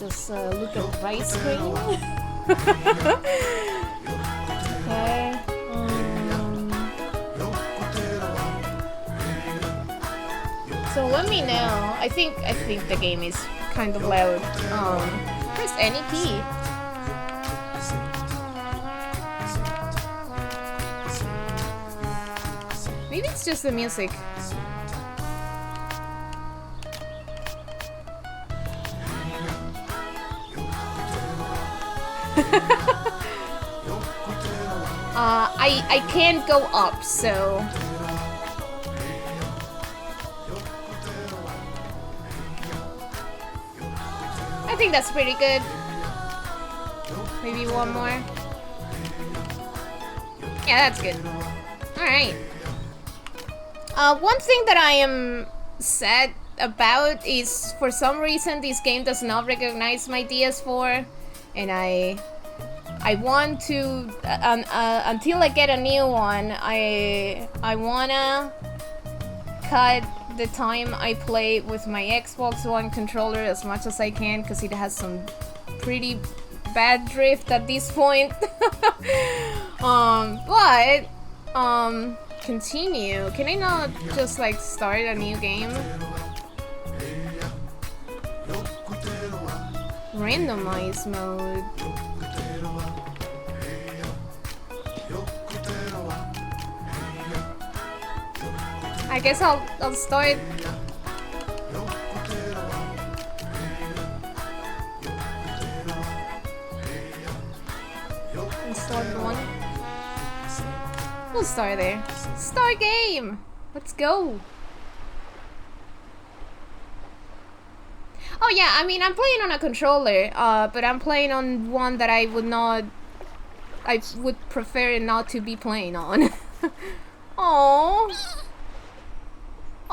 just look at my screen. Okay. So let me know. I think the game is kind of loud. Press any key. Maybe it's just the music. I can't go up, so I think that's pretty good. Maybe one more. Yeah, that's good. Alright. One thing that I am sad about is for some reason this game does not recognize my DS4, and I want to until I get a new one. I wanna cut the time I play with my Xbox One controller as much as I can, because it has some pretty bad drift at this point. But continue. Can I not just like start a new game? Randomize mode. I guess I'll start. Start one. We'll start there. Start game! Let's go! Oh yeah, I mean, I'm playing on a controller, but I'm playing on one that I would prefer not to be playing on. Aww.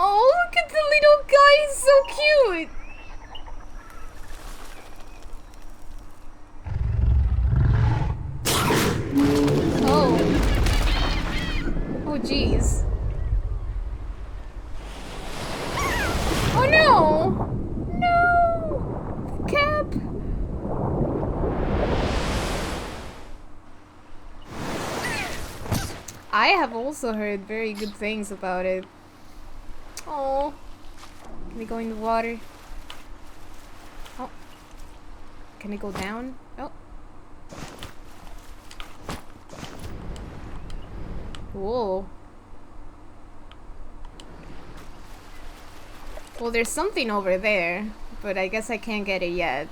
Oh, look at the little guy, he's so cute! Oh. Oh, jeez. Oh, no! No! The cap! I have also heard very good things about it. Oh. Can we go in the water? Oh. Can it go down? Oh. Whoa. Well, there's something over there, but I guess I can't get it yet.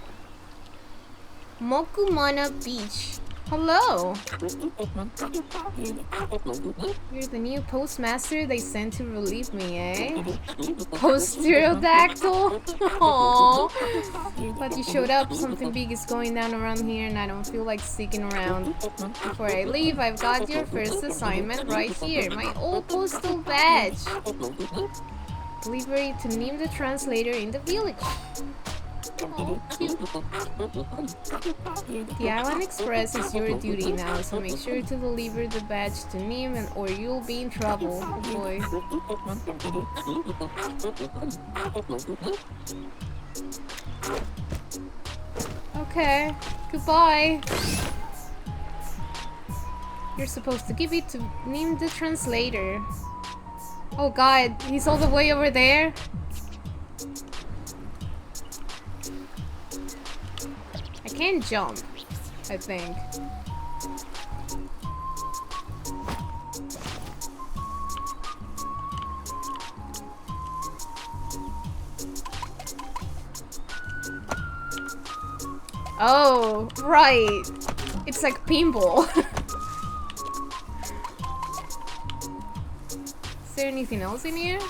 Mokumana Beach. Hello. You're the new postmaster they sent to relieve me, eh? Post-pterodactyl? Aww. But you showed up. Something big is going down around here and I don't feel like sticking around. Before I leave, I've got your first assignment right here. My old postal badge. Delivery to Nim the translator in the village. Oh, cute. The Island Express is your duty now, so make sure to deliver the badge to Nim or you'll be in trouble. Oh boy. Okay, goodbye. You're supposed to give it to Nim the translator. Oh god, he's all the way over there? I can't jump, I think. Oh, right. It's like pinball. Is there anything else in here?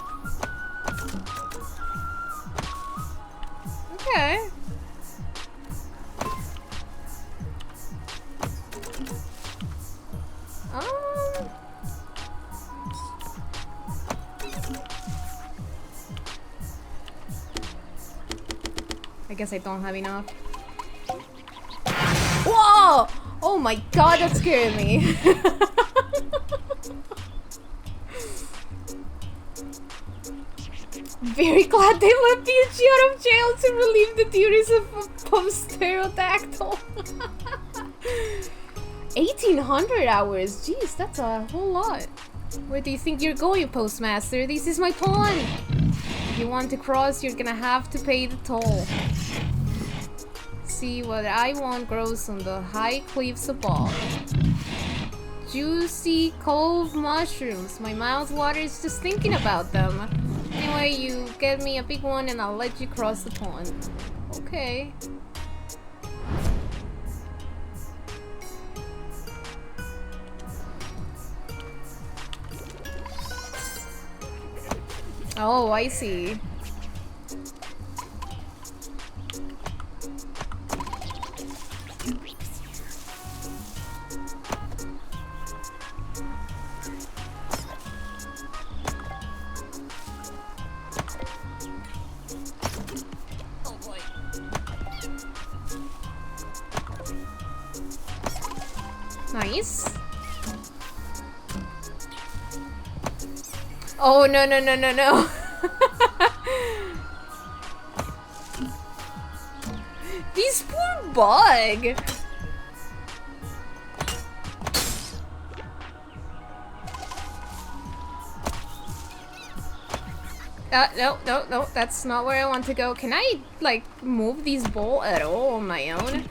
Okay. I guess I don't have enough. Whoa! Oh my god, that scared me. very glad they let Beuchi out of jail to relieve the duties of a post-pterodactyl. 1800 hours. Jeez, that's a whole lot. Where do you think you're going, Postmaster? This is my pawn. If you want to cross, you're gonna have to pay the toll. See what I want grows on the high cliffs above. Juicy cove mushrooms. My mouth waters just thinking about them. Anyway, you get me a big one and I'll let you cross the pond. Okay. Oh, I see. Nice. Oh, no, no, no, no, no. This poor bug. No, no, no, that's not where I want to go. Can I, like, move this ball at all on my own?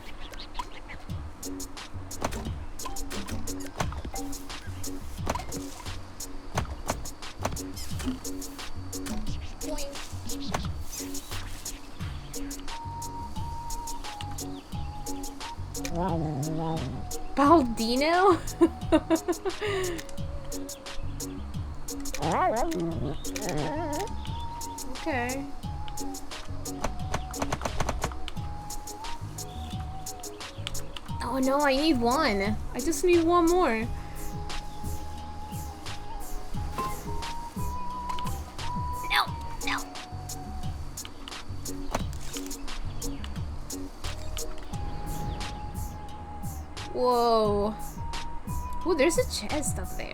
Baldino? Okay. Oh no, I need one. I just need one more. No, no. Whoa. Oh, there's a chest up there.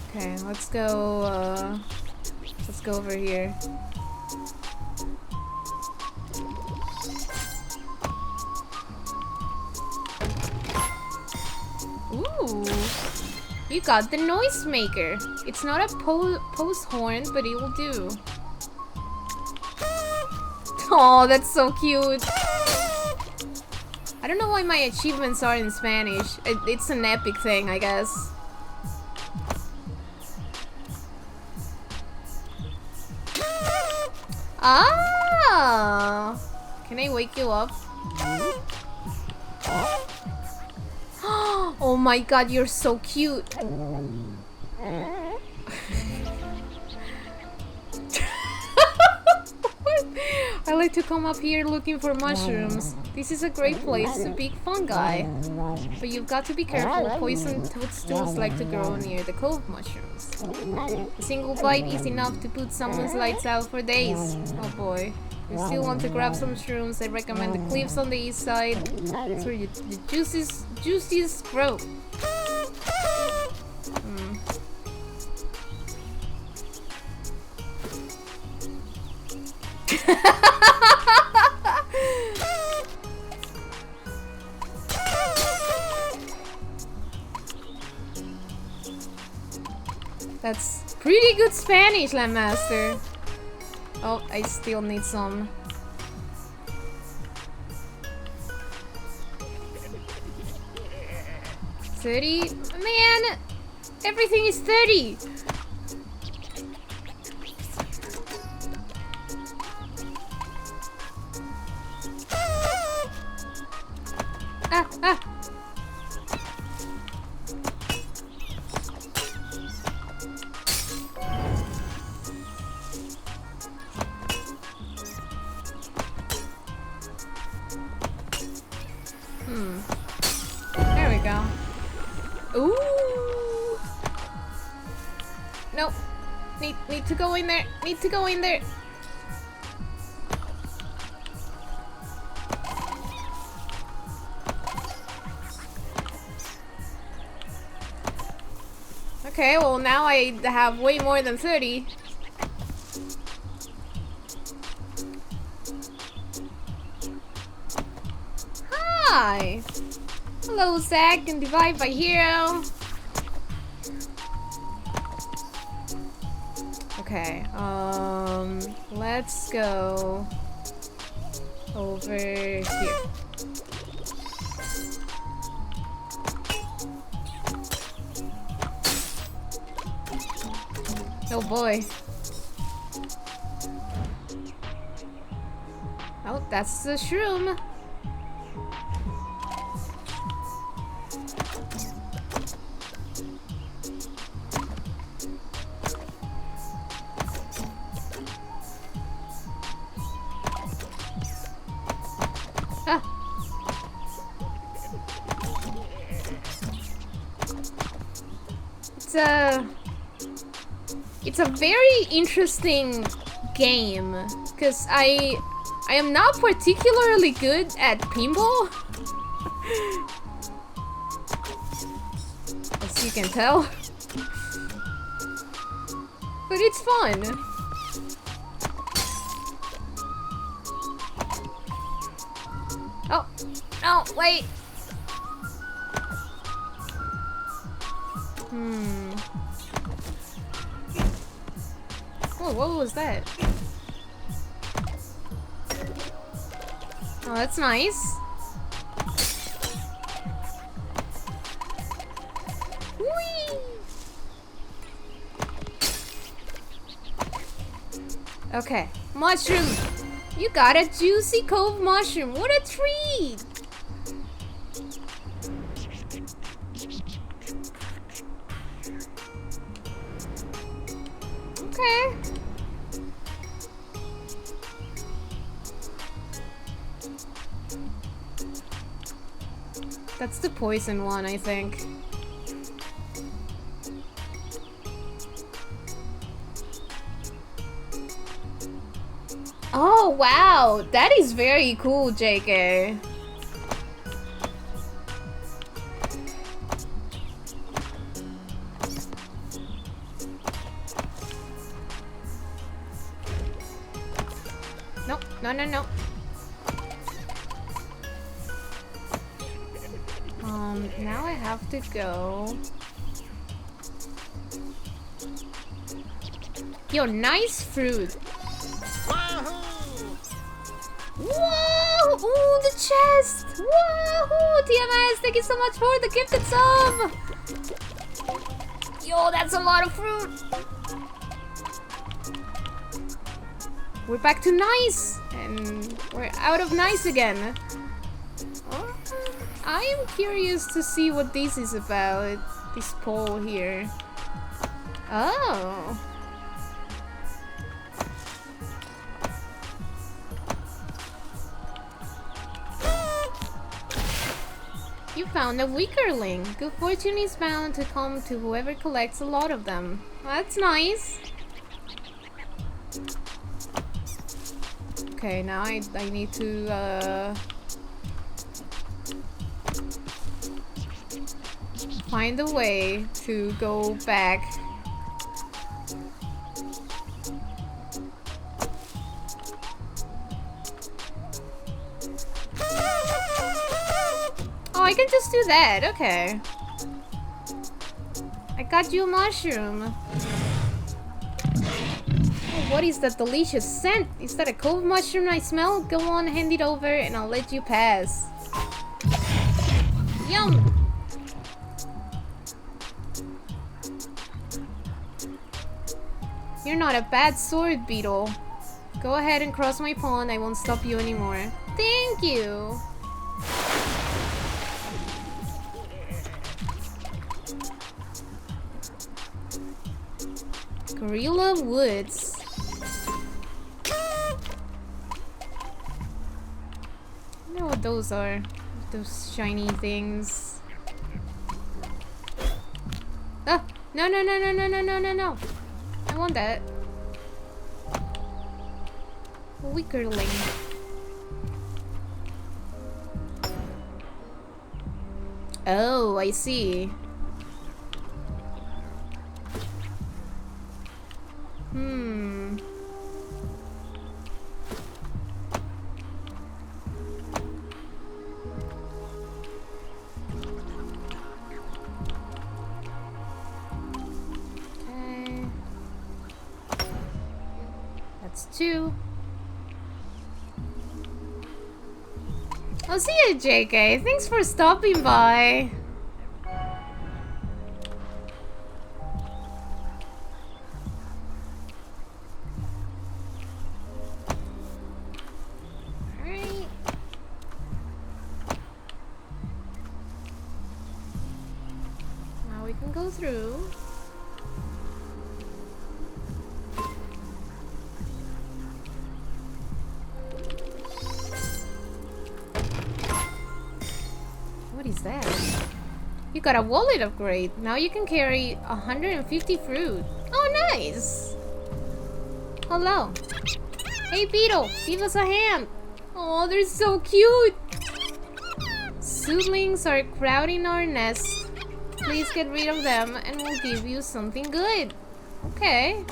Okay, let's go over here. Ooh, you got the noisemaker. It's not a post horn, but it will do. Oh, that's so cute. I don't know why my achievements are in Spanish. It's an epic thing, I guess. Ah! Can I wake you up? Oh my god, you're so cute. I like to come up here looking for mushrooms. This is a great place to pick fungi. But you've got to be careful, poison toadstools like to grow near the cove mushrooms. A single bite is enough to put someone's lights out for days. Oh boy. If you still want to grab some shrooms, I recommend the cliffs on the east side. That's where the juiciest grow. That's pretty good Spanish, Landmaster. Oh, I still need some. $30? Man! Everything is 30! Ah, ah! There we go. Ooh! Nope. Need to go in there. Need to go in there. Okay, well now I have way more than 30. Hi! Hello, Zach, and Divide by Hero. Okay, let's go over here. Oh boy. Oh, that's the shroom. Ah. It's a very interesting game because I am not particularly good at pinball, as you can tell, but it's fun. Oh, no, wait. Oh, what was that? Oh, that's nice. Whee! Okay, mushroom. You got a juicy cove mushroom. What a treat! Okay. That's the poison one, I think. Oh, wow! That is very cool, JK. Nope, no, no, no. Now I have to go. Yo, nice fruit. Whoa! Ooh, the chest! Whoa! TMS, thank you so much for the gifted sub! Yo, that's a lot of fruit! We're back to nice! And we're out of nice again. Oh, I am curious to see what this is about. This pole here. Oh. You found a weakerling. Good fortune is bound to come to whoever collects a lot of them. That's nice. Okay, now I need to find a way to go back. Oh, I can just do that. Okay. I got you a mushroom. Oh, what is that delicious scent? Is that a cove mushroom I smell? Go on, hand it over and I'll let you pass. Yum! You're not a bad sword, Beetle. Go ahead and cross my pond. I won't stop you anymore. Thank you! Gorilla Woods. I don't know what those are. Those shiny things. Ah! No, no, no, no, no, no, no, no, no. I want that. Weakerling. Oh, I see. Hmm. Okay. That's 2. I'll see you, JK. Thanks for stopping by. Alright. Now we can go through. What is that? You got a wallet upgrade. Now you can carry 150 fruit. Oh, nice. Hello. Hey, Beetle, give us a hand. Oh, they're so cute. Suitlings are crowding our nest. Please get rid of them and we'll give you something good. Okay.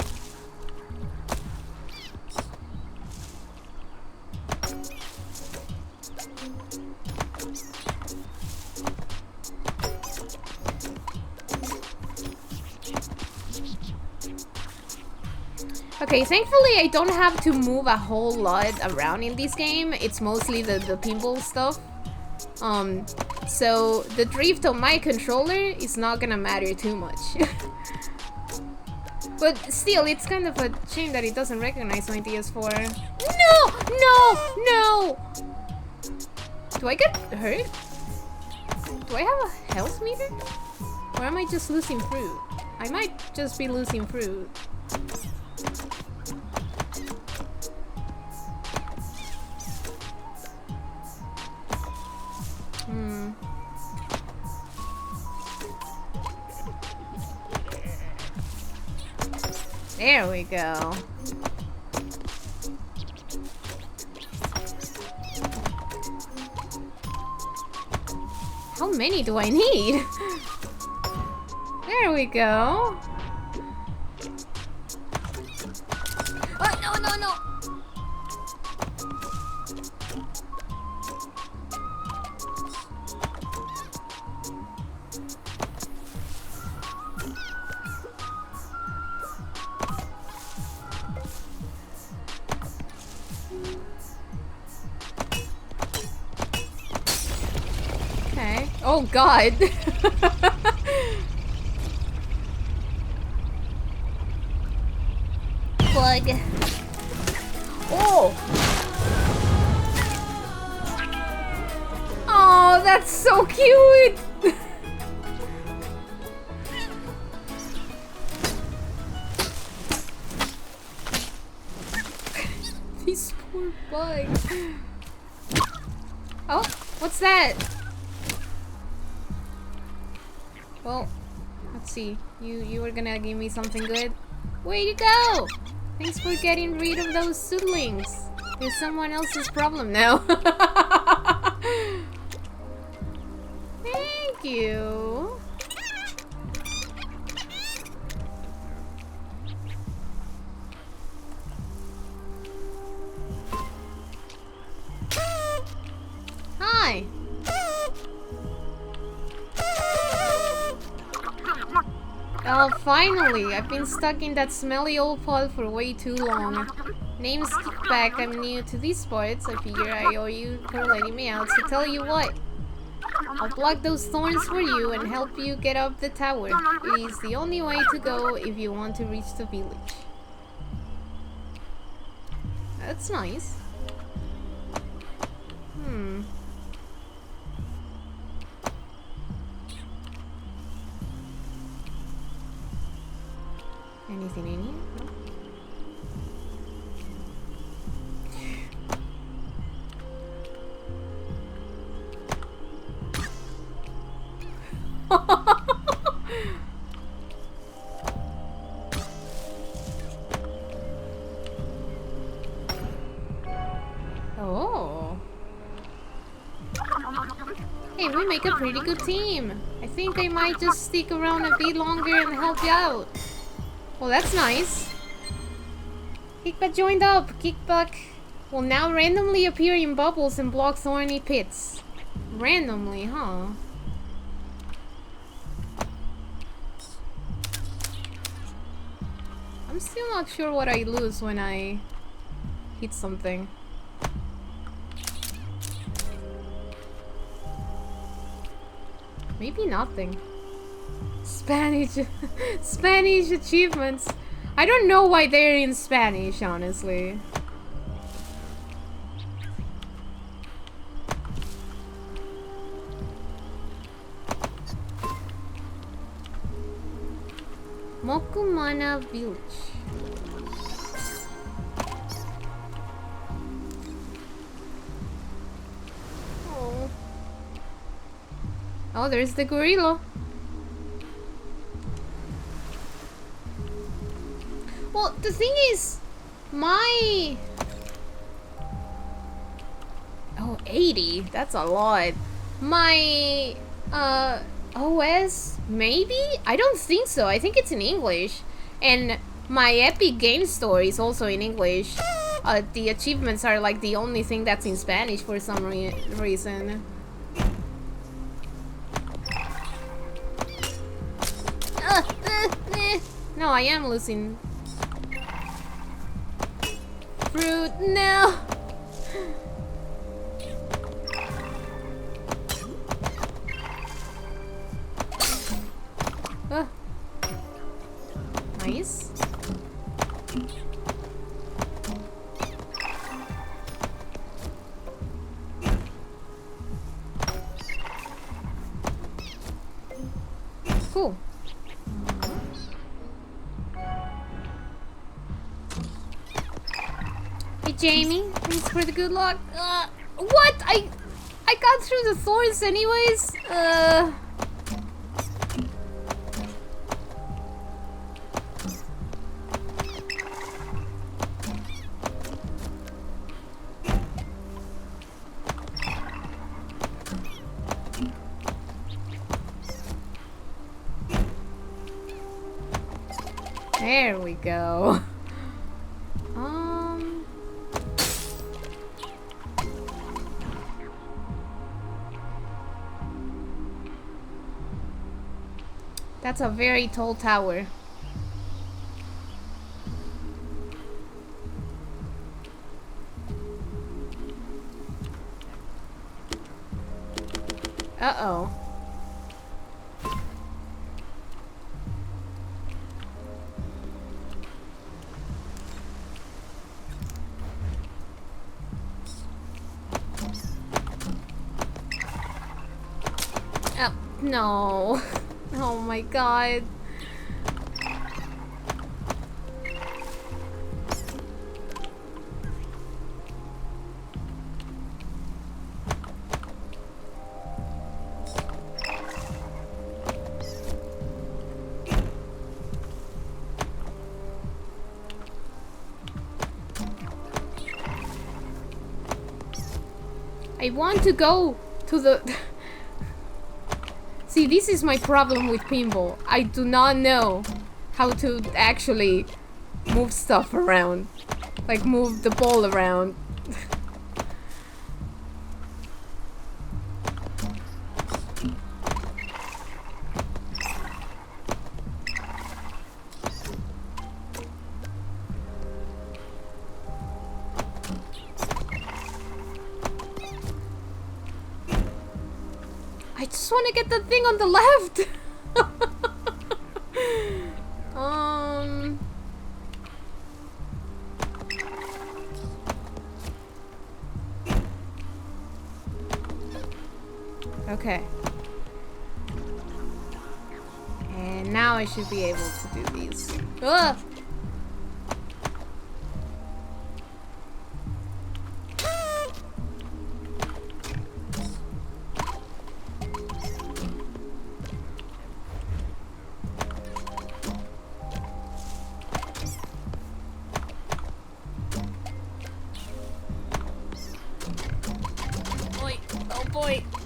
Okay, thankfully I don't have to move a whole lot around in this game. It's mostly the pinball stuff. So the drift on my controller is not gonna matter too much. But still, it's kind of a shame that it doesn't recognize my DS4. No! No! No! Do I get hurt? Do I have a health meter? Or am I just losing fruit? I might just be losing fruit. There we go. How many do I need? There we go. Oh, no, no, no. Okay. Oh, God. Plug. Oh! Oh, that's so cute! These poor bugs. Oh, what's that? Well, let's see. You were gonna give me something good? Where'd you go? Thanks for getting rid of those suitlings. It's someone else's problem now. Thank you. Hi. Oh, finally! I've been stuck in that smelly old pod for way too long. Name's Kickback. I'm new to these parts. I figure I owe you for letting me out, so tell you what. I'll block those thorns for you and help you get up the tower. It is the only way to go if you want to reach the village. That's nice. Anything in here? No? Oh. Hey, we make a pretty good team. I think I might just stick around a bit longer and help you out. Well, that's nice. Kickback joined up. Kickback will now randomly appear in bubbles and block thorny pits. Randomly, huh? I'm still not sure what I lose when I hit something. Maybe nothing. Spanish Spanish achievements. I don't know why they're in Spanish, honestly. Mokumana Village. Oh. Oh, there's the gorilla. Well, the thing is, my... Oh, 80? That's a lot. My, OS? Maybe? I don't think so. I think it's in English. And my Epic Game Store is also in English. The achievements are like the only thing that's in Spanish for some reason. No, I am losing. Fruit, no! Nice. Cool. Hey Jamie, thanks for the good luck. What? I got through the thorns anyways. There we go. That's a very tall tower. Uh-oh. Oh, no. Oh my god. I want to go to the... See, this is my problem with pinball. I do not know how to actually move stuff around. Like, move the ball around. I just want to get the thing on the left. Okay. And now I should be able to do these. Ugh!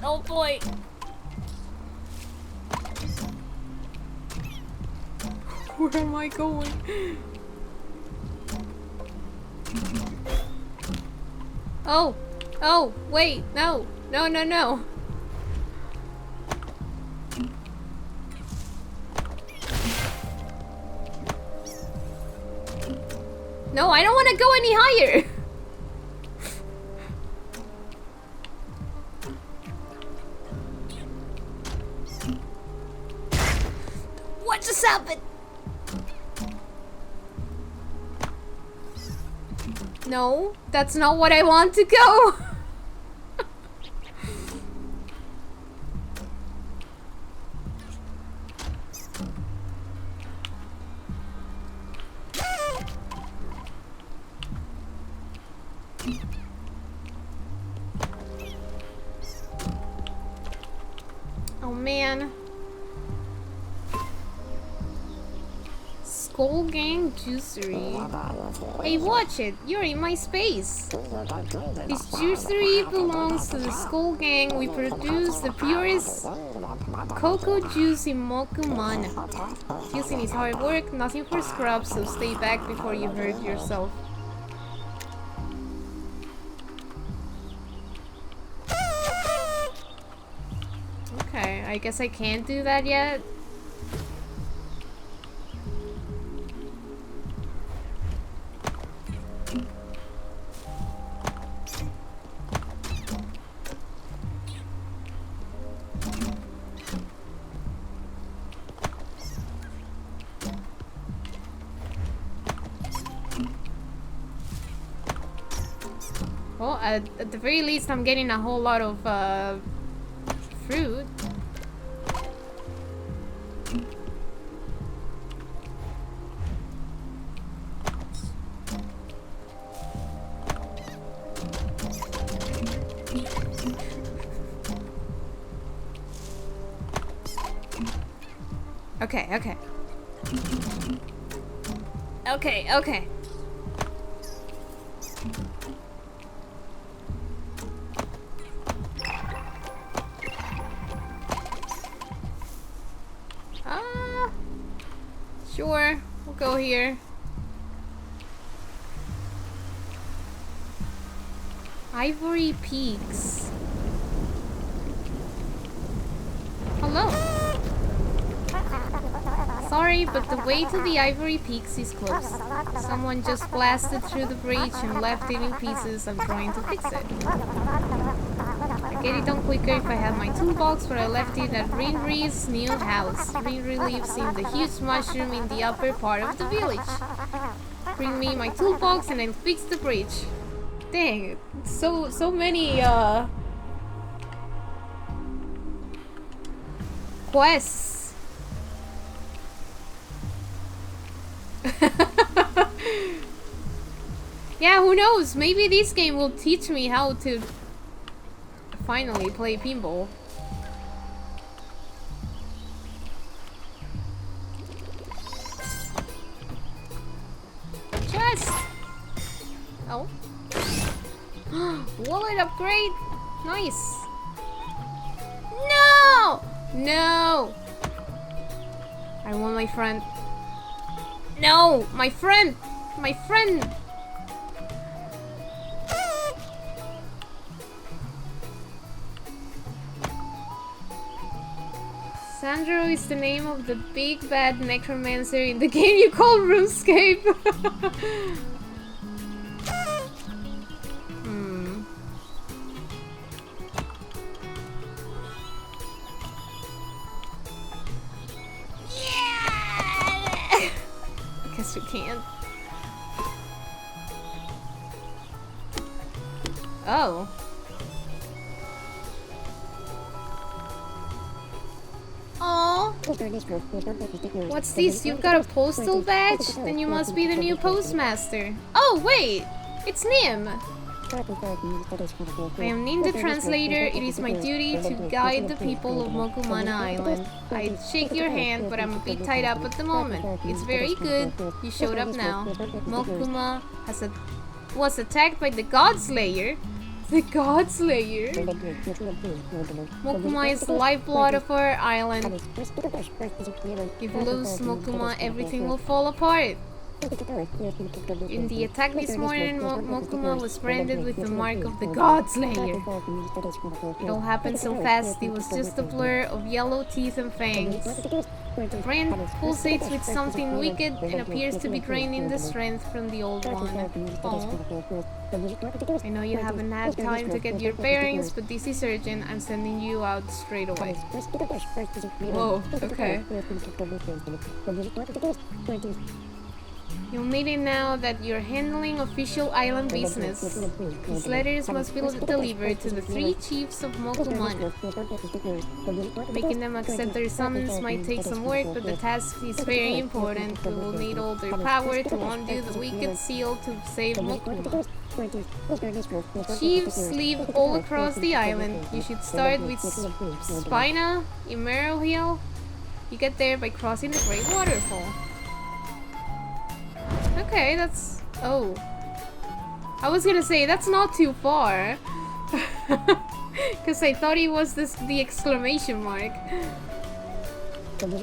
Oh boy! Where am I going? Oh! Oh! Wait! No! No, no, no! No, I don't want to go any higher! What just happened? No, that's not what I want to go! Oh man. Skull Gang Juicery. Hey, watch it! You're in my space! This juicery belongs to the Skull Gang. We produce the purest cocoa juice in Mokumana. Juicing is hard work, nothing for scrubs, so stay back before you hurt yourself. Okay, I guess I can't do that yet. Well, at the very least, I'm getting a whole lot of fruit. Okay, okay. Okay, okay. Sure, we'll go here. Ivory Peaks. Hello. Sorry, but the way to the Ivory Peaks is closed. Someone just blasted through the breach and left it in pieces. I'm trying to fix it. I'd get it done quicker if I had my toolbox, but I left it at Rinri's new house. Rinri lives in the huge mushroom in the upper part of the village. Bring me my toolbox and I'll fix the bridge. Dang, so many quests. Yeah, who knows? Maybe this game will teach me how to finally play pinball. Chest! Oh. Wallet upgrade! Nice! No! No! I want my friend. No! My friend! My friend! Sandro is the name of the big bad necromancer in the game you call RuneScape. Yeah! I guess we can't. Oh. Aww. What's this? You've got a postal badge? Then you must be the new postmaster. Oh, wait! It's Nim! I am Nim the translator. It is my duty to guide the people of Mokumana Island. I'd shake your hand, but I'm a bit tied up at the moment. It's very good. You showed up now. Mokuma was attacked by the Godslayer. The Godslayer? Mokuma is the lifeblood of our island. If we lose Mokuma, everything will fall apart. In the attack this morning, Mokuma was branded with the mark of the God Slayer. It all happened so fast, it was just a blur of yellow teeth and fangs. The brand pulsates with something wicked and appears to be draining the strength from the old one. Oh. I know you haven't had time to get your bearings, but this is urgent. I'm sending you out straight away. Whoa, okay. You'll need it now that you're handling official island business. These letters must be delivered to the 3 chiefs of Mokumana. Making them accept their summons might take some work, but the task is very important. We will need all their power to undo the wicked seal to save Mokuma. Chiefs live all across the island. You should start with Spina in Merrow Hill. You get there by crossing the Great Waterfall. Okay, that's... oh. I was gonna say, that's not too far. Because I thought it was the exclamation mark. Can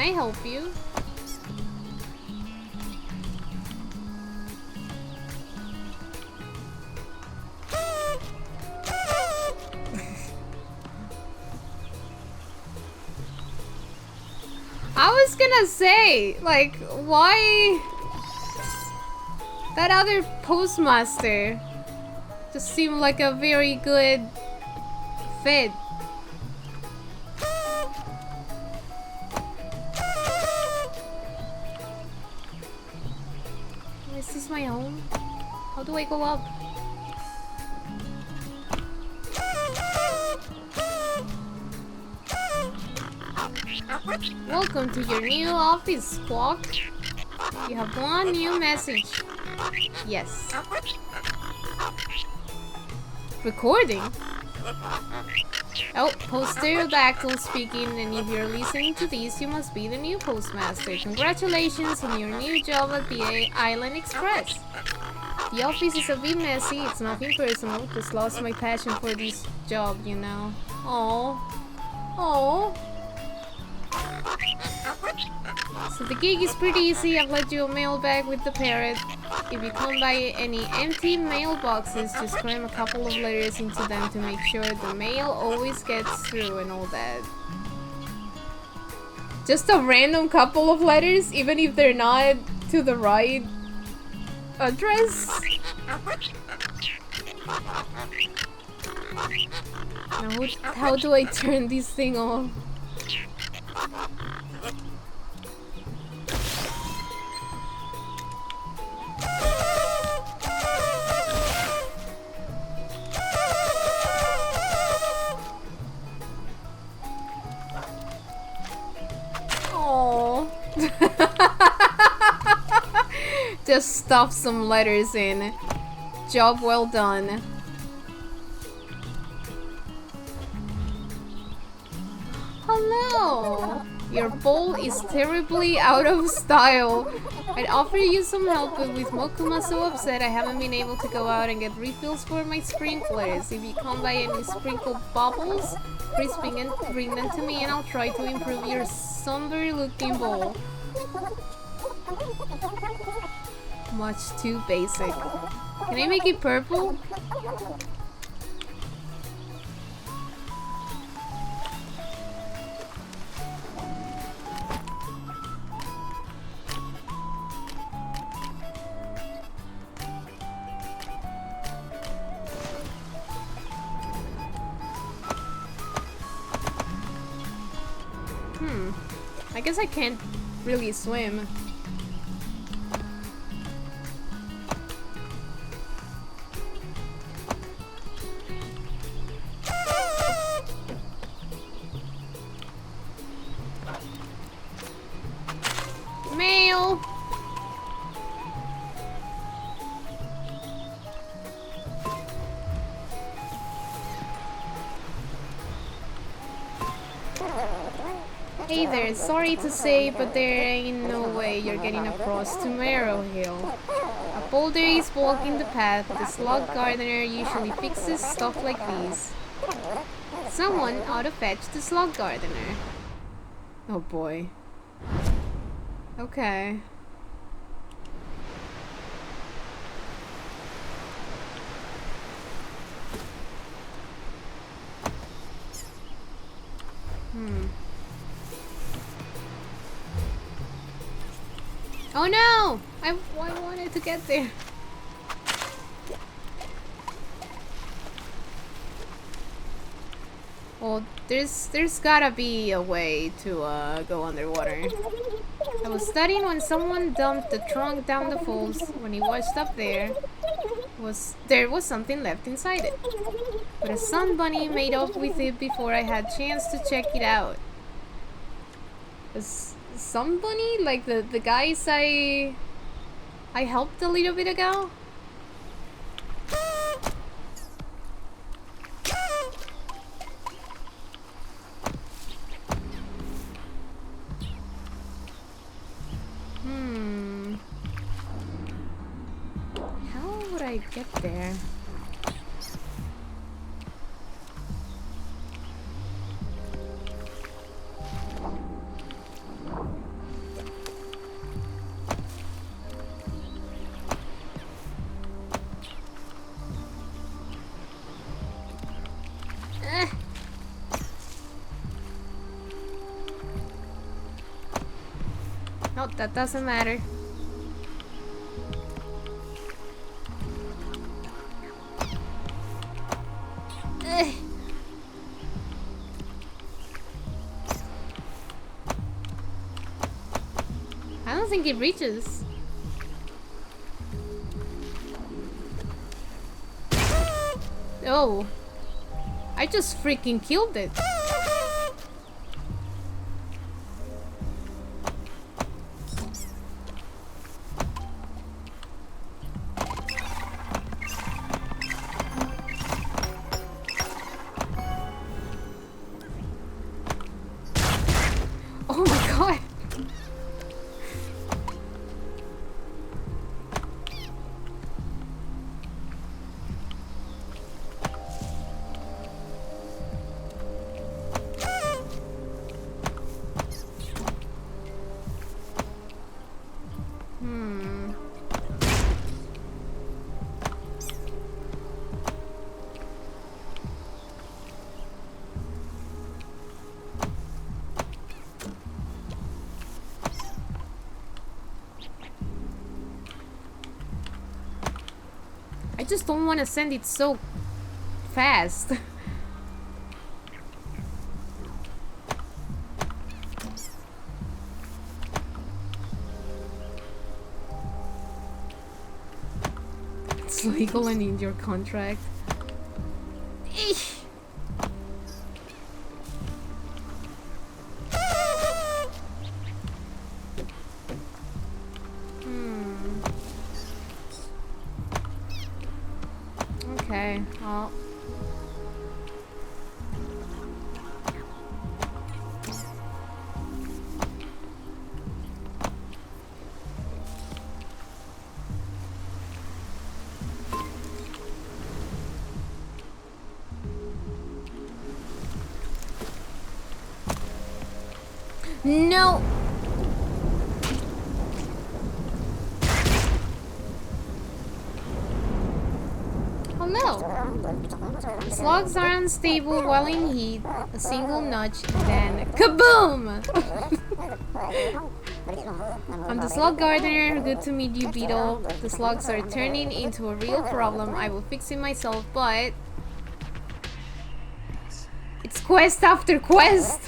I help you? I was gonna say, like, why that other postmaster just seemed like a very good fit. Is this my home? How do I go up? Welcome to your new office, Squawk. You have one new message. Yes. Recording? Oh, Pterodactyl speaking, and if you're listening to this, you must be the new postmaster. Congratulations on your new job at the Island Express. The office is a bit messy, it's nothing personal, just lost my passion for this job, you know. Oh. Oh. So the gig is pretty easy. I've left you a mail bag with the parrot. If you come by any empty mailboxes, just cram a couple of letters into them to make sure the mail always gets through and all that. Just a random couple of letters, even if they're not to the right address? Now, how do I turn this thing off? Just stuff some letters in. Job well done. Hello! Your bowl is terribly out of style. I'd offer you some help, but with Mokuma so upset, I haven't been able to go out and get refills for my sprinklers. If you come by any sprinkled bubbles, please bring them to me and I'll try to improve your somber looking bowl. Much too basic. Can I make it purple? I guess I can't really swim. Mail! Hey there, sorry to say, but there ain't no way you're getting across to Merrow Hill. A boulder is blocking the path. The slug gardener usually fixes stuff like these. Someone ought to fetch the slug gardener. Oh boy. Okay. Oh no! I wanted to get there. Well, there's gotta be a way to go underwater. I was studying when someone dumped the trunk down the falls. When he washed up there was something left inside it. But a sun bunny made off with it before I had chance to check it out. A sun bunny? Like the guys I helped a little bit ago? How would I get there? No, that doesn't matter. I don't think it reaches. Oh. I just freaking killed it. Oh my god. I just don't want to send it so fast. It's legal and in your contract. Eesh. Okay, well. No! Oh no! The slugs are unstable while in heat. A single nudge, then kaboom! I'm the slug gardener. Good to meet you, Beetle. The slugs are turning into a real problem. I will fix it myself, but it's quest after quest!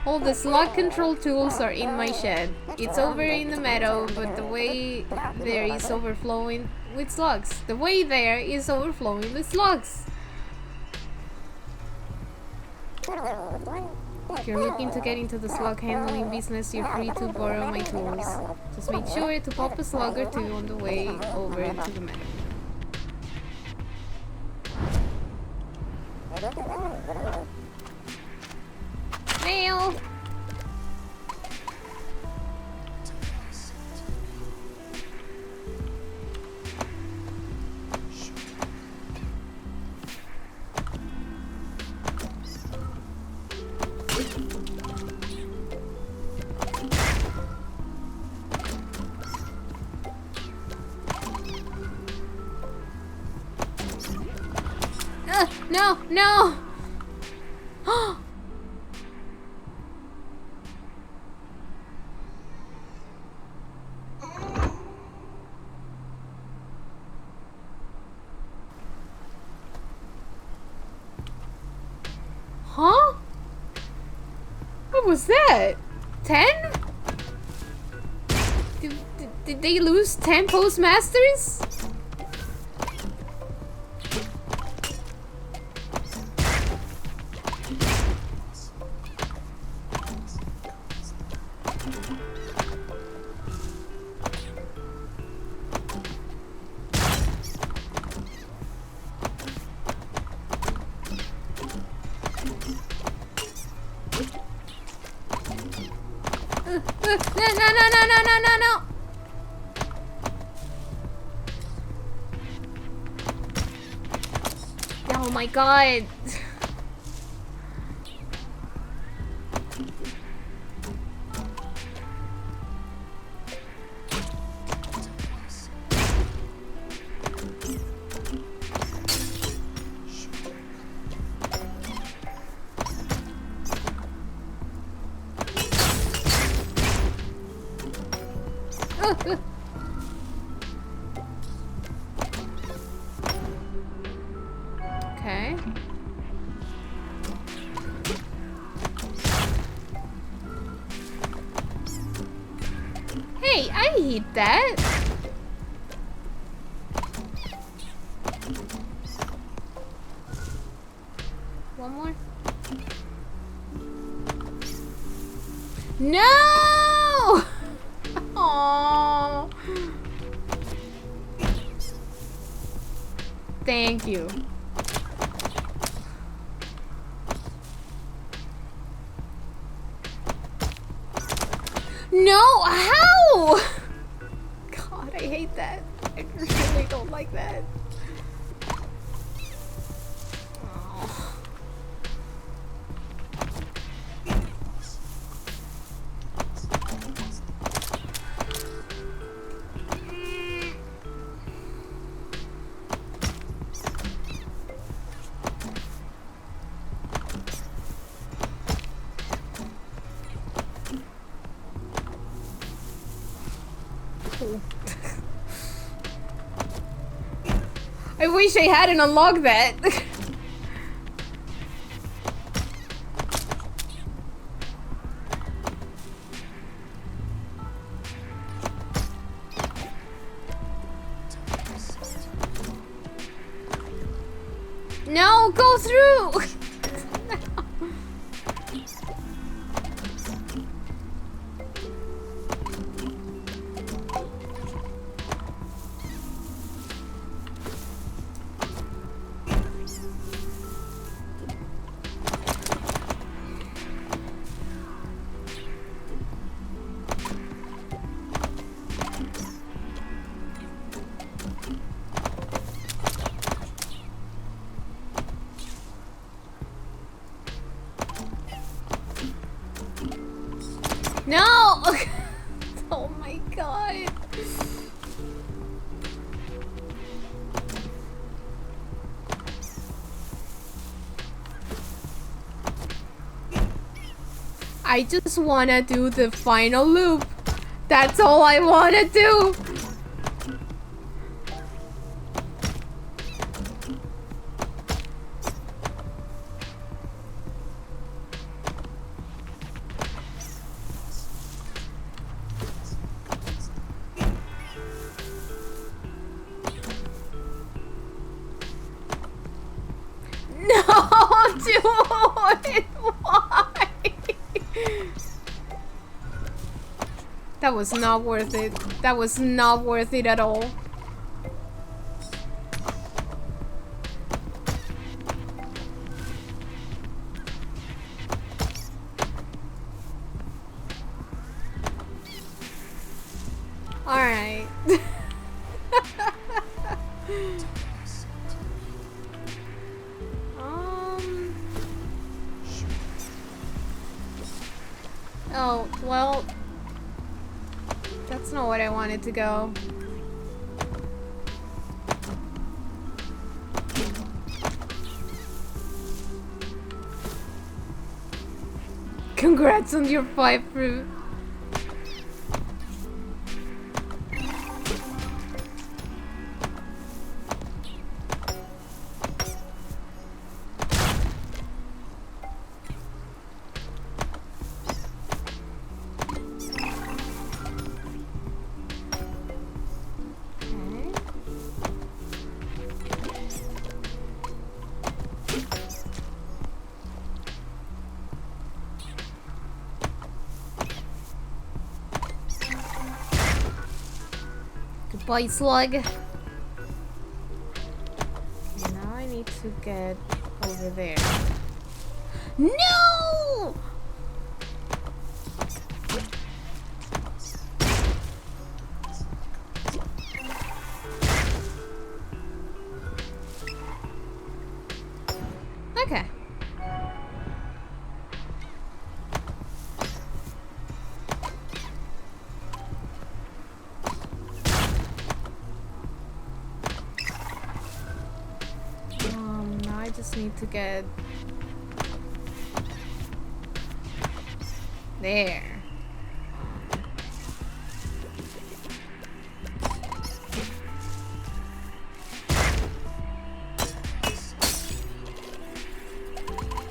All the slug control tools are in my shed. It's over in the meadow, but the way there is overflowing with slugs. The way there is overflowing with slugs. If you're looking to get into the slug handling business, you're free to borrow my tools. Just make sure to pop a slug or two on the way over to the meadow. Mail! No, no! Huh? What was that? 10? Did they lose 10 postmasters? No. Oh my god. Okay. Hey, I hit that. One more. No! Aww. Thank you. No, how? God, I hate that. I really don't like that. Oh. I wish I hadn't unlocked that. No, go through. No! Oh my god. I just wanna do the final loop. That's all I wanna do. No, dude! Why? That was not worth it. That was not worth it at all. Alright. Oh, well, that's not what I wanted to go. Congrats on your 5 fruit. Goodbye, slug. Now I need to get over there. No! Okay. Now I just need to get there.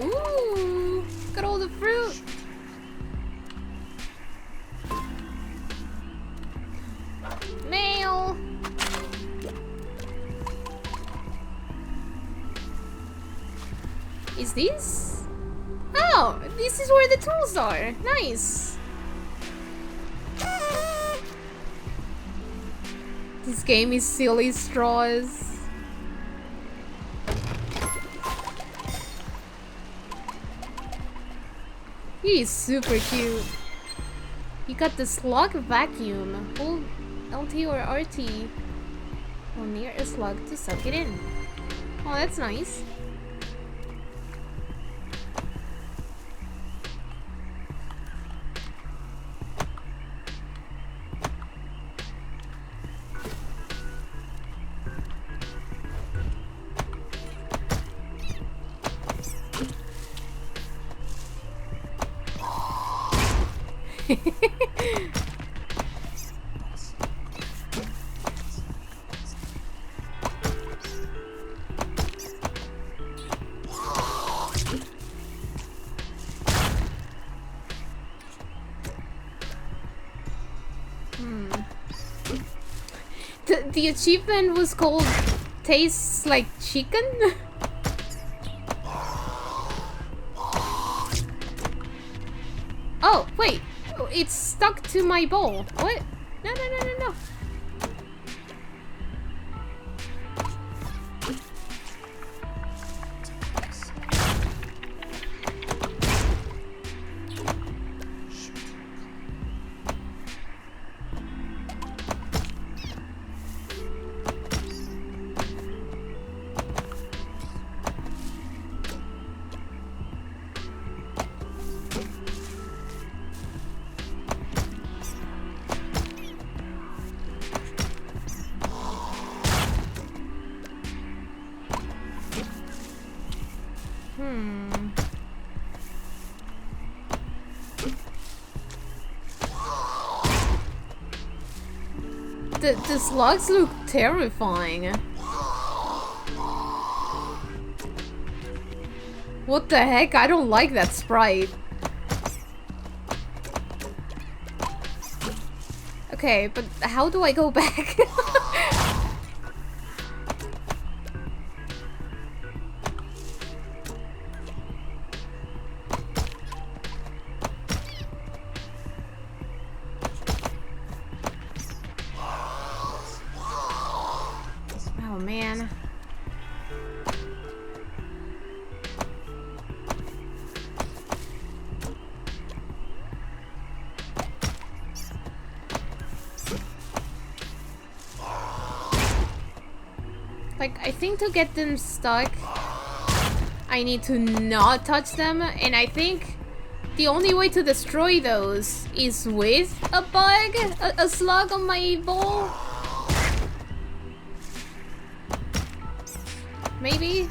Ooh, got all the fruit. Mail. Is this? Oh, this is where the tools are. Nice. This game is silly straws. He is super cute. You got the slug vacuum. Hold LT or RT while near a slug to suck it in. Oh, that's nice. The achievement was called Tastes Like Chicken? Oh, wait. It's stuck to my bowl. What? No, no, no, no, no. The slugs look terrifying. What the heck? I don't like that sprite. Okay, but how do I go back? Oh man. Like, I think to get them stuck, I need to not touch them, and I think the only way to destroy those is with a bug, a slug on my bowl. Maybe?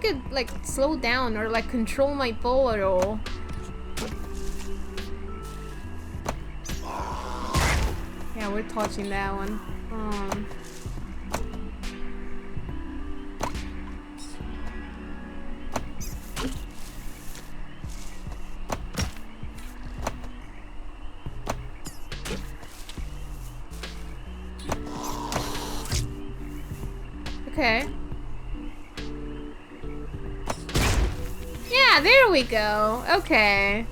could like slow down or like control my bow at all. Yeah, we're touching that one. Okay. Yeah, there we go. Okay.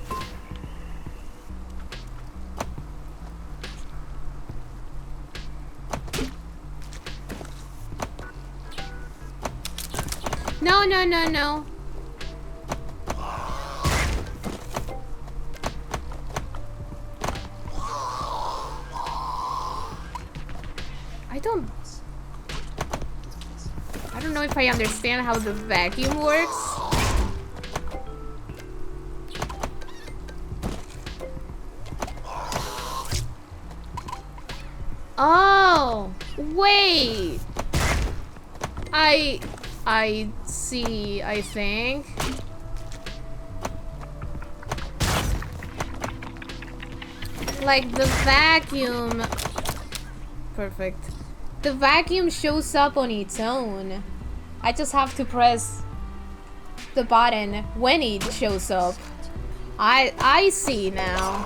No, no, no, no. I don't know if I understand how the vacuum works. Oh, wait. I see, I think. Like the vacuum. Perfect. The vacuum shows up on its own. I just have to press the button when it shows up. I see now.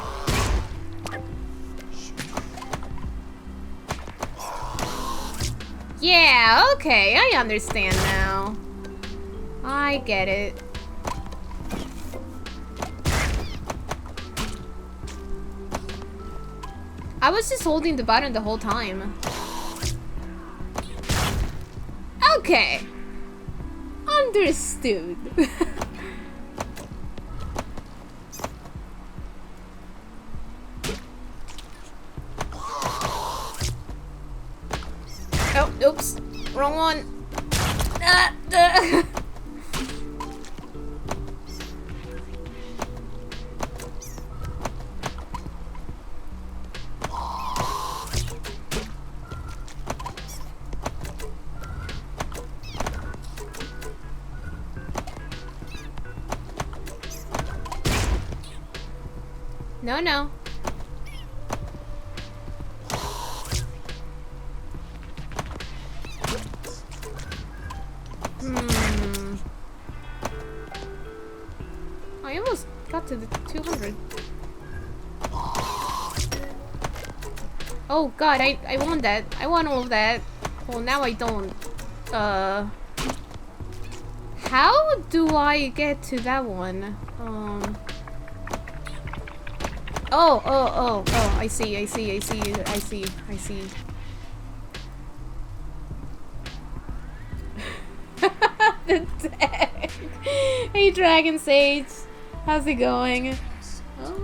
Yeah, okay, I understand now. I get it. I was just holding the button the whole time. Okay. Understood. Oh, oops. Wrong one. No, no. I almost got to the 200. Oh god, I want that. I want all of that. Well, now I don't. How do I get to that one? Oh, I see. The deck. Hey, Dragon Sage. How's it going? Oh.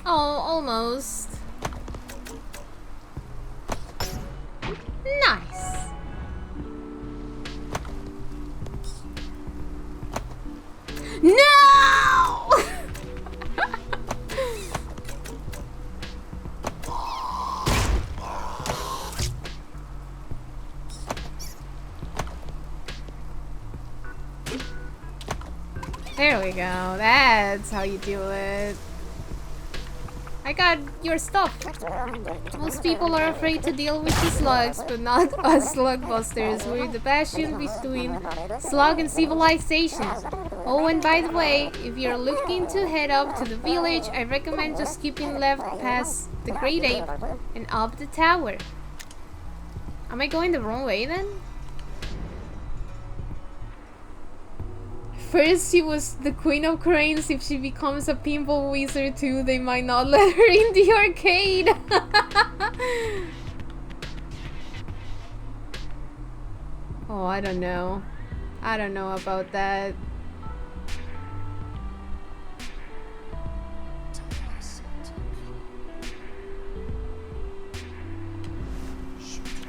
Almost. Nice. No! There we go. That's how you do it. I got your stuff. Most people are afraid to deal with the slugs, but not us slugbusters. We're the bastion between slug and civilization. Oh, and by the way, if you're looking to head up to the village, I recommend just keeping left past the Great Ape and up the tower. Am I going the wrong way then? First, she was the queen of cranes. If she becomes a pinball wizard too, they might not let her in the arcade. Oh, I don't know. I don't know about that.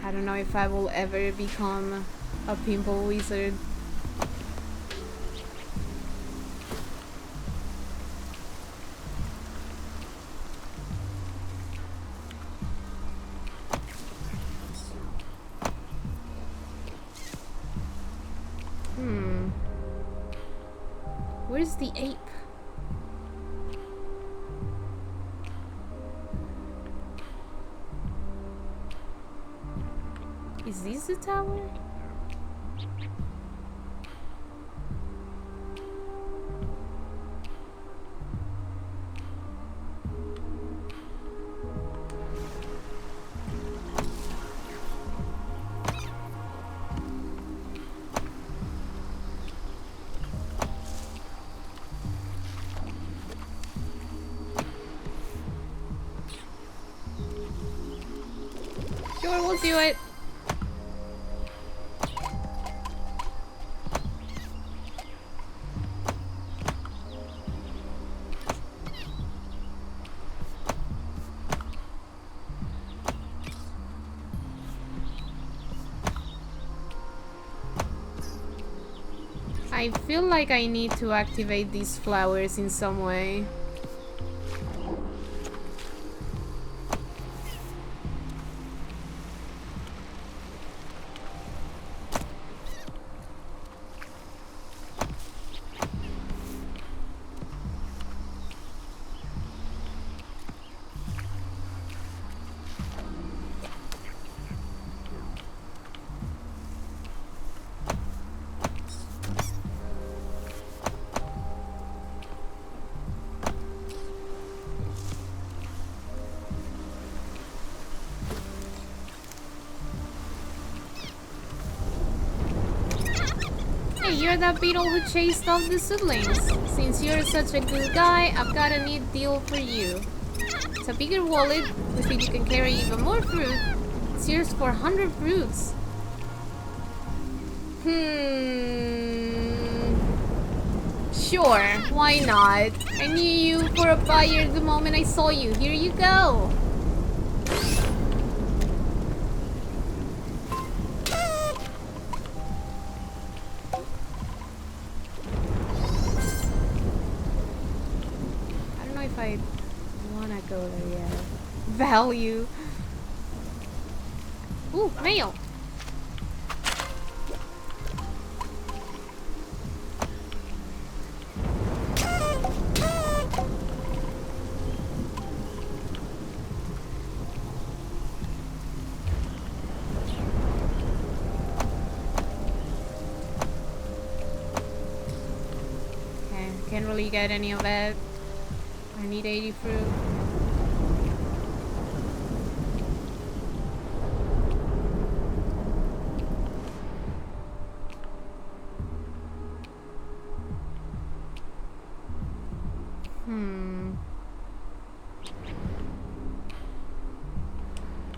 I don't know if I will ever become a pinball wizard. Where's the ape? Is this the tower? Sure, we'll do it. I feel like I need to activate these flowers in some way. You're that beetle who chased off the siblings. Since you're such a good guy, I've got a neat deal for you. It's a bigger wallet. With it you can carry even more fruit. It's yours for 100 fruits. Sure, why not? I knew you for a buyer the moment I saw you. Here you go. I wanna go there yet. Value. Ooh, mail. Okay, can't really get any of that. I need 80 fruit.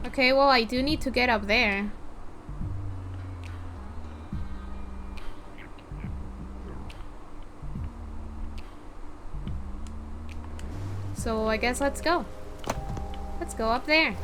Okay, well, I do need to get up there. So I guess let's go. Let's go up there.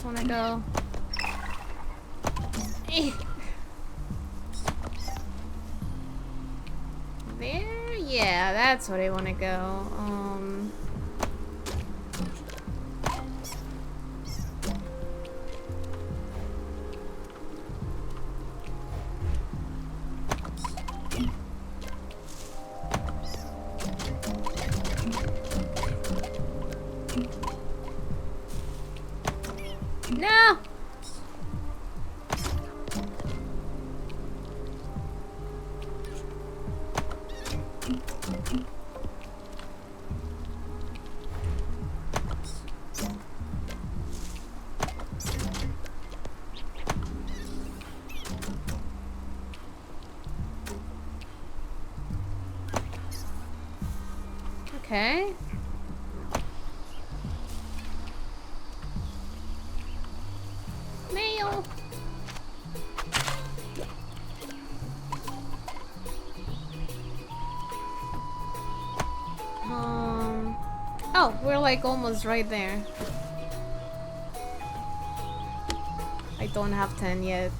Wanna go? There? Yeah, that's what I wanna go. No! Okay. Mail. Oh, we're like almost right there. I don't have 10 yet.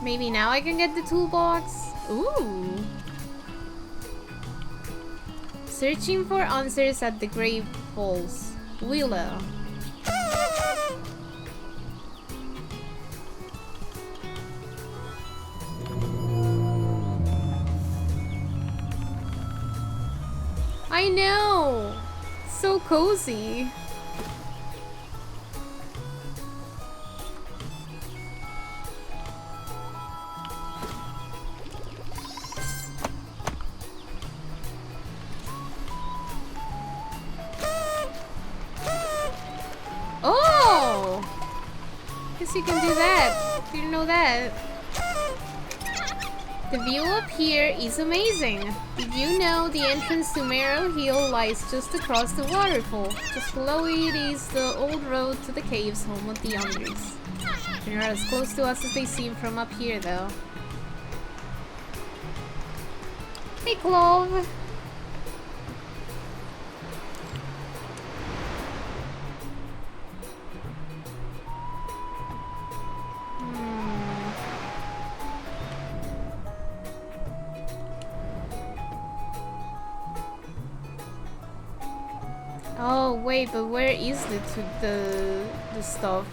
Maybe now I can get the toolbox? Ooh. Searching for answers at the grave falls. Willow. I know! So cozy. Oh! Guess you can do that. Didn't know that. The view up here is amazing. Did you know the entrance to Marrow Hill lies just across the waterfall? Just below it is the old road to the caves, home of the Unders. They're not as close to us as they seem from up here, though. Hey, Clove! Oh wait, but where is the stuff?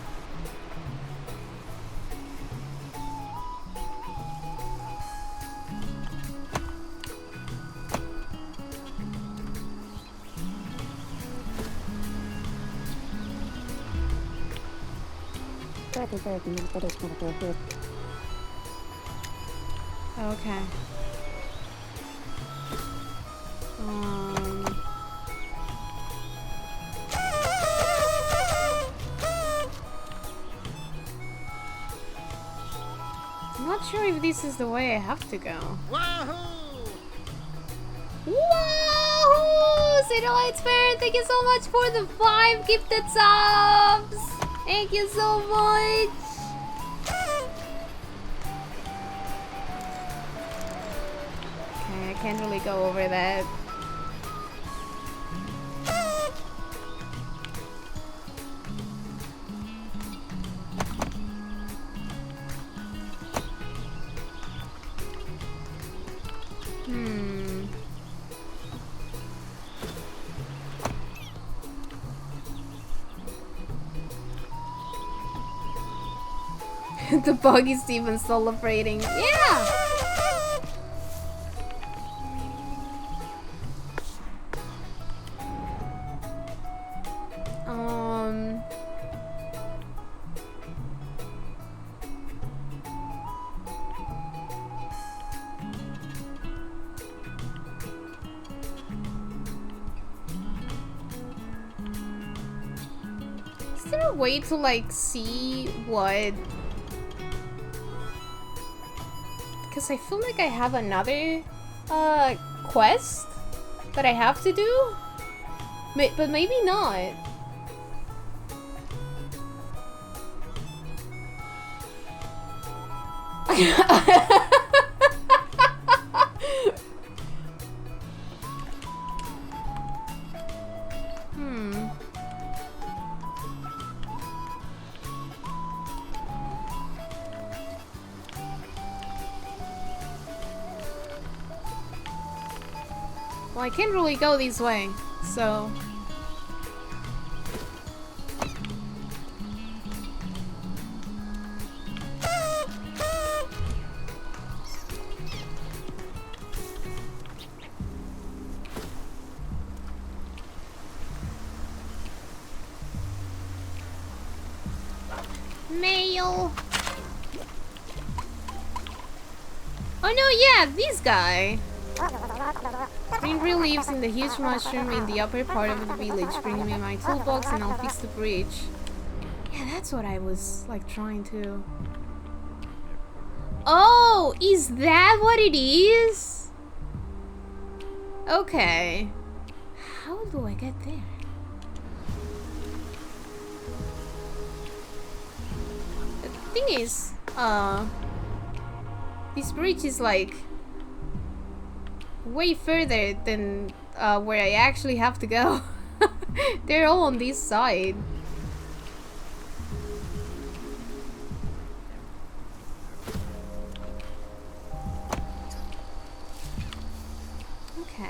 Okay. I'm not sure if this is the way I have to go. Wahoo! Wahoo! Lights Parent, thank you so much for the 5 gifted subs! Thank you so much! Okay, I can't really go over that. The bug is even celebrating. Yeah! Is there a way to like see what? Because I feel like I have another quest that I have to do, but maybe not. Well, I can't really go this way, so... mail. Oh no, yeah, this guy. Green lives in the huge mushroom in the upper part of the village. Bring me my toolbox and I'll fix the bridge. Yeah, that's what I was like trying to. Oh, is that what it is? Okay. How do I get there? The thing is, this bridge is like way further than where I actually have to go. They're all on this side. Okay.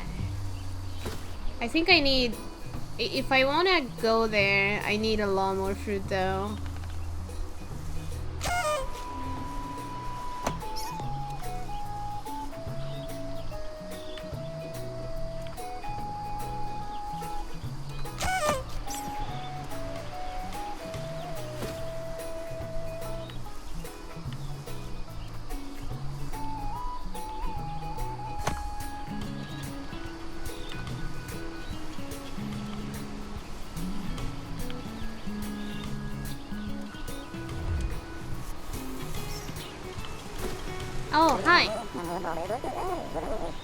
I think I need... If I want to go there, I need a lot more fruit though. Oh, hi.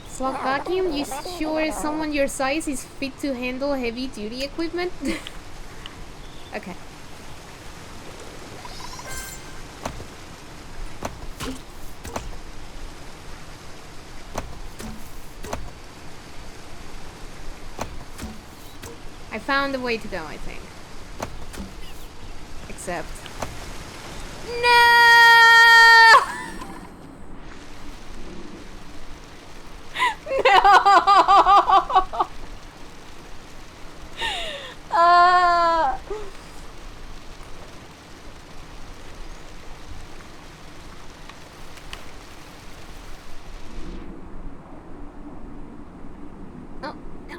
Slug vacuum? You sure someone your size is fit to handle heavy duty equipment? Okay. I found a way to go, I think. Except... No! No! Oh, no.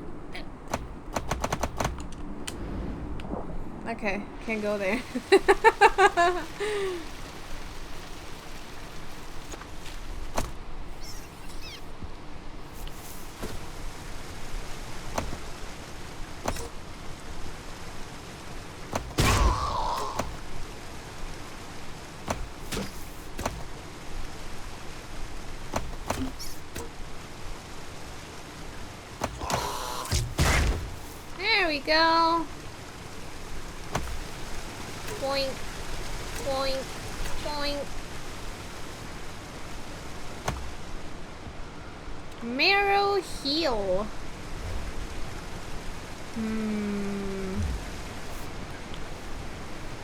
Okay, can't go there. There we go. Boink, boink, boink. Marrow Heel.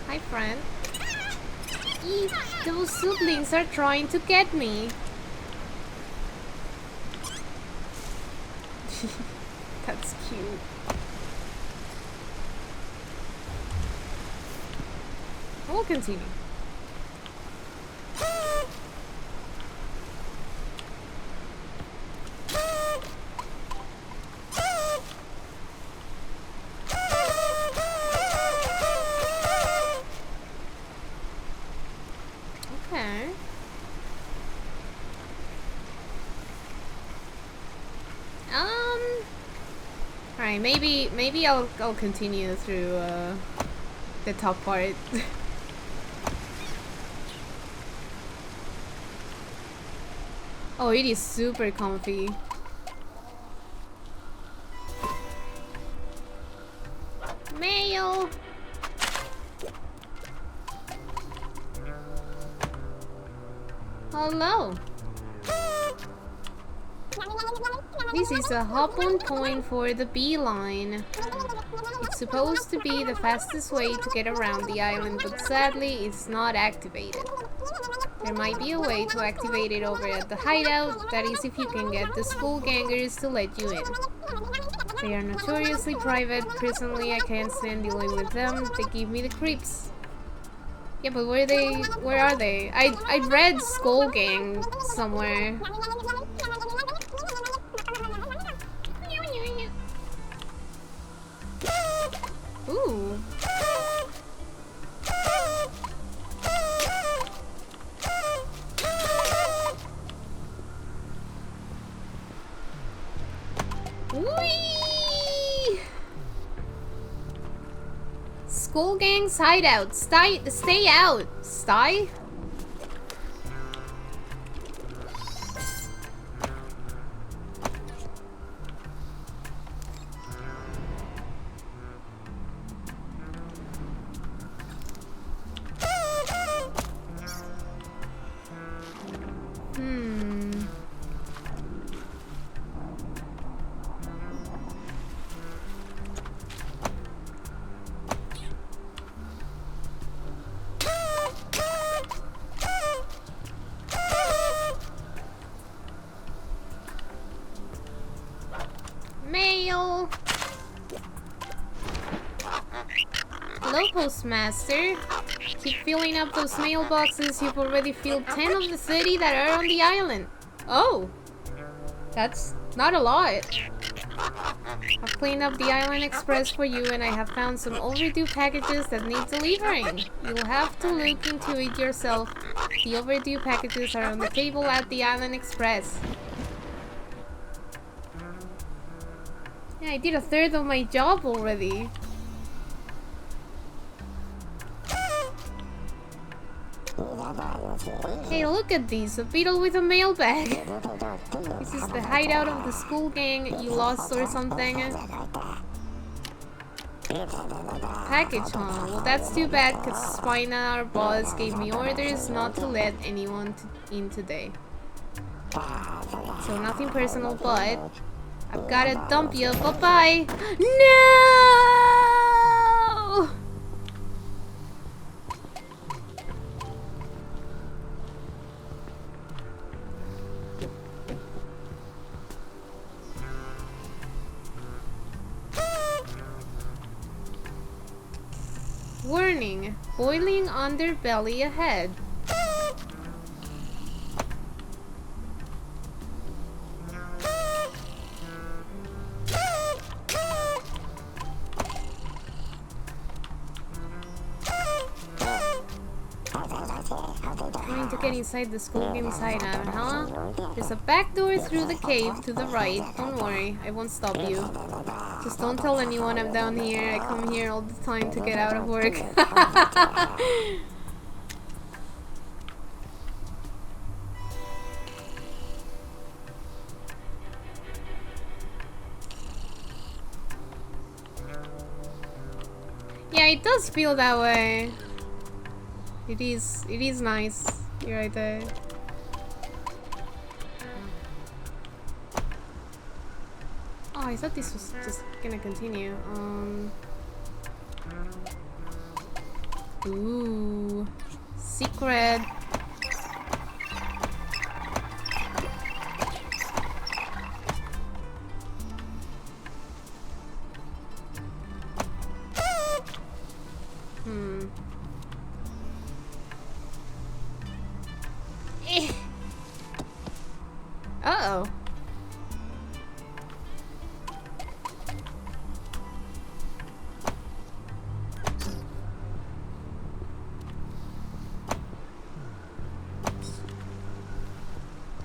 Hi, friend. Eek, those siblings are trying to get me. That's cute. We'll continue. Okay. Alright, maybe I'll continue through the top part. Oh, it is super comfy. Mail. Hello. This is a hop-on point for the beeline. It's supposed to be the fastest way to get around the island, but sadly it's not activated. There might be a way to activate it over at the hideout, that is if you can get the school gangers to let you in. They are notoriously private. Personally, I can't stand dealing with them. They give me the creeps. Yeah, but where are they? I read Skull Gang somewhere. Ooh. School gang's hideout. Stay out. Stay? Mail. Hello, Postmaster. Keep filling up those mailboxes. You've already filled 10 of the 30 that are on the island. Oh, that's not a lot. I've cleaned up the Island Express for you, and I have found some overdue packages that need delivering. You'll have to look into it yourself. The overdue packages are on the table at the Island Express. Yeah, I did a third of my job already. Hey, look at this, a beetle with a mailbag. This is the hideout of the school gang. You lost or something? Package, huh? Well, that's too bad, because Spina, our boss, gave me orders not to let anyone in today. So nothing personal, but I've gotta dump you. Bye-bye. No! Warning, boiling underbelly ahead. Trying to get inside the school inside out, huh? There's a back door through the cave to the right. Don't worry, I won't stop you. Just don't tell anyone I'm down here. I come here all the time to get out of work. Yeah, it does feel that way. It is nice. You're right there. Oh, I thought this was just gonna continue. Ooh. Secret. Uh-oh.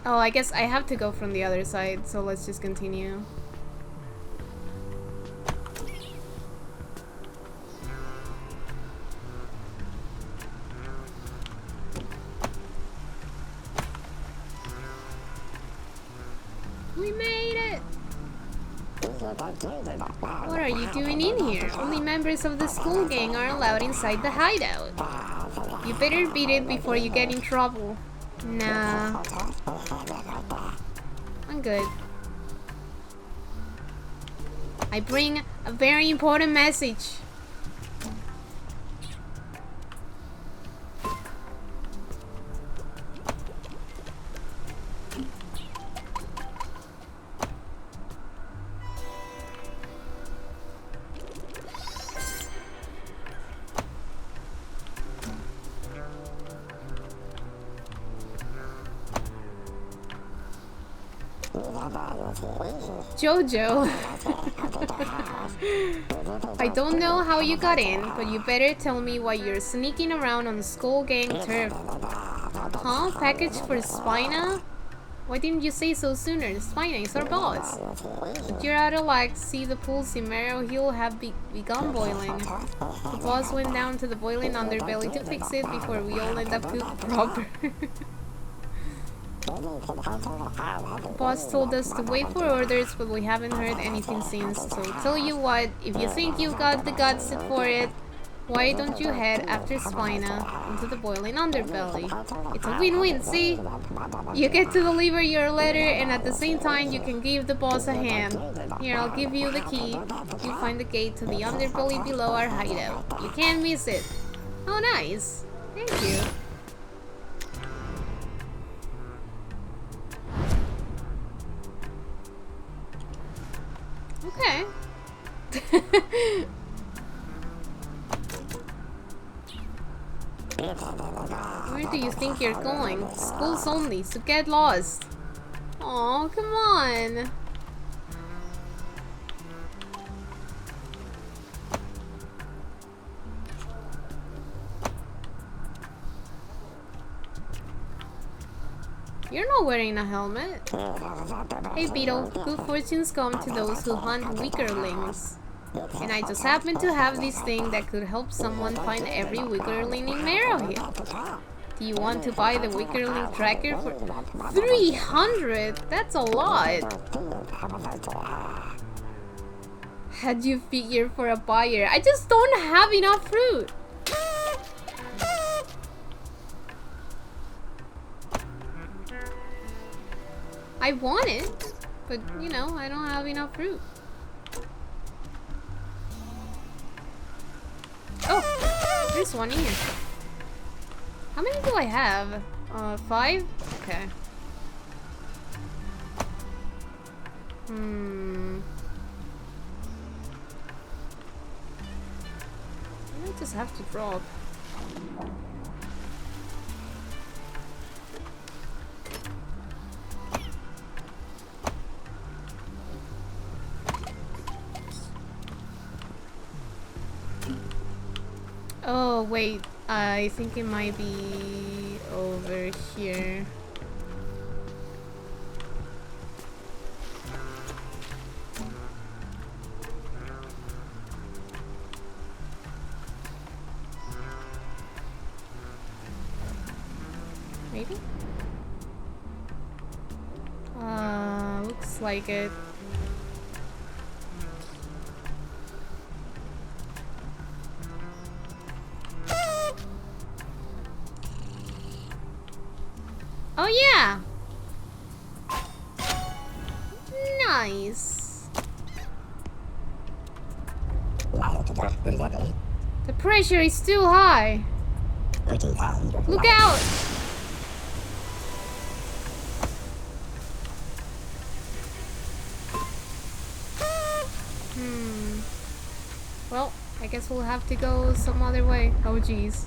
Oh, I guess I have to go from the other side, so let's just continue. We made it! What are you doing in here? Only members of the school gang are allowed inside the hideout. You better beat it before you get in trouble. Nah. I'm good. I bring a very important message. Jojo. I don't know how you got in, but you better tell me why you're sneaking around on the school gang turf. Huh? Package for Spina? Why didn't you say so sooner? Spina is our boss. If you're out of luck, see the pools in Marrow Hill have begun boiling. The boss went down to the boiling underbelly to fix it before we all end up cooked proper. The boss told us to wait for orders, but we haven't heard anything since. So tell you what, if you think you've got the guts for it, why don't you head after Spina into the boiling underbelly? It's a win-win, see? You get to deliver your letter, and at the same time you can give the boss a hand. Here, I'll give you the key. You find the gate to the underbelly below our hideout. You can't miss it. Oh, nice. Thank you. Okay. Where do you think you're going? Schools only, so get lost. Aw, come on. You're not wearing a helmet. Hey Beetle, good fortunes come to those who hunt weakerlings. And I just happen to have this thing that could help someone find every weakerling in Marrowhill. Do you want to buy the weakerling tracker for 300? That's a lot. How'd you figure for a buyer? I just don't have enough fruit. I want it, but you know, I don't have enough fruit. Oh, there's one here. How many do I have? 5? Okay. I just have to drop. Oh, wait. I think it might be over here. Maybe? Looks like it. Oh yeah! Nice. The pressure is too high. Look out! Well, I guess we'll have to go some other way. Oh jeez.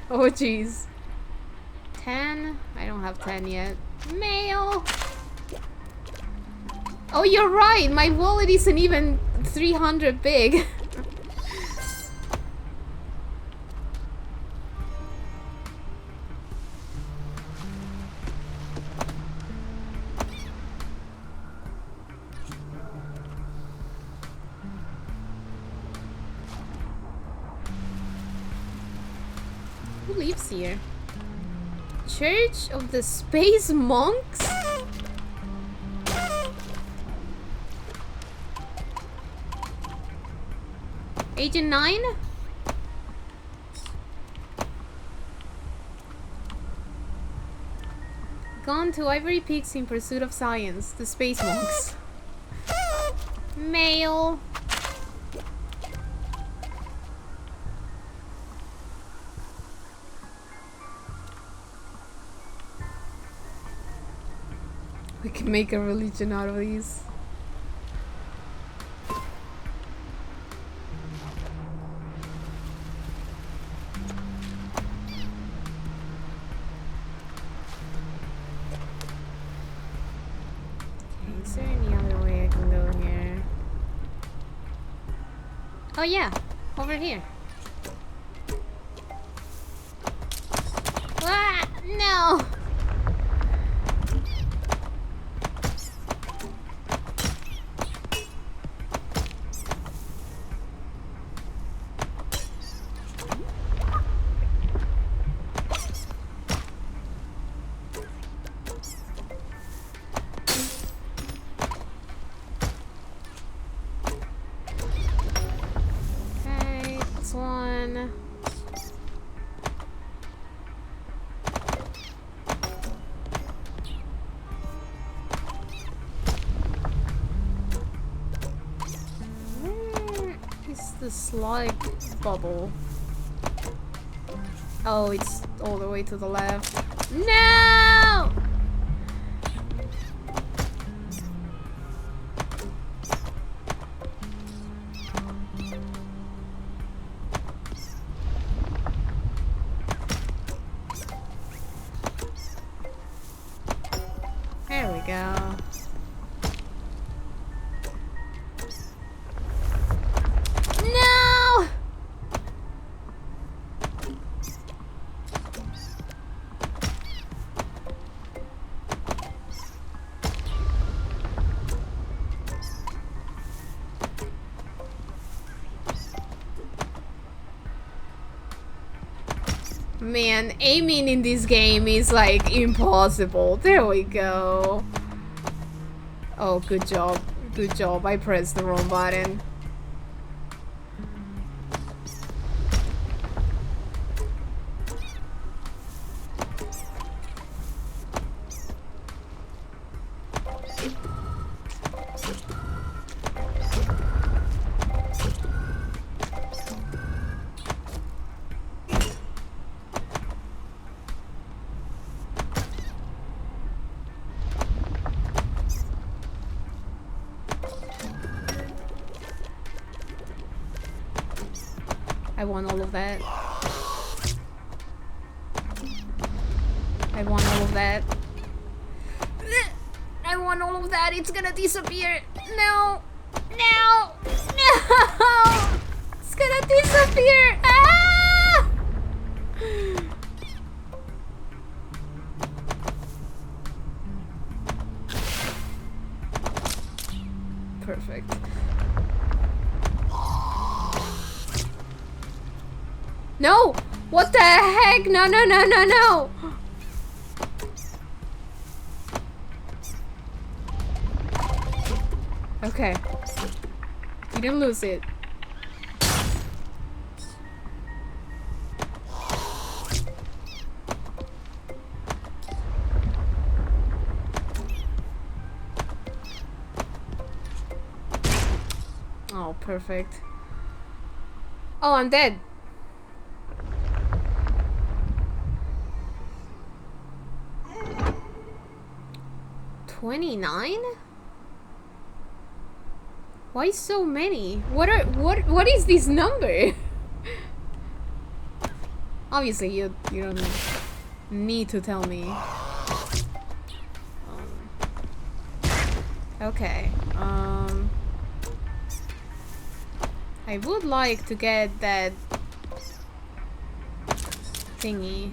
Oh jeez. 10? I don't have 10 yet. Mail! Oh, you're right! My wallet isn't even 300 big. Who lives here? Church of the Space Monks? Agent 9? Gone to Ivory Peaks in pursuit of science. The Space Monks. Mail. We can make a religion out of these. Okay, is there any other way I can go here? Oh yeah, over here. Ah, no! the slide bubble? Oh, it's all the way to the left. No! There we go. No! Man, aiming in this game is like impossible. There we go. Oh, good job. Good job. I pressed the wrong button. I want all of that. I want all of that. I want all of that. It's gonna disappear. No. No. No. It's gonna disappear. Ah! Perfect. No! What the heck? No, no, no, no, no! Okay. You didn't lose it. Oh, perfect. Oh, I'm dead. 29? Why so many? What is this number? Obviously you don't need to tell me. Okay. I would like to get that thingy.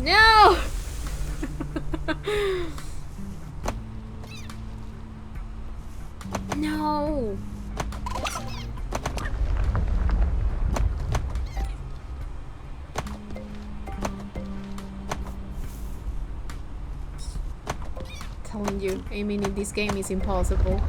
No! No! Telling you, aiming in this game is impossible.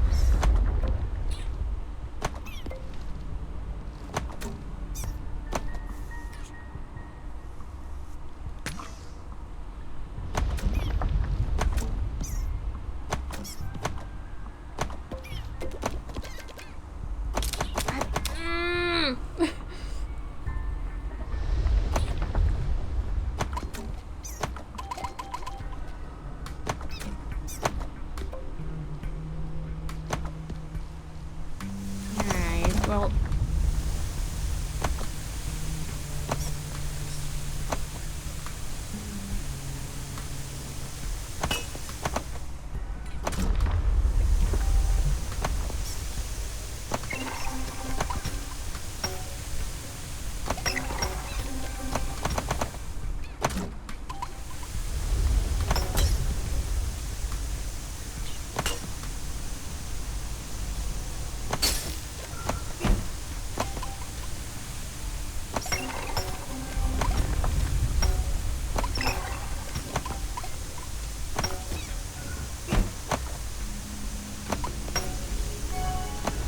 Well,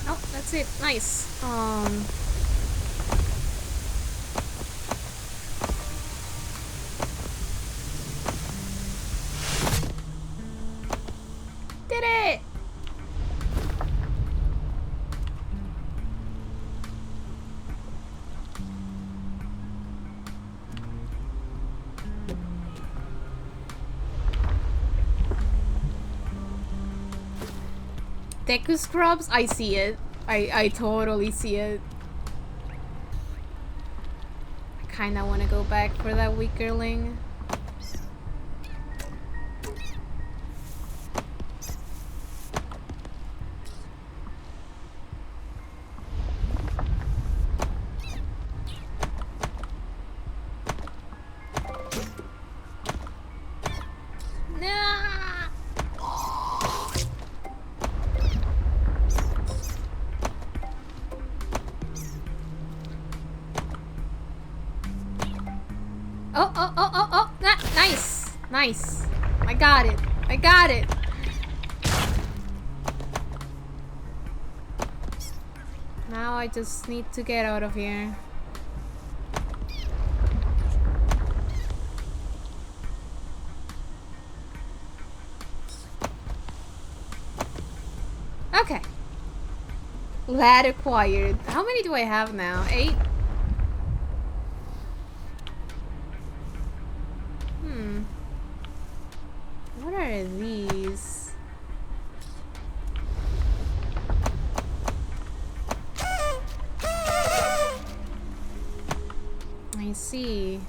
oh, that's it. Nice. Deku scrubs? I see it. I totally see it. I kinda wanna go back for that weakerling. Nice. I got it. I got it. Now I just need to get out of here. Okay. Lad acquired. How many do I have now? 8? What are these? I see.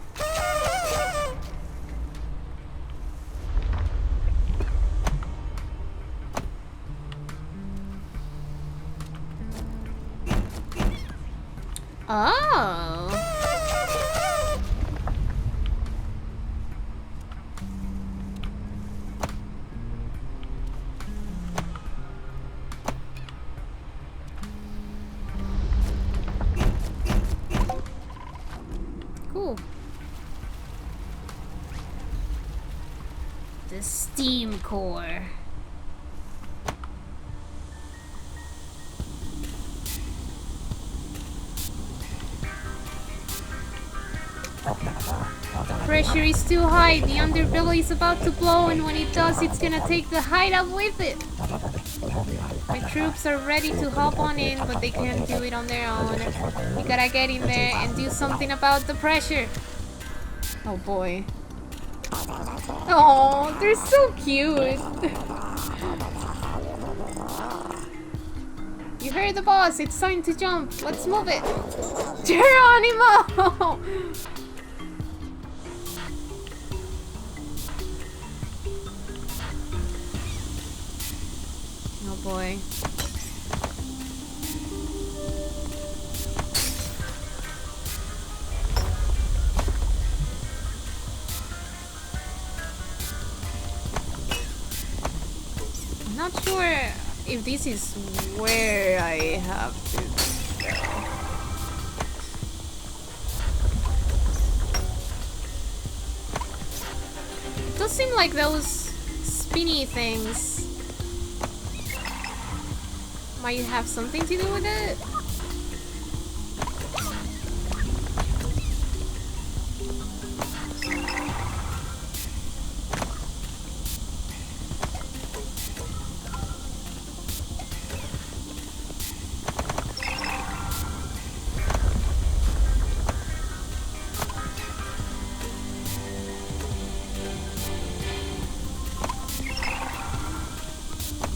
Oh. Cool. The steam core. Pressure is too high. The underbelly is about to blow, and when it does, it's gonna take the hideout with it. My troops are ready to hop on in, but they can't do it on their own. We gotta get in there and do something about the pressure. Oh boy. Oh, they're so cute. You heard the boss. It's time to jump. Let's move it. Geronimo! Oh boy. I'm not sure if this is where I have to go. It does seem like those spinny things might have something to do with it.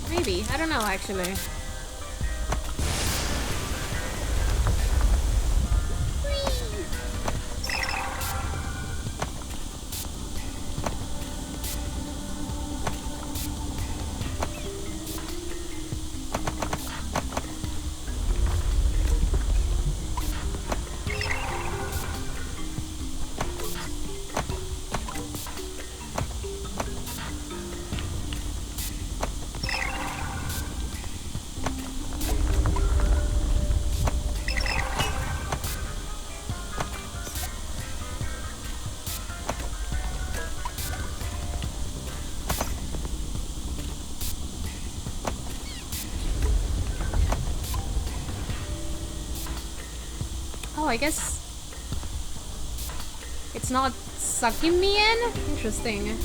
Maybe. I don't know actually. I guess it's not sucking me in? Interesting.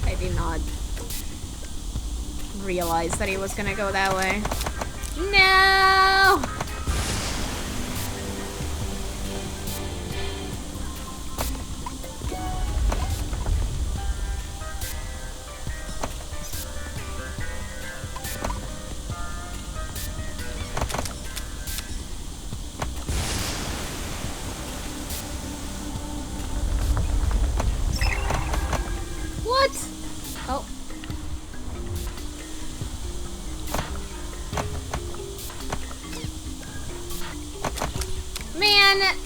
I did not realize that he was gonna go that way. No! What? Oh. Man!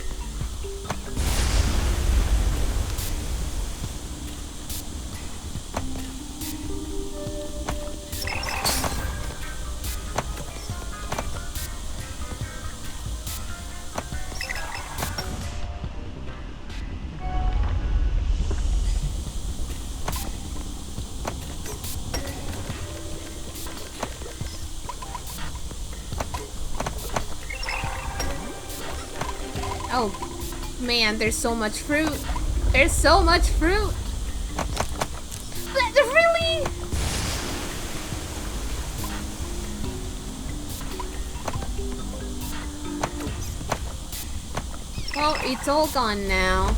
Oh, man, there's so much fruit. There's so much fruit. But really? Well, it's all gone now.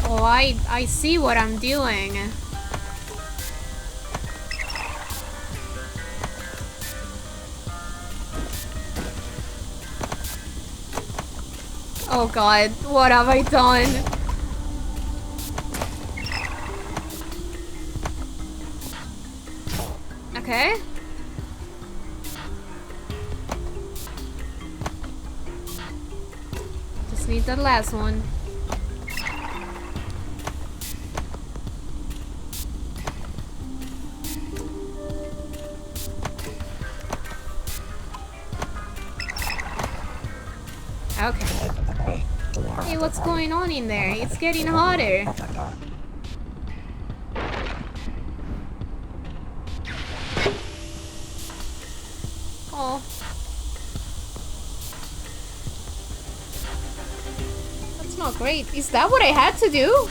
Oh, I see what I'm doing. Oh god, what have I done? Okay. Just need that last one. Okay. Hey, what's going on in there? It's getting hotter. Oh. That's not great. Is that what I had to do?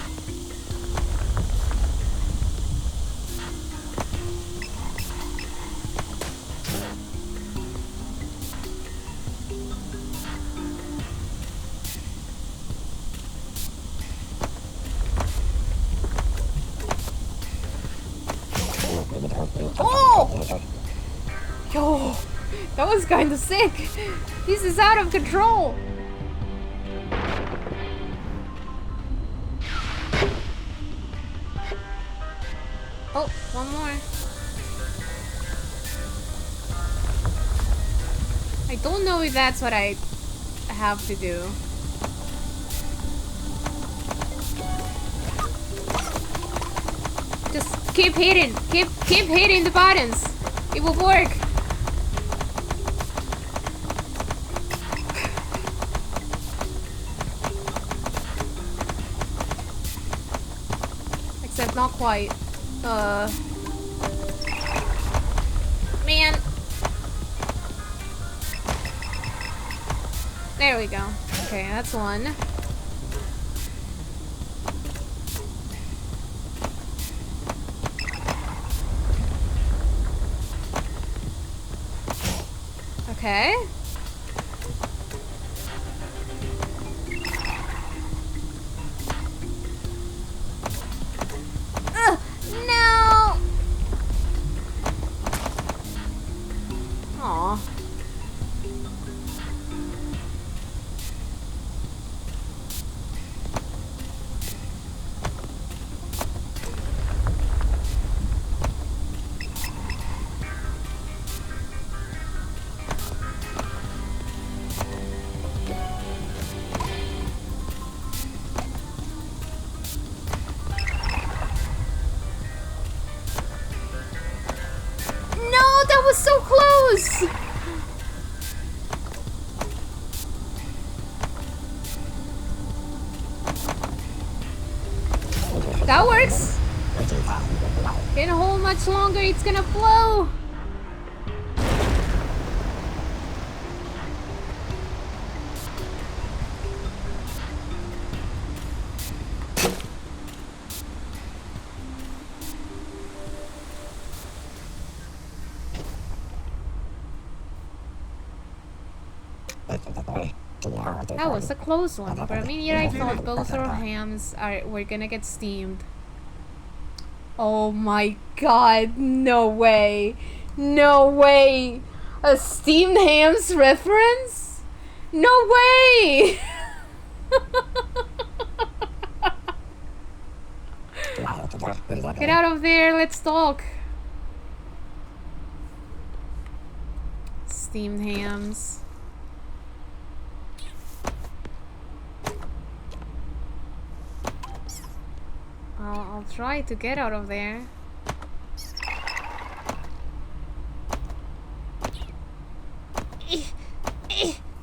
Oh! Yo, that was kinda sick. This is out of control. Oh, one more. I don't know if that's what I have to do. Just keep hitting. Keep hitting the buttons. It will work. Except not quite. Man. There we go. Okay, that's one. Okay. No! Aw. That was so close! That works. Can't hold much longer, it's gonna blow! That was a close one. For a minute I thought both our hams were gonna get steamed. Oh my god, no way. No way. A steamed hams reference? No way! Get out of there, let's talk. Steamed hams. I'll try to get out of there.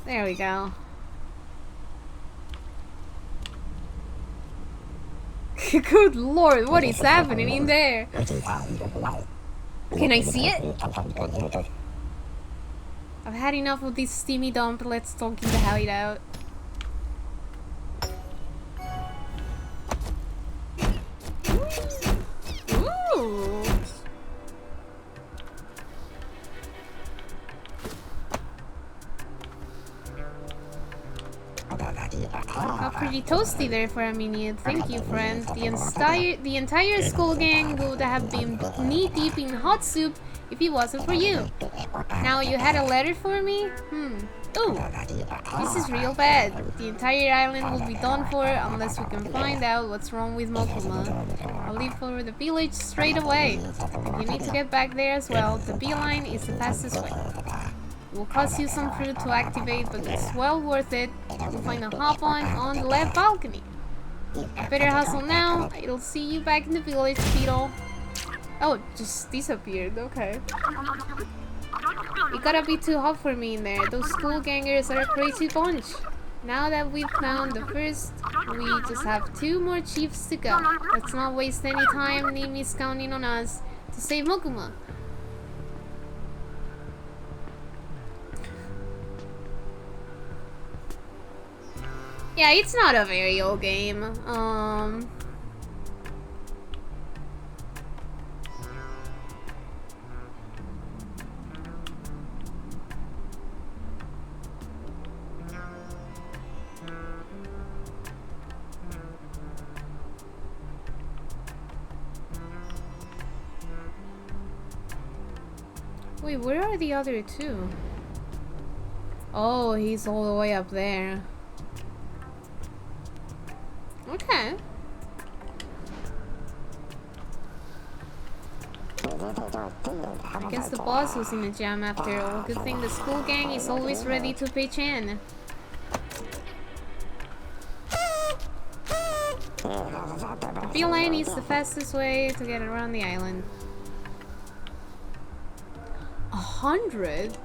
There we go. Good lord, what is happening in there? Can I see it? I've had enough of this steamy dump, let's talk in the hideout. Ooh. Got pretty toasty there for a minute. Thank you, friend. The entire school gang would have been knee-deep in hot soup if it wasn't for you. Now you had a letter for me? Ooh, this is real bad. The entire island will be done for unless we can find out what's wrong with Mokuma. I'll leave for the village straight away. You need to get back there as well. The beeline is the fastest way. It will cost you some fruit to activate, but it's well worth it. You'll find a hop-on the left balcony. Better hustle now. It'll see you back in the village, Beetle. Oh, it just disappeared. Okay. It gotta be too hot for me in there. Those school gangers are a crazy bunch. Now that we've found the first, we just have 2 more chiefs to go. Let's not waste any time. Nimi's counting on us to save Mokuma. Yeah, it's not a very old game. Wait, where are the other 2? Oh, he's all the way up there. Okay. I guess the boss was in a jam after all. Good thing the school gang is always ready to pitch in. The beeline is the fastest way to get around the island. 100?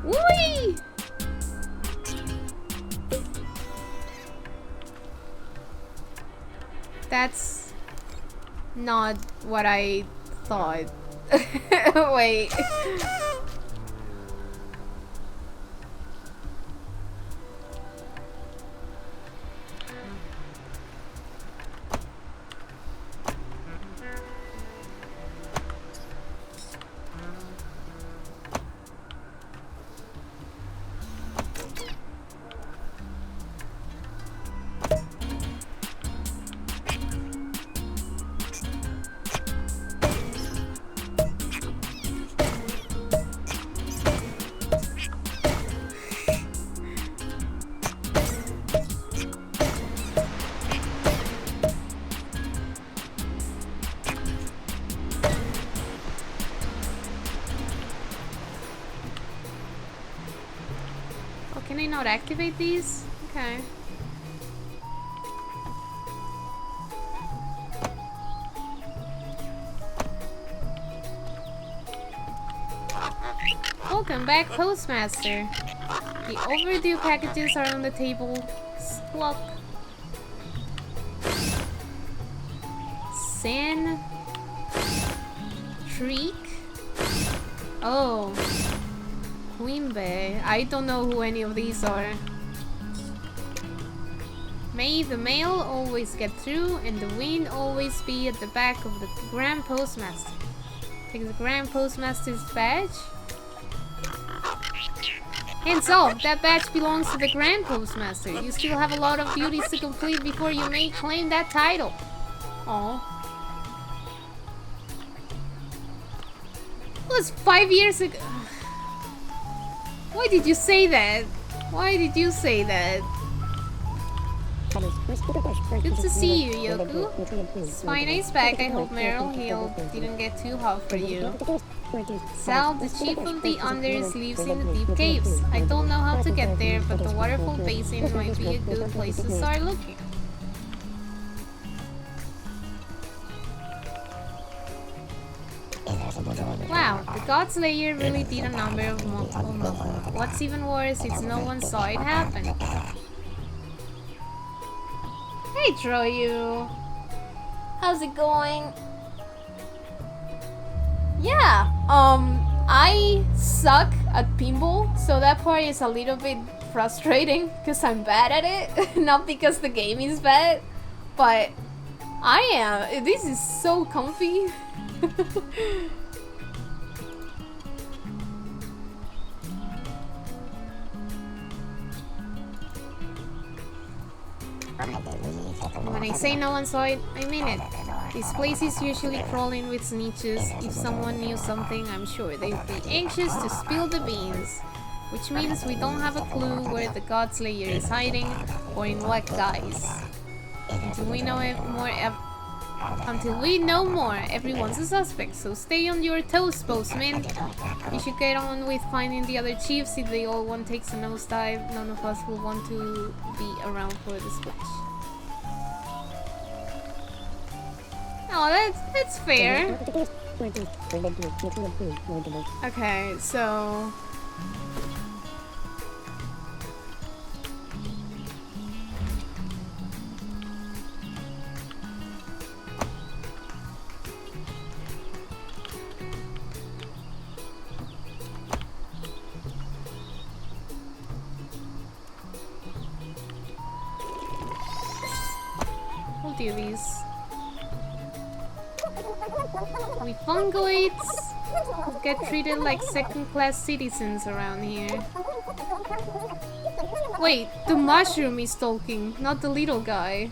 Whee! That's not what I thought. Wait. Can I not activate these? Okay. Welcome back, Postmaster. The overdue packages are on the table. Squawk. San. Treek. Oh. Queen Bay. I don't know who any of these are. May the mail always get through and the wind always be at the back of the Grand Postmaster. Take the Grand Postmaster's badge. Hands off! That badge belongs to the Grand Postmaster. You still have a lot of duties to complete before you may claim that title. Aww. It was 5 years ago. Why did you say that? Why did you say that? Good to see you, Yoku. Spina's back. I hope Meryl Hill didn't get too hot for you. Sal, the chief of the Unders, lives in the deep caves. I don't know how to get there, but the waterfall basin might be a good place to start looking. Wow, the God Slayer really did a number of multiple. What's even worse, it's no one saw it happen. Hey Troyu! How's it going? Yeah, I suck at pinball, so that part is a little bit frustrating because I'm bad at it. Not because the game is bad, but I am. This is so comfy. When I say no one saw it, I mean it. This place is usually crawling with snitches. If someone knew something, I'm sure they'd be anxious to spill the beans. Which means we don't have a clue where the God Slayer is hiding or in what guise. Until we know more, everyone's a suspect, so stay on your toes, postman. We should get on with finding the other chiefs. If they all one takes a nosedive, none of us will want to be around for the switch. Oh, that's fair. Okay, so... we'll do these. We fungoids get treated like second-class citizens around here. Wait, the mushroom is talking, not the little guy.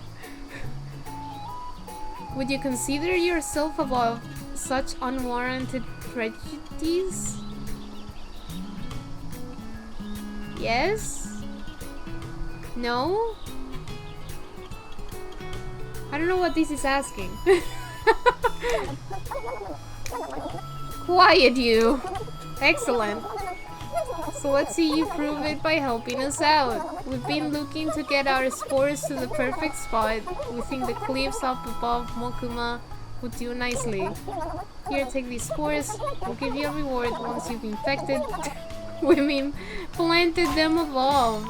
Would you consider yourself above such unwarranted prejudice? Yes? No? I don't know what this is asking. Quiet, you! Excellent. So let's see you prove it by helping us out. We've been looking to get our spores to the perfect spot. We think the cliffs up above Mokuma would do nicely. Here, take these spores. We'll give you a reward once you've infected women, planted them above.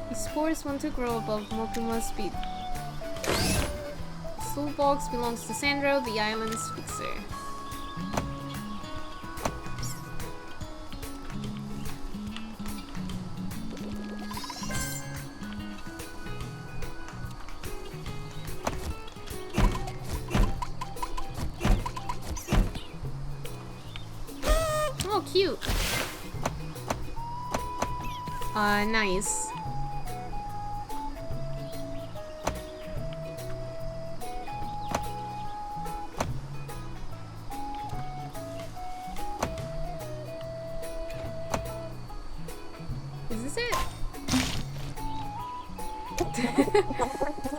The spores want to grow above Mokuma's feet. The toolbox belongs to Sandro, the island's fixer. Oh, cute. Nice.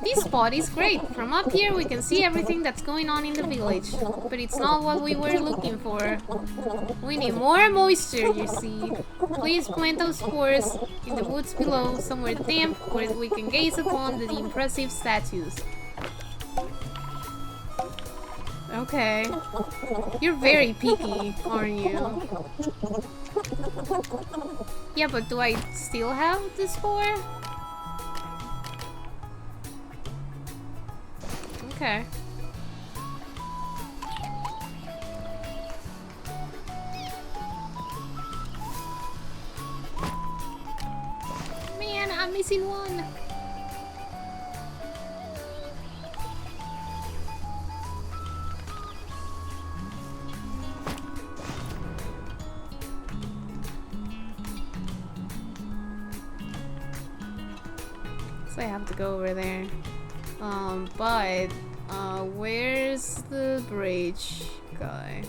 This spot is great. From up here we can see everything that's going on in the village. But it's not what we were looking for. We need more moisture, you see. Please plant those spores in the woods below, somewhere damp, where we can gaze upon the impressive statues. Okay. You're very picky, aren't you? Yeah, but do I still have the spore? Okay. Man, I'm missing one. So I have to go over there. But where's the bridge guy?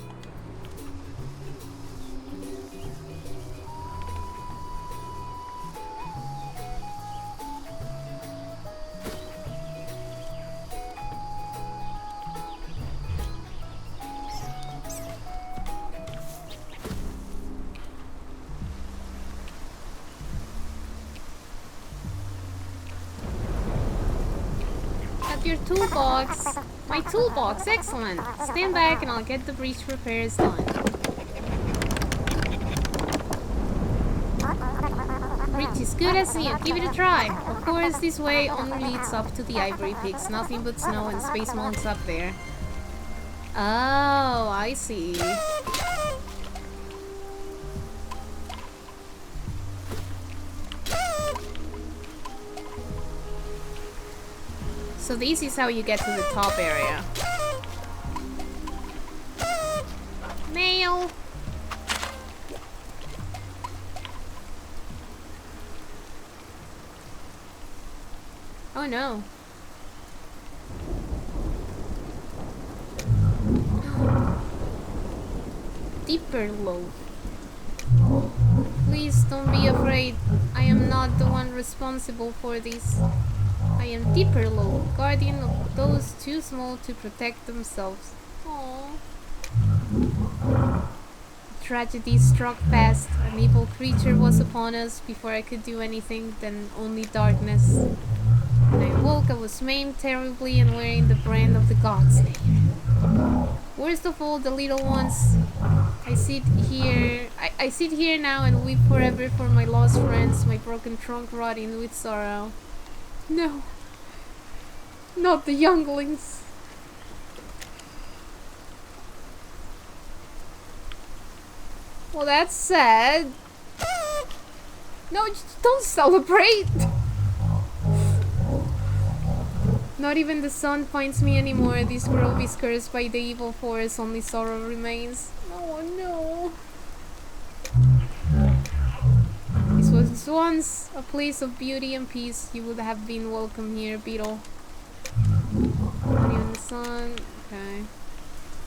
Your toolbox. My toolbox, excellent. Stand back and I'll get the breach repairs done. Breach is good as new, give it a try. Of course, this way only leads up to the ivory peaks. Nothing but snow and space monks up there. Oh, I see. So this is how you get to the top area. Mail! Oh no. Deeper loaf. Please don't be afraid. I am not the one responsible for this. I am Dipperlo, guardian of those too small to protect themselves. Aww. Tragedy struck fast. An evil creature was upon us. Before I could do anything, then only darkness. When I awoke, I was maimed terribly and wearing the brand of the god's name. Worst of all, the little ones. I sit here now and weep forever for my lost friends, my broken trunk rotting with sorrow. No. Not the younglings. Well, that's sad. No, don't celebrate. Not even the sun finds me anymore. This grove is cursed by the evil forest. Only sorrow remains. Oh no. This was once a place of beauty and peace. You would have been welcome here, Beetle. Not even the sun. Okay.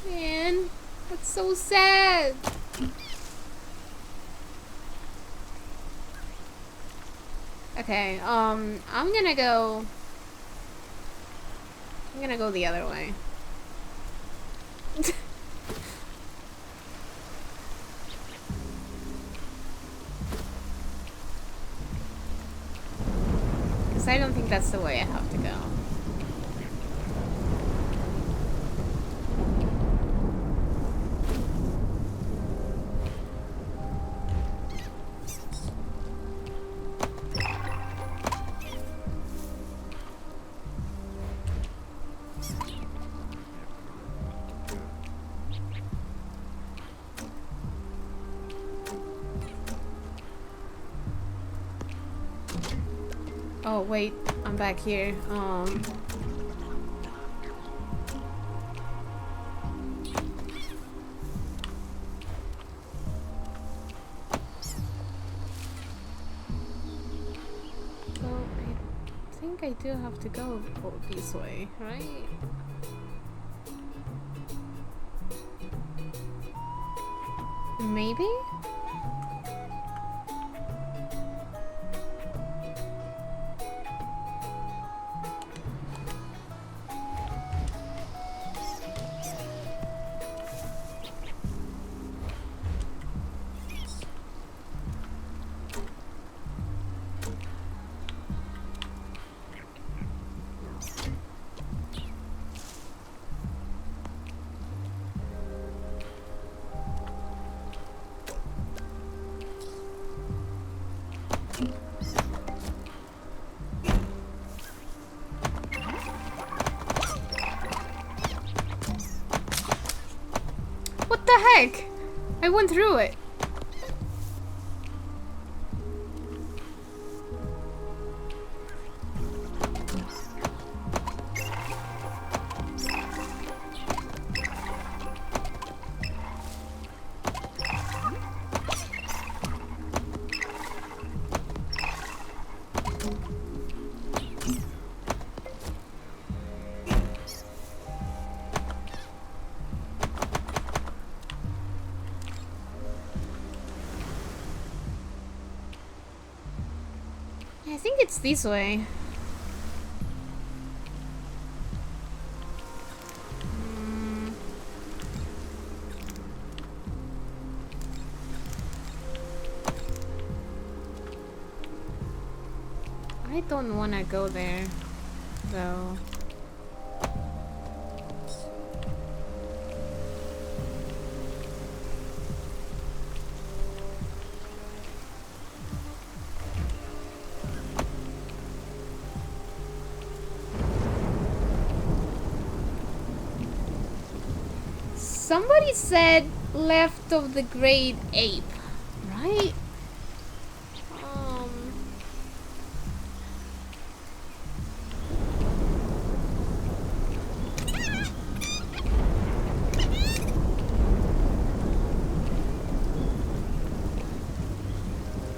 Man, that's so sad. Okay, I'm gonna go the other way. Because I don't think that's the way I have to go. Oh wait, I'm back here. So I think I do have to go this way, right? Maybe? heck? I went through it. I think it's this way. I don't want to go there, though. Somebody said left of the great ape, right?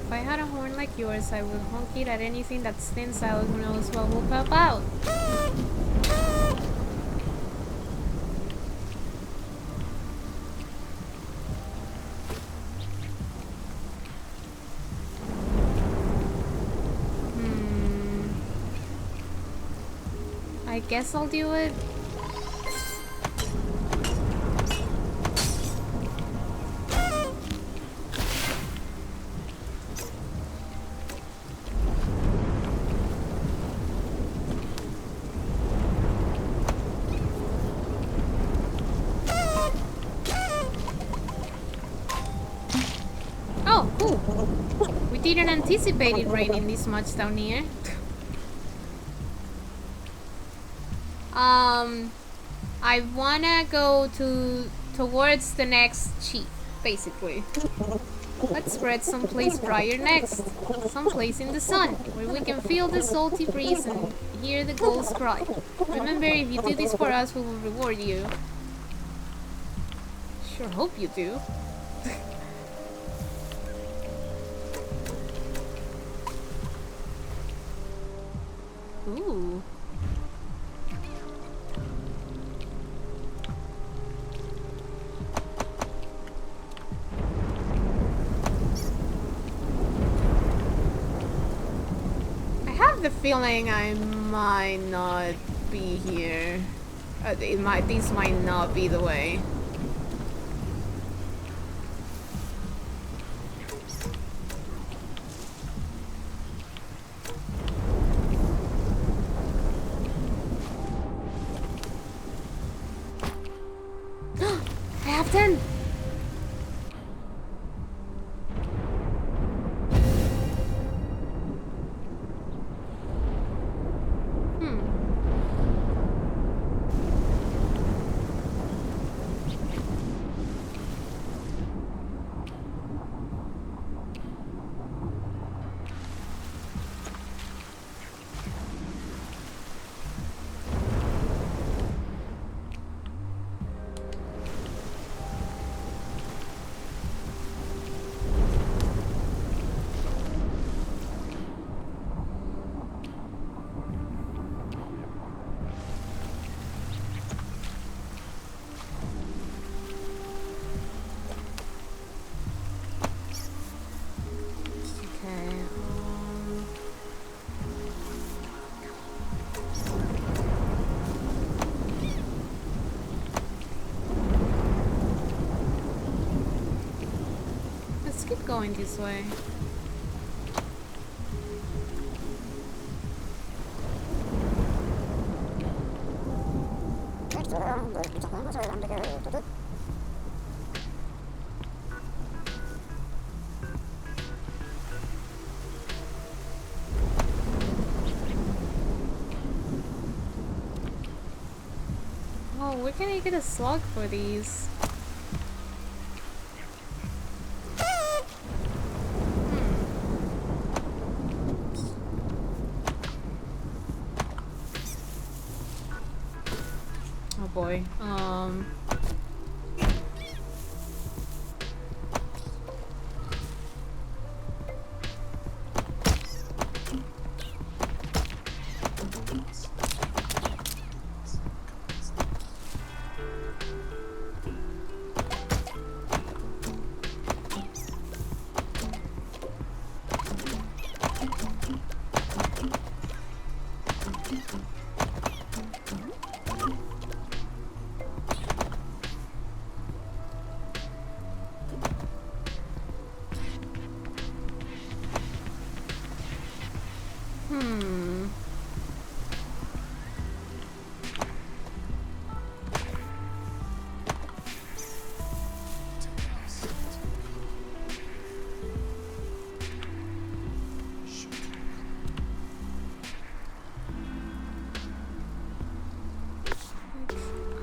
If I had a horn like yours, I would honk it at anything that stands out. Who knows what will pop out? I guess I'll do it. Oh, cool. We didn't anticipate it raining this much down here. I wanna go towards the next sheep, basically. Let's spread someplace drier next. Someplace in the sun, where we can feel the salty breeze and hear the gulls cry. Remember, if you do this for us, we will reward you. Sure hope you do. Ooh. The feeling I might not be here. This might not be the way. I have 10. Going this way. Oh, where can I get a slug for these? boy.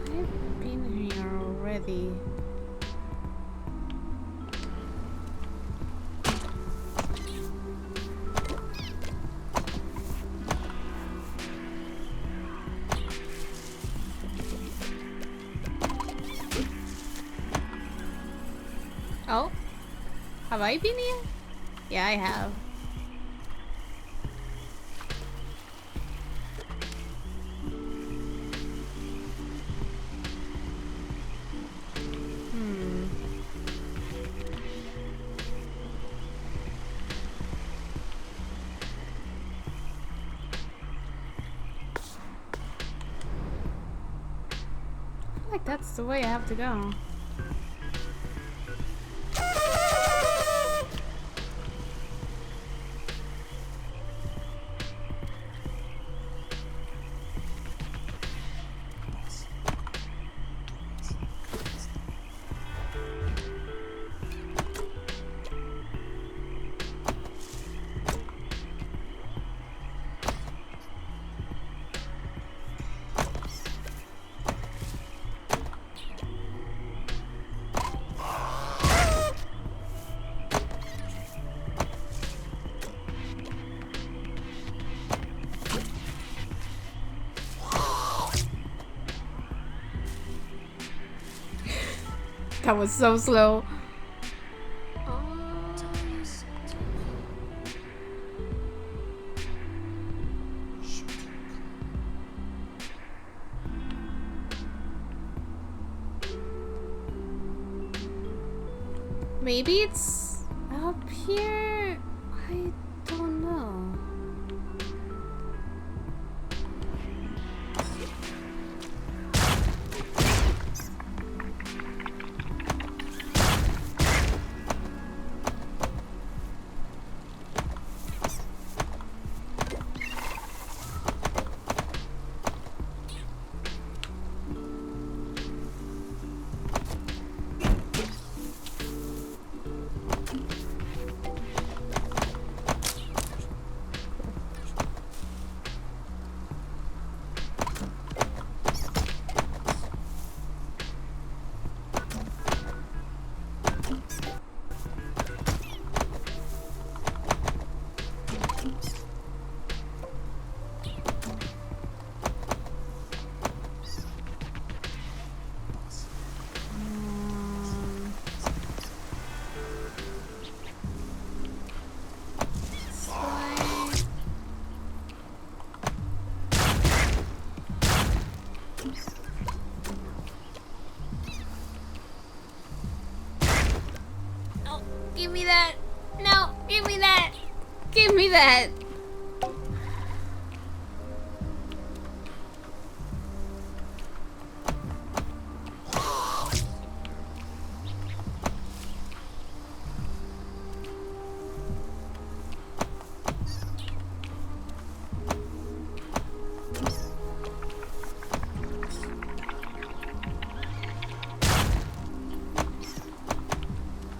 I've been here already. Oh, have I been here? Yeah, I have. I feel like that's the way I have to go. That was so slow. Maybe it's up here? I don't know. Give me that! No! Give me that! Give me that!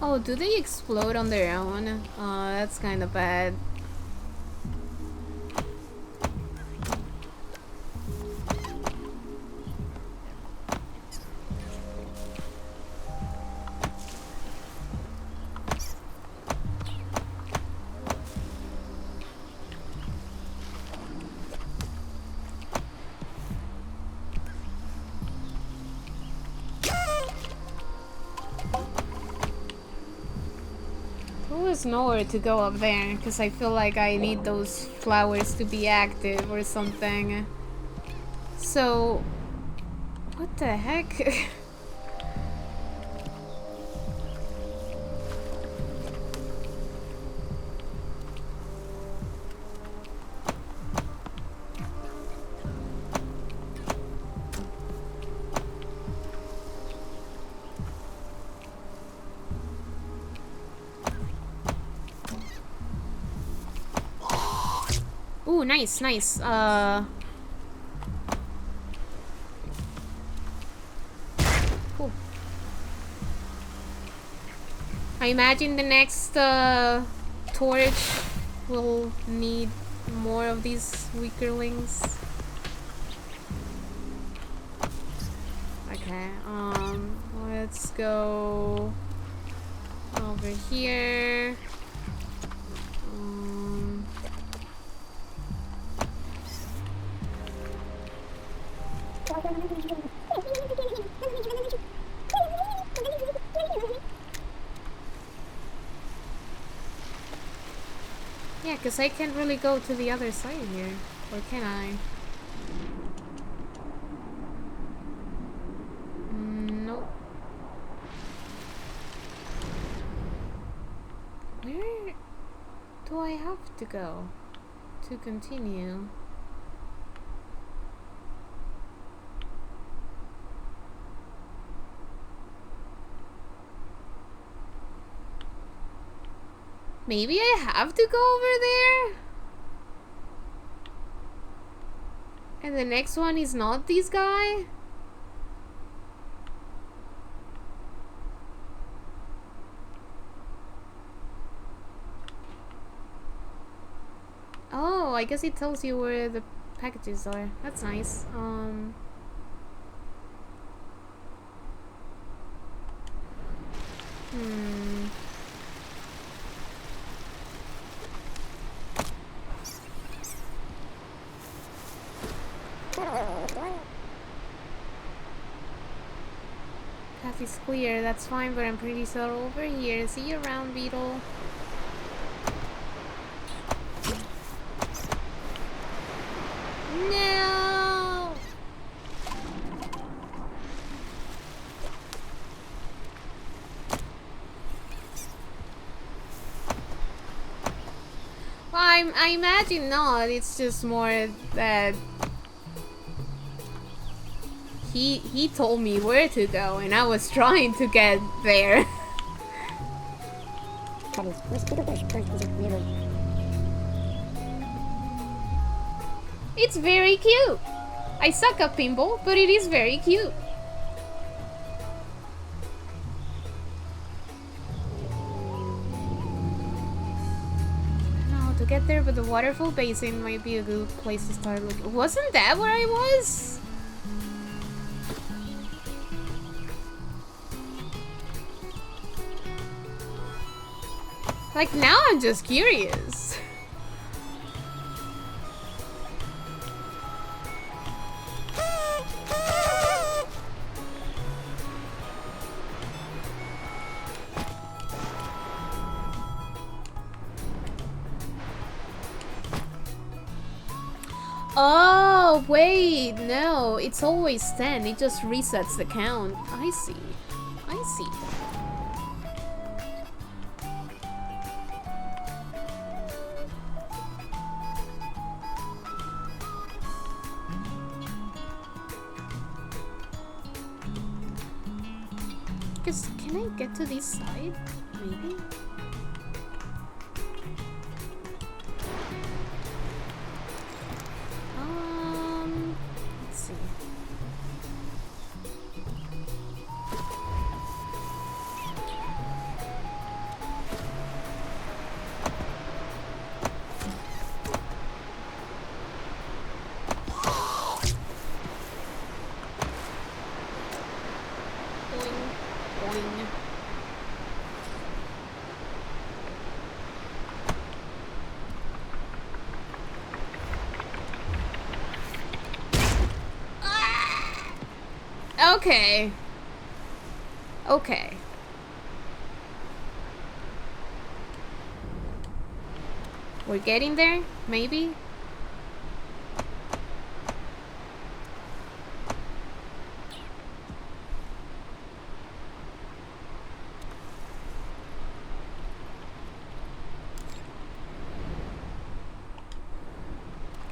Oh, do they explode on their own? Oh, that's kind of bad. just nowhere to go up there, because I feel like I need those flowers to be active or something. So... what the heck? Ooh, nice, nice. Cool. I imagine the next torch will need more of these weakerlings. Okay, let's go over here. Yeah, because I can't really go to the other side here. Or can I? Nope. Where do I have to go to continue? Maybe I have to go over there? And the next one is not this guy? Oh, I guess it tells you where the packages are. That's nice. Path is clear, that's fine, but I'm pretty sure over here. See you around, Beetle. No! Well, I imagine not. It's just more that he told me where to go, and I was trying to get there. It's very cute. I suck at pinball, but it is very cute. No, to get there, but the waterfall basin might be a good place to start looking. Wasn't that where I was? Like, now I'm just curious. Oh, wait, no, it's always 10. It just resets the count. I see. I see. Can I get to this side? Maybe? Let's see. Okay. Okay. We're getting there, maybe?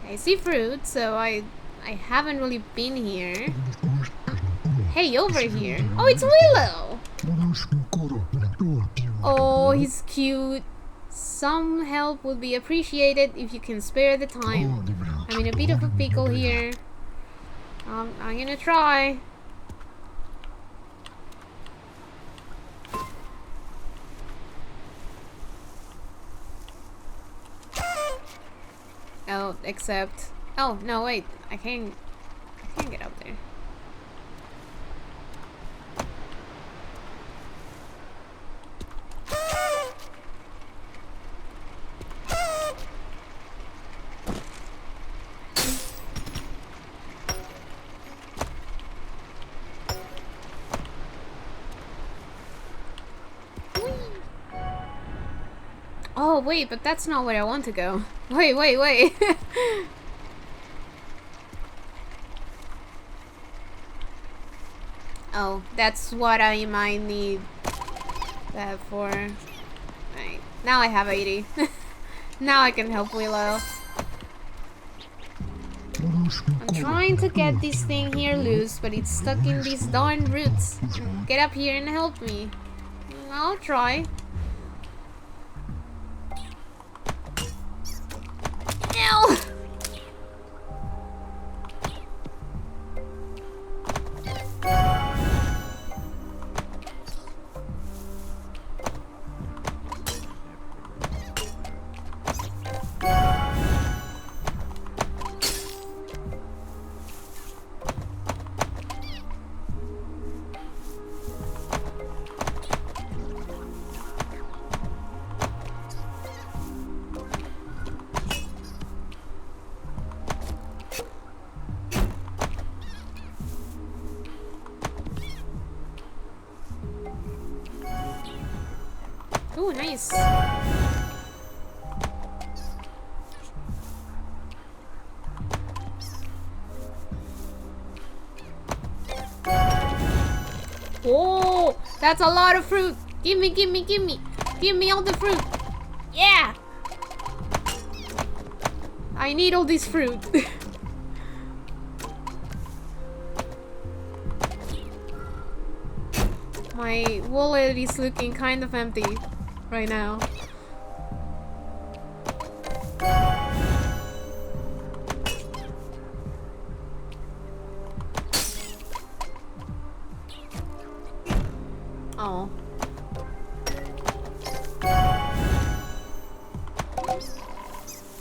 I see fruit, so I haven't really been here. Hey, over here. Oh, it's Willow! Oh, he's cute. Some help would be appreciated if you can spare the time. I'm in a bit of a pickle here. I'm gonna try. Oh, except... Oh, no, wait. I can't get up there. Oh, wait, but that's not where I want to go. Wait. Oh, that's what I might need that for. Right, now I have 80. Now I can help Willow. I'm trying to get this thing here loose, but it's stuck in these darn roots. Get up here and help me. I'll try. Ow! Ooh, nice. Oh, that's a lot of fruit. Give me. Give me all the fruit. Yeah. I need all this fruit. My wallet is looking kind of empty right now. Oh.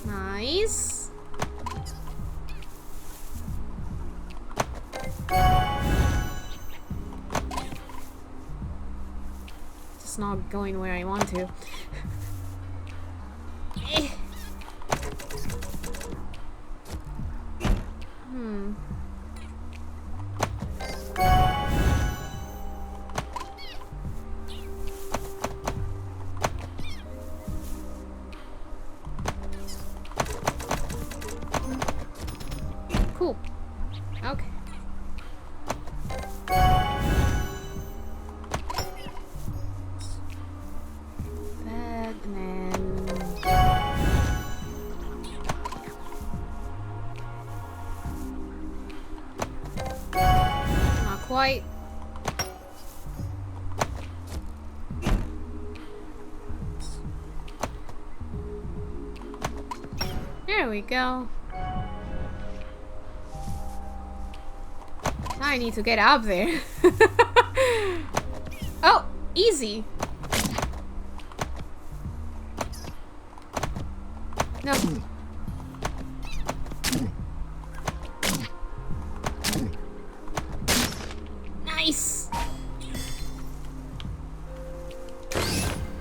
Nice. Just not going where I want to. Cool. Okay. Batman. Not quite. There we go. Now I need to get up there. Oh, easy. No. Nice.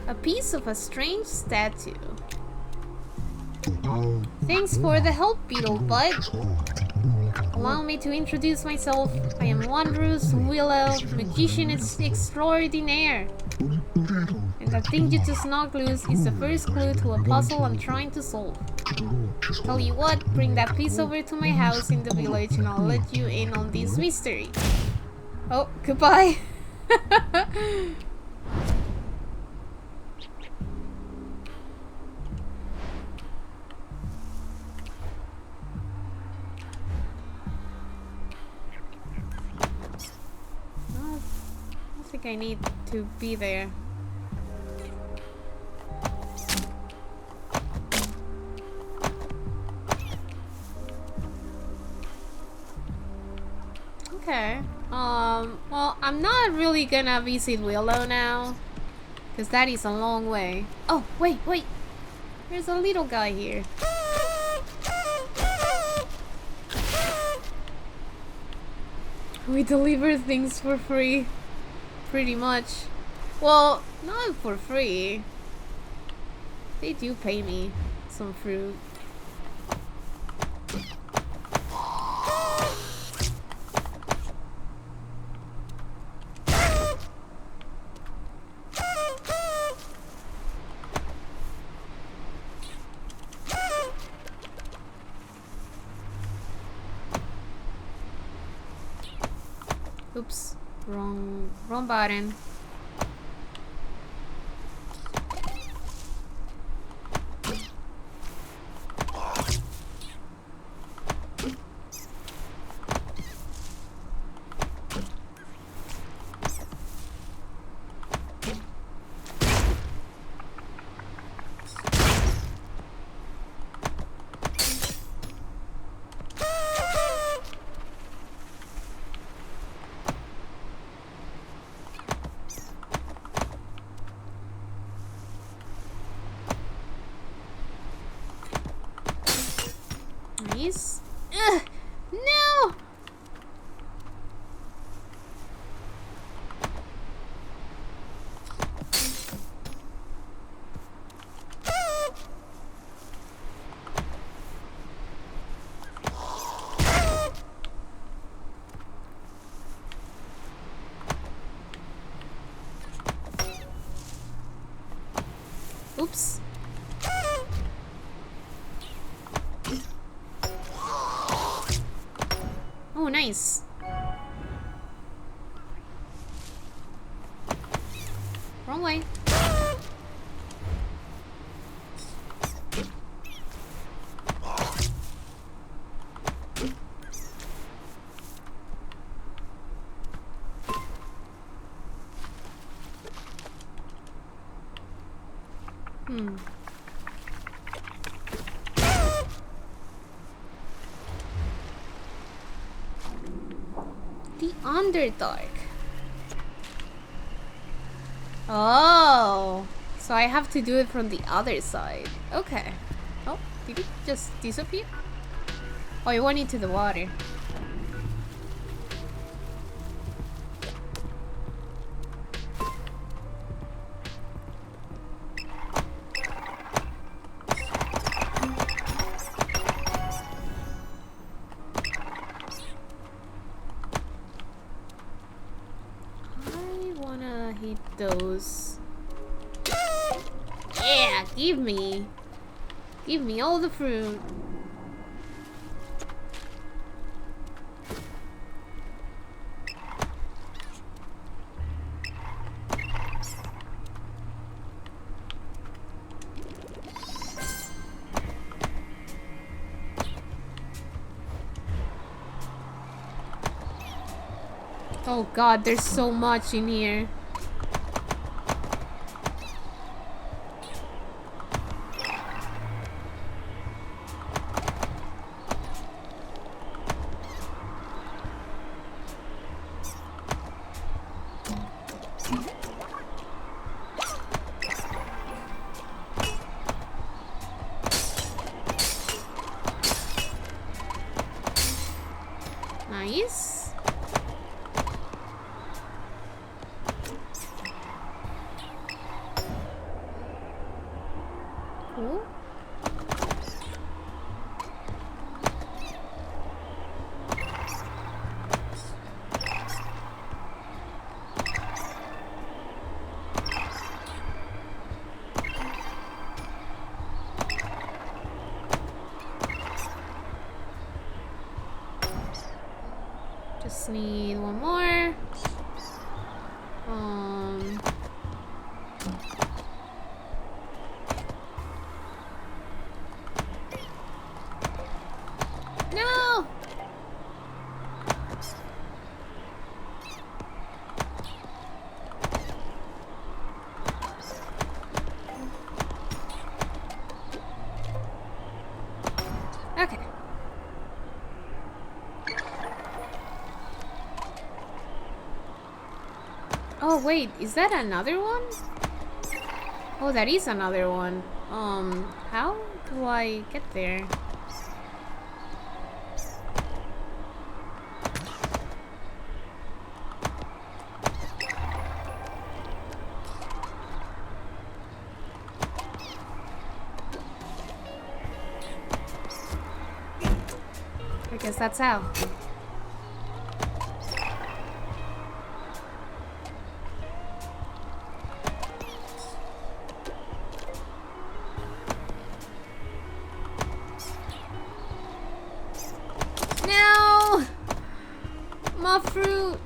A piece of a strange statue. Thanks for the help, Beetle Bud. Allow me to introduce myself. I am Wondrous Willow, magician extraordinaire. And That thing you just knocked loose is the first clue to a puzzle I'm trying to solve. Tell you what, bring that piece over to my house in the village and I'll let you in on this mystery. Oh, goodbye. I think I need to be there. Okay. Well, I'm not really gonna visit Willow now, because that is a long way. Oh, wait. There's a little guy here. We deliver things for free. Pretty much. Well, not for free. They do pay me some fruit. Oops, wrong button. Nice. Ugh, no! Oops. Oh, nice. Wrong way. The Underdark. Oh, so I have to do it from the other side. Okay. Oh, did it just disappear? Oh, it went into the water. Those. Yeah, give me all the fruit. Oh god, there's so much in here. Nice. Cool. Just need one more. No! Okay. Oh wait, is that another one? Oh, that is another one. How do I get there? I guess that's how. No! My fruit!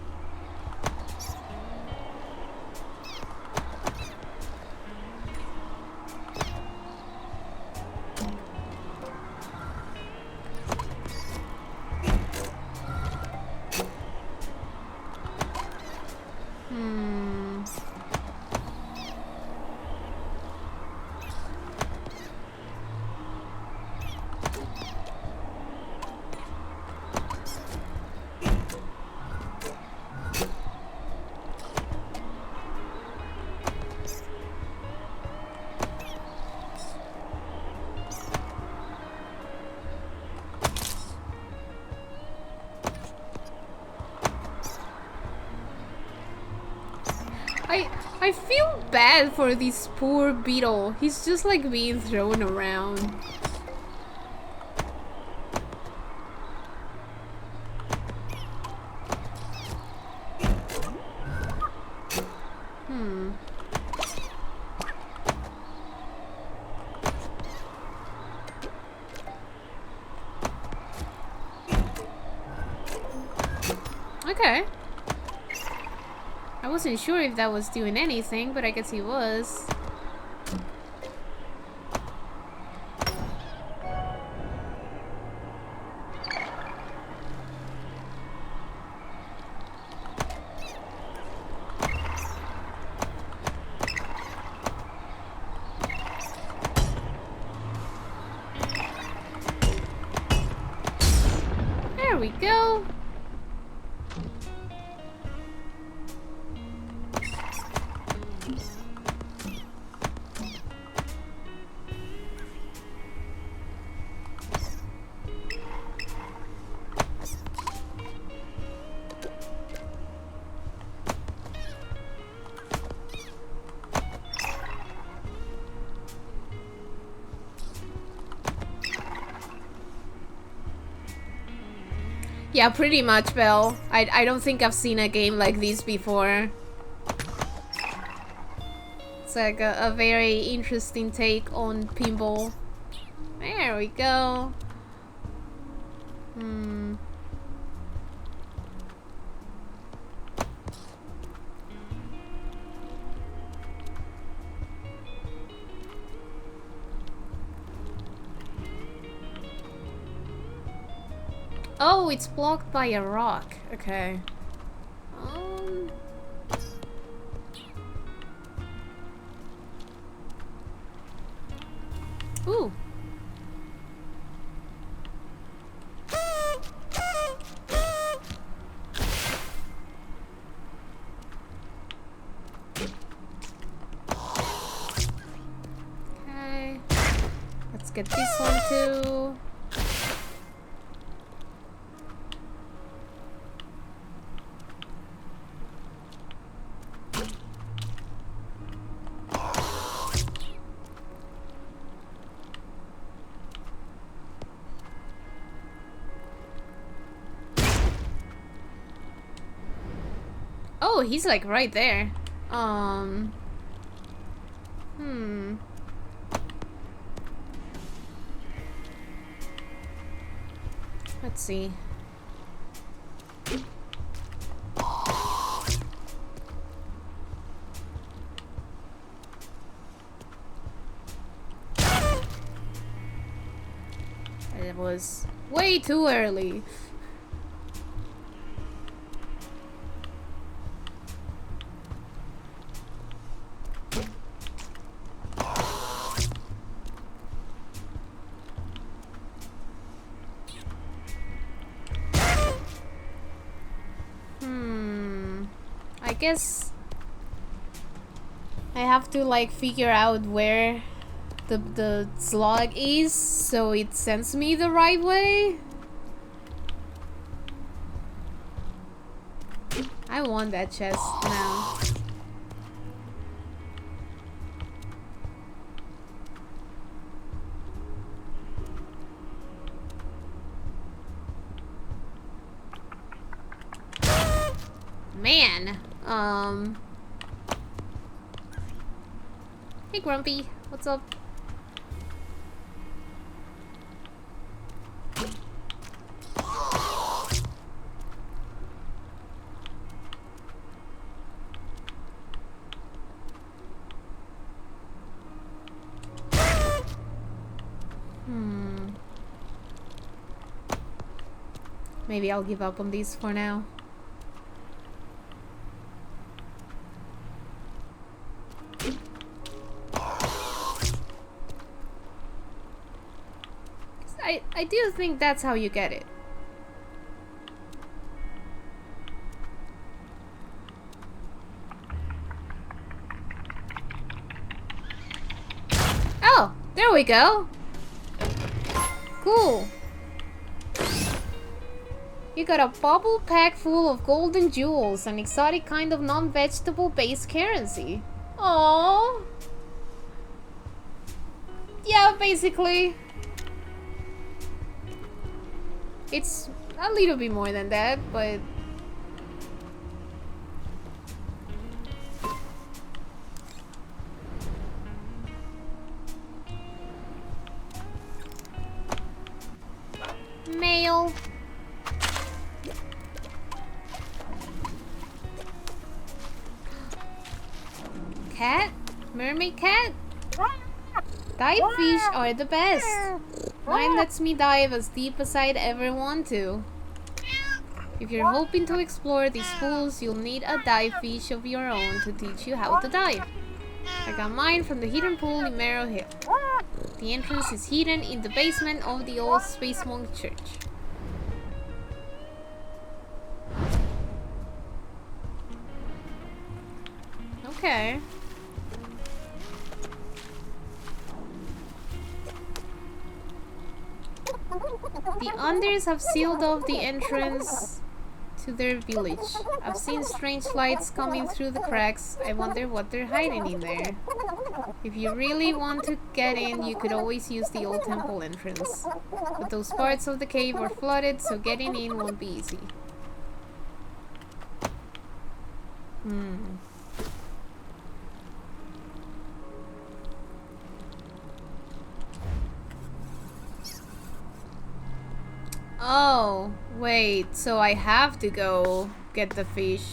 I feel bad for this poor beetle. He's just like being thrown around. Okay. I wasn't sure if that was doing anything, but I guess he was. There we go. Yeah, pretty much, Belle. I don't think I've seen a game like this before. It's like a very interesting take on pinball. There we go. Oh, it's blocked by a rock. Okay. Ooh. Okay. Let's get this one too. Oh, he's like right there. Let's see. Way too early. I guess I have to like figure out where the slug is so it sends me the right way. I want that chest now. Man, hey Grumpy, what's up? Maybe I'll give up on these for now. I do think that's how you get it. Oh, there we go. Cool. You got a bubble pack full of golden jewels, an exotic kind of non-vegetable based currency. Aww. Yeah, basically. It's a little bit more than that, but... Mail. Cat? Mermaid cat? Dive fish are the best. Mine lets me dive as deep as I'd ever want to. If you're hoping to explore these pools, you'll need a dive fish of your own to teach you how to dive. I got mine from the hidden pool in Merrow Hill. The entrance is hidden in the basement of the old Space Monk Church. Okay. The Unders have sealed off the entrance to their village. I've seen strange lights coming through the cracks. I wonder what they're hiding in there. If you really want to get in, you could always use the old temple entrance. But those parts of the cave are flooded, so getting in won't be easy. Oh, wait, so I have to go get the fish.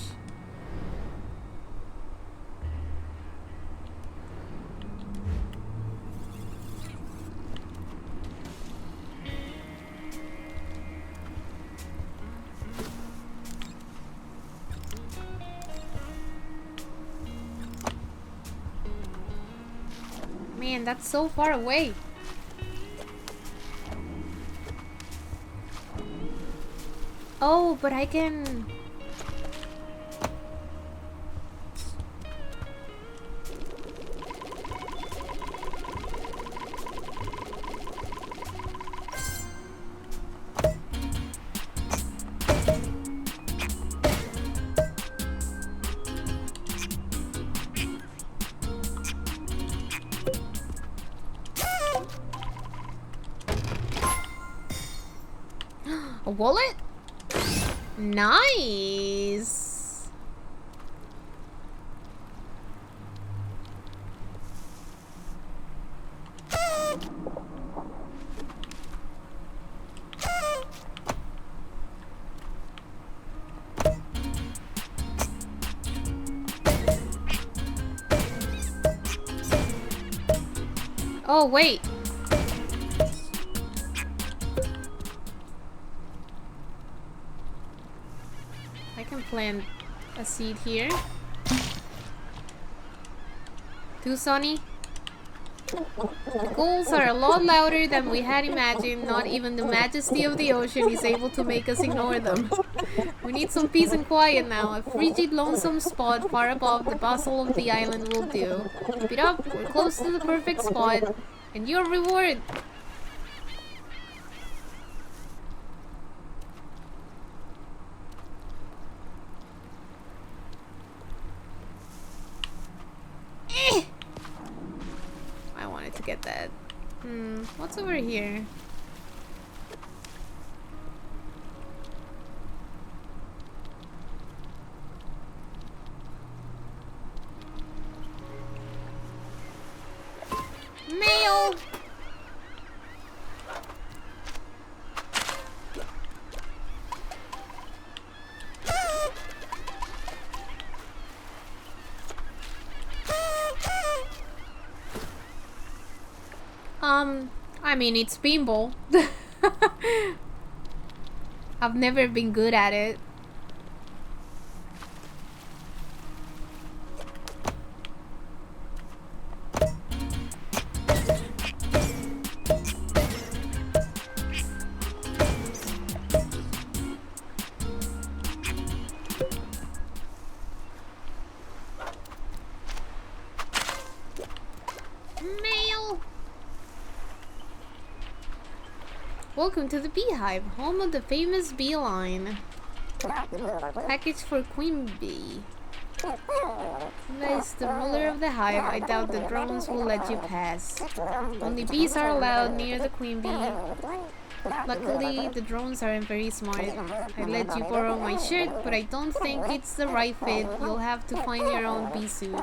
Man, that's so far away. Oh, but I can... A wallet? Nice. Oh, wait. can plant a seed here. Too sunny? The gulls are a lot louder than we had imagined. Not even the majesty of the ocean is able to make us ignore them. We need some peace and quiet now. A frigid, lonesome spot far above the bustle of the island will do. Keep it up, we're close to the perfect spot. And your reward! I wanted to get that. What's over here? Mail! I mean, it's pinball. I've never been good at it. Welcome to the Beehive, home of the famous bee line. Package for Queen Bee. That is the ruler of the hive. I doubt the drones will let you pass. Only bees are allowed near the Queen Bee. Luckily, the drones aren't very smart. I let you borrow my shirt, but I don't think it's the right fit. You'll have to find your own bee suit.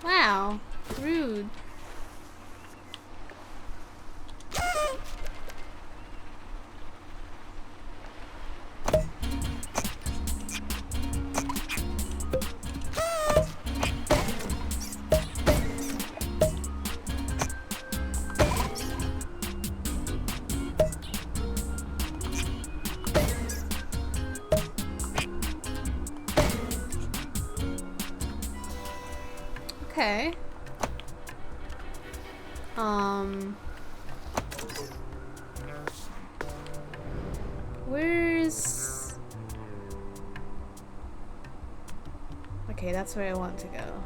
Wow, rude. Okay. Where's... Okay, that's where I want to go.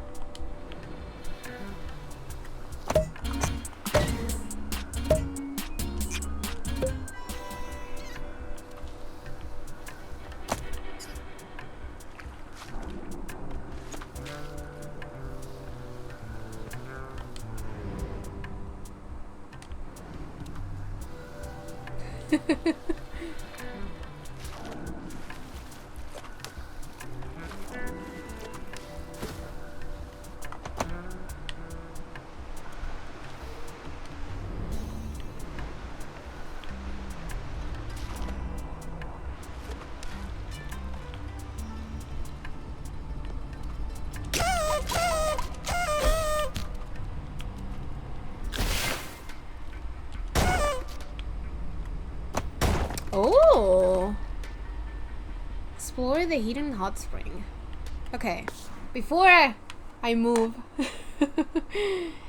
Oh! Explore the hidden hot spring. Okay, before I move.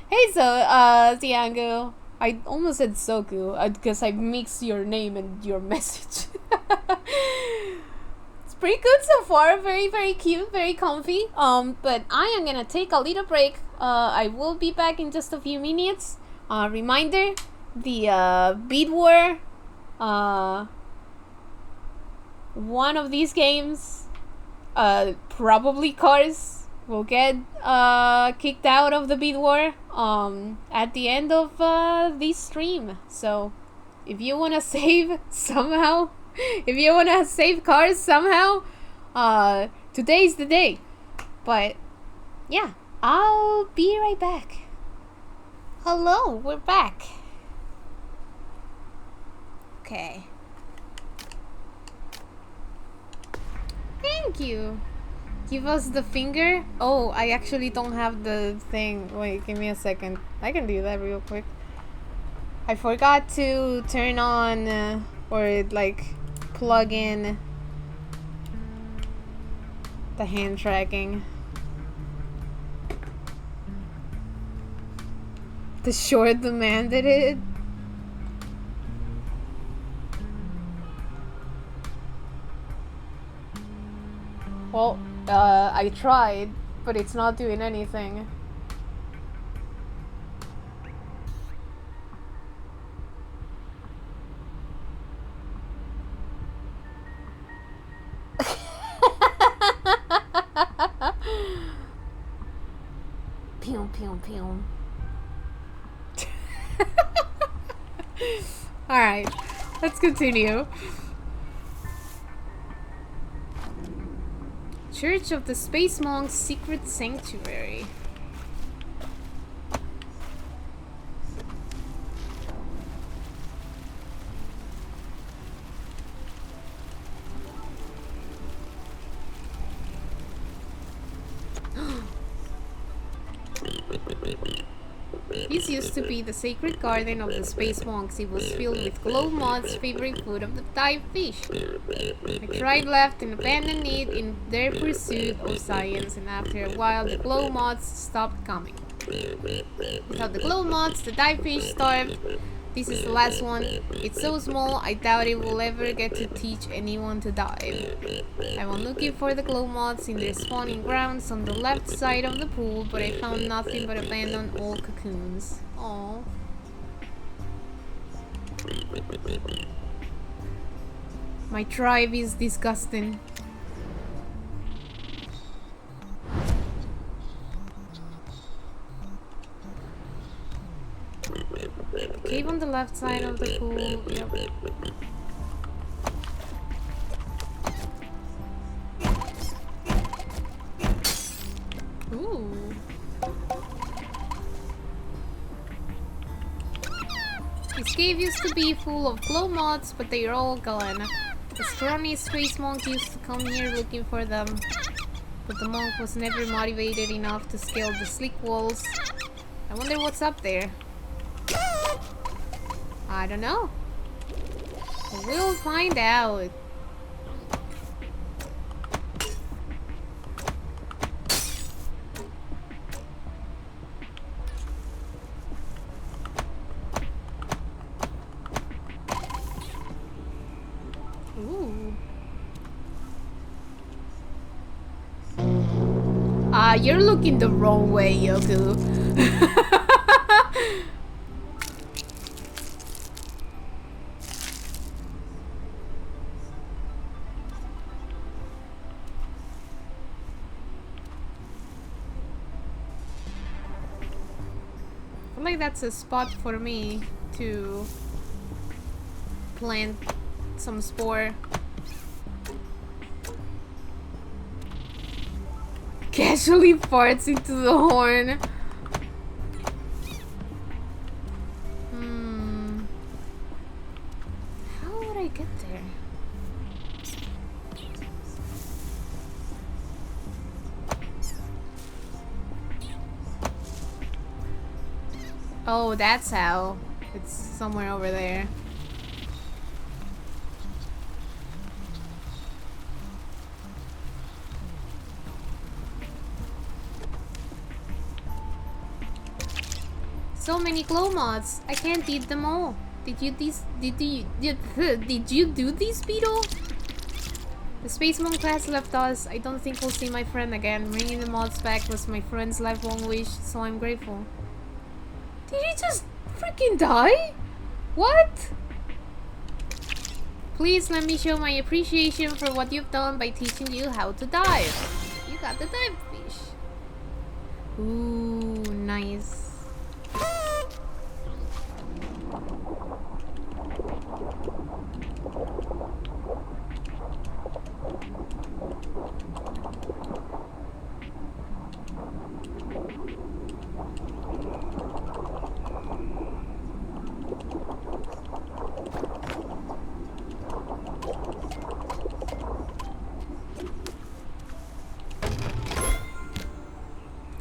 Hey, Tiango. I almost said Soku because I mixed your name and your message. It's pretty good so far. Very, very cute, very comfy. But I am gonna take a little break. I will be back in just a few minutes. Reminder: the Bead War. One of these games, probably Cars, will get kicked out of the Bead War at the end of this stream. So if you wanna save somehow, if you wanna save Cars somehow, today's the day. But yeah, I'll be right back. Hello, we're back. Okay. Thank you. Give us the finger. Oh, I actually don't have the thing. Wait, give me a second. I can do that real quick. I forgot to turn on or like plug in the hand tracking. The short demanded it. Well, I tried, but it's not doing anything. Pew, pew, pew. Alright, let's continue. Church of the Space Monk's Secret Sanctuary. This used to be the sacred garden of the space monks. It was filled with glow moths, favorite food of the dive fish. The tribe left and abandoned it in their pursuit of science, and after a while the glow moths stopped coming. Without the glow moths, the dive fish starved. This is the last one. It's so small, I doubt it will ever get to teach anyone to dive. I went looking for the glow moths in their spawning grounds on the left side of the pool, but I found nothing but abandoned old cocoons. Aww. My tribe is disgusting. The cave on the left side of the pool. Yep. Ooh. This cave used to be full of glow moths, but they are all gone. The scrawny space monk used to come here looking for them, but the monk was never motivated enough to scale the slick walls. I wonder what's up there. I don't know. We'll find out. Ooh. You're looking the wrong way, Yoku. I feel like that's a spot for me to plant some spore. Casually farts into the horn. How would I get there? Oh, that's how. It's somewhere over there. So many glow moths. I can't eat them all. Did you do this, Beetle? The space monk class left us. I don't think we'll see my friend again. Bringing the moths back was my friend's lifelong wish, so I'm grateful. Did he just freaking die? What? Please let me show my appreciation for what you've done by teaching you how to dive. You got the dive fish. Ooh, nice.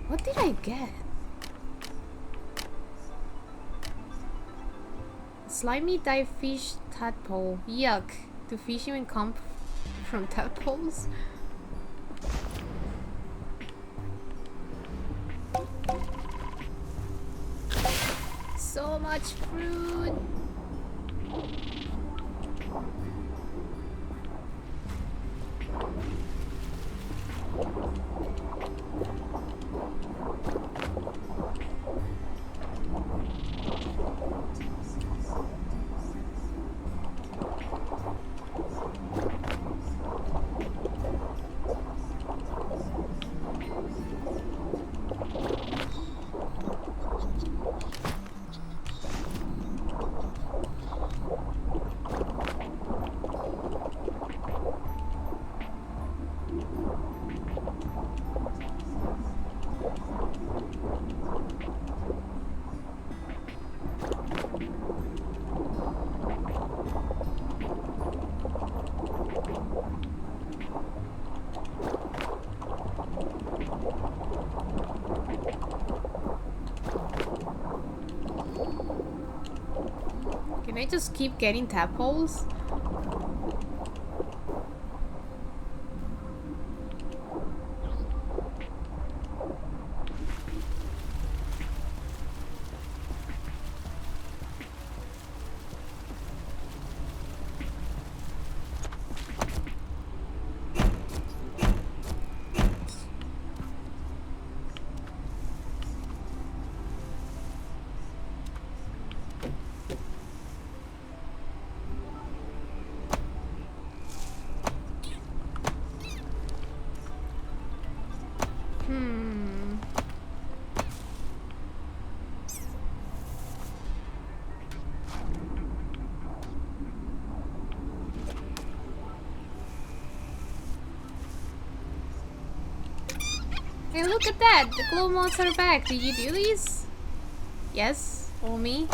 What did I get? Slimy dive fish tadpole. Yuck. Do fish even come from tadpoles? So much fruit. Can I just keep getting tadpoles? Hey, look at that! The glow moths are back. Did you do these? Yes? Or me?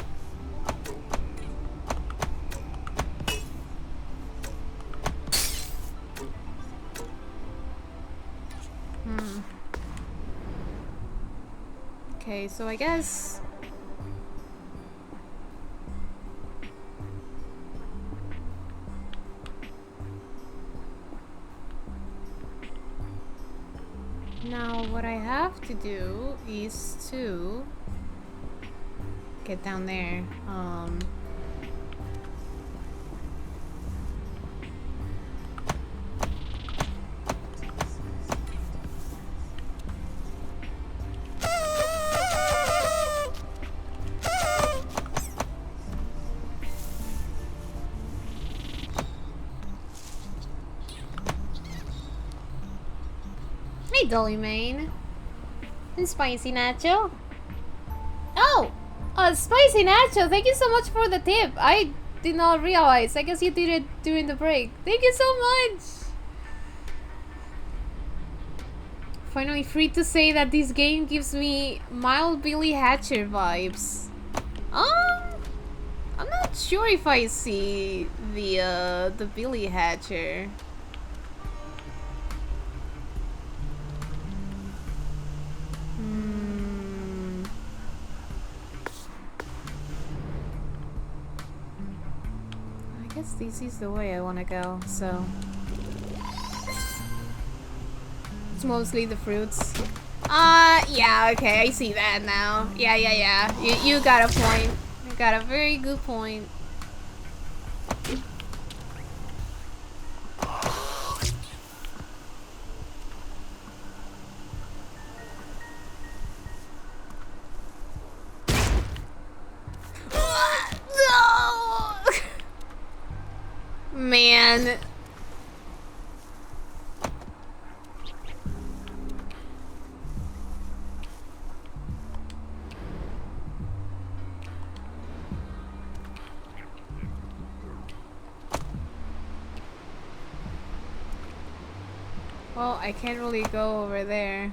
Okay, so I guess... Now, what I have to do is to get down there. Hey, Dolly Main. And Spicy Nacho. Oh! Spicy Nacho, thank you so much for the tip. I did not realize. I guess you did it during the break. Thank you so much! Finally free to say that this game gives me mild Billy Hatcher vibes. I'm not sure if I see the Billy Hatcher. I guess this is the way I want to go, so... It's mostly the fruits. Yeah, okay, I see that now. Yeah. You got a point. You got a very good point. No! Man. Well, I can't really go over there.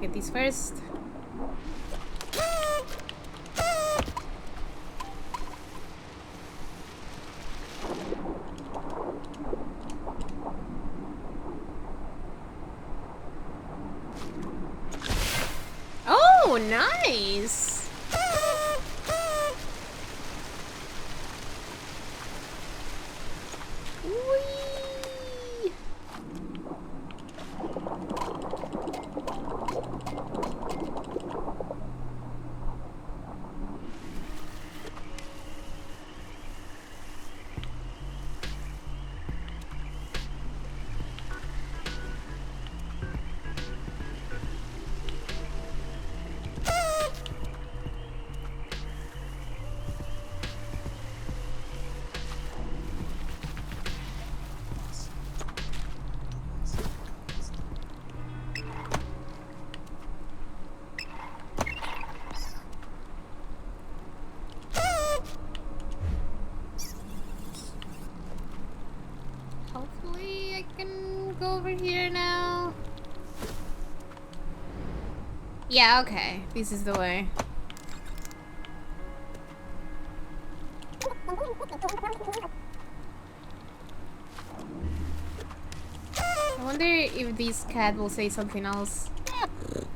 get these first. Oh, nice! Whee! Hopefully I can go over here now. Yeah, okay. This is the way. I wonder if this cat will say something else.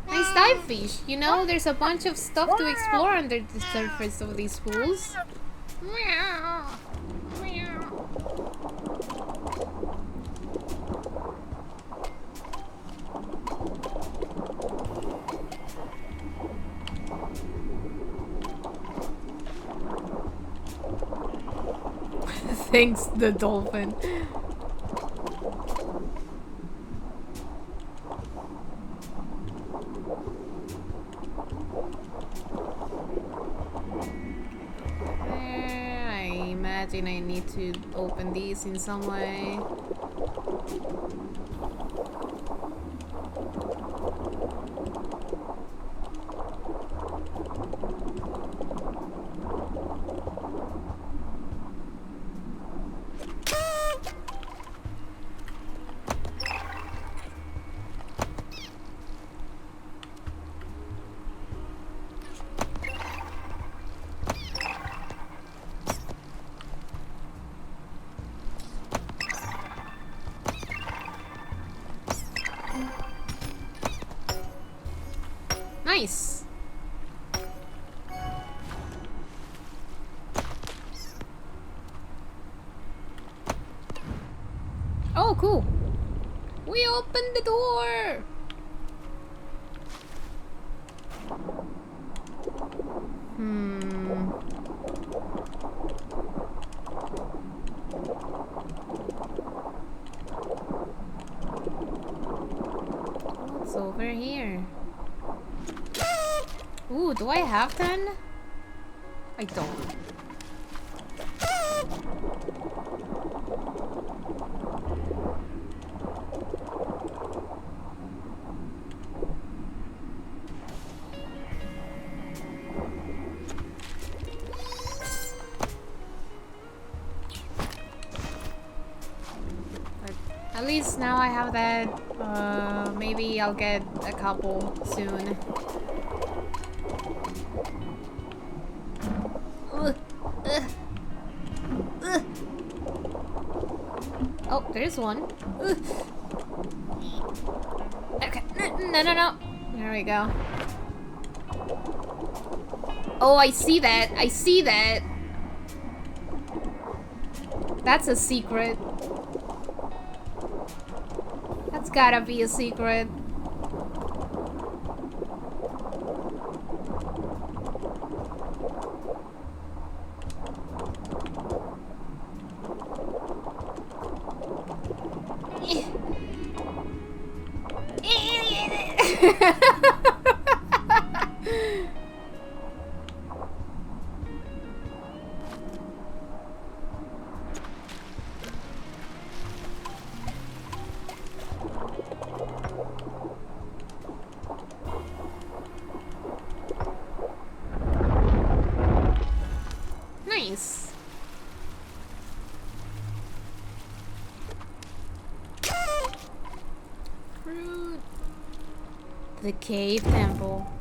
Nice dive fish. You know, there's a bunch of stuff to explore under the surface of these pools. Meow. Meow. Thanks, the dolphin. There, I imagine I need to open these in some way. Nice. Oh, cool. We opened the door. What's over here? Ooh, do I have 10? I don't. But at least now I have that. Maybe I'll get a couple soon. Oh, there's one. Okay, no. There we go. Oh, I see that. I see that. That's a secret. That's gotta be a secret. Nice. Fruit. The Cave Temple.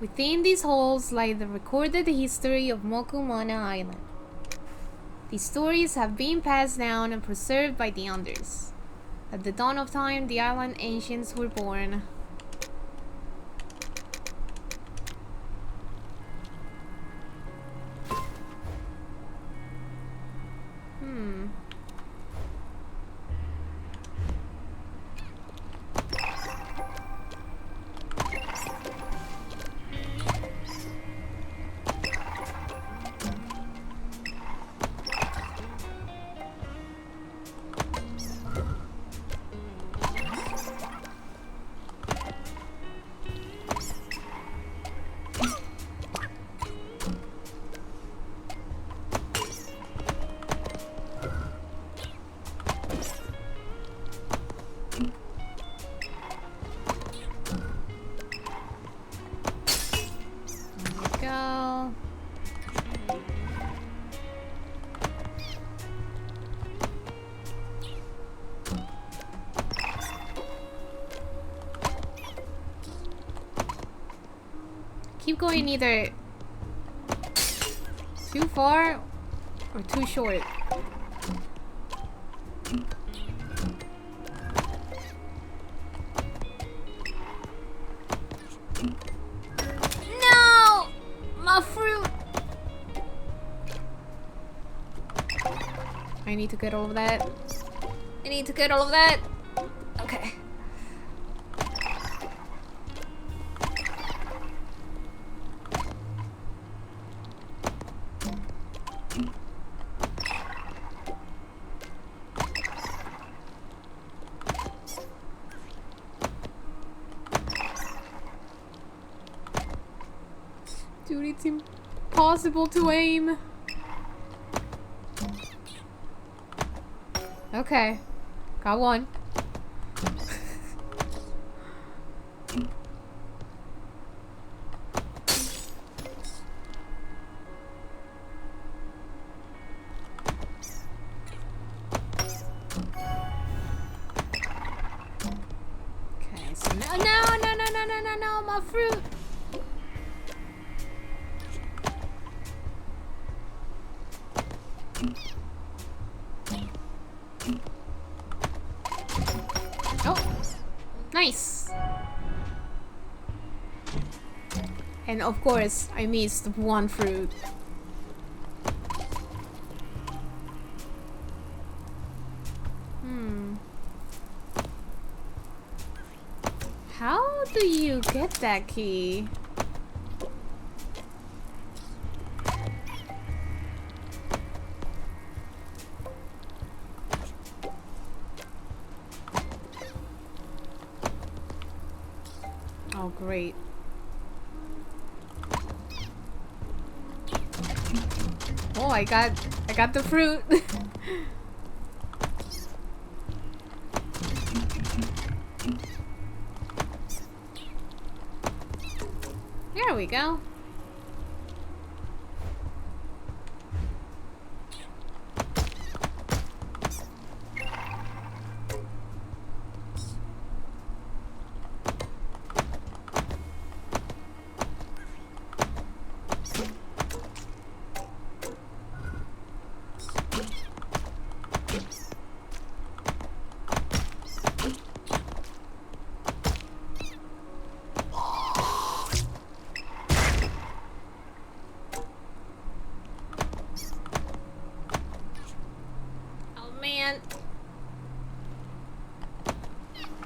Within these halls lie the recorded history of Mokumana Island. These stories have been passed down and preserved by the Unders. At the dawn of time, the island ancients were born. Keep going either too far or too short. No! My fruit! I need to get all of that. I need to get all of that. Okay. Dude, it's impossible to aim. Okay. Got one. Okay, so no, my fruit. Oh, nice. And of course, I missed one fruit. How do you get that key? Oh, great. Oh, I got the fruit. There we go.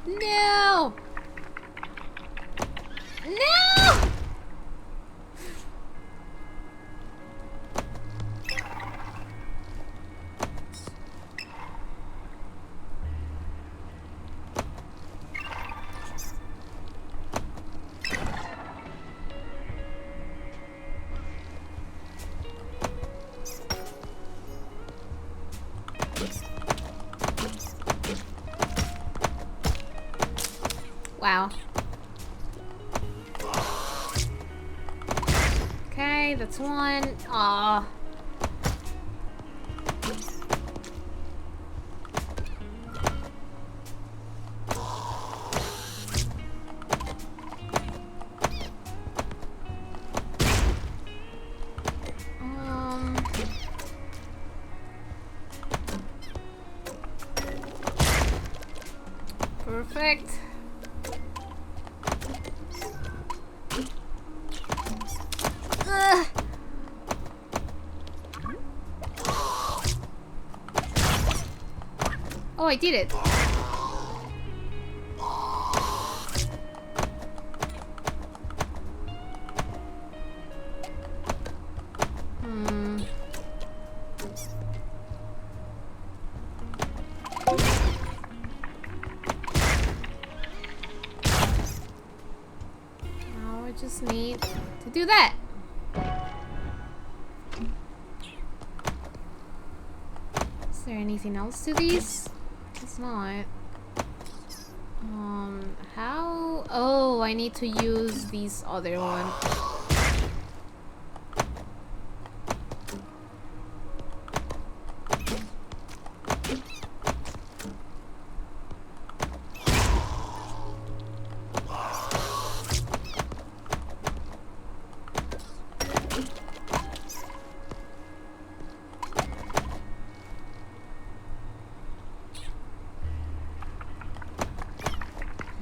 No! No! Wow. Okay, that's one. Aw. Perfect. Ugh. Oh, I did it. Now I just need to do that. Is there anything else to these? It's not. How? Oh, I need to use these other one.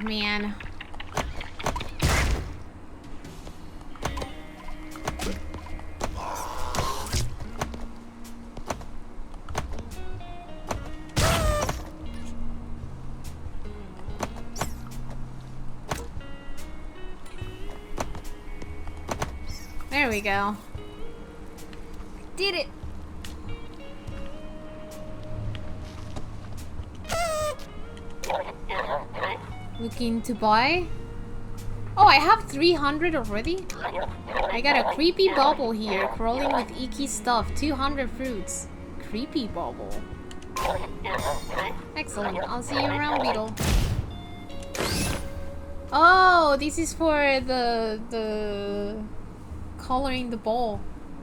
Man. There we go. Did it. Looking to buy? Oh, I have 300 already? I got a creepy bubble here, crawling with icky stuff. 200 fruits. Creepy bubble. Excellent. I'll see you around, Beetle. Oh, this is for the coloring the ball,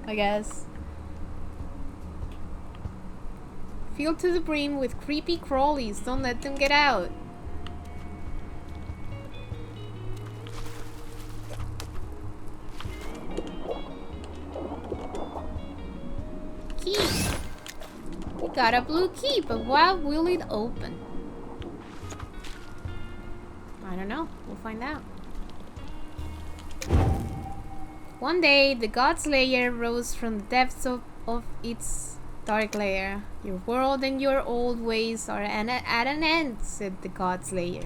I guess. Filled to the brim with creepy crawlies. Don't let them get out. Key. We got a blue key, but why will it open? I don't know. We'll find out. One day, the God's lair rose from the depths of its dark lair. Your world and your old ways are at an end, said the God's lair.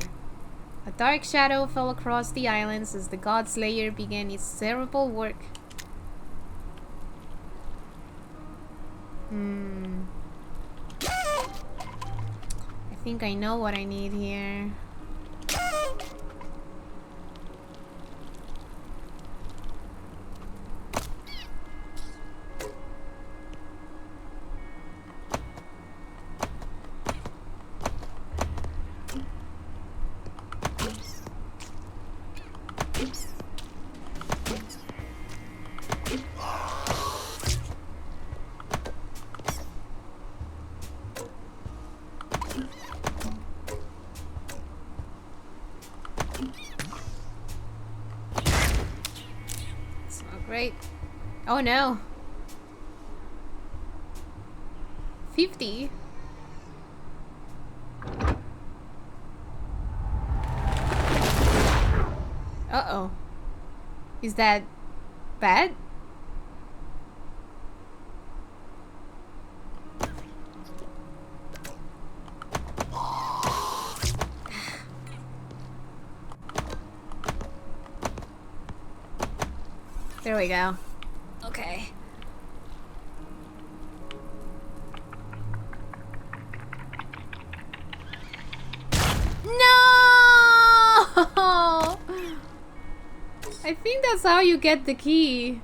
A dark shadow fell across the islands as the God's lair began its terrible work. I think I know what I need here. Great. Oh no. 50? Uh-oh. Is that bad? There we go. Okay. No! I think that's how you get the key.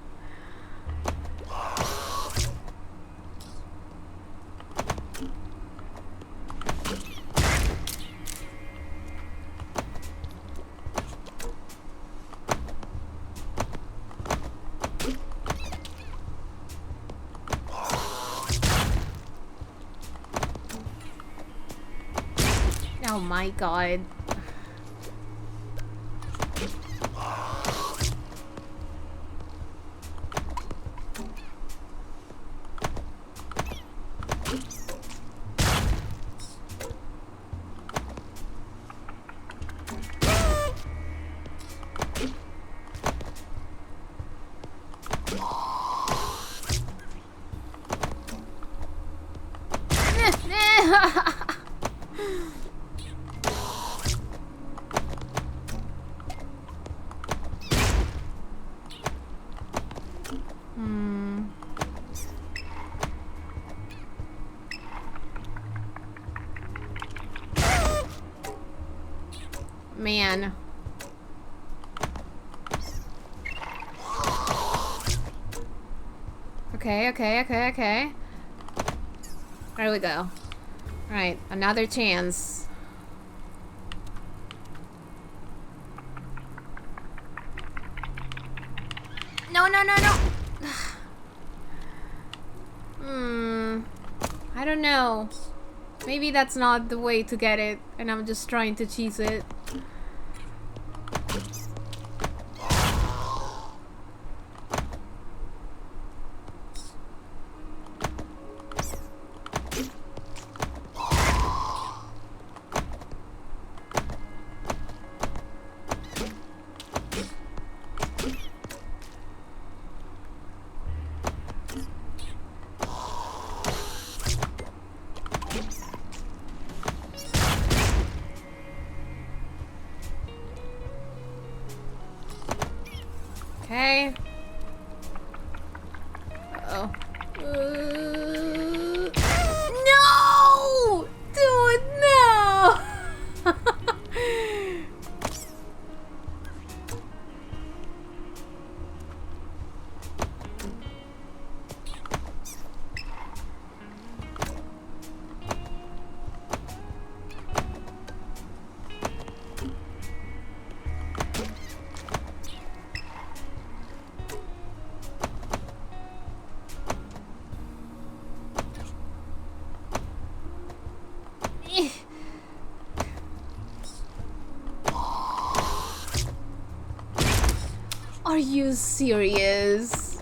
Oh my god. Man. Okay. There we go. Alright, another chance. No. I don't know. Maybe that's not the way to get it, and I'm just trying to cheese it. Okay. Uh-oh. No! Dude, no! Are you serious?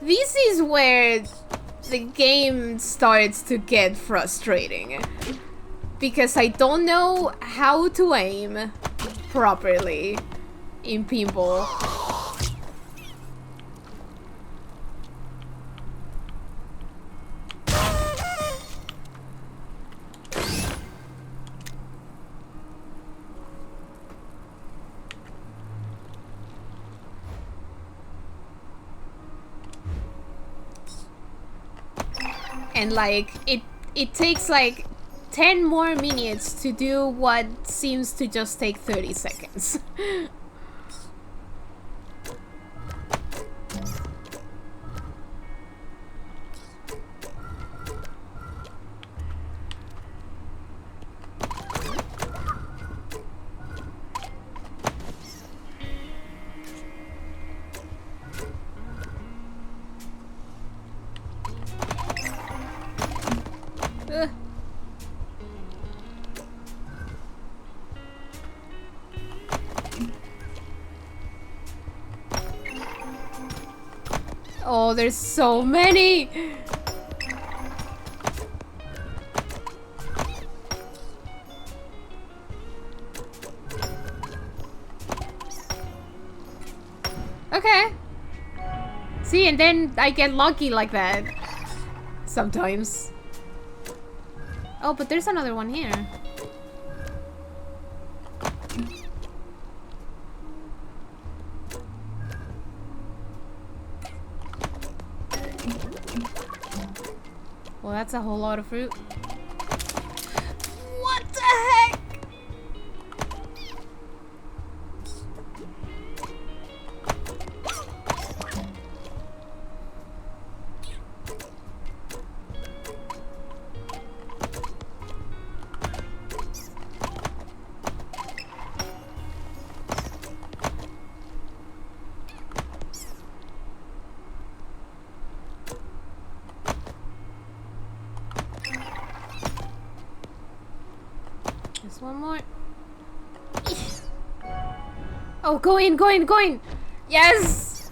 This is where the game starts to get frustrating. Because I don't know how to aim properly in pinball. And like it takes like 10 more minutes to do what seems to just take 30 seconds. Oh, there's so many! Okay. See, and then I get lucky like that. Sometimes. Oh, but there's another one here. Well, that's a whole lot of fruit. What the heck? One more. Oh, go in. Yes!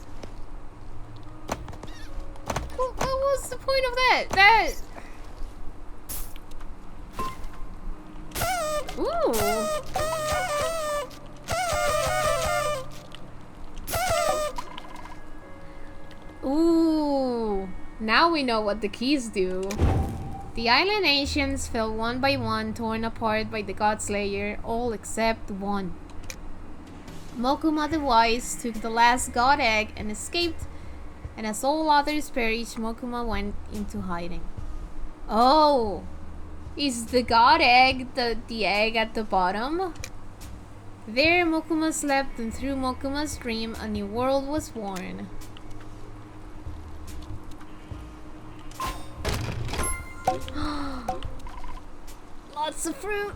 What was the point of that? Ooh. Now we know what the keys do. The island nations fell one by one, torn apart by the God Slayer, all except one. Mokuma the Wise took the last God Egg and escaped, and as all others perished, Mokuma went into hiding. Oh! Is the God Egg the egg at the bottom? There Mokuma slept, and through Mokuma's dream, a new world was born. Lots of fruit!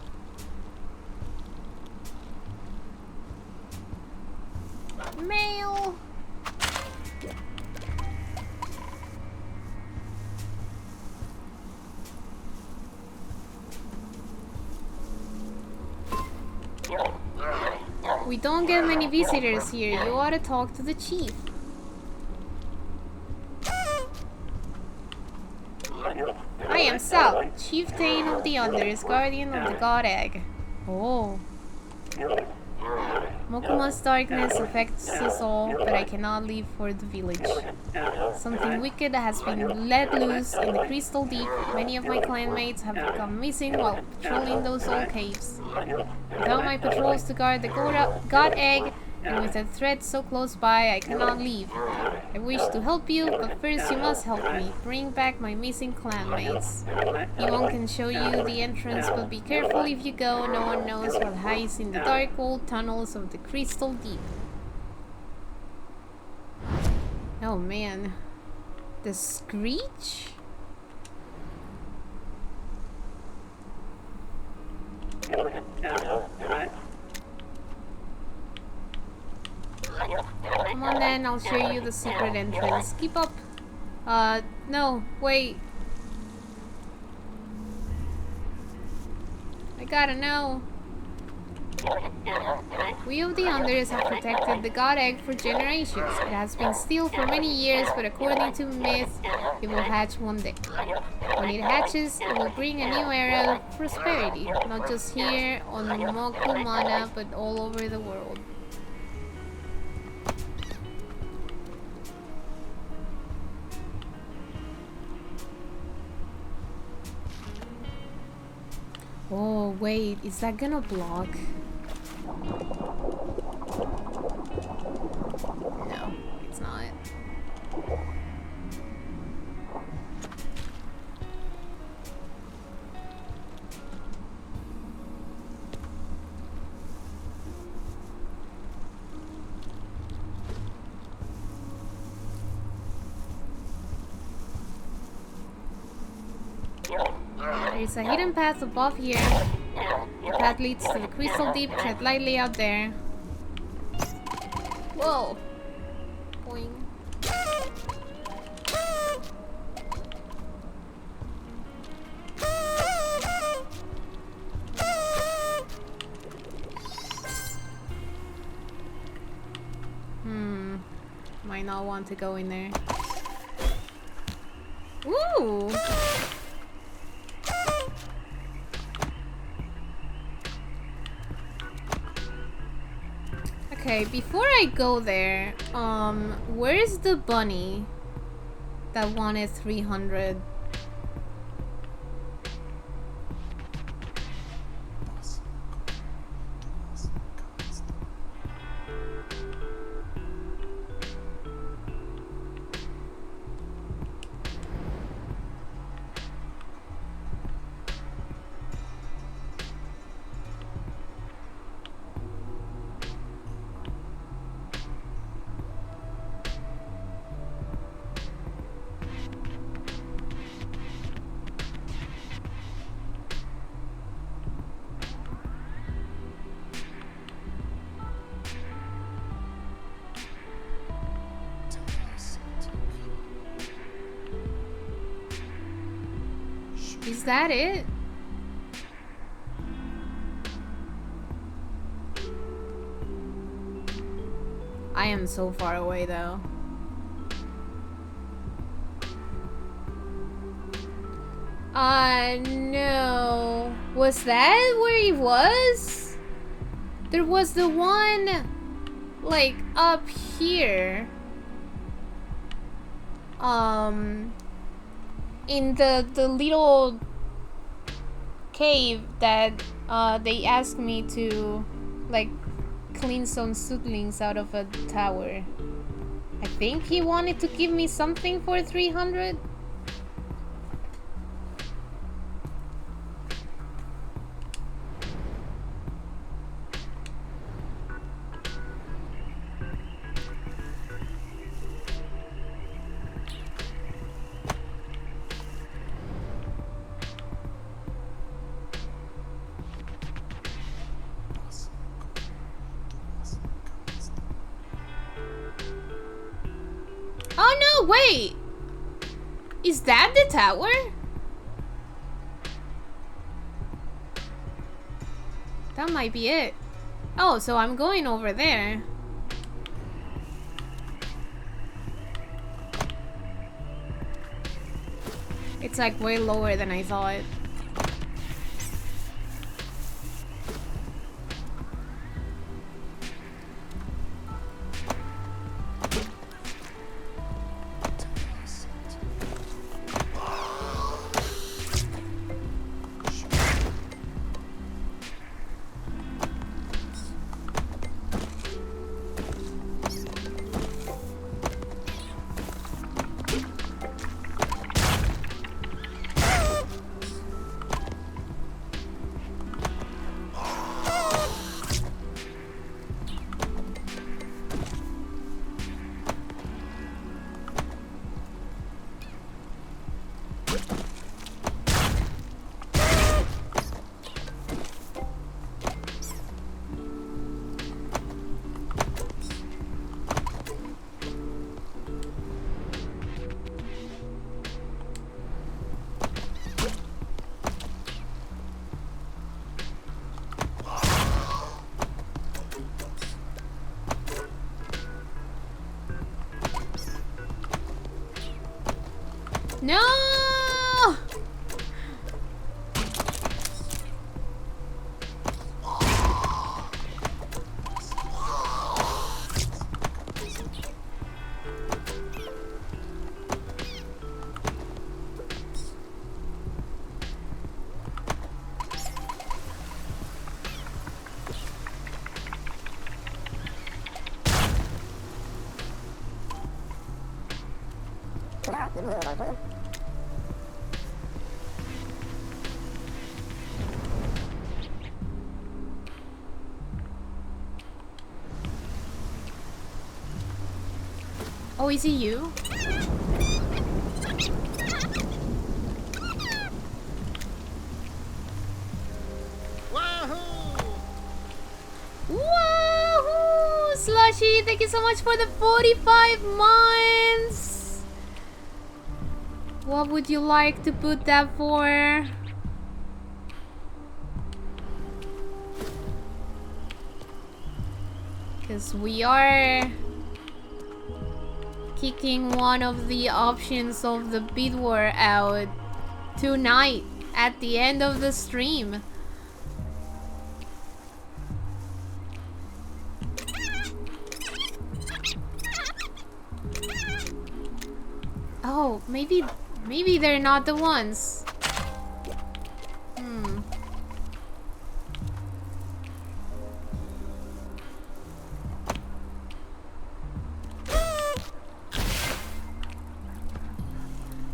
Mail! We don't get many visitors here. You ought to talk to the chief. I am Sal, chieftain of the Unders, guardian of the God Egg. Oh. Mokuma's darkness affects us all, but I cannot leave for the village. Something wicked has been let loose in the Crystal Deep. Many of my clanmates have become missing while patrolling those old caves. Without my patrols to guard the God Egg, and with a threat so close by, I cannot leave. I wish to help you, but first you must help me. Bring back my missing clanmates. Yvonne can show you the entrance, but be careful if you go. No one knows what hides in the dark old tunnels of the Crystal Deep. Oh man. The Screech? Come on then, I'll show you the secret entrance. Keep up. No, wait. I gotta know. We of the Unders have protected the God Egg for generations. It has been still for many years, but according to myth, it will hatch one day. When it hatches, it will bring a new era of prosperity, not just here on Mokumana, but all over the world. Oh, wait, is that gonna block? No, it's not. There's a hidden path above here. The path leads to the Crystal Deep. Tread lightly out there. Whoa! Boing. Might not want to go in there. Ooh! Okay, before I go there, where's the bunny that wanted 300? Is that it? I am so far away though. No. Was that where he was? There was the one, like, up here. in the little cave that they asked me to like clean some suitlings out of a tower. I think he wanted to give me something for 300. Oh no, wait! Is that the tower? That might be it. Oh, so I'm going over there. It's like way lower than I thought. No! Oh, is it you? Woohoo! Slushy, thank you so much for the 45 months! What would you like to put that for? Because we are kicking one of the options of the bid war out tonight at the end of the stream. Oh, maybe they're not the ones.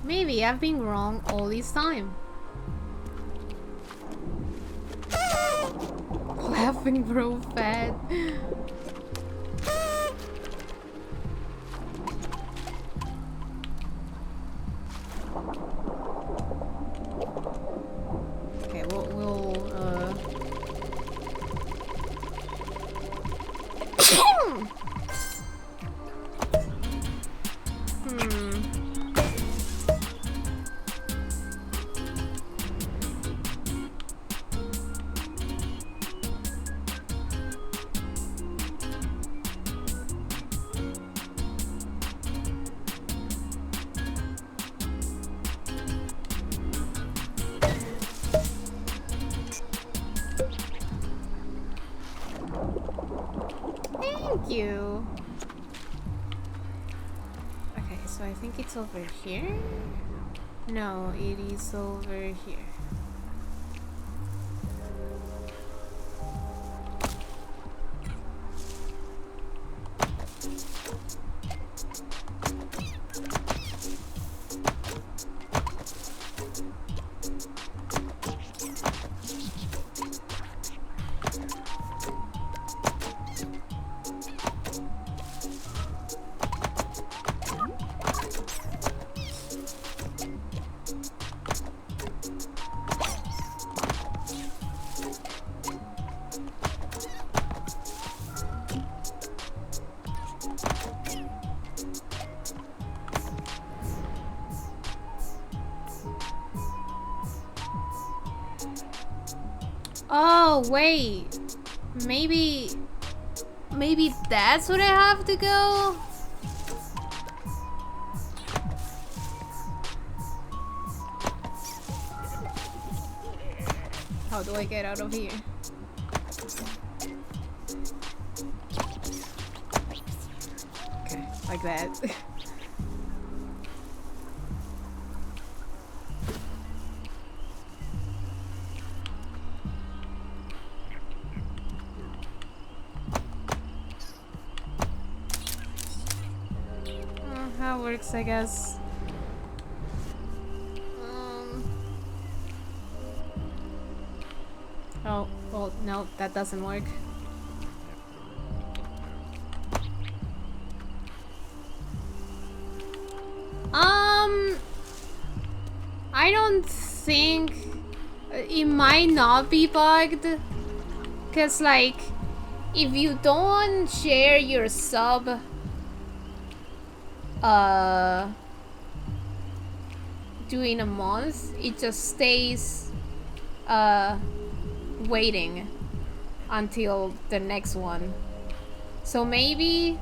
Maybe I've been wrong all this time. Laughing bro fat. Okay, we'll Thank you. Okay, so I think it's over here. No, it is over here. Oh, wait. Maybe that's what I have to go? How do I get out of here? Okay, like that. That works, I guess. Oh, well, no, that doesn't work. I don't think it might not be bugged, cause like, if you don't share your sub, during a month, it just stays, waiting until the next one. So maybe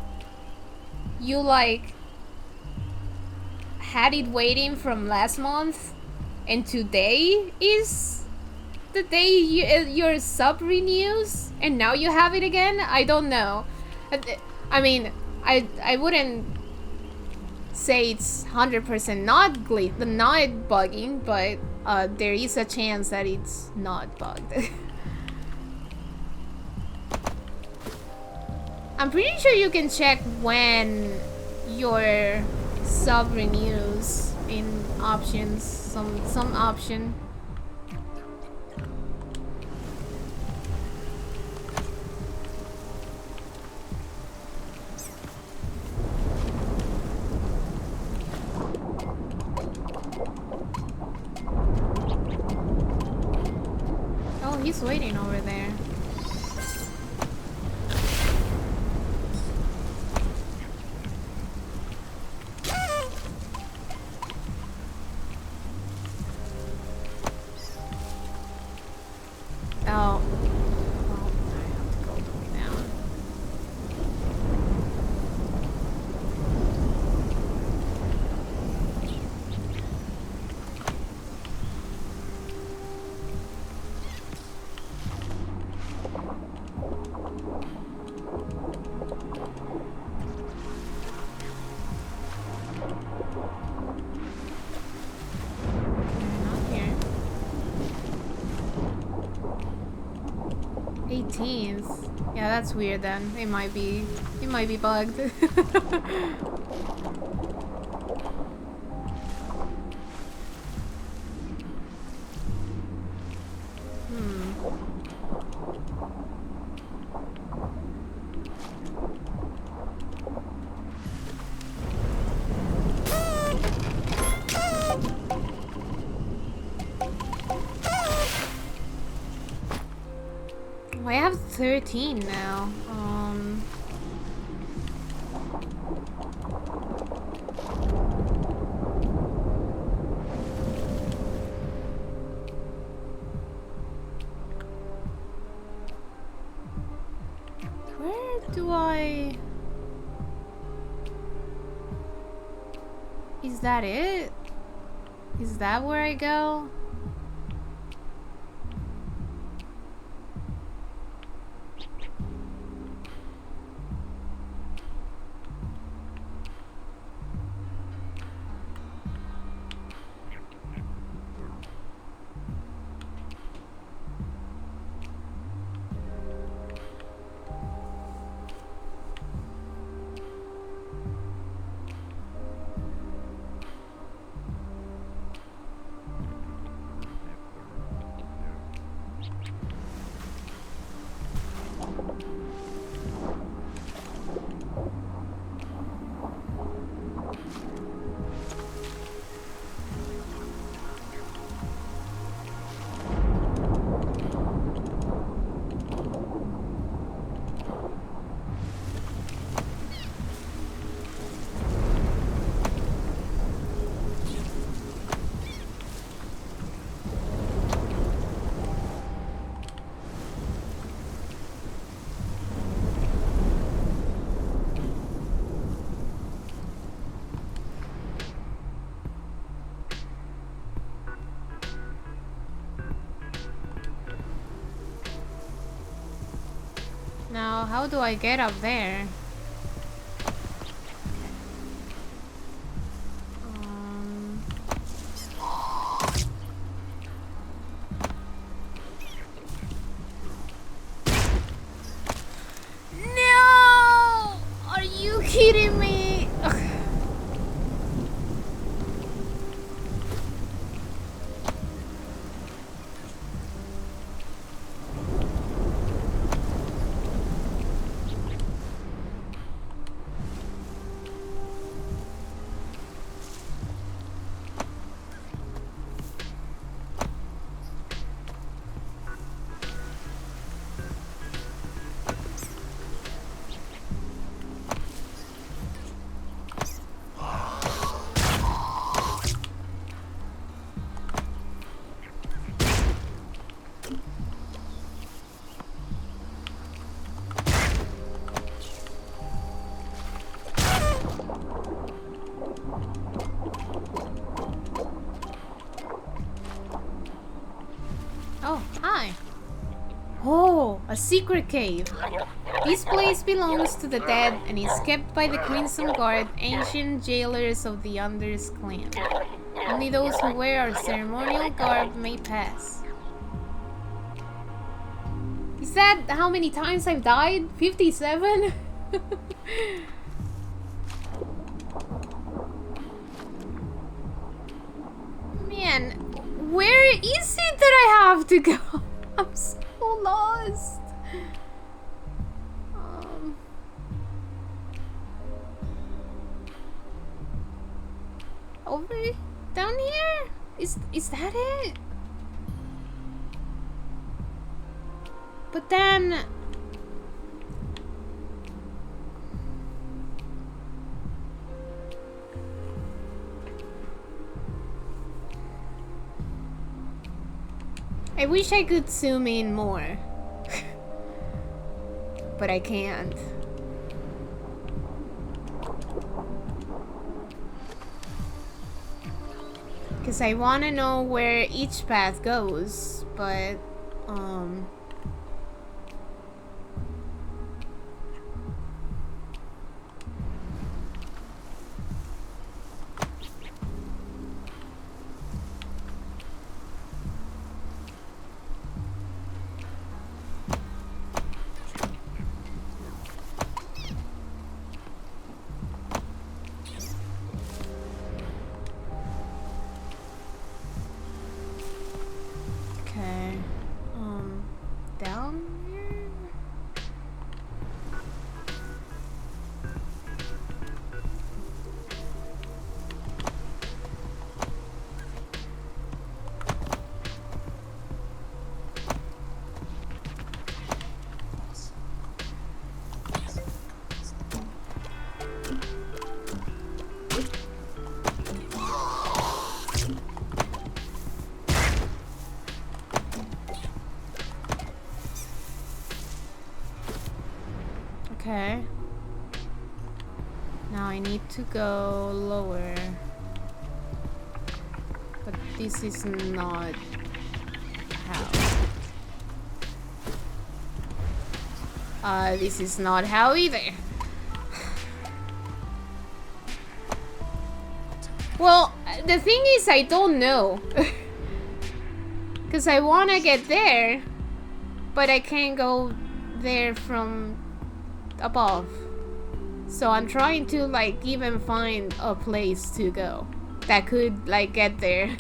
you like had it waiting from last month, and today is the day your sub renews, and now you have it again. I don't know. I mean, I wouldn't say it's 100% not bugging, but there is a chance that it's not bugged. I'm pretty sure you can check when your sub renews in options, some option. Oh, he's waiting over there. Oh. Well, I have to go way down. Not here. 18th. Yeah, that's weird then. It might be bugged. I have 13 now. Where do I... Is that it? Is that where I go? Now, how do I get up there? No! Are you kidding me? Ugh. Oh, hi. Oh, a secret cave. This place belongs to the dead and is kept by the Crimson Guard, ancient jailers of the Anders clan. Only those who wear our ceremonial garb may pass. Is that how many times I've died? 57? Man, where is it that I have to go? I'm so lost. Over down here? Is that it? But then I wish I could zoom in more. But I can't. Because I want to know where each path goes, but down here? Okay. Now I need to go lower. But this is not how. This is not how either. Well, the thing is I don't know. Because I want to get there, but I can't go there from above. So I'm trying to like even find a place to go that could like get there.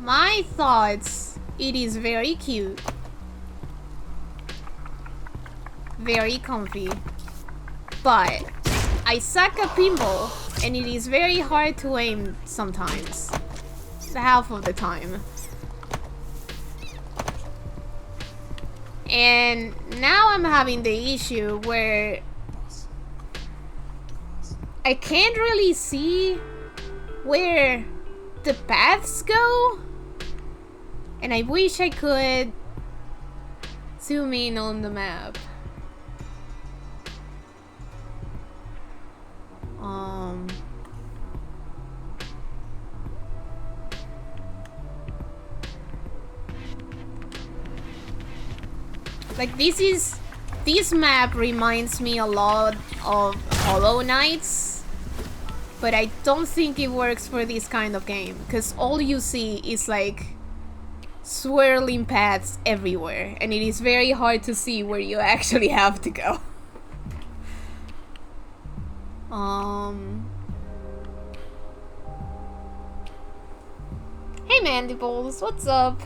My thoughts, it is very cute, very comfy, but I suck at pinball and it is very hard to aim sometimes, half of the time. And now I'm having the issue where I can't really see where the paths go. And I wish I could zoom in on the map. Like this map reminds me a lot of Hollow Knights, but I don't think it works for this kind of game because all you see is like swirling paths everywhere, and it is very hard to see where you actually have to go. Hey Mandibles, what's up?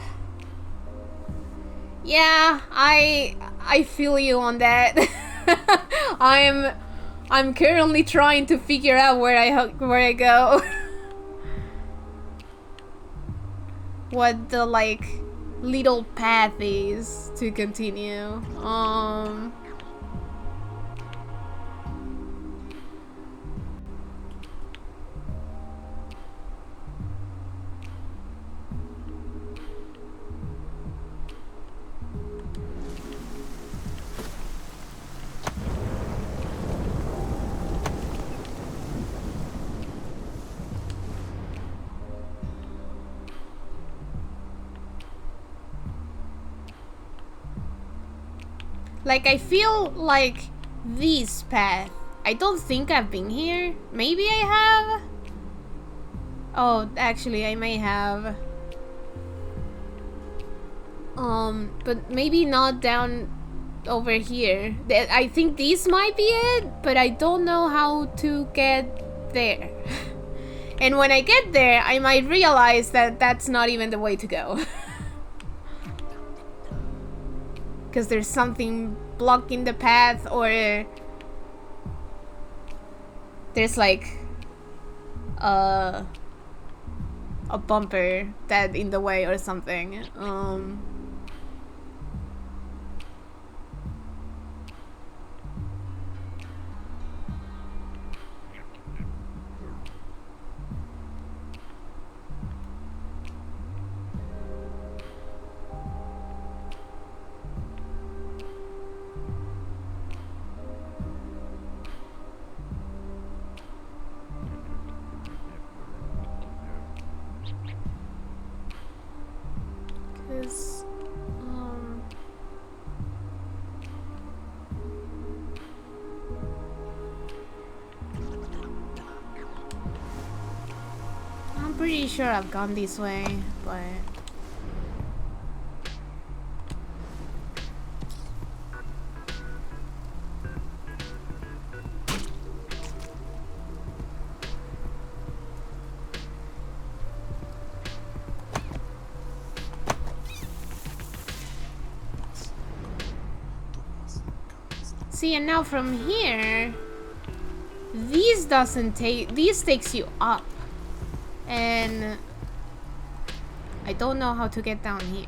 Yeah, I feel you on that. I'm currently trying to figure out where I go. What the like little path is to continue. Like, I feel like this path. I don't think I've been here. Maybe I have? Oh, actually, I may have. But maybe not down over here. I think this might be it, but I don't know how to get there. And when I get there, I might realize that that's not even the way to go. Because there's something blocking the path, or there's like a bumper that in the way or something. I'm pretty sure I've gone this way, but see, and now from here, this takes you up, and I don't know how to get down here.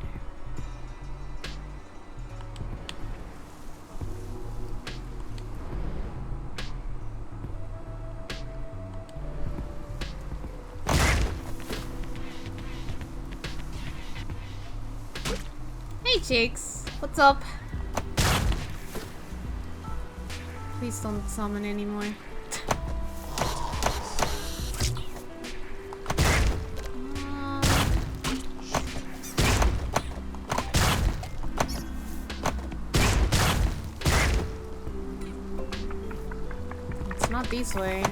Hey chicks, what's up? Please don't summon anymore. It's not this way.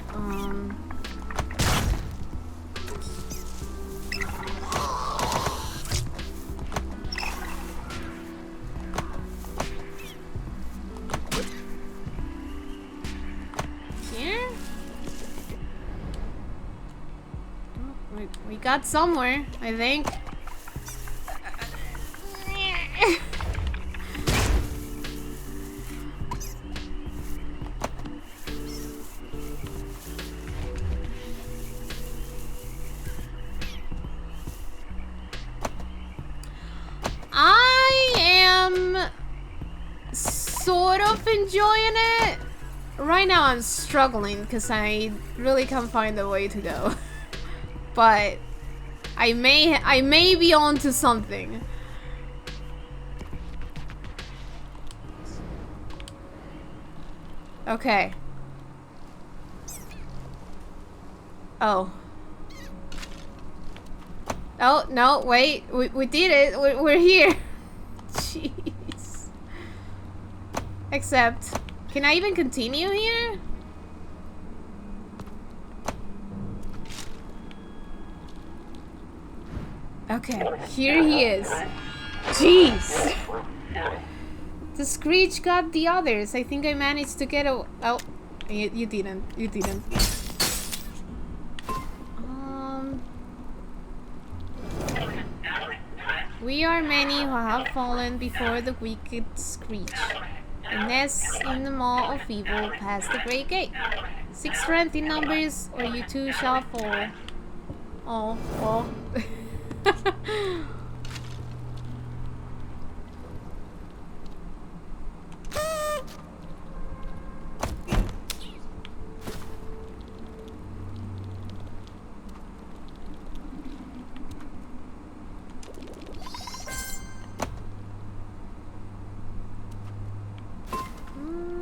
We got somewhere, I think. I am enjoying it? Right now I'm struggling because I really can't find a way to go. But I may be onto something. Okay. Oh. Oh, no, wait. We did it. We're here. Jeez. Except, can I even continue here? Okay, here he is. Jeez. The Screech got the others. I think I managed to get a... Oh, you didn't. You didn't. We are many who have fallen before the wicked Screech. A nest in the maw of evil past the great gate. 6 strength in numbers, or you too shall fall. Oh, well.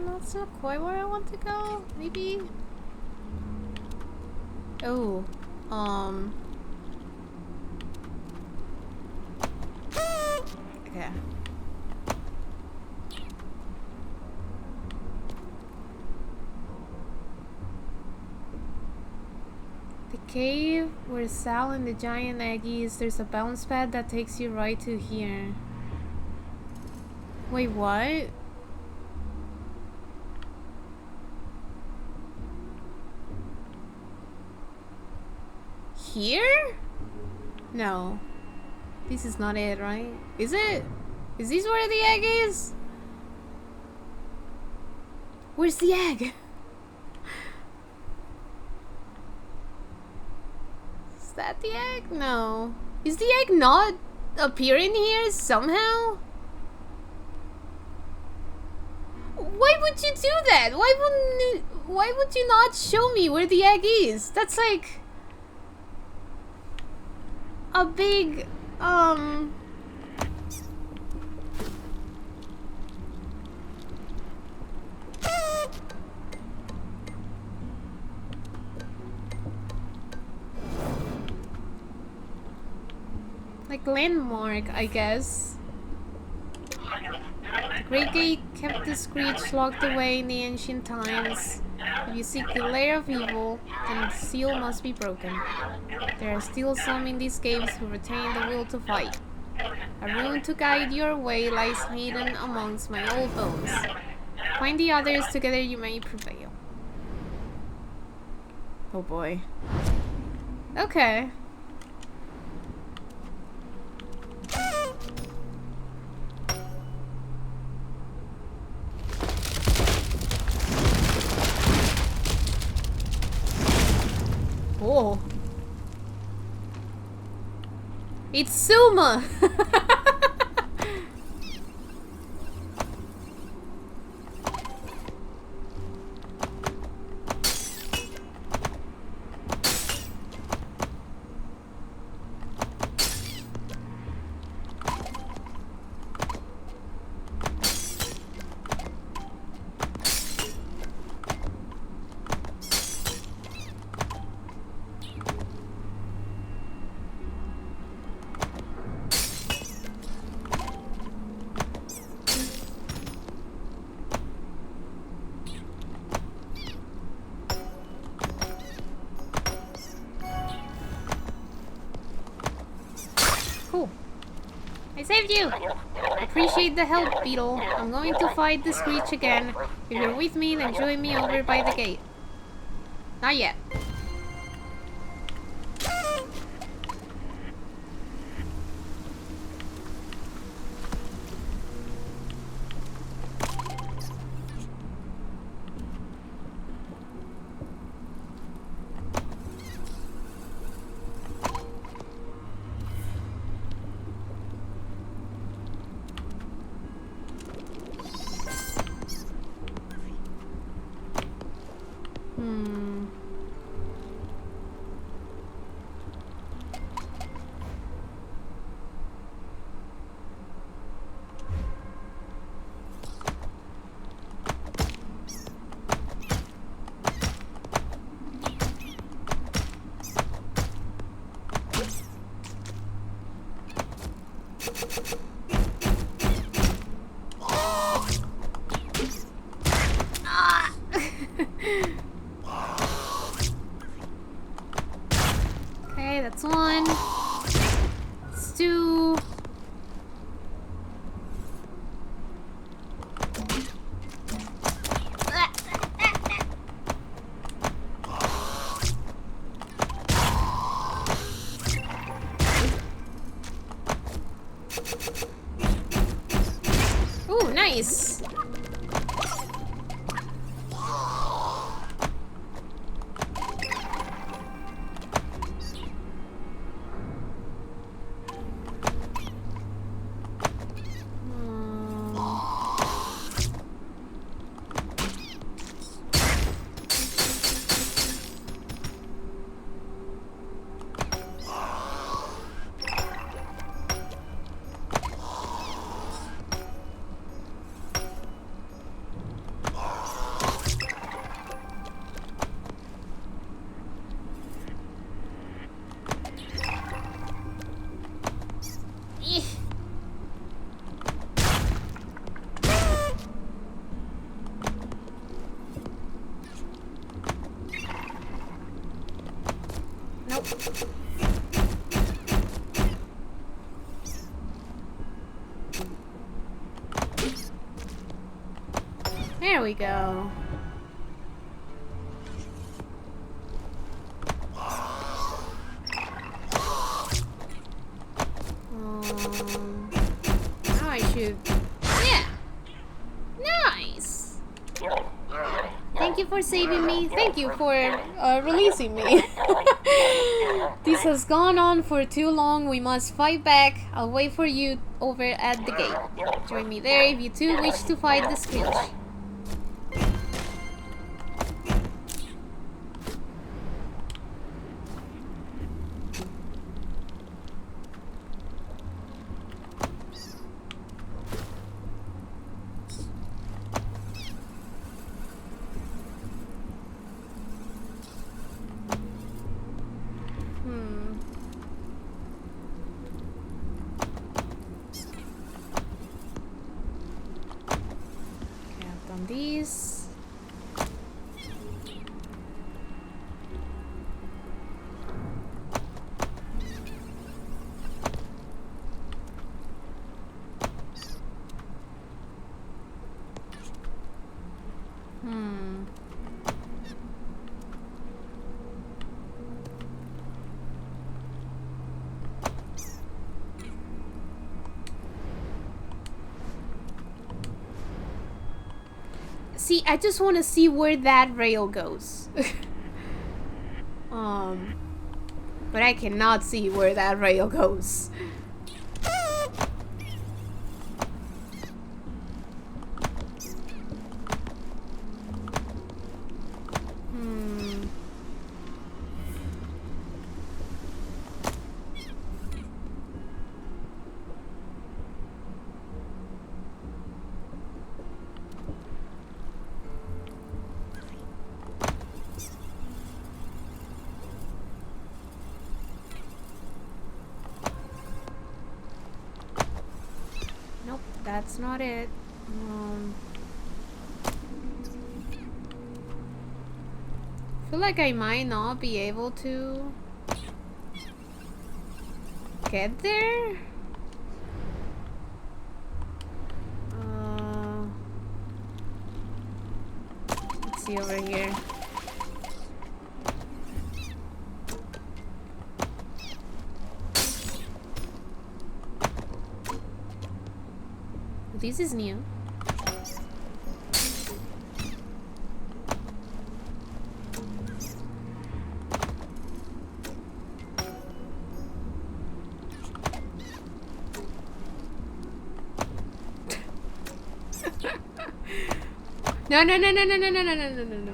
That's not quite where I want to go. Maybe. Oh, okay. The cave where Sal and the giant egg is. There's a bounce pad that takes you right to here. Wait, what? Here? No. This is not it, right? Is it? Is this where the egg is? Where's the egg? Is that the egg? No. Is the egg not appearing here somehow? Why would you do that? Why would you not show me where the egg is? That's like a big like landmark, I guess. The Great Gate kept the Screech locked away in the ancient times. If you seek the lair of evil, then the seal must be broken. There are still some in these caves who retain the will to fight. A rune to guide your way lies hidden amongst my old bones. Find the others, together you may prevail. Oh boy. Okay. Oh. It's Suma! Cool. I saved you! Appreciate the help, Beetle. I'm going to fight the Screech again. If you're with me, then join me over by the gate. Not yet. Hmm. Okay, that's one. It's two. Ooh, nice. Nope. There we go. Now I should... Yeah! Nice! Thank you for saving me. Thank you for releasing me. This has gone on for too long. We must fight back. I'll wait for you over at the gate. Join me there if you too wish to fight the Squilch. These. See, I just want to see where that rail goes. But I cannot see where that rail goes. That's not it. I feel like I might not be able to get there. Let's see over here. This is new. No.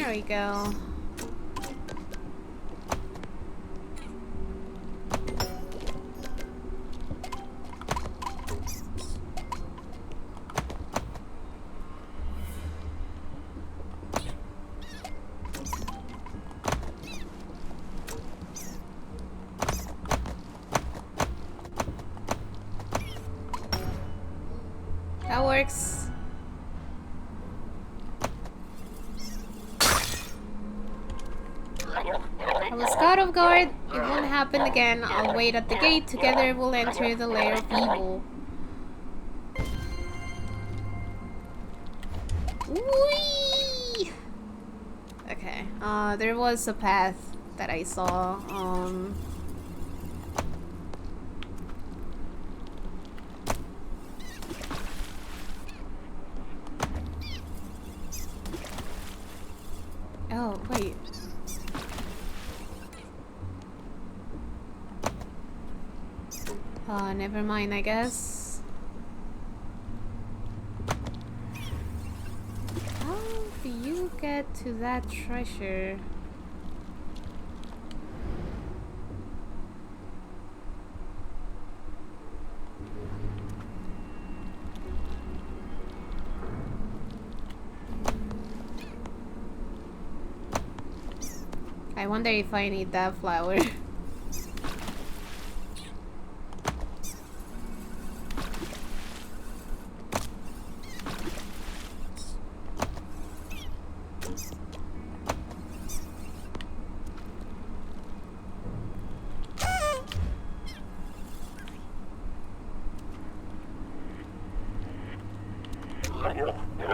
There we go. That works. I was caught off guard. It won't happen again. I'll wait at the gate. Together we'll enter the lair of evil. Whee! Okay. There was a path that I saw. Oh, wait. Never mind, I guess. How do you get to that treasure? I wonder if I need that flower.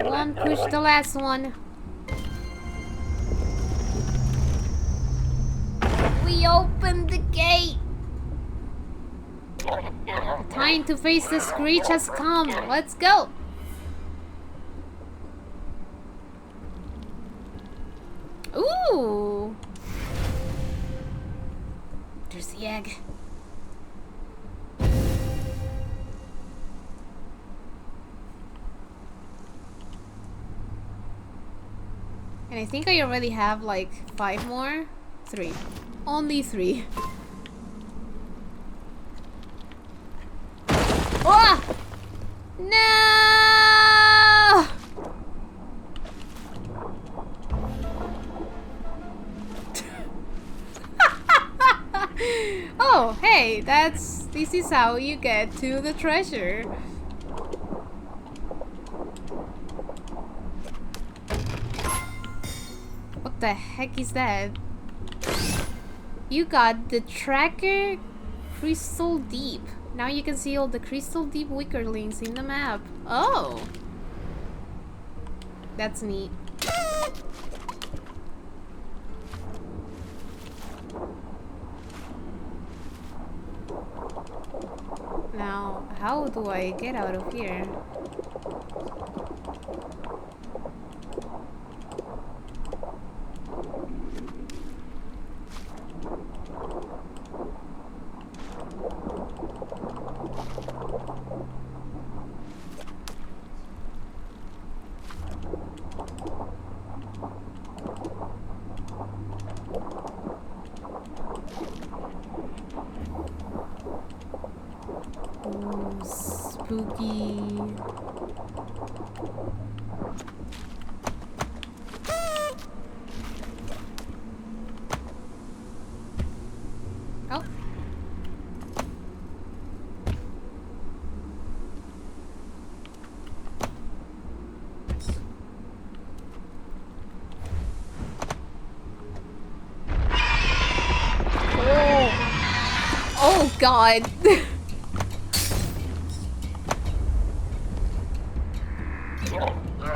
One, push the last one. We opened the gate. The time to face the screech has come. Let's go. Ooh. There's the egg. And I think I already have like 5 more. 3. Only 3. Oh! No! Oh, hey, this is how you get to the treasure. What the heck is that? You got the tracker crystal deep. Now you can see all the crystal deep wickerlings in the map. Oh! That's neat. Now, how do I get out of here? Spooky. Oh. Oh God.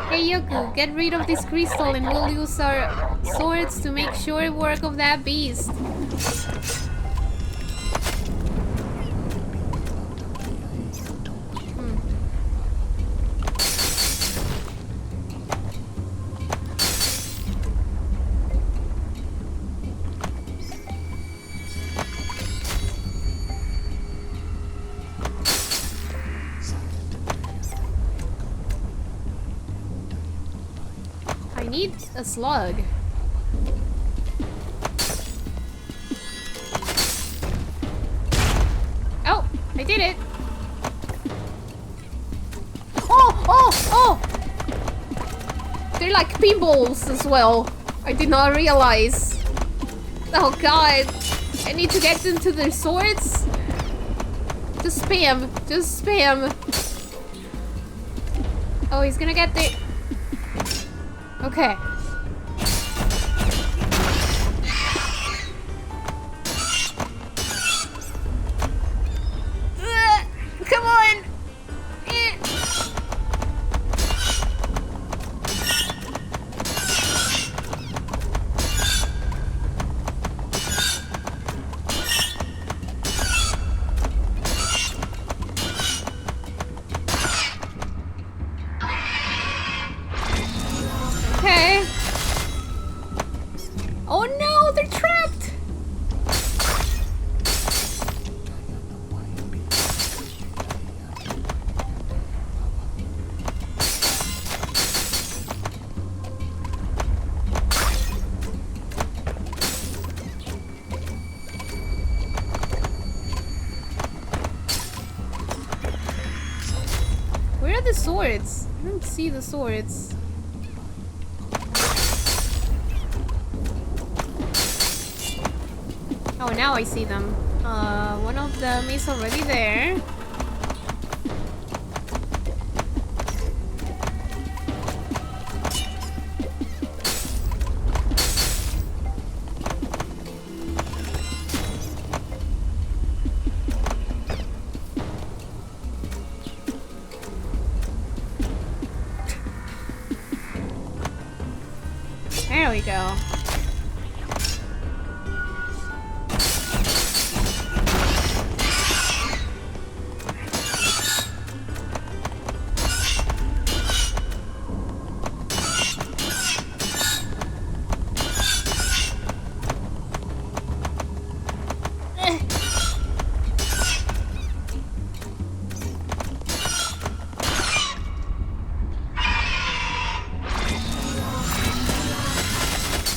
Hey Yoku, get rid of this crystal and we'll use our swords to make short work of that beast. I need a slug. they're like pinballs as well. I did not realize. Oh god. I need to get into their swords. Just spam. Just spam. Oh, he's gonna get there. Okay. Come on. Okay. Oh no, they're trapped. Where are the swords? I don't see the swords. Oh, now I see them. One of them is already there. There we go.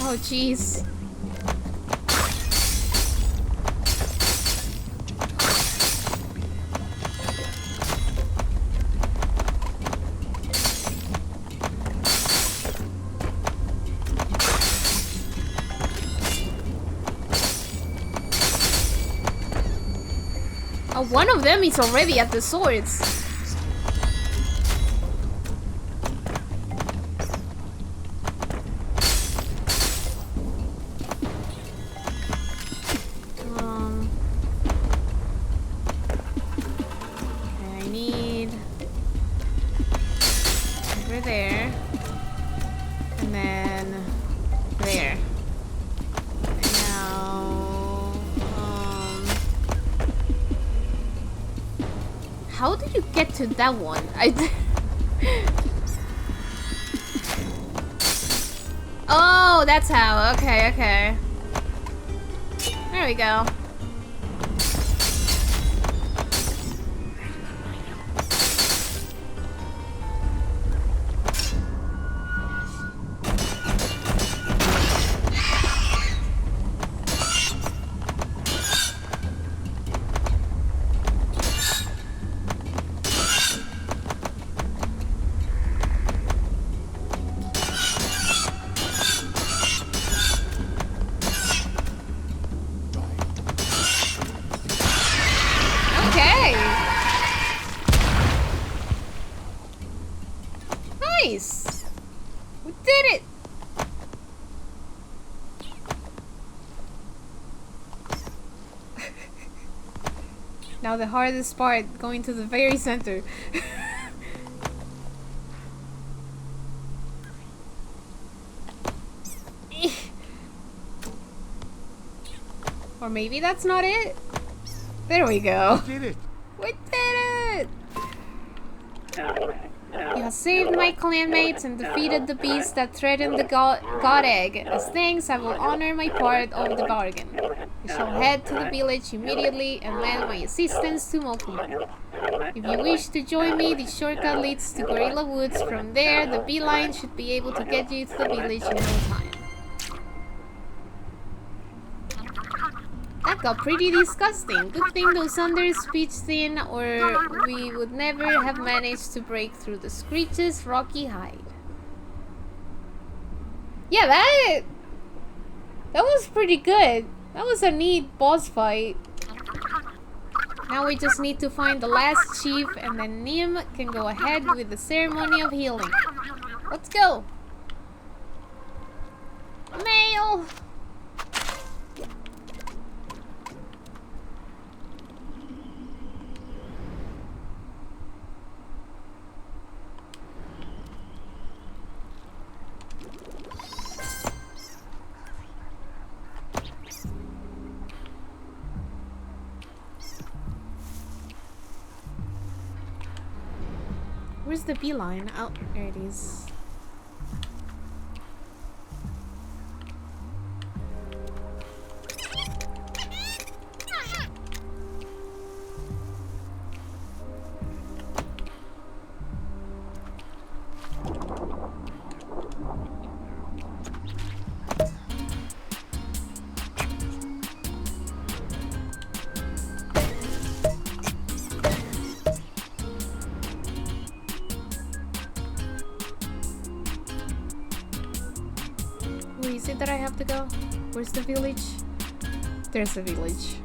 Oh, jeez. Oh, one of them is already at the swords. I need over there, and then there. And now, how did you get to that one? Oh, that's how. Okay, okay. There we go. Nice! We did it! Now the hardest part, going to the very center. Or maybe that's not it? There we go. We did it! We did it! You have saved my clanmates and defeated the beast that threatened the god egg. As thanks, I will honor my part of the bargain. I shall head to the village immediately and lend my assistance to Mokumo. If you wish to join me, the shortcut leads to Gorilla Woods. From there, the beeline should be able to get you to the village in no time. That got pretty disgusting. Good thing those under speech thin, or we would never have managed to break through the Screech's rocky hide. Yeah, that was pretty good. That was a neat boss fight. Now we just need to find the last chief, and then Nim can go ahead with the ceremony of healing. Let's go! Mail! Where's the beeline? Oh, there it is. Where is it that I have to go? Where's the village? There's a village.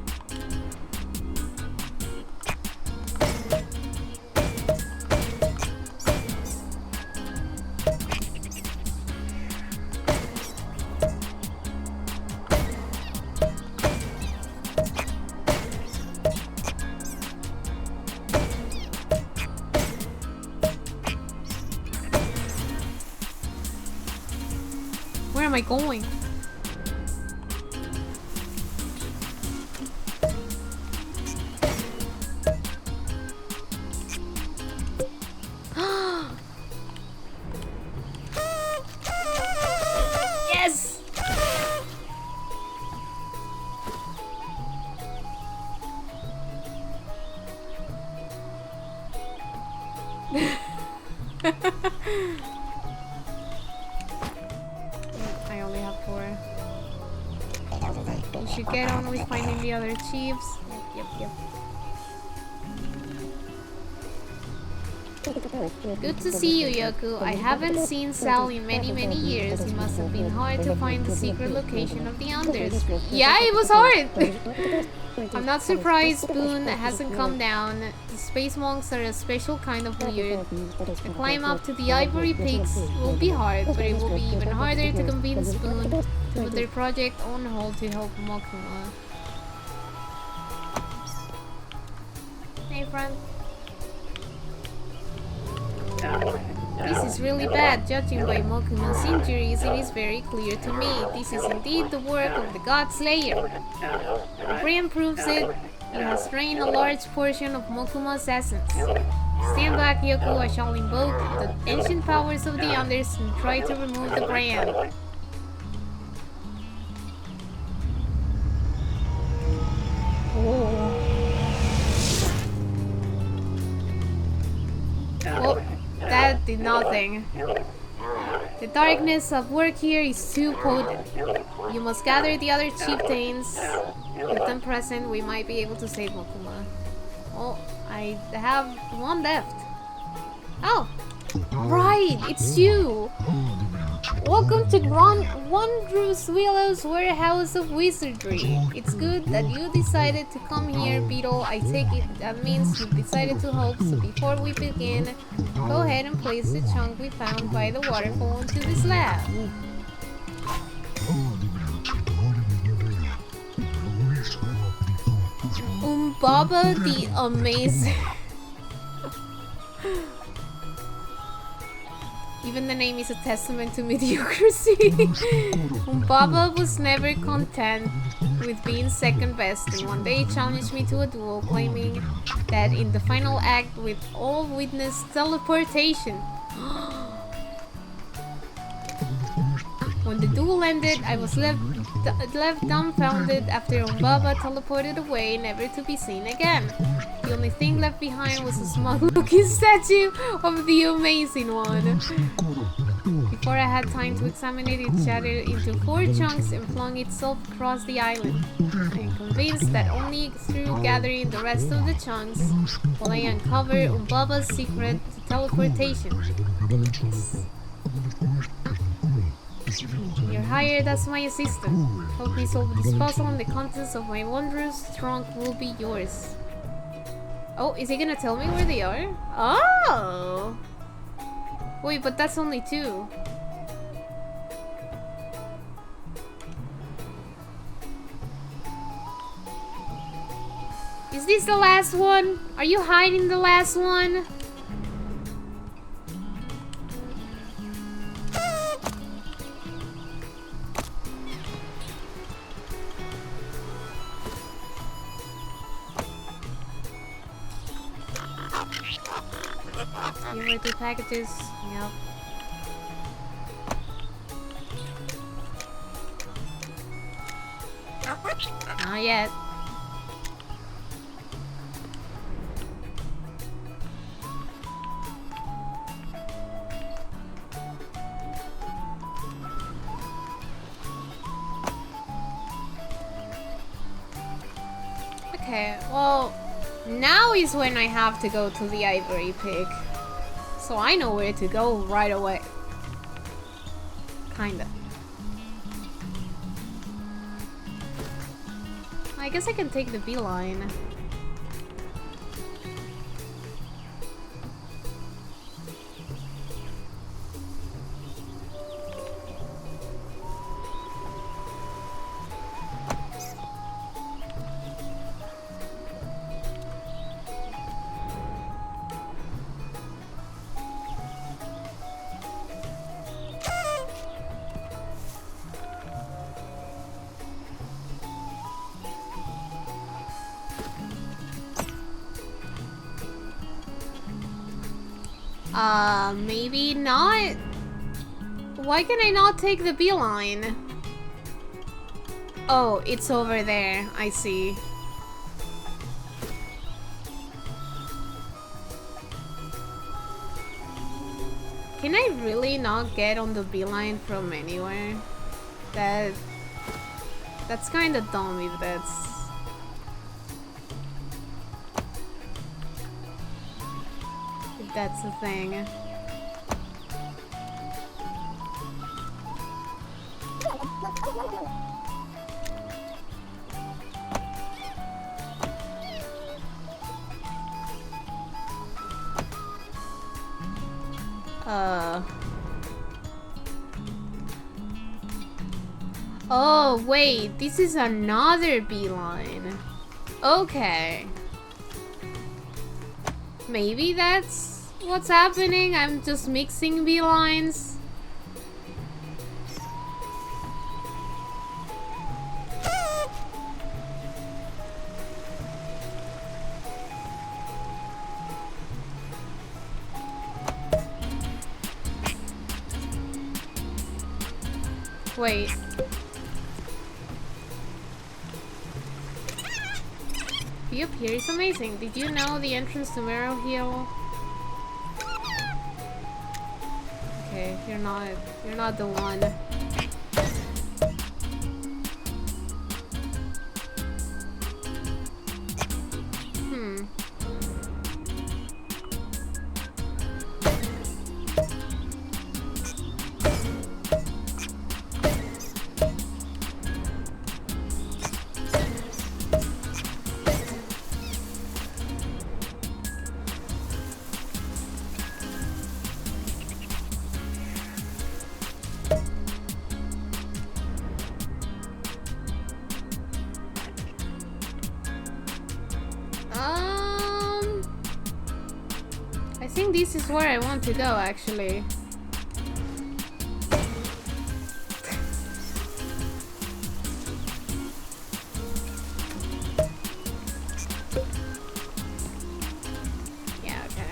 Where am I going? Yes! I only have 4. We should get on with finding the other chiefs. Yep. Good to see you, Yoku. I haven't seen Sal in many years. It must have been hard to find the secret location of the Unders. Yeah, it was hard! I'm not surprised Boone hasn't come down. The space monks are a special kind of weird. The climb up to the ivory peaks will be hard, but it will be even harder to convince Boone to put their project on hold to help Mokuma. Hey, friend. This is really bad. Judging by Mokuma's injuries, it is very clear to me. This is indeed the work of the God Slayer. Brian proves it. He has drained a large portion of Mokuma's essence. Stand back, Yoku. I shall invoke the ancient powers of the Unders and try to remove the brand. Oh, that did nothing. The darkness of work here is too potent. You must gather the other chieftains. With them present, we might be able to save Mokuma. Oh, I have 1 left. Oh, right, it's you. Welcome to Wondrous Willow's Warehouse of Wizardry. It's good that you decided to come here, Beetle. I take it that means you've decided to help. So before we begin, go ahead and place the chunk we found by the waterfall into this lab. Baba the Amazing. Even the name is a testament to mediocrity. Baba was never content with being second best, and one day challenged me to a duel, claiming that in the final act we'd all witness teleportation. When the duel ended, I was left dumbfounded after Umbaba teleported away, never to be seen again. The only thing left behind was a smug-looking statue of the Amazing One. Before I had time to examine it, it shattered into 4 chunks and flung itself across the island. I am convinced that only through gathering the rest of the chunks will I uncover Umbaba's secret to teleportation. You're hired as my assistant. Help me solve this puzzle and the contents of my wondrous trunk will be yours. Oh, is he gonna tell me where they are? Oh! Wait, but that's only 2. Is this the last one? Are you hiding the last one? Here are the packages. Yep. Not yet. Okay, well, now is when I have to go to the ivory pig. So I know where to go right away. Kinda. I guess I can take the beeline. Maybe not? Why can I not take the beeline? Oh, it's over there. I see. Can I really not get on the beeline from anywhere? That's kind of dumb if that's a thing. Oh, wait, this is another beeline. Okay. Maybe that's what's happening. I'm just mixing beelines. Wait. View up here is amazing. Did you know the entrance to Marrow Hill? Okay, you're not the one. I think this is where I want to go, actually. Yeah, okay.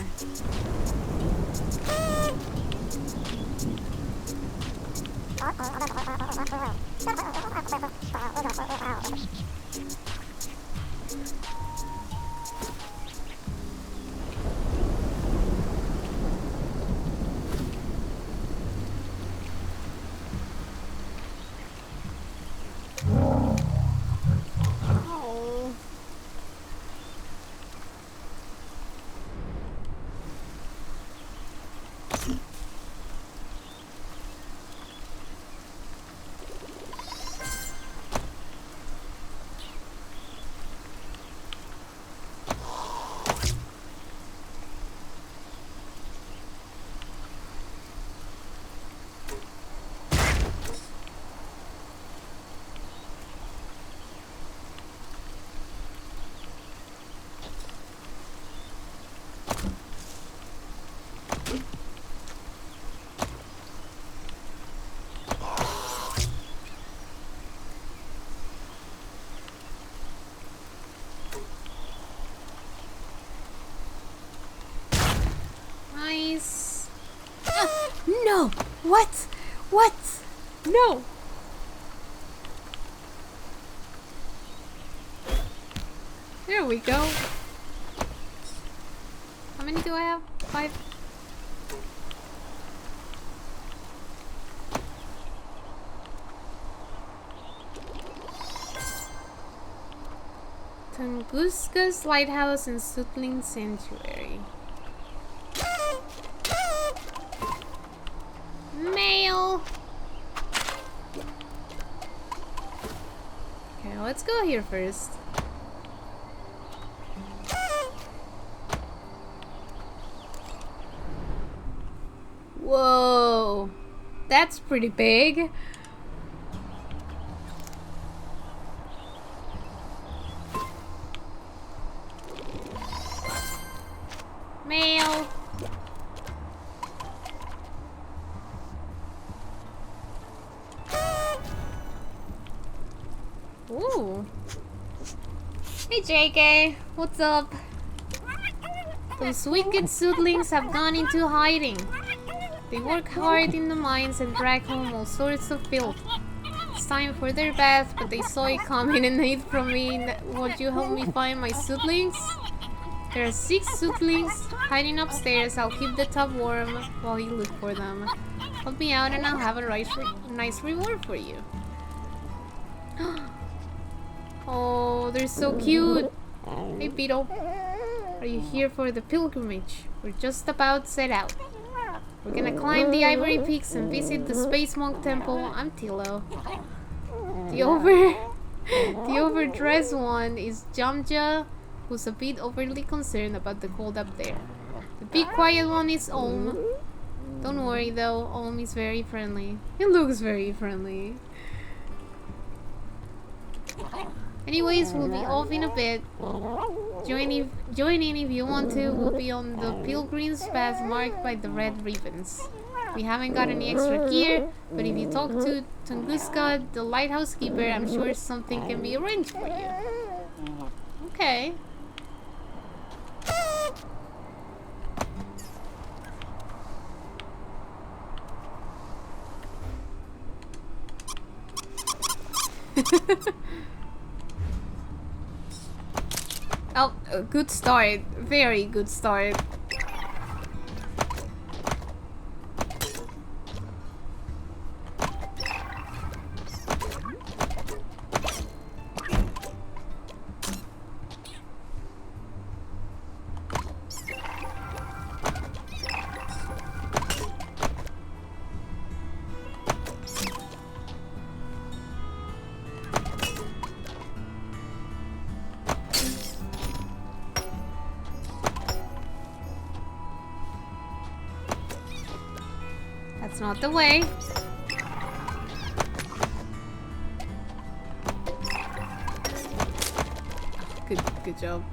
No! What? What? No! There we go. How many do I have? 5? Tunguska's Lighthouse and Sutling Sanctuary. Mail! Okay, let's go here first. Whoa! That's pretty big. Mail. Ooh. Hey JK, what's up? Those wicked Sootlings have gone into hiding. They work hard in the mines and drag home all sorts of filth. It's time for their bath, but they saw it coming and hid from me. Would you help me find my Sootlings? There are 6 Sootlings hiding upstairs. I'll keep the tub warm while you look for them. Help me out and I'll have a nice reward for you. Oh, they're so cute. Hey Beetle. Are you here for the pilgrimage? We're just about set out. We're gonna climb the Ivory Peaks and visit the Space Monk Temple. I'm Tilo. The overdressed one is Jamja, who's a bit overly concerned about the cold up there. The big quiet one is Om. Don't worry though, Om is very friendly. He looks very friendly. Anyways, we'll be off in a bit. Join in if you want to. We'll be on the pilgrim's path marked by the red ribbons. We haven't got any extra gear, but if you talk to Tunguska, the lighthouse keeper, I'm sure something can be arranged for you. Okay. Oh, a good start. Very good start. That's not the way. Good job.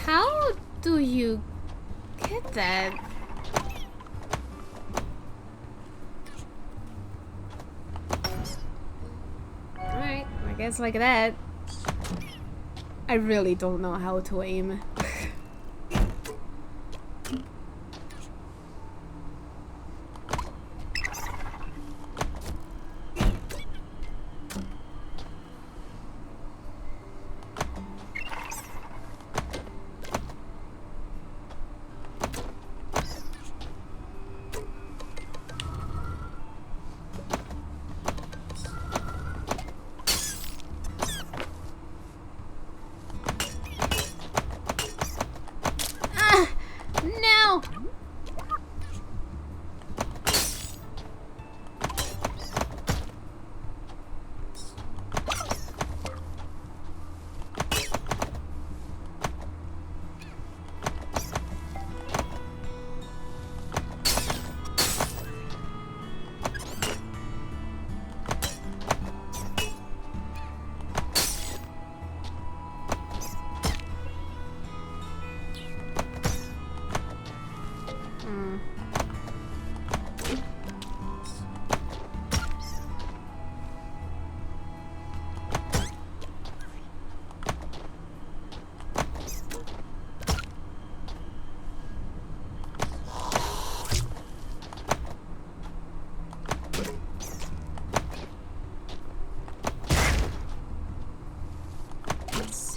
How do you get that? Alright, I guess like that. I really don't know how to aim.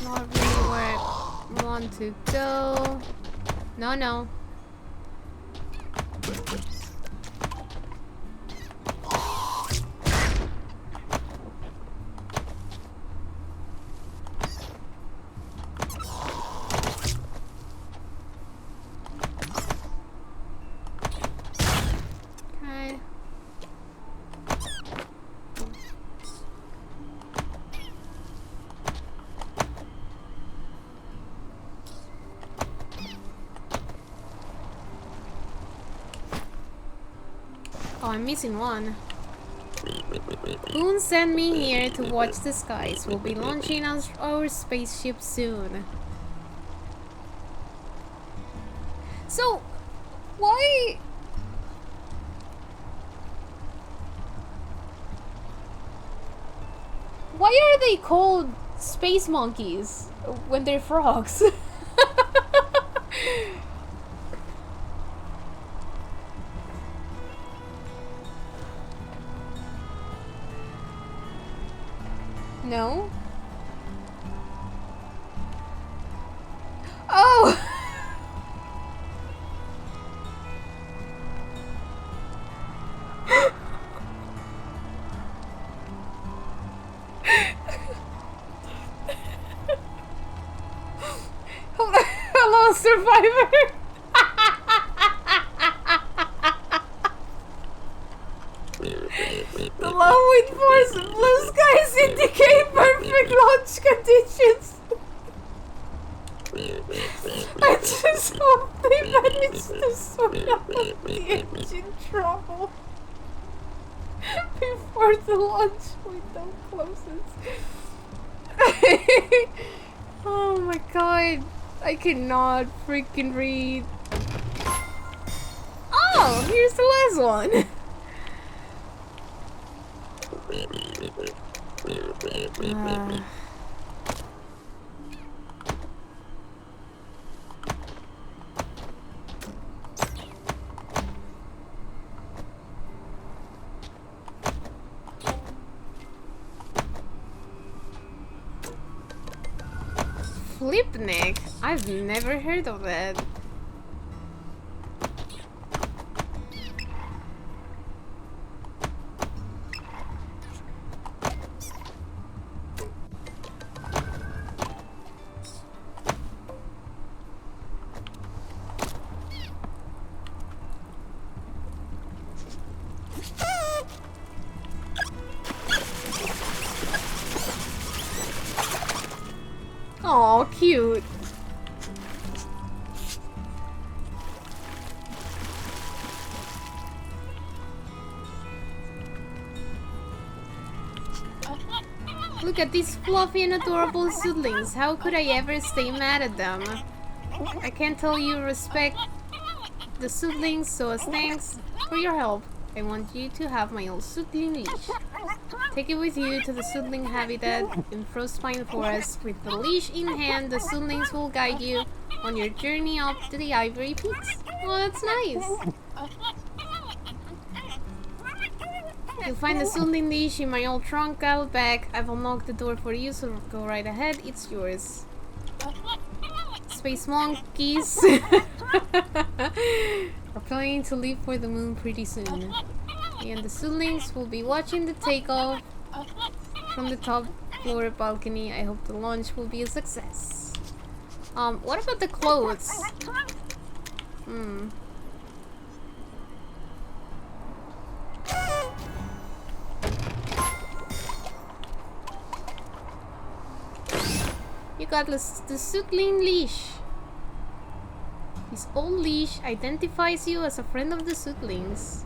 Not really where I want to go. No, no. Okay. Oh, I'm missing one. Boone sent me here to watch the skies. We'll be launching our spaceship soon. So, why... Why are they called space monkeys when they're frogs? No? Oh! Hello, survivor! The low wind force and blue skies indicate perfect launch conditions. I just hope they manage to sort out the engine trouble before the launch window closes. Oh my god, I cannot freaking read. Oh, here's the last one. Flipneck? I've never heard of that. Oh, cute. Look at these fluffy and adorable suitlings. How could I ever stay mad at them? I can't tell you respect the suitlings, so as thanks for your help, I want you to have my old suitling leash. Take it with you to the suitling habitat in Frostpine Forest. With the leash in hand, the suitlings will guide you on your journey up to the Ivory Peaks. Oh, that's nice. You'll find the suitling leash in my old trunk out back. I've unlocked the door for you, so go right ahead. It's yours. Space monkeys are planning to leave for the moon pretty soon. And the suitlings will be watching the takeoff from the top floor balcony. I hope the launch will be a success. What about the clothes? You got the suitling leash. This old leash identifies you as a friend of the suitlings.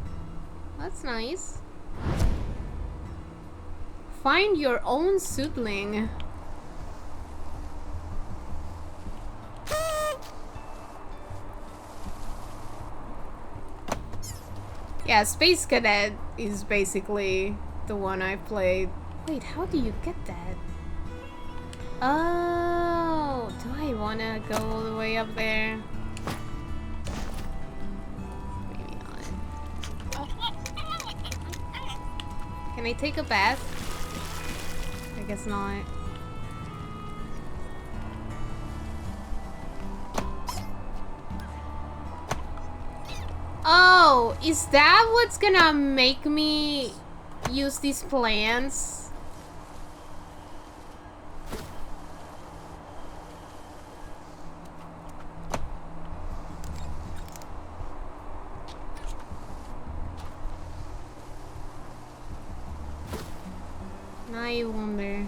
That's nice. Find your own suitling. Yeah, Space Cadet is basically the one I played. Wait, how do you get that? Oh, do I wanna go all the way up there? Maybe not. Can I take a bath? I guess not. Oh, is that what's gonna make me use these plants? I wonder.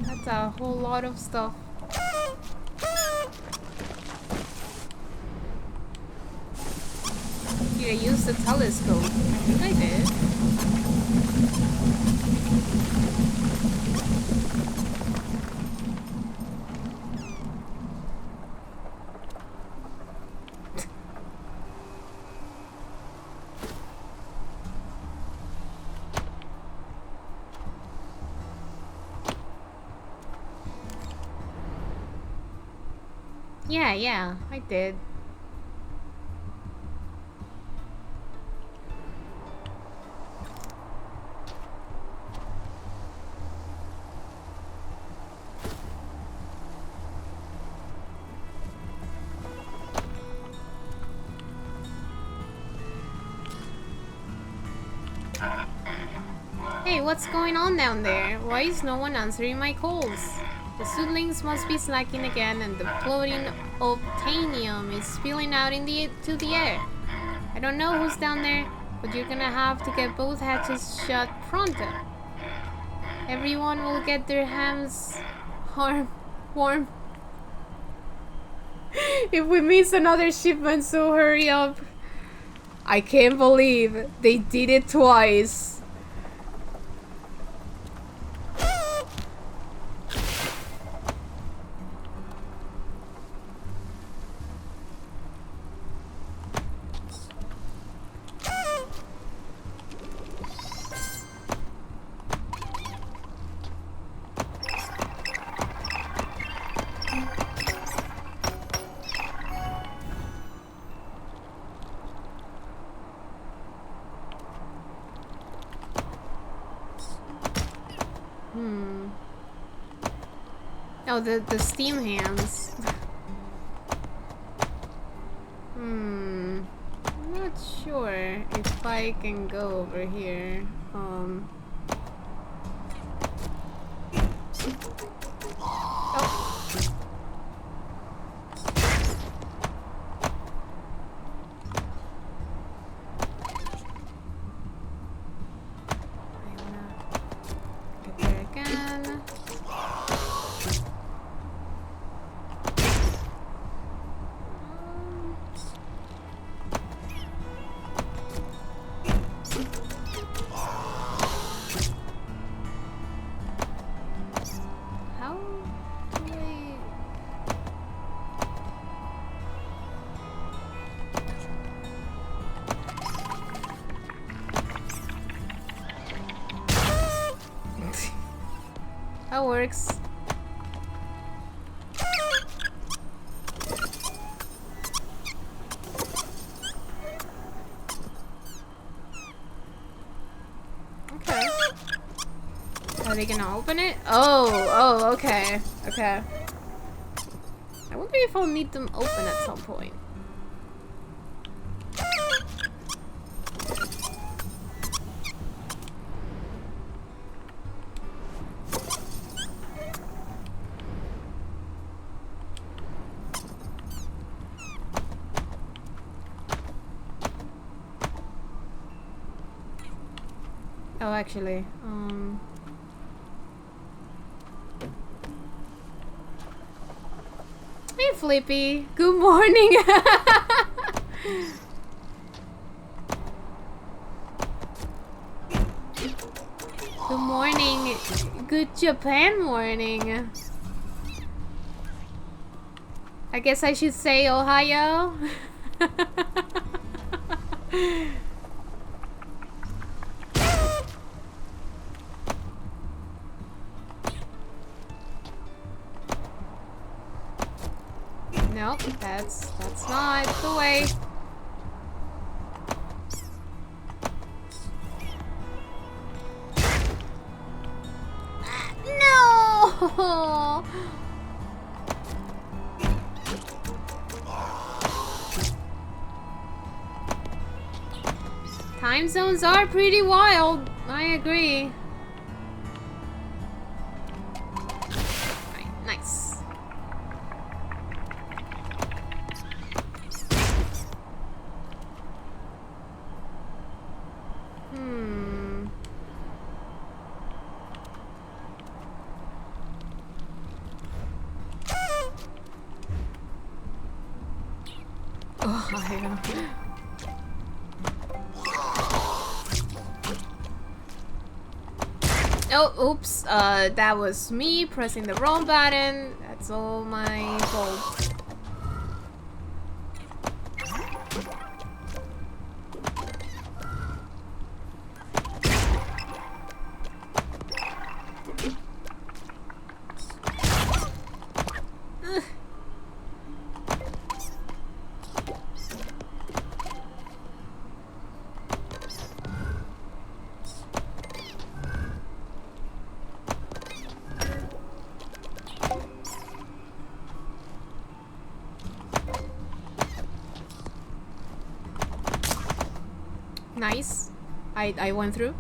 That's a whole lot of stuff. Did I use the telescope? I think I did. Yeah, I did. Hey, what's going on down there? Why is no one answering my calls? The Sudlings must be slacking again and the floating obtainium is spilling out into the air. I don't know who's down there, but you're gonna have to get both hatches shut pronto. Everyone will get their hams warm. If we miss another shipment, so hurry up. I can't believe they did it twice. Oh, the steam hams. I'm not sure if I can go over here. Oh. That works. Okay. Are they gonna open it? Oh, okay. Okay. I wonder if I'll need them open at some point. Oh, actually, Hey, Flippy. Good morning. Good morning. Good Japan morning. I guess I should say Ohio. Nope, that's not the way. Oh. Time zones are pretty wild. I agree. Right, nice. Oh, I know. Oh, oops. That was me pressing the wrong button. That's all my fault. Nice. I went through.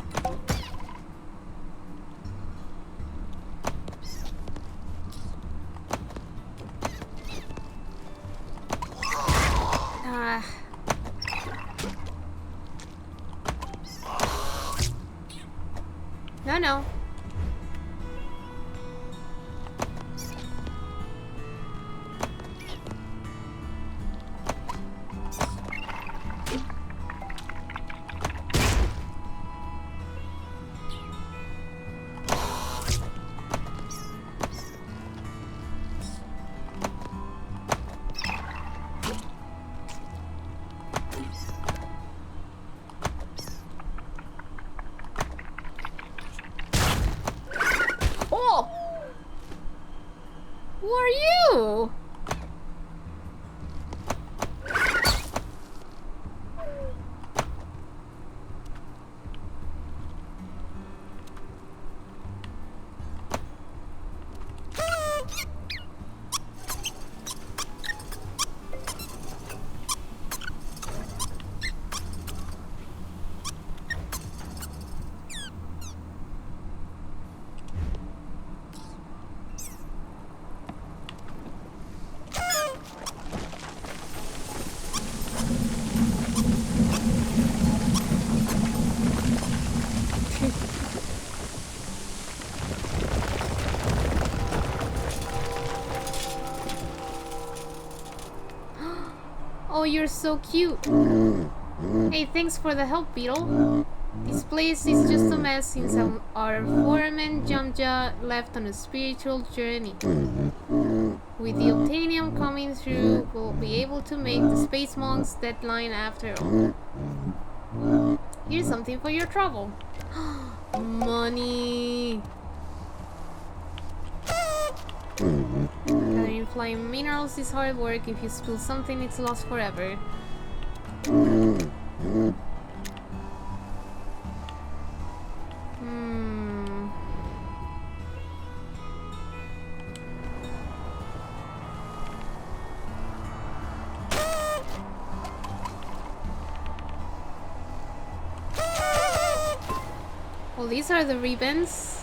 No. Who are you? Oh, you're so cute. Hey, thanks for the help, Beetle. This place is just a mess since our foreman Jamja left on a spiritual journey. With the obtainium coming through, we'll be able to make the Space Monk's deadline after all. Here's something for your trouble. Money! Gathering flying minerals is hard work. If you spill something, it's lost forever. Well, these are the ribbons.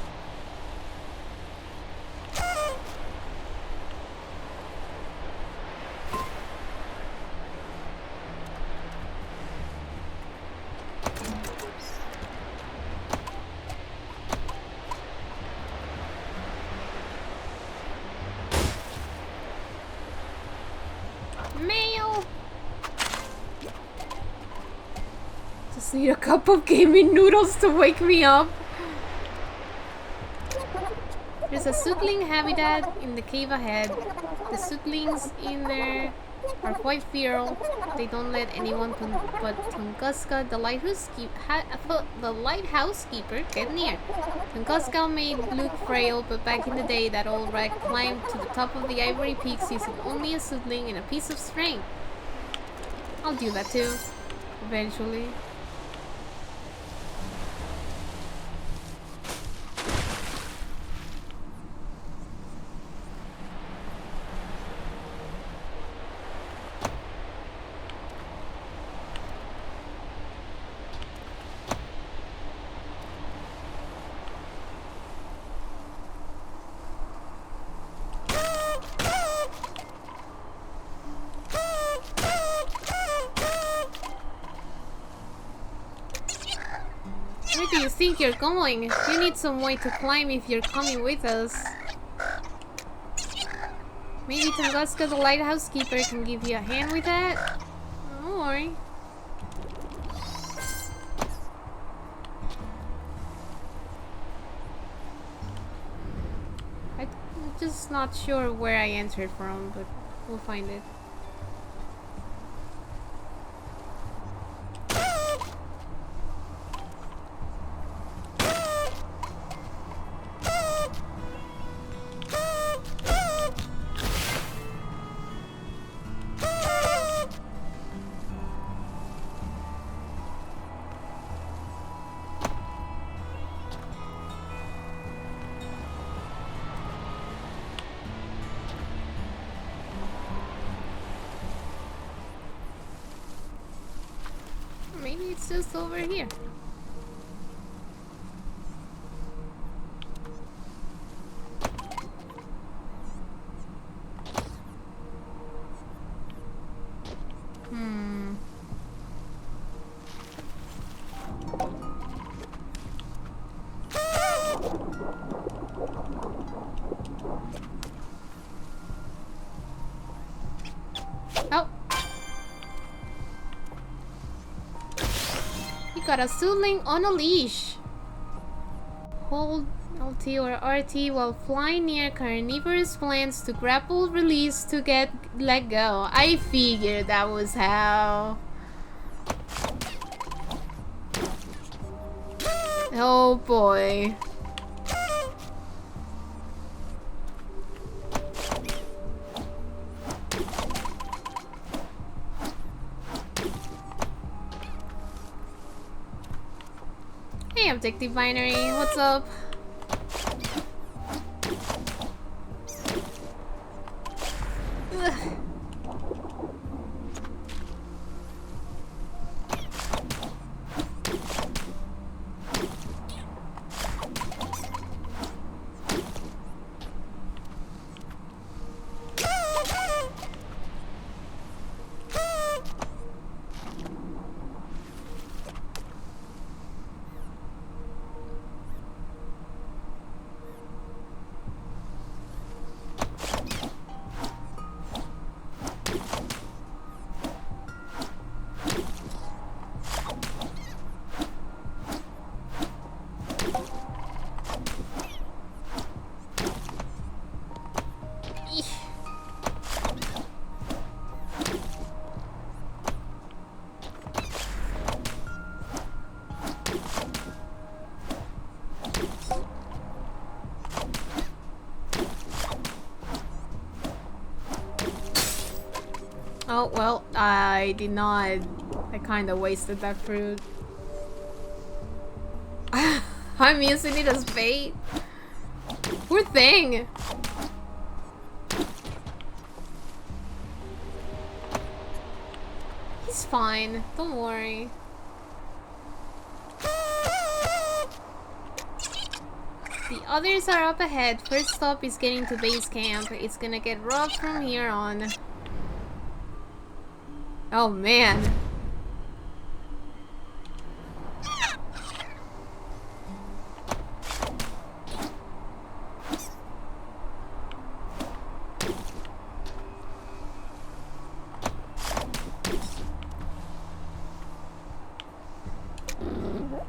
Mail. Just need a cup of gaming noodles to wake me up. There's a Sutling habitat in the cave ahead. The Sutlings in there are quite feral. They don't let anyone but Tunguska, the lighthouse keeper, get near. Tunguska may look frail, but back in the day, that old wreck climbed to the top of the ivory peaks using only a Sutling and a piece of string. I'll do that too, eventually. think you're going? You need some way to climb if you're coming with us. Maybe Tunguska the lighthouse keeper can give you a hand with that? Don't worry. I'm just not sure where I entered from, but we'll find it. Maybe it's just over here. Oh. Got a sibling on a leash. Hold LT or RT while flying near carnivorous plants to grapple release to let go. I figured that was how. Oh boy. Hey, Objective Binary, what's up? Ugh. Oh, well, I did not. I kinda wasted that fruit. I'm using it as bait. Poor thing. He's fine. Don't worry. The others are up ahead. First stop is getting to base camp. It's gonna get rough from here on. Oh man.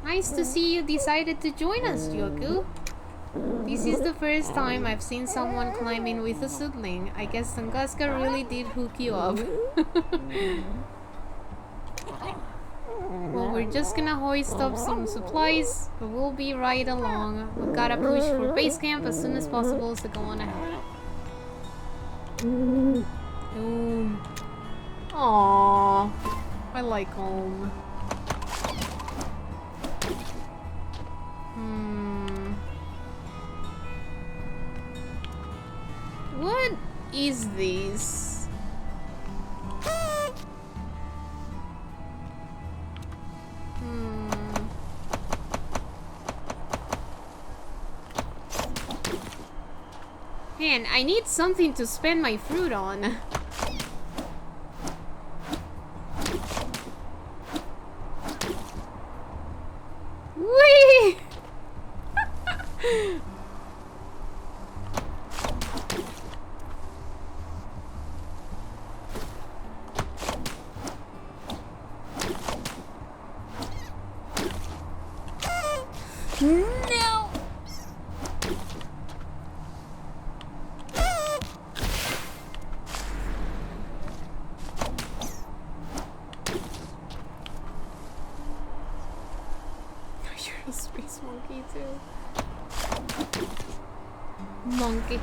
Nice to see you decided to join us, Yoku. This is the first time I've seen someone climbing with a sibling. I guess Tunguska really did hook you up. Well, we're just gonna hoist up some supplies, but we'll be right along. We gotta push for base camp as soon as possible, so go on ahead. Aww, I like home. What is this? Man, I need something to spend my fruit on. Whee! Monkey too. Monkey.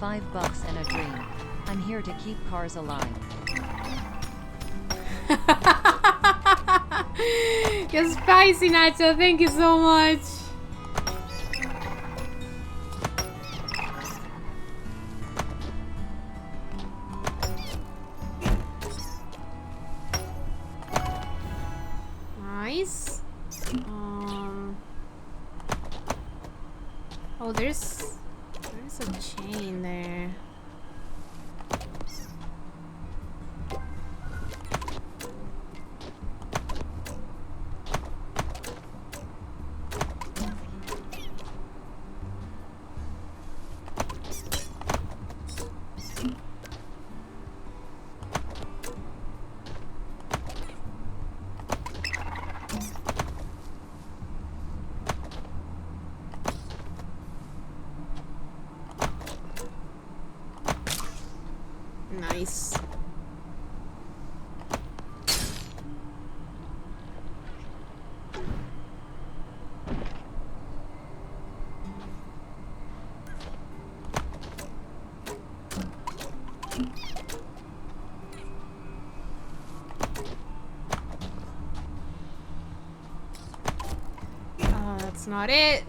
$5 and a dream. I'm here to keep cars alive. You're spicy, Nacho. Thank you so much. Nice. Oh, there's a chain there. Nice. Oh, that's not it.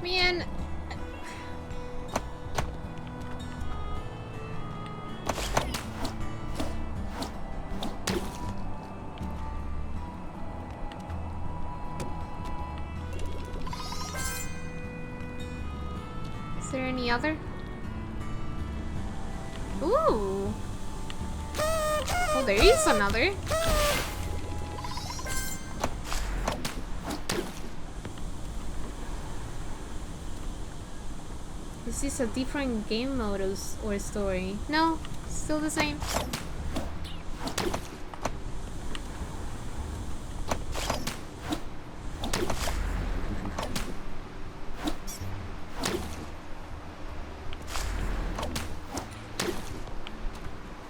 Man. Is there any other? Ooh. Oh, there is another. Is this a different game mode or story? No, still the same.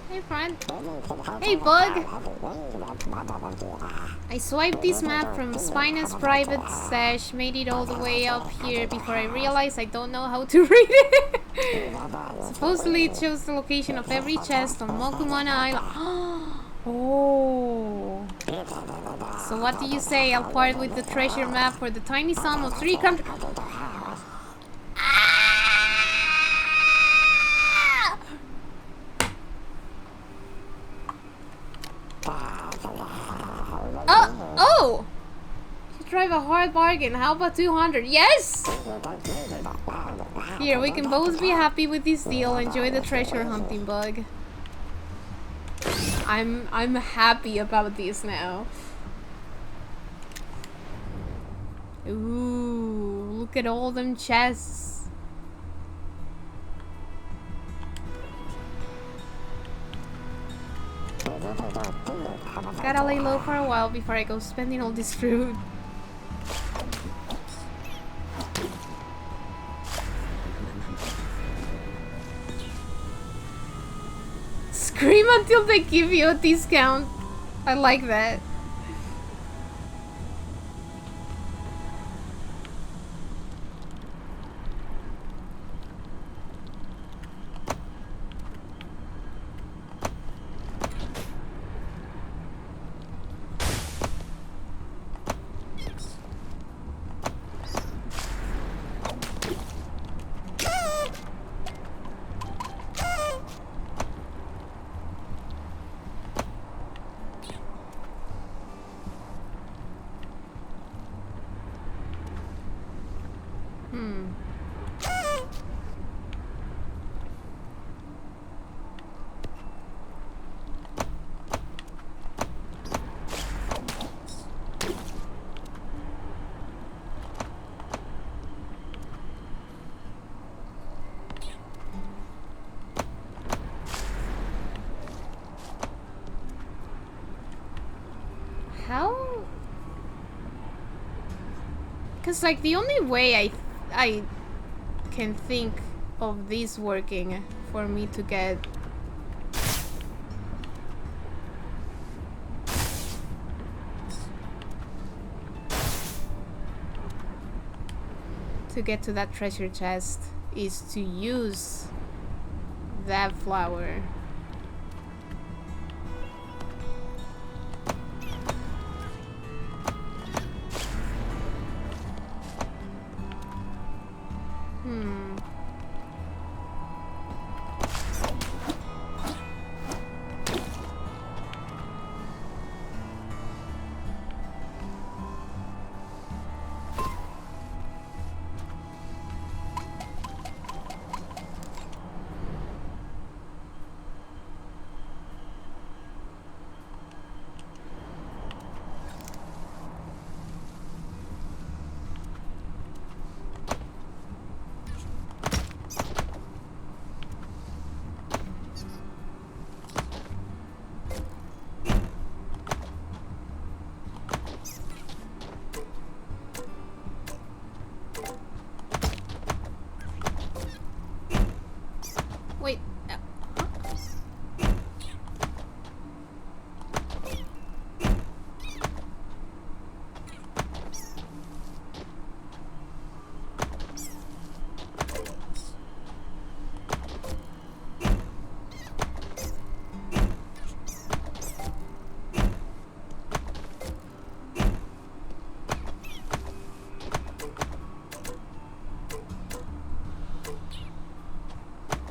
Hey friend. Hey bug. I swiped this map from Spina's private stash, made it all the way up here before I realized I don't know how to read it. Supposedly it shows the location of every chest on Mokumana Island. Oh. So what do you say? I'll part with the treasure map for the tiny sum of 3 countries. Oh! You drive a hard bargain. How about 200? Yes! Here, we can both be happy with this deal. Enjoy the treasure hunting, bug. I'm happy about this now. Ooh, look at all them chests. Gotta lay low for a while before I go spending all this fruit. Scream until they give you a discount. I like that. Hmm. How? Because like the only way I can think of this working for me to get to that treasure chest is to use that flower. Hmm. Wait.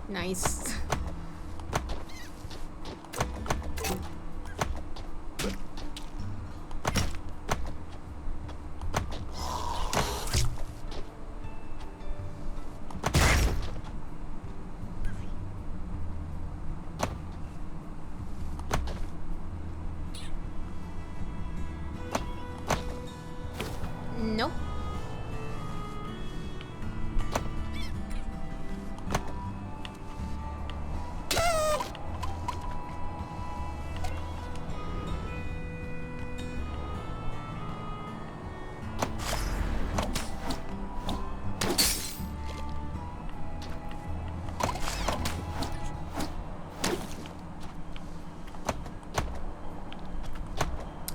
Nice. Nope.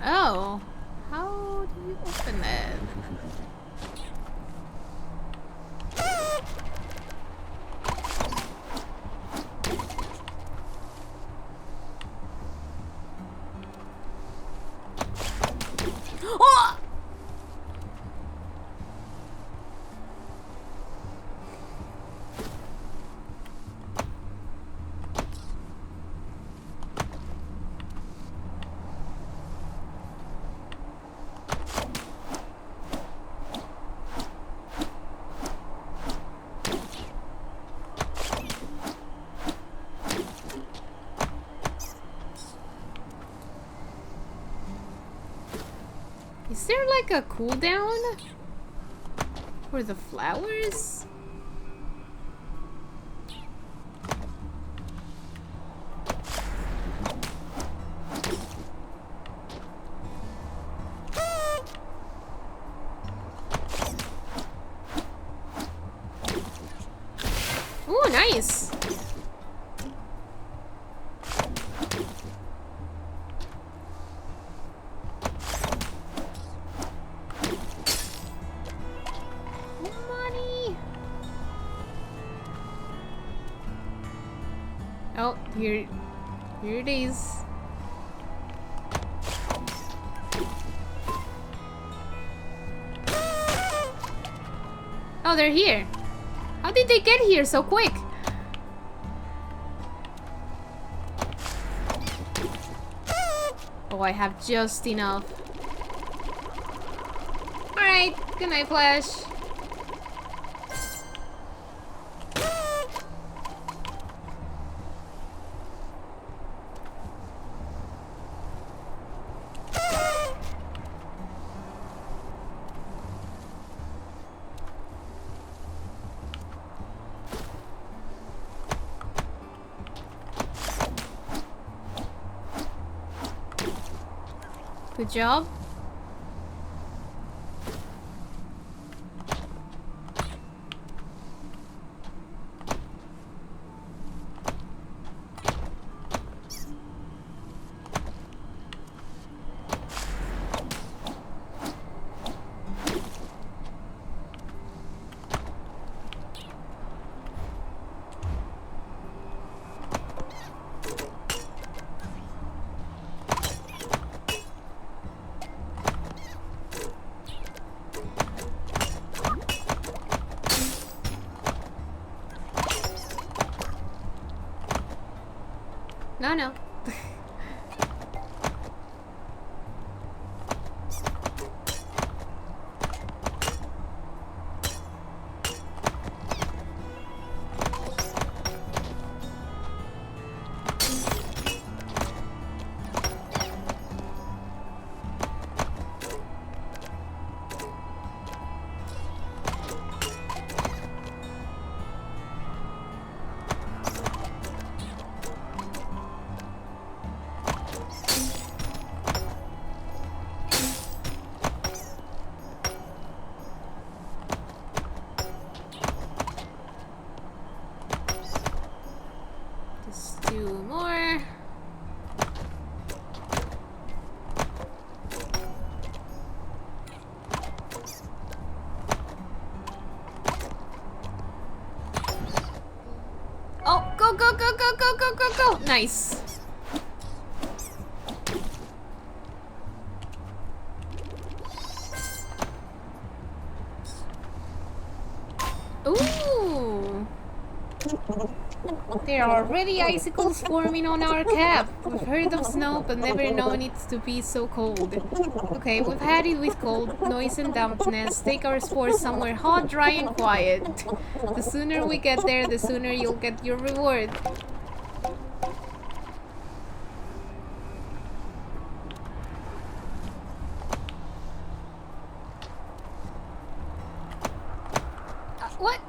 Oh, how do you open that? Oh! Is there like a cooldown for the flowers? Ooh, nice. Money. Oh, here it is. Oh, they're here. How did they get here so quick? Oh, I have just enough. Alright, good night, Flash. Good job. No. Just 2 more. Oh, go. Nice. Ooh. There are already icicles forming on our cap. We've heard of snow, but never known it to be so cold. Okay, we've had it with cold, noise and dampness. Take our sports somewhere hot, dry and quiet. The sooner we get there, the sooner you'll get your reward. What?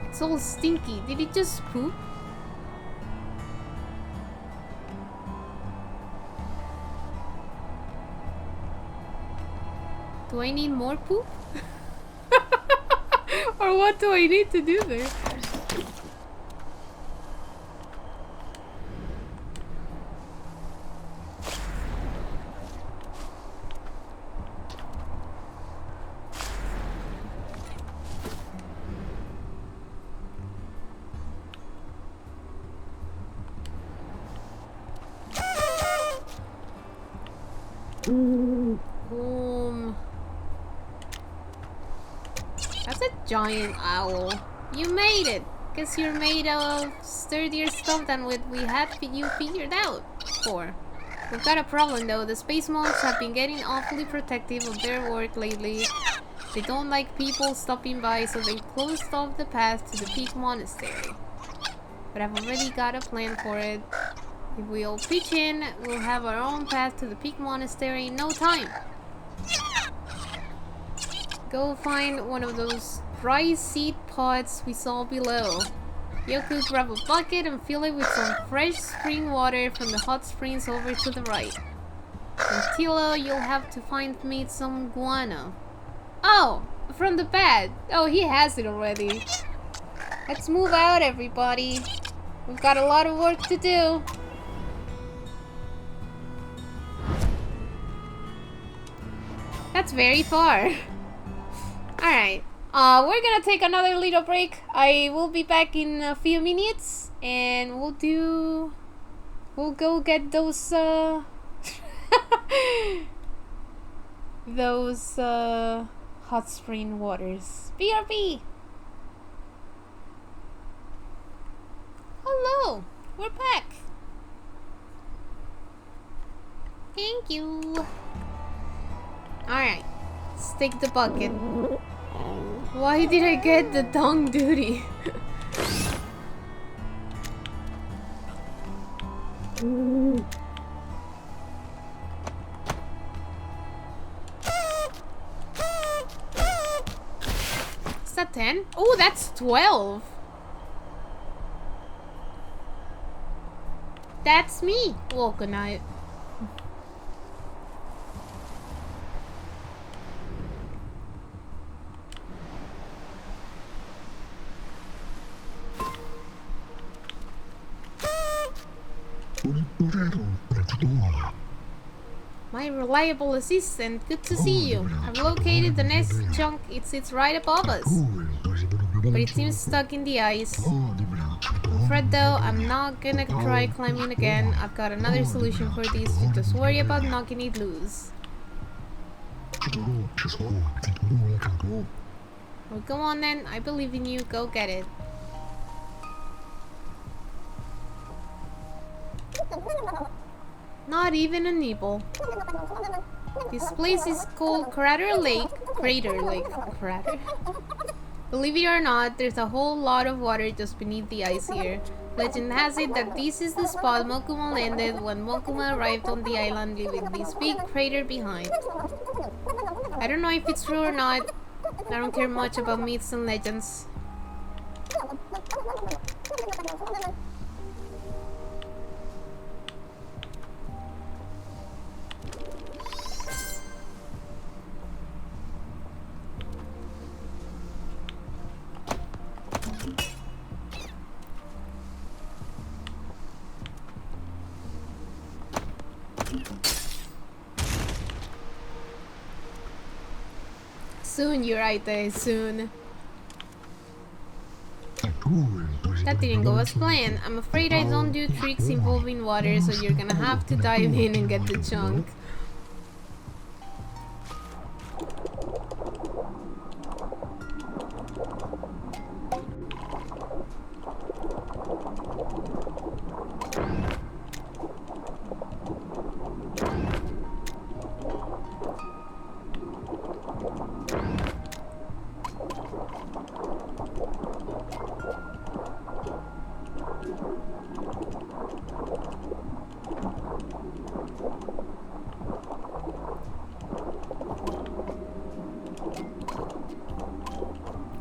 It's all stinky. Did it just poop? Do I need more poop? Or what do I need to do there? Boom. That's a giant owl. You made it! Guess you're made of sturdier stuff than what we had you figured out for. We've got a problem though. The space monks have been getting awfully protective of their work lately. They don't like people stopping by, so they closed off the path to the Peak Monastery. But I've already got a plan for it. If we all pitch in, we'll have our own path to the Peak Monastery in no time. Go find one of those rice seed pots we saw below. Yoku, grab a bucket and fill it with some fresh spring water from the hot springs over to the right. And Tilo, you'll have to find me some guano. Oh, from the bed. Oh, he has it already. Let's move out, everybody. We've got a lot of work to do. That's very far. Alright. We're gonna take another little break. I will be back in a few minutes. And we'll go get those, those, hot spring waters. BRB! Hello! We're back! Thank you. Alright. Let's take the bucket. Why did I get the tongue duty? Is that 10? Oh, that's 12. That's me. Well, good night. My reliable assistant, good to see you. I've located the next chunk. It sits right above us. But it seems stuck in the ice. I'm afraid though, I'm not gonna try climbing again. I've got another solution for this. You just worry about knocking it loose. Well, go on then. I believe in you. Go get it. Not even a nibble. This place is called Crater Lake. Crater. Believe it or not, there's a whole lot of water just beneath the ice here. Legend has it that this is the spot Mokuma landed when Mokuma arrived on the island, leaving this big crater behind. I don't know if it's true or not. I don't care much about myths and legends. Soon, you're right there, soon. That didn't go as planned. I'm afraid I don't do tricks involving water, so you're gonna have to dive in and get the chunk.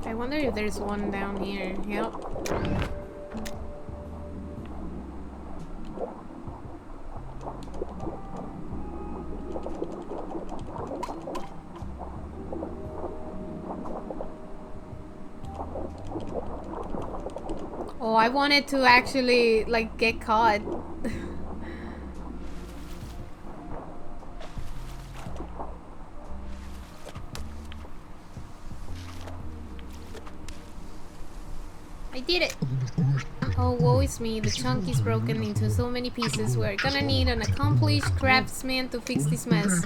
I wonder if there's one down here. Yep. Oh, I wanted to actually, like, get caught. I did it! Oh, woe is me. The chunk is broken into so many pieces. We're gonna need an accomplished craftsman to fix this mess.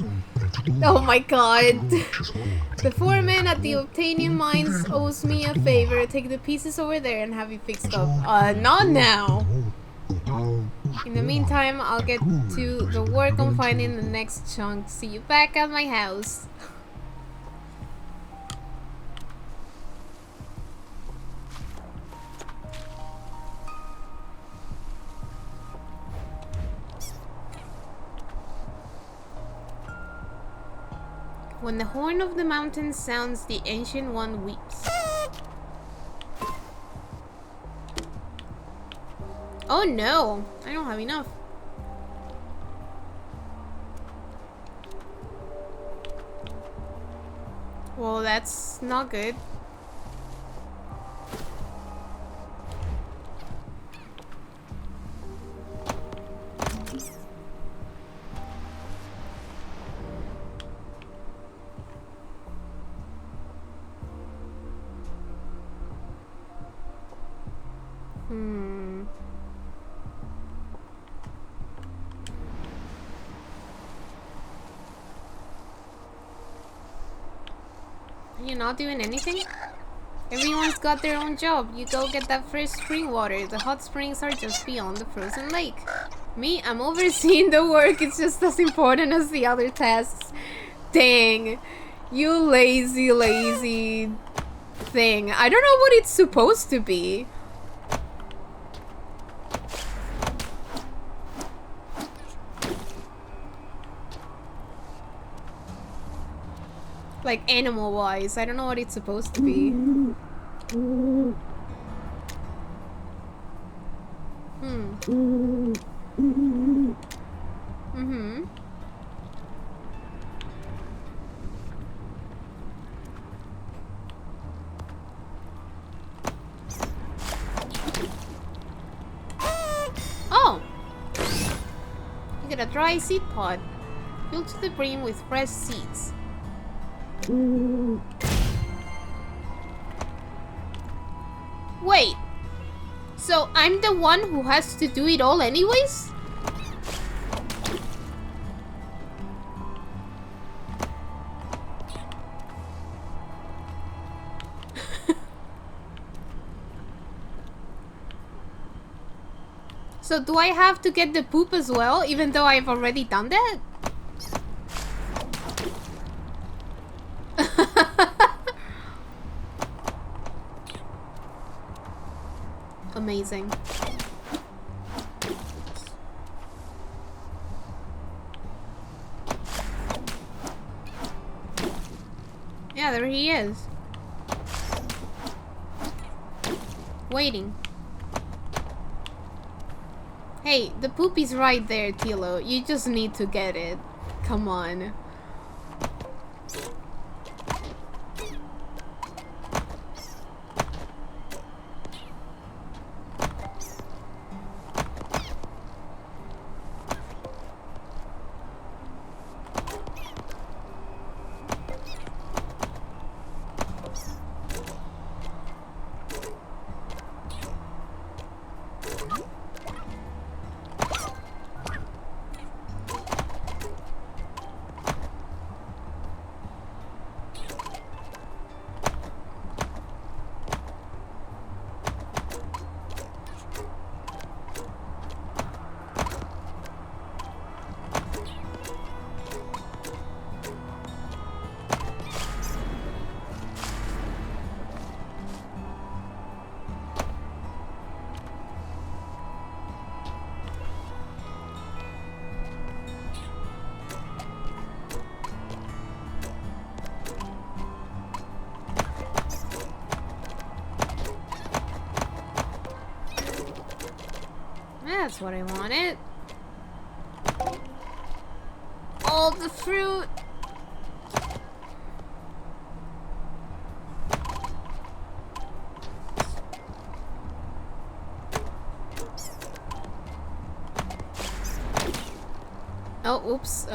Oh my god! The foreman at the obtaining mines owes me a favor. Take the pieces over there and have it fixed up. Not now! In the meantime, I'll get to the work on finding the next chunk. See you back at my house. When the horn of the mountain sounds, the ancient one weeps. Oh no! I don't have enough. Well, that's not good. Are you not doing anything? Everyone's got their own job. You go get that fresh spring water. The hot springs are just beyond the frozen lake. Me, I'm overseeing the work. It's just as important as the other tasks. Dang. You lazy, lazy thing. I don't know what it's supposed to be. Like animal-wise, I don't know what it's supposed to be. Oh! You get a dry seed pod. Filled to the brim with fresh seeds. Wait. So I'm the one who has to do it all anyways? So do I have to get the poop as well, even though I've already done that? Amazing. Yeah, there he is. Waiting. Hey, the poop is right there, Tilo. You just need to get it. Come on. That's what I wanted. All the fruit. Oh, oops.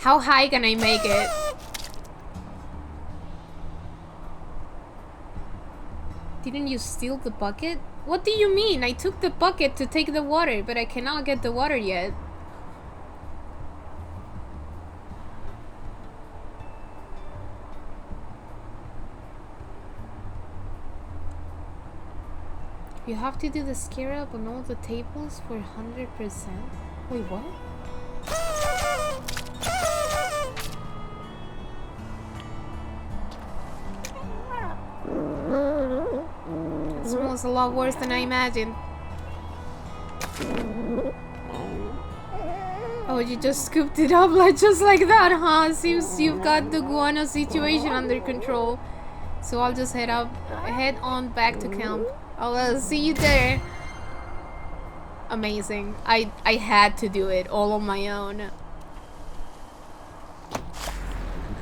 How high can I make it? Didn't you steal the bucket? What do you mean? I took the bucket to take the water, but I cannot get the water yet. You have to do the scarab on all the tables for 100%. Wait, what? It smells a lot worse than I imagined. Oh, you just scooped it up just like that, huh? Seems you've got the guano situation under control. So I'll just head on back to camp. I'll see you there. Amazing. I had to do it all on my own.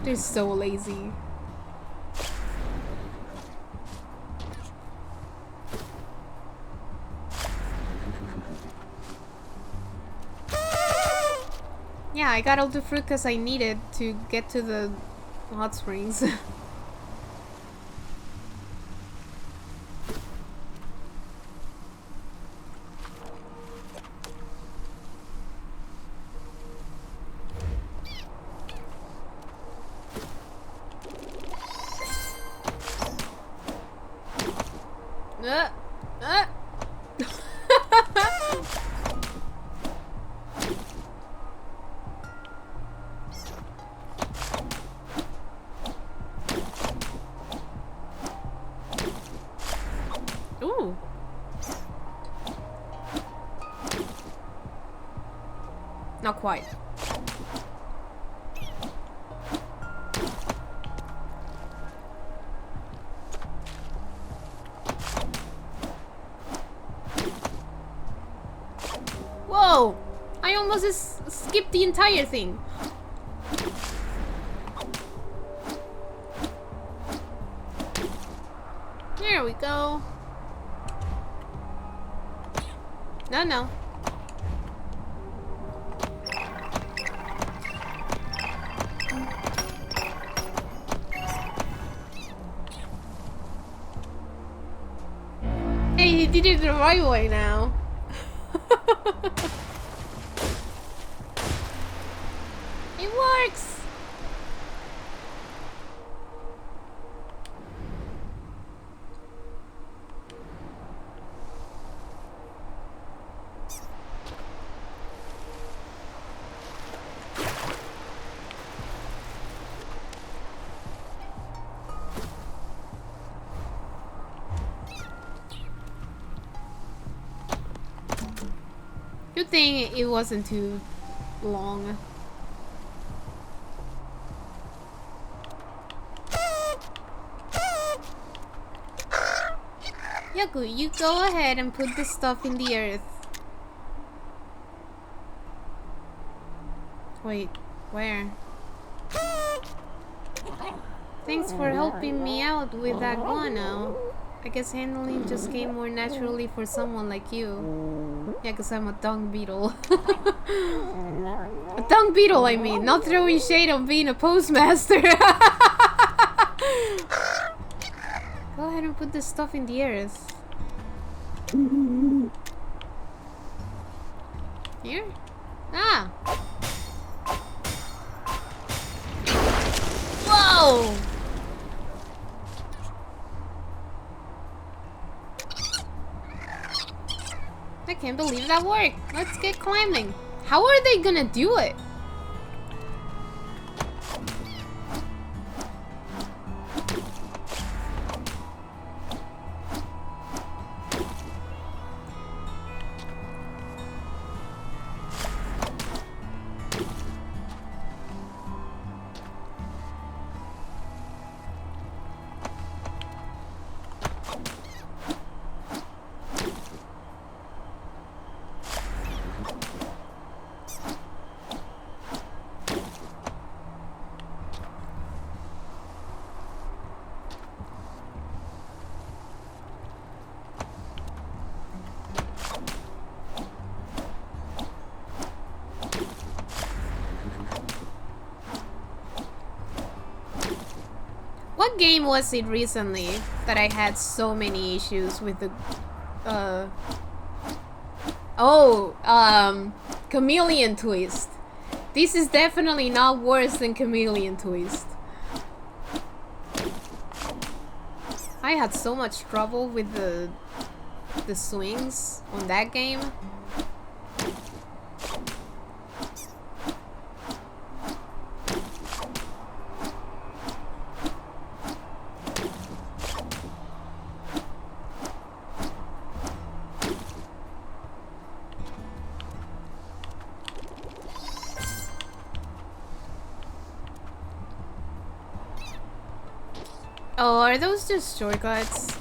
They're so lazy. Yeah, I got all the fruit because I needed to get to the hot springs. uh, uh. Ooh. Not quite. Whoa! I almost skipped the entire thing. There we go. No, no. Hey, he did it the right way now. It works! Good thing it wasn't too long. Yoku, you go ahead and put the stuff in the earth. Wait, where? Thanks for helping me out with that guano. I guess handling just came more naturally for someone like you. Yeah, because I'm a dung beetle. A dung beetle, I mean. Not throwing shade on being a postmaster. Go ahead and put this stuff in the earth. Here? Ah! Whoa! I can't believe that worked. Let's get climbing. How are they gonna do it? What game was it recently that I had so many issues with the Chameleon Twist. This is definitely not worse than Chameleon Twist. I had so much trouble with the swings on that game. Oh, are those just shortcuts?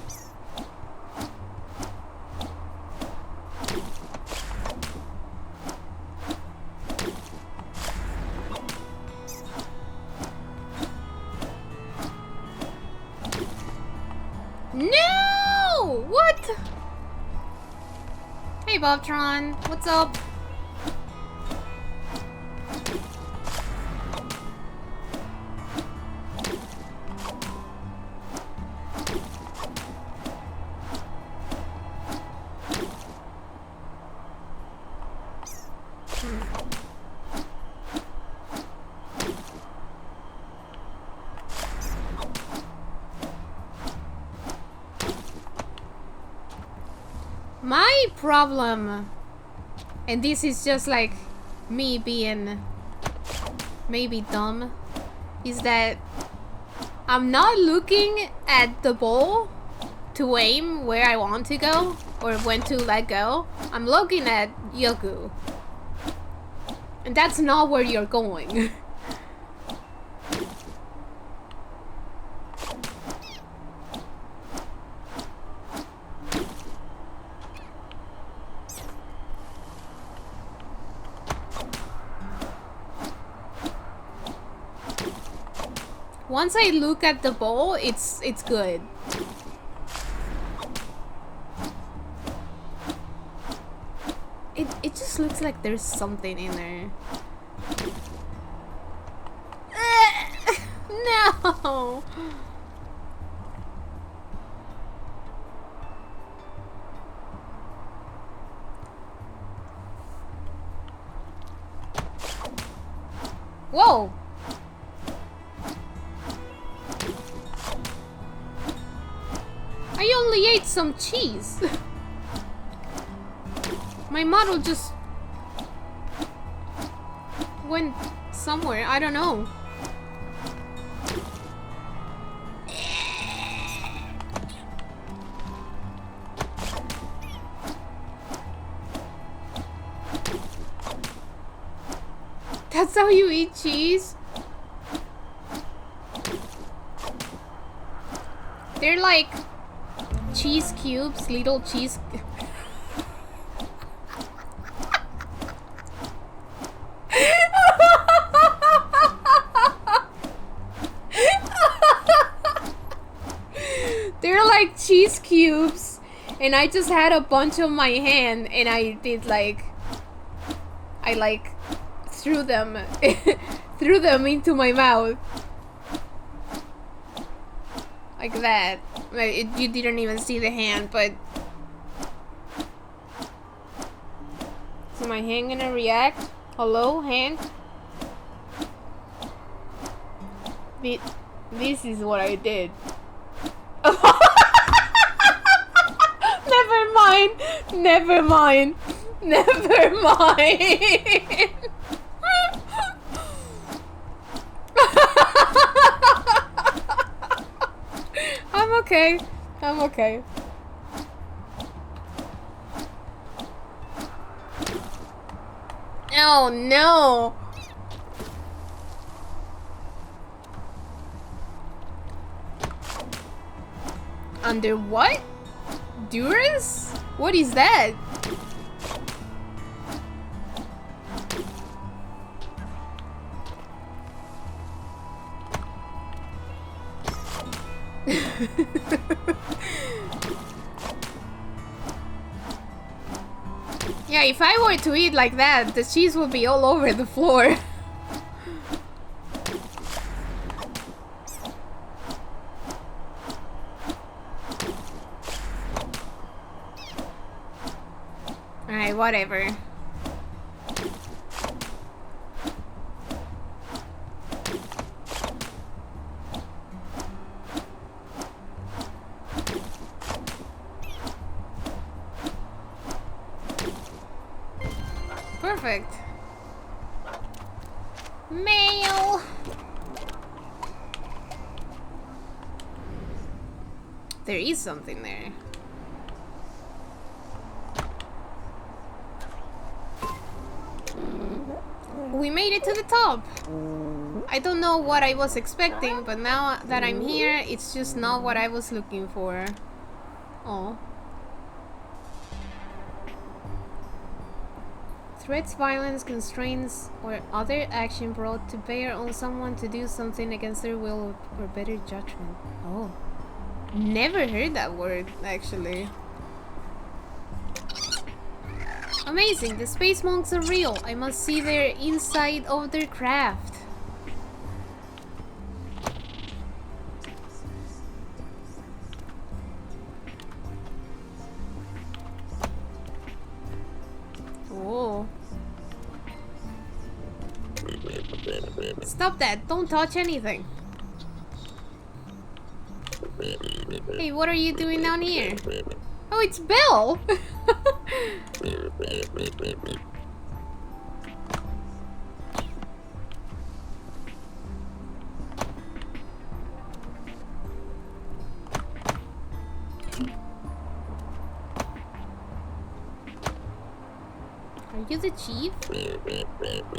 No! What? Hey, Bobtron. What's up? My problem, and this is just like me being maybe dumb, is that I'm not looking at the ball to aim where I want to go or when to let go. I'm looking at Yoku. And that's not where you're going. Once I look at the ball, it's good. It just looks like there's something in there. No. Whoa. I only ate some cheese. My model just went somewhere, I don't know. That's how you eat cheese? They're like cheese cubes, little cheese. They're like cheese cubes, and I just had a bunch on my hand, and I did like, I like threw them, threw them into my mouth, like that. Like you didn't even see the hand, but is my hand gonna react? Hello, hand? This is what I did. Never mind. Never mind. Never mind. I'm okay. I'm okay. Oh no. Under what? Duress? What is that? Yeah, if I were to eat like that, the cheese would be all over the floor. Alright, whatever. Perfect. Mail. There is something there. We made it to the top. I don't know what I was expecting, but now that I'm here, it's just not what I was looking for. Oh. Threats, violence, constraints, or other action brought to bear on someone to do something against their will or better judgment. Oh. Never heard that word, actually. Amazing, the space monks are real. I must see their inside of their craft. Oh. Stop that, don't touch anything. Hey, what are you doing down here? Oh, it's Bill! Are you the chief?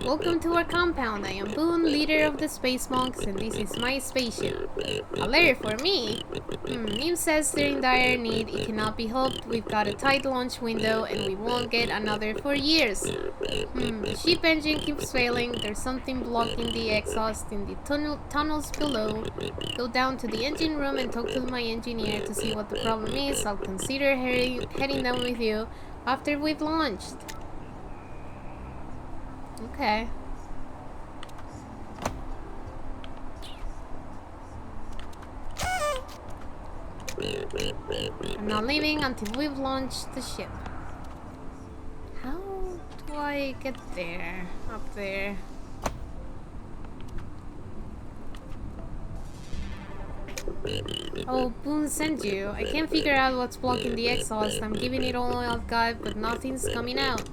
Welcome to our compound. I am Boone, leader of the Space Monks, and this is my spaceship. A letter for me? Nim says they're in dire need. It cannot be helped. We've got a tight launch window, and we won't get another for years. The ship engine keeps failing. There's something blocking the exhaust in the tunnels below. Go down to the engine room and talk to my engineer to see what the problem is. I'll consider heading down with you after we've launched. Okay. I'm not leaving until we've launched the ship. How do I get there? Up there. Oh, Boone sent you. I can't figure out what's blocking the exhaust. I'm giving it all I've got, but nothing's coming out.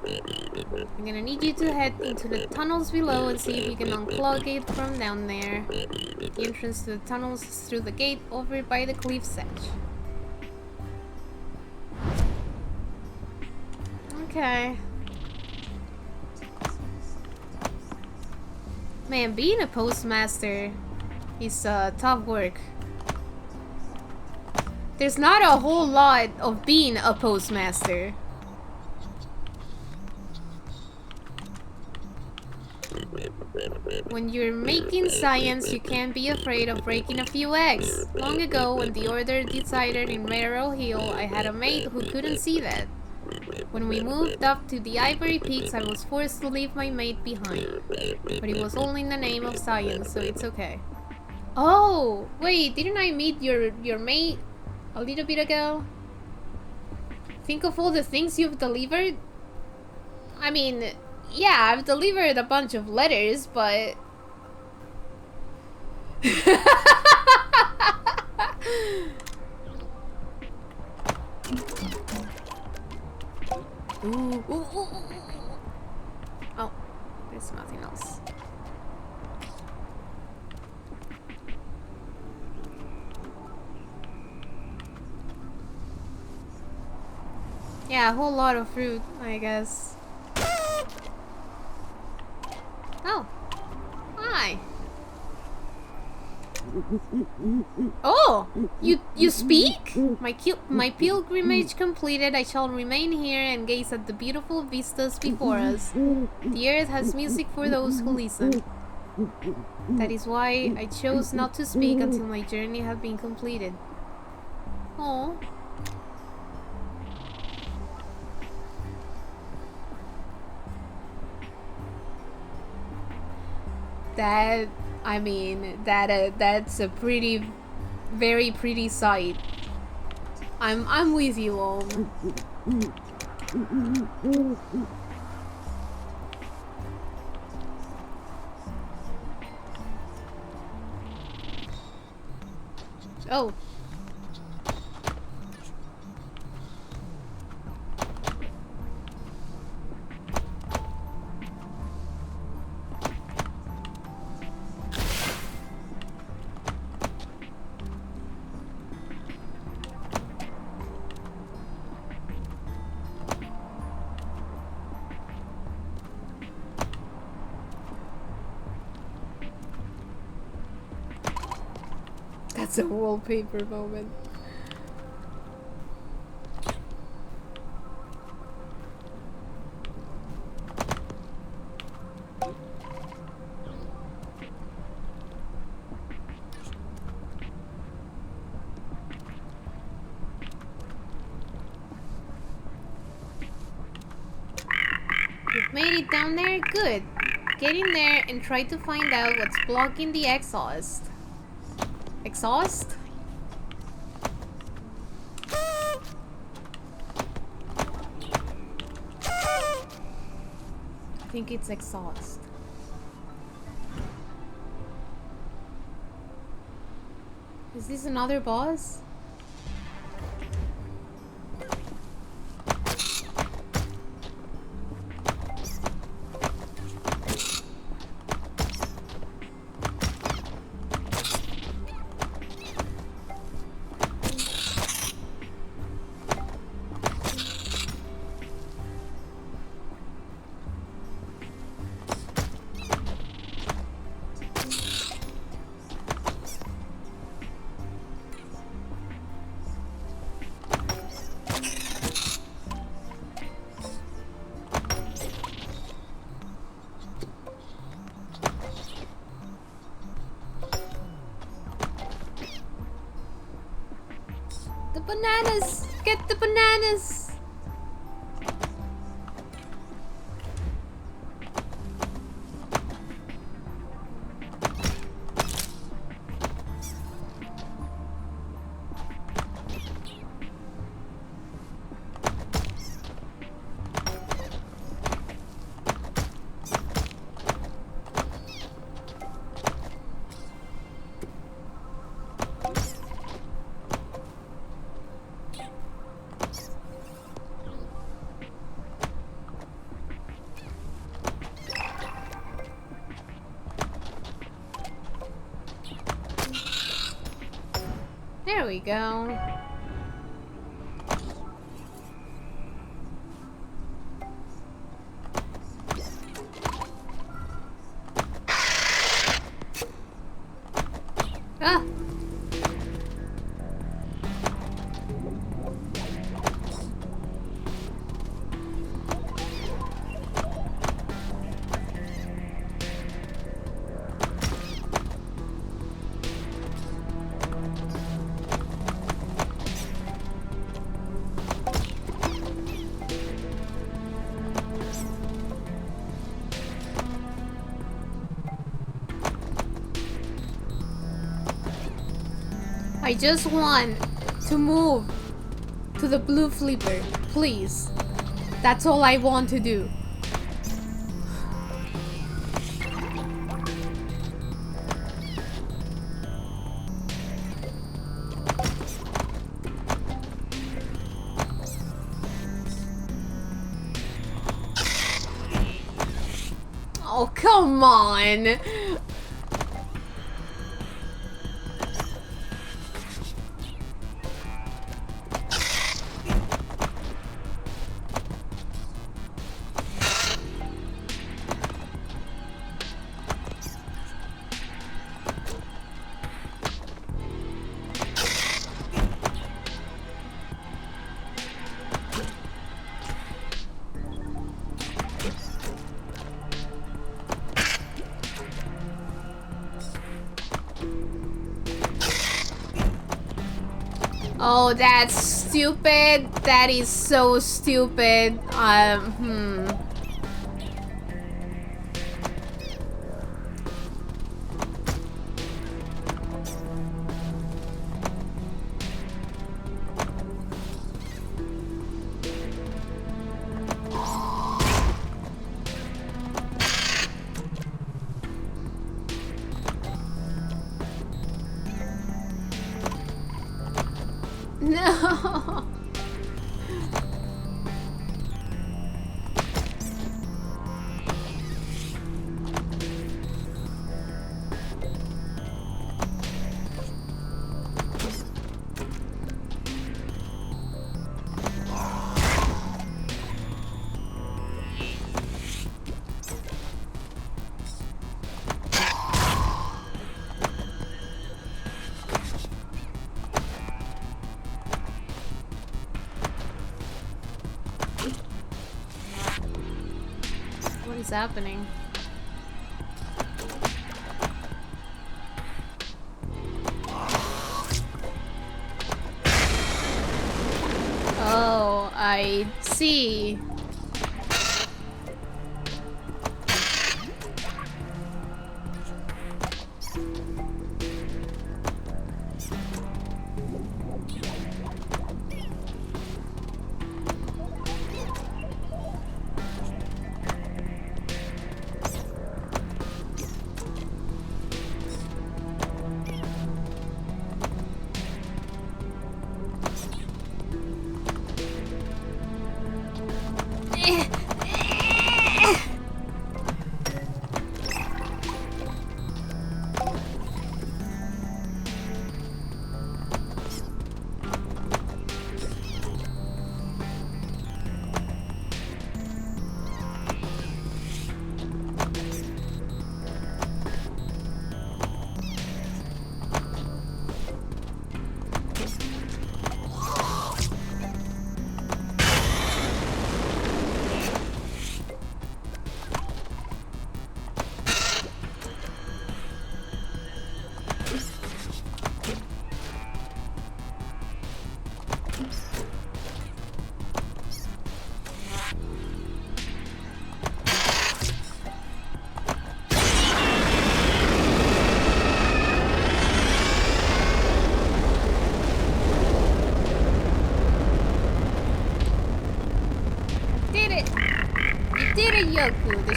I'm gonna need you to head into the tunnels below and see if you can unclog it from down there. The entrance to the tunnels is through the gate over by the cliff's edge. Okay. Man, being a postmaster is tough work. There's not a whole lot of being a postmaster. When you're making science, you can't be afraid of breaking a few eggs. Long ago, when the order decided in Railroad Hill, I had a mate who couldn't see that. When we moved up to the Ivory Peaks, I was forced to leave my mate behind. But it was all in the name of science, so it's okay. Oh, wait, didn't I meet your mate a little bit ago? Think of all the things you've delivered? I mean, yeah, I've delivered a bunch of letters, but... Ooh, ooh, ooh, ooh. Oh, there's nothing else. Yeah, a whole lot of fruit, I guess. Oh, hi. Oh, you speak? My pilgrimage completed, I shall remain here and gaze at the beautiful vistas before us. The earth has music for those who listen. That is why I chose not to speak until my journey had been completed. Oh. That, I mean, that's a very pretty sight. I'm with you, Om. Oh. That's a wallpaper moment. You've made it down there? Good. Get in there and try to find out what's blocking the exhaust. Exhaust? I think it's exhaust. Is this another boss? Bananas! Get the bananas! There we go. Ah! I just want to move to the blue flipper, please. That's all I want to do. Oh, come on! Oh, that's stupid. That is so stupid. No. What is happening? Oh, I see.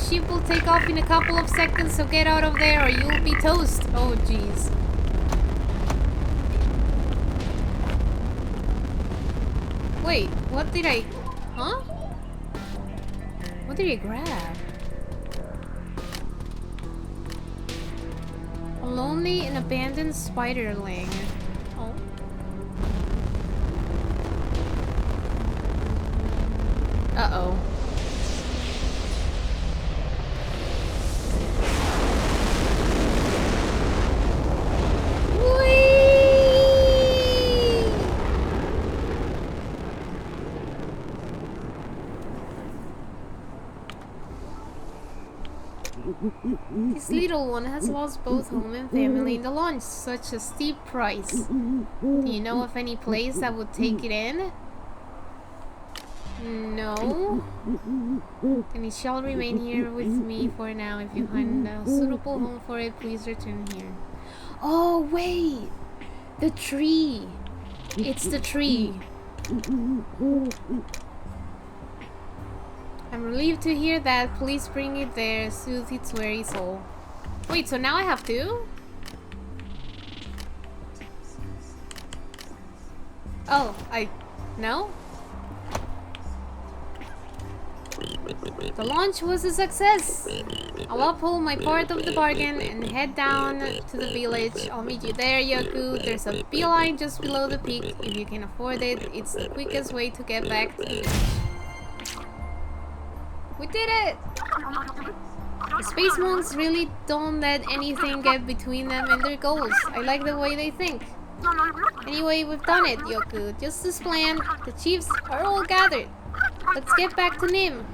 ship will take off in a couple of seconds, so get out of there or you'll be toast. Oh, jeez. Wait, what did I... Huh? What did he grab? A lonely and abandoned spiderling. Oh. Uh-oh. This little one has lost both home and family in the launch. Such a steep price. Do you know of any place that would take it in? No. And it shall remain here with me for now. If you find a suitable home for it, please return here. Oh, wait! The tree! It's the tree. I'm relieved to hear that. Please bring it there, soothe its weary soul. Wait, so now I have to? Oh, no? The launch was a success. I'll uphold my part of the bargain and head down to the village. I'll meet you there, Yoku. There's a beeline just below the peak. If you can afford it, it's the quickest way to get back to the village. We did it! The space monks really don't let anything get between them and their goals. I like the way they think. Anyway, we've done it, Yoku. Just as planned, the chiefs are all gathered. Let's get back to Nim.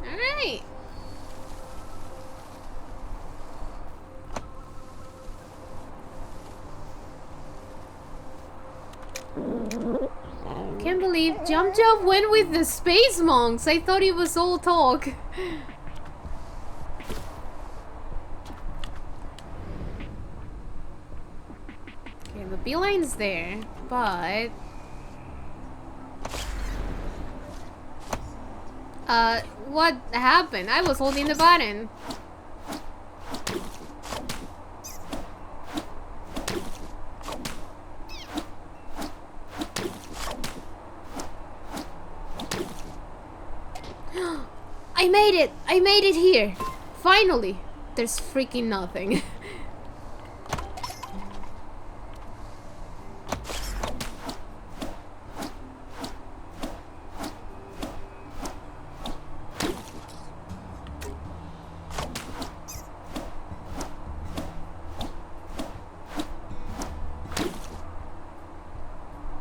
Alright. Can't believe Jump Jump went with the space monks. I thought it was all talk. Okay, the beeline's there, but what happened? I was holding the button. I made it! I made it here! Finally! There's freaking nothing.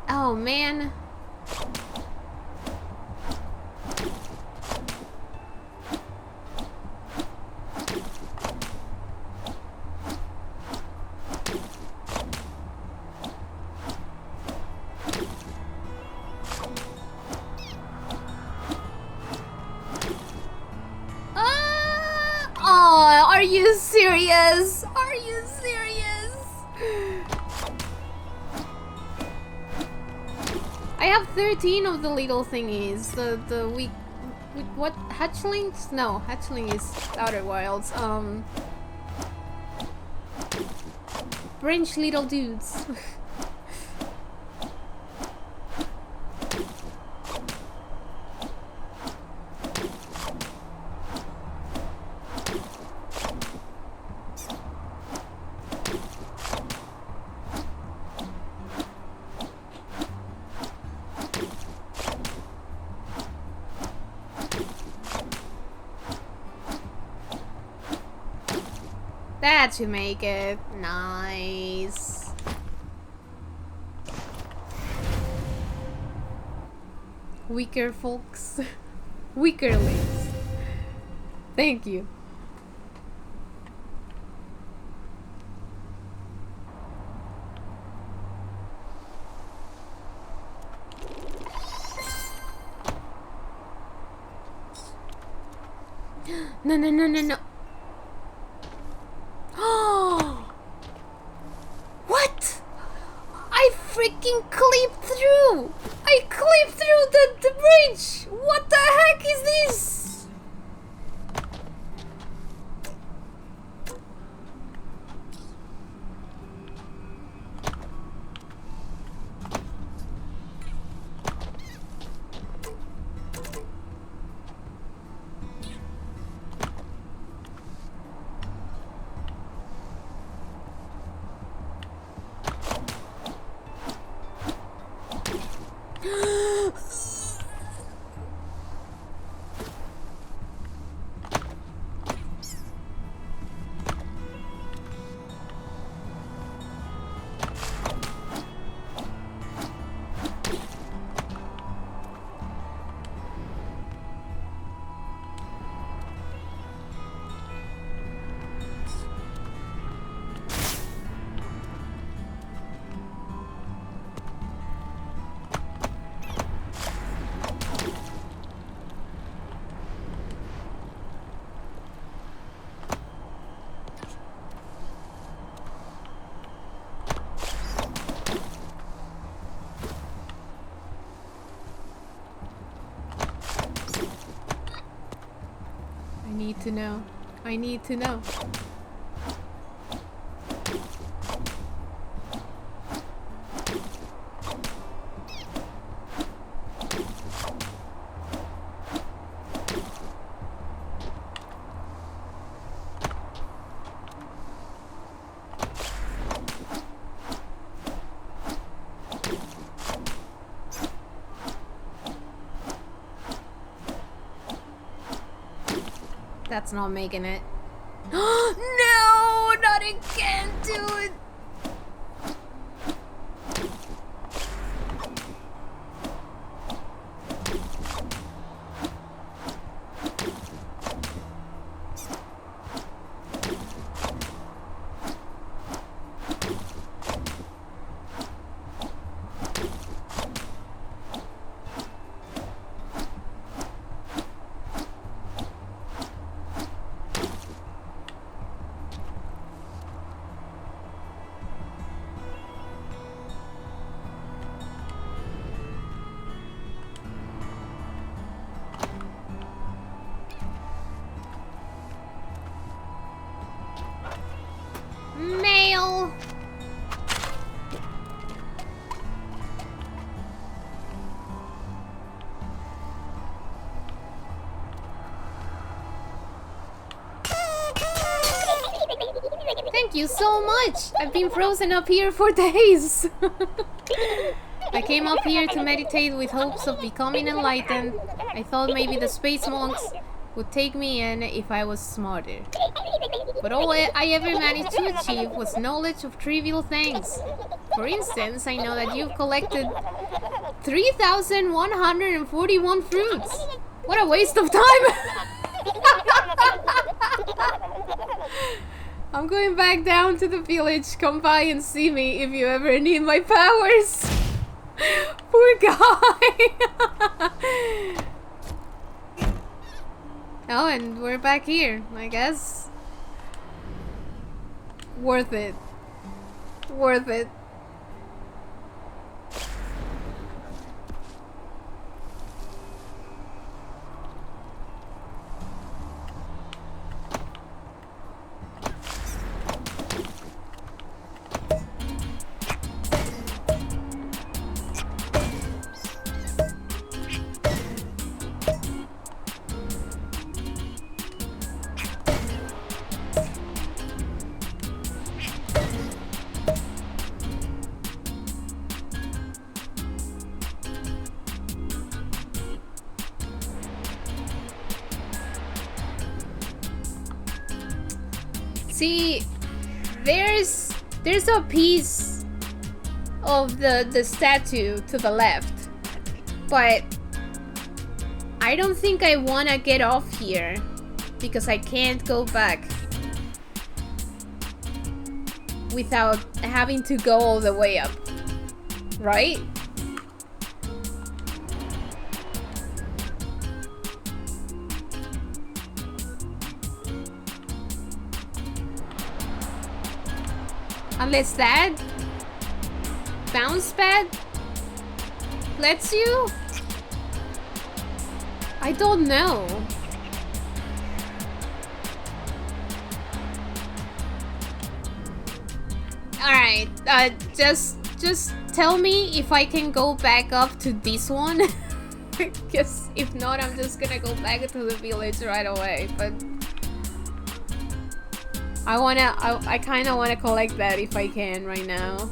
Oh man. Are you serious? Are you serious? I have 13 of the little thingies. The weak what, hatchlings? No, hatchling is Outer Wilds. Branch little dudes. That should make it nice. Weaker folks. Weakerlings. Thank you. No, no, no, no, no. What? I freaking clipped through! I clipped need to know. I need to know. That's not making it. No, not again, dude. Mail. Thank you so much. I've been frozen up here for days. I came up here to meditate with hopes of becoming enlightened. I thought maybe the space monks would take me in if I was smarter. But all I ever managed to achieve was knowledge of trivial things. For instance, I know that you've collected 3,141 fruits. What a waste of time! I'm going back down to the village. Come by and see me if you ever need my powers. Poor guy. Oh, and we're back here, I guess. Worth it. Worth it. See, there's a piece of the statue to the left, but I don't think I want to get off here because I can't go back without having to go all the way up, right? Unless that bounce pad lets you? I don't know. Alright, just tell me if I can go back up to this one. Because if not, I'm just gonna go back to the village right away. But I kind of want to collect that if I can right now.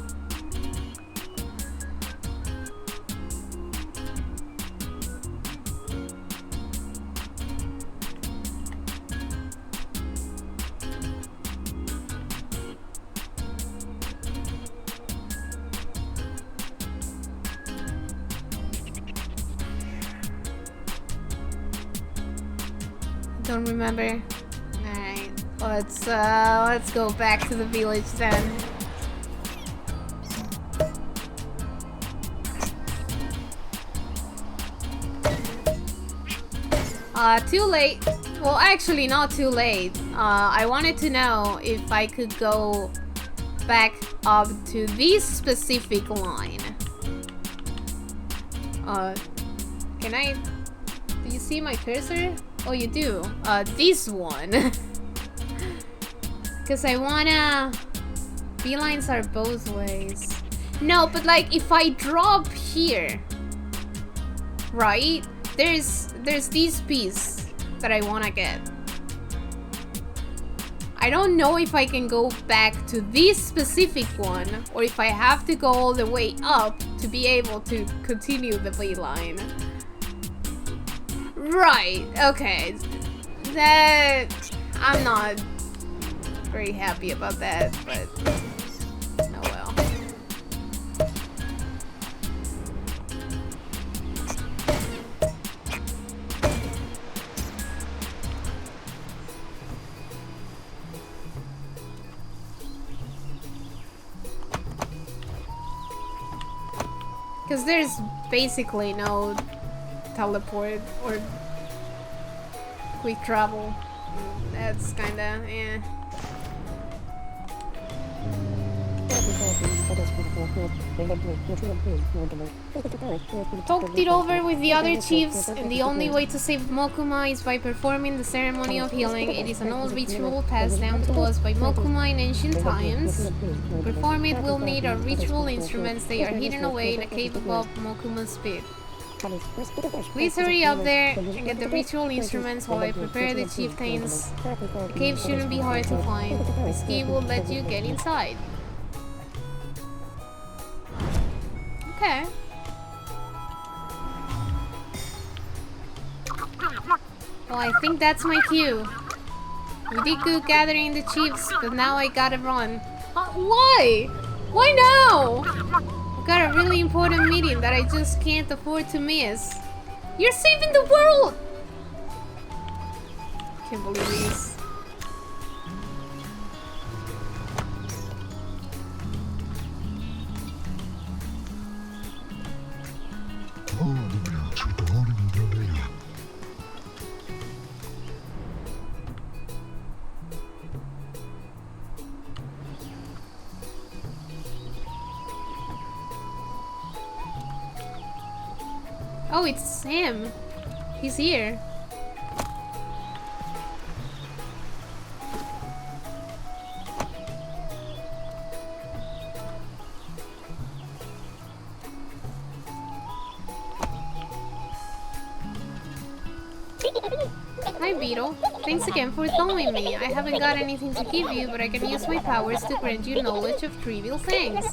Don't remember. Let's go back to the village then. Too late. Well, actually not too late. I wanted to know if I could go back up to this specific line. Can I... Do you see my cursor? Oh, you do? This one. Because I wanna... Beelines are both ways. No, but like, if I drop here... Right? There's this piece that I wanna get. I don't know if I can go back to this specific one, or if I have to go all the way up to be able to continue the beeline. Right, okay. That... I'm not very happy about that, but... Oh well. Because there's basically no teleport or quick travel. That's kinda, eh. Talked it over with the other chiefs, and the only way to save Mokuma is by performing the ceremony of healing. It is an old ritual passed down to us by Mokuma in ancient times. To perform it, we'll need our ritual instruments. They are hidden away in a cave above Mokuma's pit. Please hurry up there and get the ritual instruments while I prepare the chieftains. The cave shouldn't be hard to find. This key will let you get inside. Okay. Well, I think that's my cue. We did good gathering the chiefs, but now I gotta run. Why? Why now? I've got a really important meeting that I just can't afford to miss. You're saving the world! Can't believe this. Oh, it's him. He's here. Hi, Beetle. Thanks again for throwing me. I haven't got anything to give you, but I can use my powers to grant you knowledge of trivial things.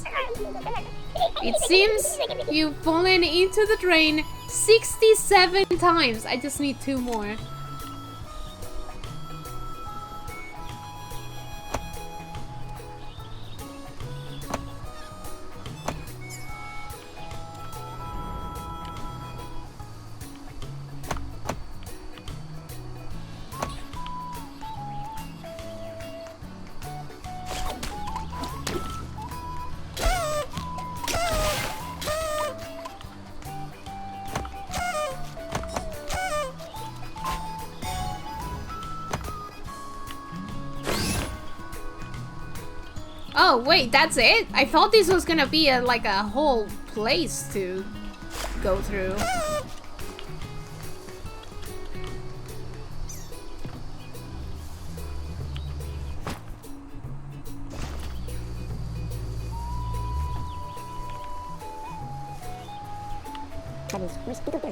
It seems you've fallen into the drain 67 times. I just need 2 more. Oh, wait, that's it? I thought this was gonna be like a whole place to go through.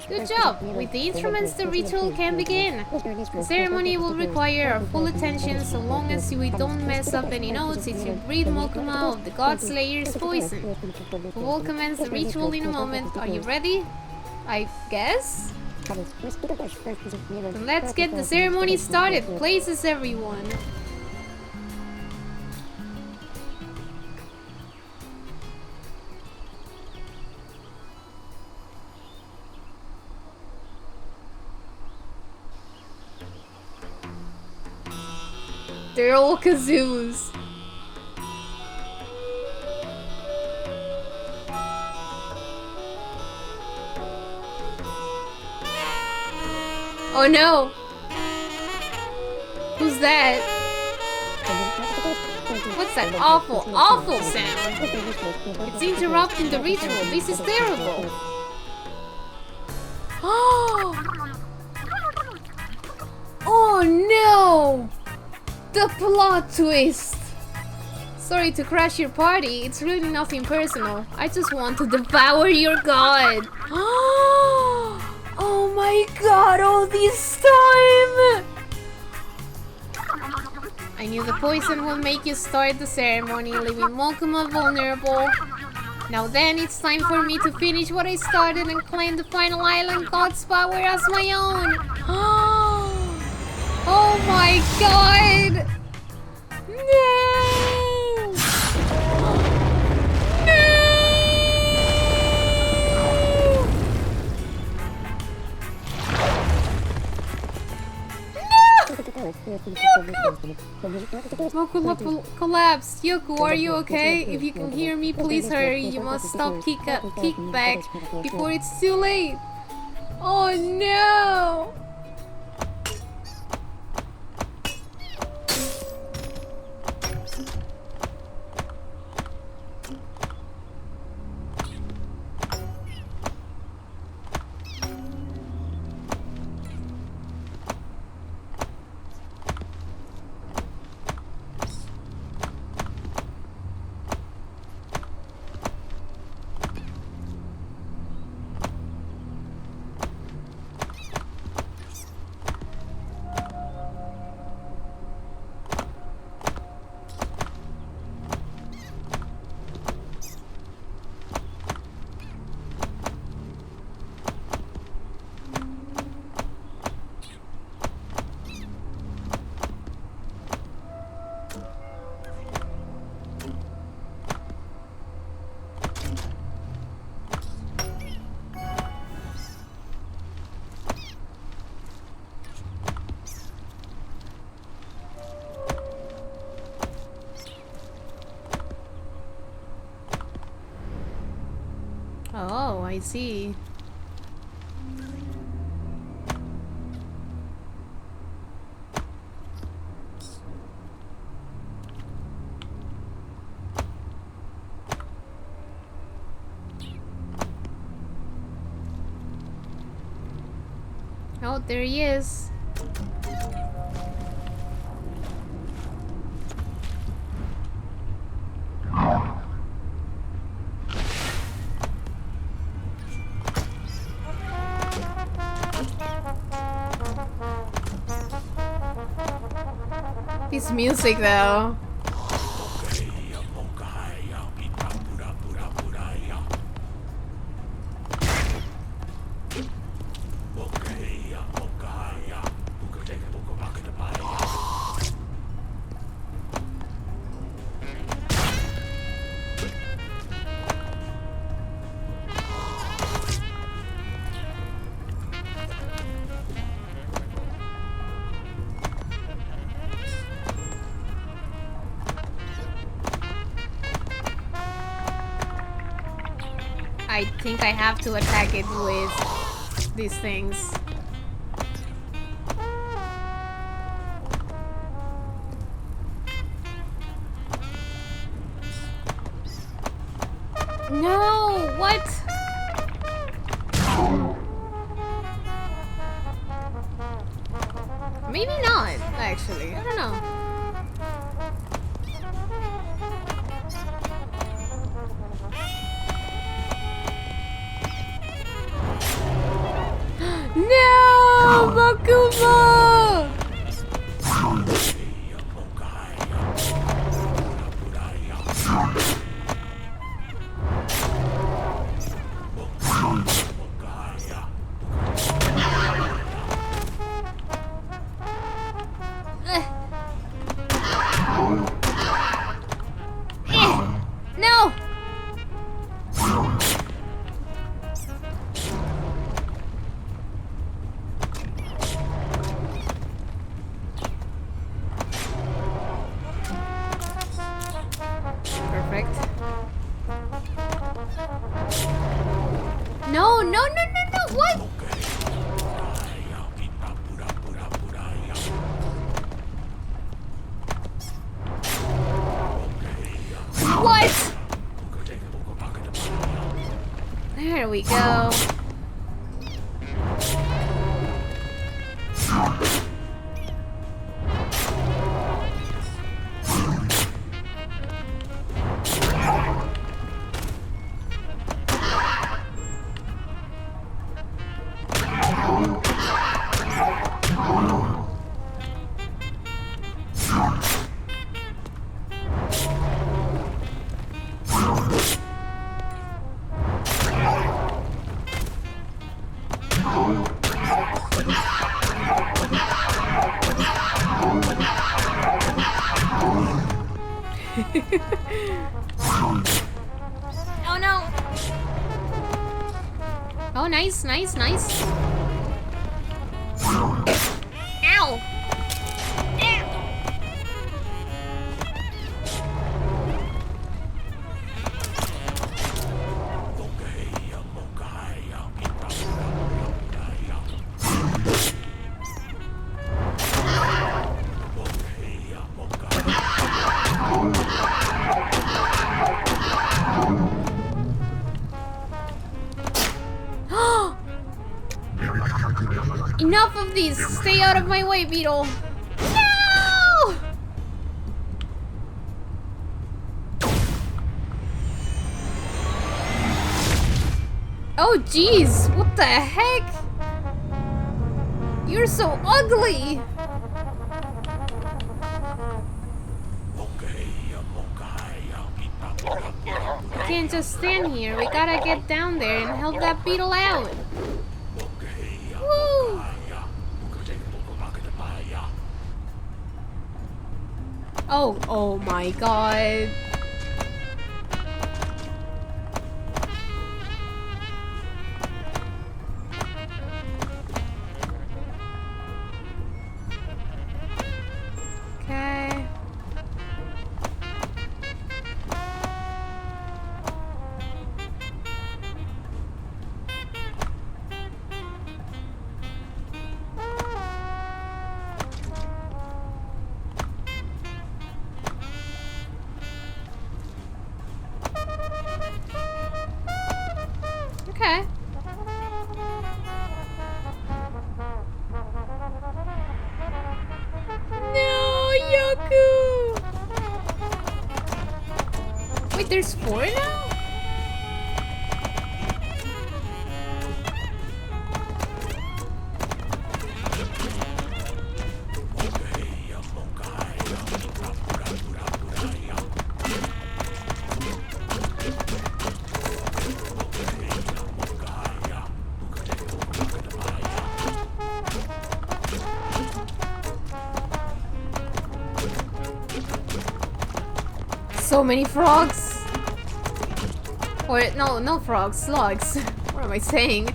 Good job! With the instruments, the ritual can begin. The ceremony will require our full attention so long as we don't mess up any notes. It should breathe Mokuma of the God Slayer's poison. We will commence the ritual in a moment. Are you ready? I guess? Then let's get the ceremony started. Places, everyone. They're all kazoos. Oh no! Who's that? What's that awful, awful sound? It's interrupting the ritual. This is terrible. Oh! The plot twist! Sorry to crash your party, it's really nothing personal. I just want to devour your god. Oh my god, all this time! I knew the poison would make you start the ceremony, leaving Mokuma vulnerable. Now then, it's time for me to finish what I started and claim the final island god's power as my own. Oh my god! No! Yoku collapsed. Yoku, are you okay? If you can hear me, please hurry. You must stop kickback before it's too late. Oh no! Oh, I see. Oh, there he is. This music though. I think I have to attack it with these things. No, what? Maybe not, actually. I don't know. No, Bakuma! No! Perfect. No, no, no, no, no, what? What? There we go. Oh no! Oh, nice, nice, nice. Ow! Ow! Enough of these! Stay out of my way, Beetle! No! Oh jeez! What the heck? You're so ugly! We can't just stand here. We gotta get down there and help that beetle out. Woo! Oh my god. Okay. Okay. No, Yoku! Wait, there's 4 now? So many frogs! Or no frogs, slugs. What am I saying?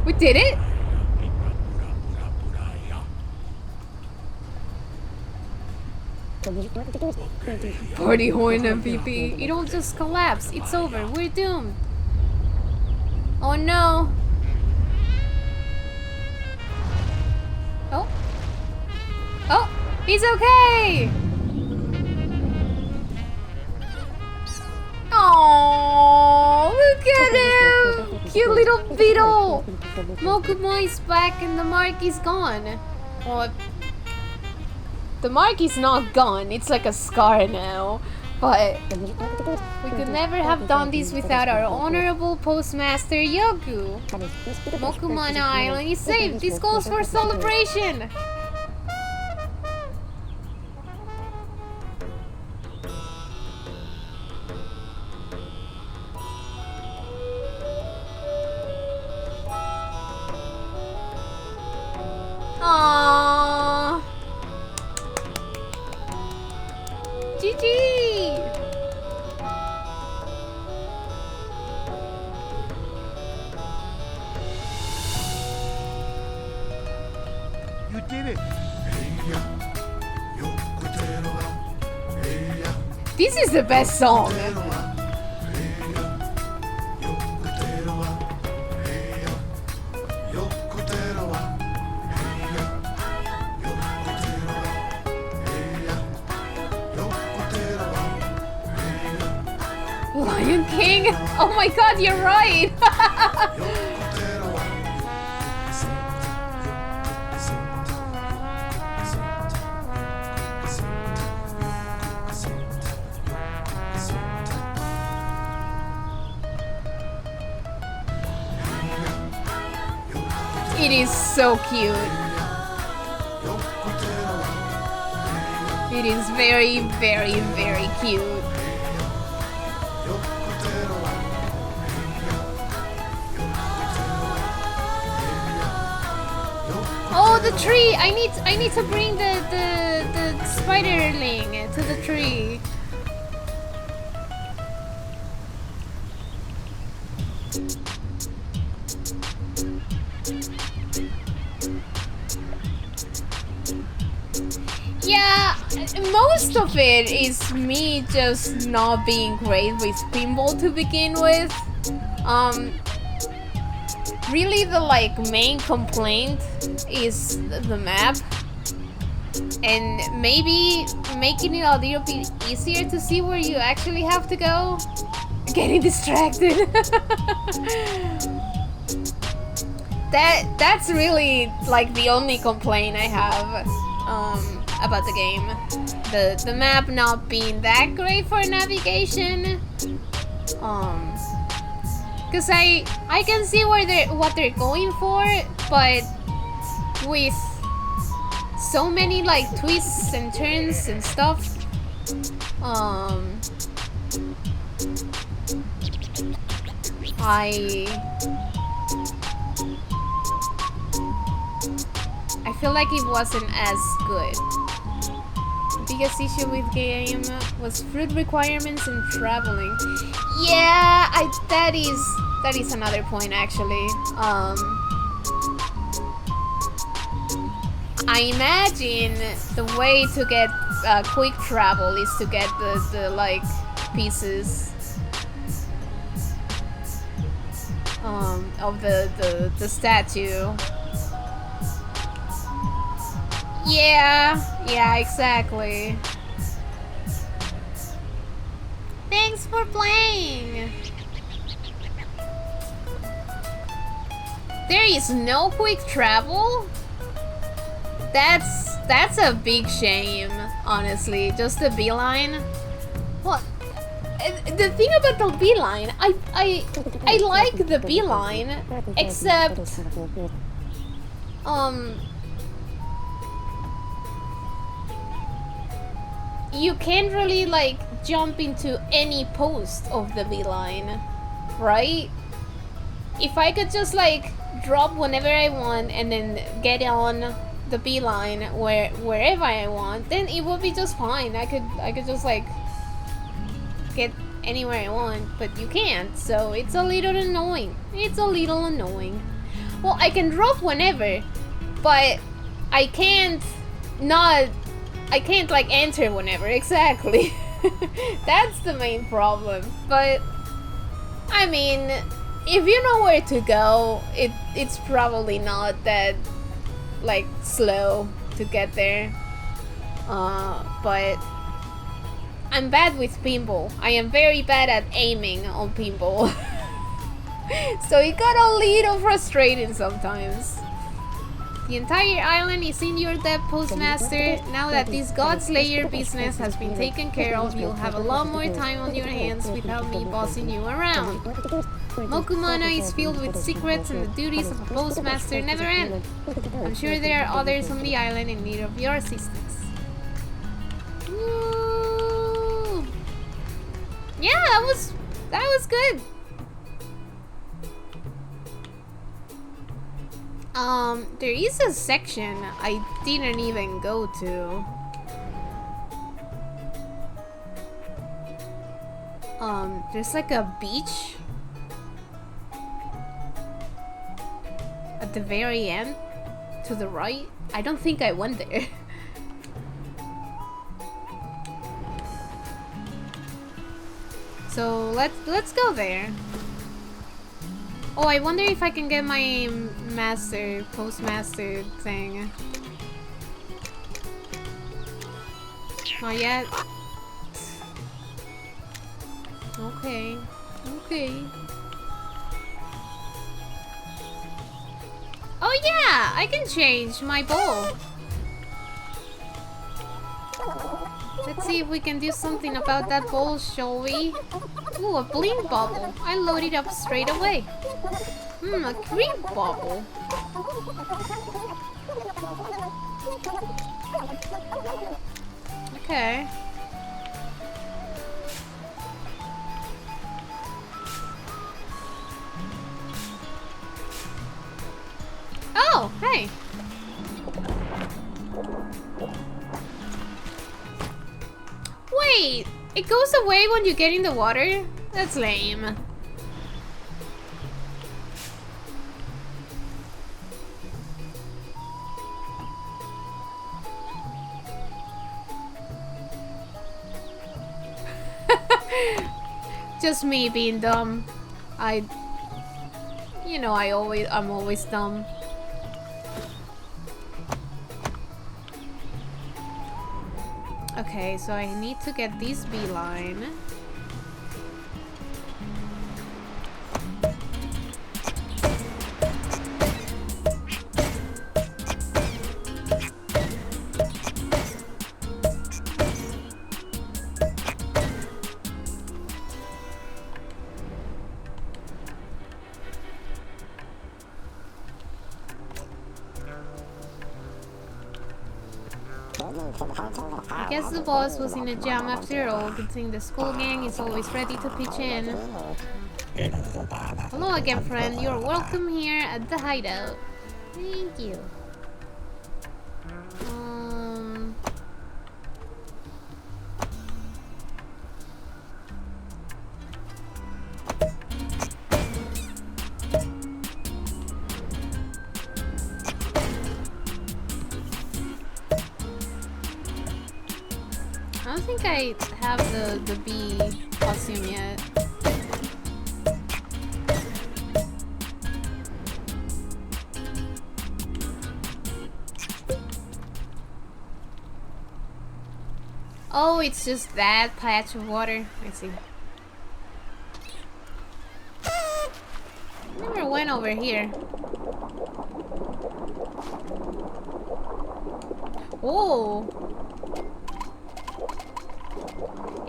We did it? Party horn MVP. It'll just collapse. It's over. We're doomed. Oh no. Oh. Oh, he's okay. Oh, look at him. Cute little beetle. Mokuma is back and the mark is gone. Well, the mark is not gone, it's like a scar now. But we could never have done this without our honorable postmaster Yoku. Mokuma Island is safe. This calls for celebration. Aww. GG! You did it! This is the best song. Lion King? Oh my god, you're right! It is so cute. It is very, very, very cute. Oh, the tree! I need to bring the spiderling to the tree. Yeah, most of it is me just not being great with pinball to begin with. Really the main complaint is the map. And maybe making it a little bit easier to see where you actually have to go. Getting distracted. That's really the only complaint I have about the game. The map not being that great for navigation. Cause I can see what they're going for, but with so many twists and turns and stuff, I feel like it wasn't as good. The biggest issue with game was fruit requirements and traveling. Yeah, that is another point actually. I imagine the way to get quick travel is to get the pieces of the statue. Yeah, exactly. Thanks for playing. There is no quick travel? That's a big shame, honestly. Just the beeline. Well, the thing about the beeline, I like the beeline, except you can't really jump into any post of the beeline, right? If I could just drop whenever I want and then get on the beeline wherever I want, then it would be just fine. I could just get anywhere I want, but you can't, so it's a little annoying. Well, I can drop whenever, but I can't enter whenever, exactly. That's the main problem. But I mean, if you know where to go, it's probably not that slow to get there. But I'm bad with pinball. I am very bad at aiming on pinball. So it got a little frustrating sometimes. The entire island is in your debt, Postmaster. Now that this Godslayer business has been taken care of, you'll have a lot more time on your hands without me bossing you around. Mokumana is filled with secrets and the duties of a postmaster never end. I'm sure there are others on the island in need of your assistance. Woo! Yeah, that was good. There is a section I didn't even go to. There's a beach at the very end to the right. I don't think I went there. So let's go there. Oh, I wonder if I can get my postmaster thing. Not yet. Okay. Oh yeah, I can change my bowl. Let's see if we can do something about that bowl, shall we? Ooh, a bling bubble. I load it up straight away. A cream bubble. Okay. Oh, hey. Wait, it goes away when you get in the water? That's lame. Just me being dumb. You know, I'm always dumb. Okay, so I need to get this beeline. I guess the boss was in a jam after all. Good thing the school gang is always ready to pitch in. Hello again, friend. You're welcome here at the hideout. Thank you. I don't think I have the bee costume yet. Oh, it's just that patch of water. I see. Never went over here. Oh!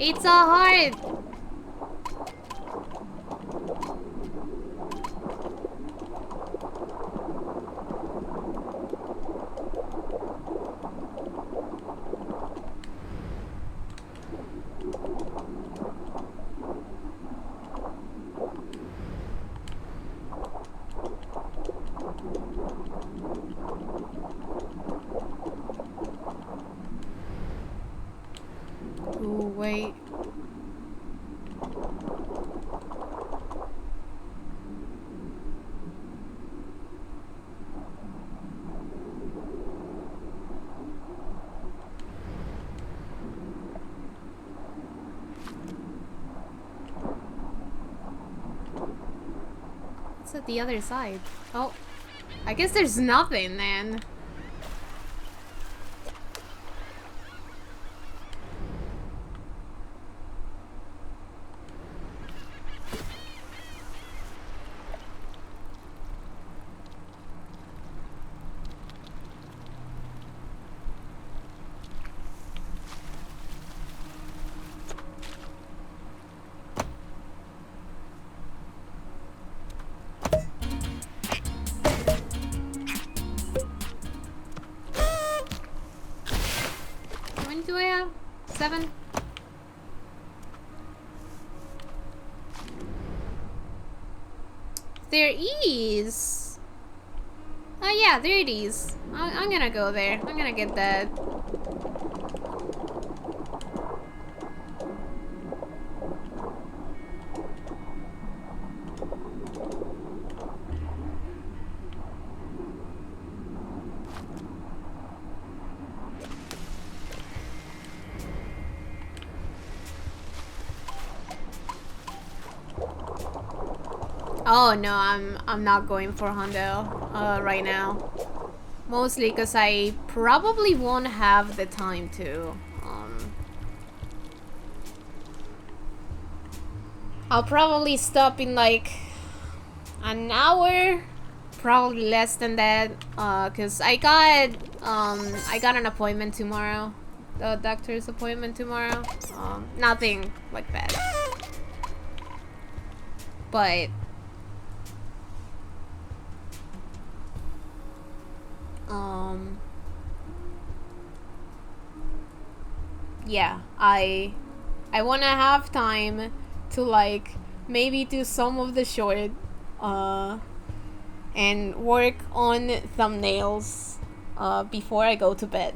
It's a heart! Ooh, wait. It's at the other side. Oh, I guess there's nothing then. How many do I have? 7? There is. Oh yeah, there it is. I'm gonna go there. I'm gonna get that. Oh no, I'm not going for Hondo right now. Mostly because I probably won't have the time to. I'll probably stop in like an hour, probably less than that. Cause I got an appointment tomorrow, the doctor's appointment tomorrow. Nothing like that, but. yeah, I want to have time to like maybe do some of the short and work on thumbnails before I go to bed.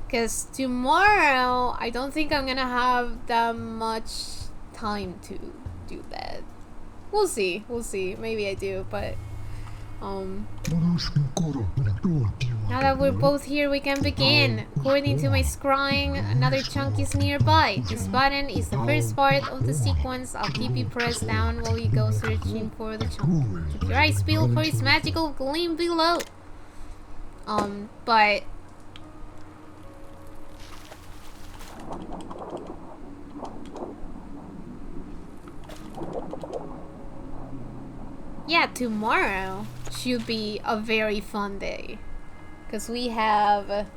Because tomorrow I don't think I'm gonna have that much time to do that. We'll see, maybe I do, but now that we're both here, we can begin. According to my scrying, another chunk is nearby. This button is the first part of the sequence. I'll keep you pressed down while you go searching for the chunk. Keep your eyes peeled for its magical gleam below. But yeah, tomorrow should be a very fun day. Because we have...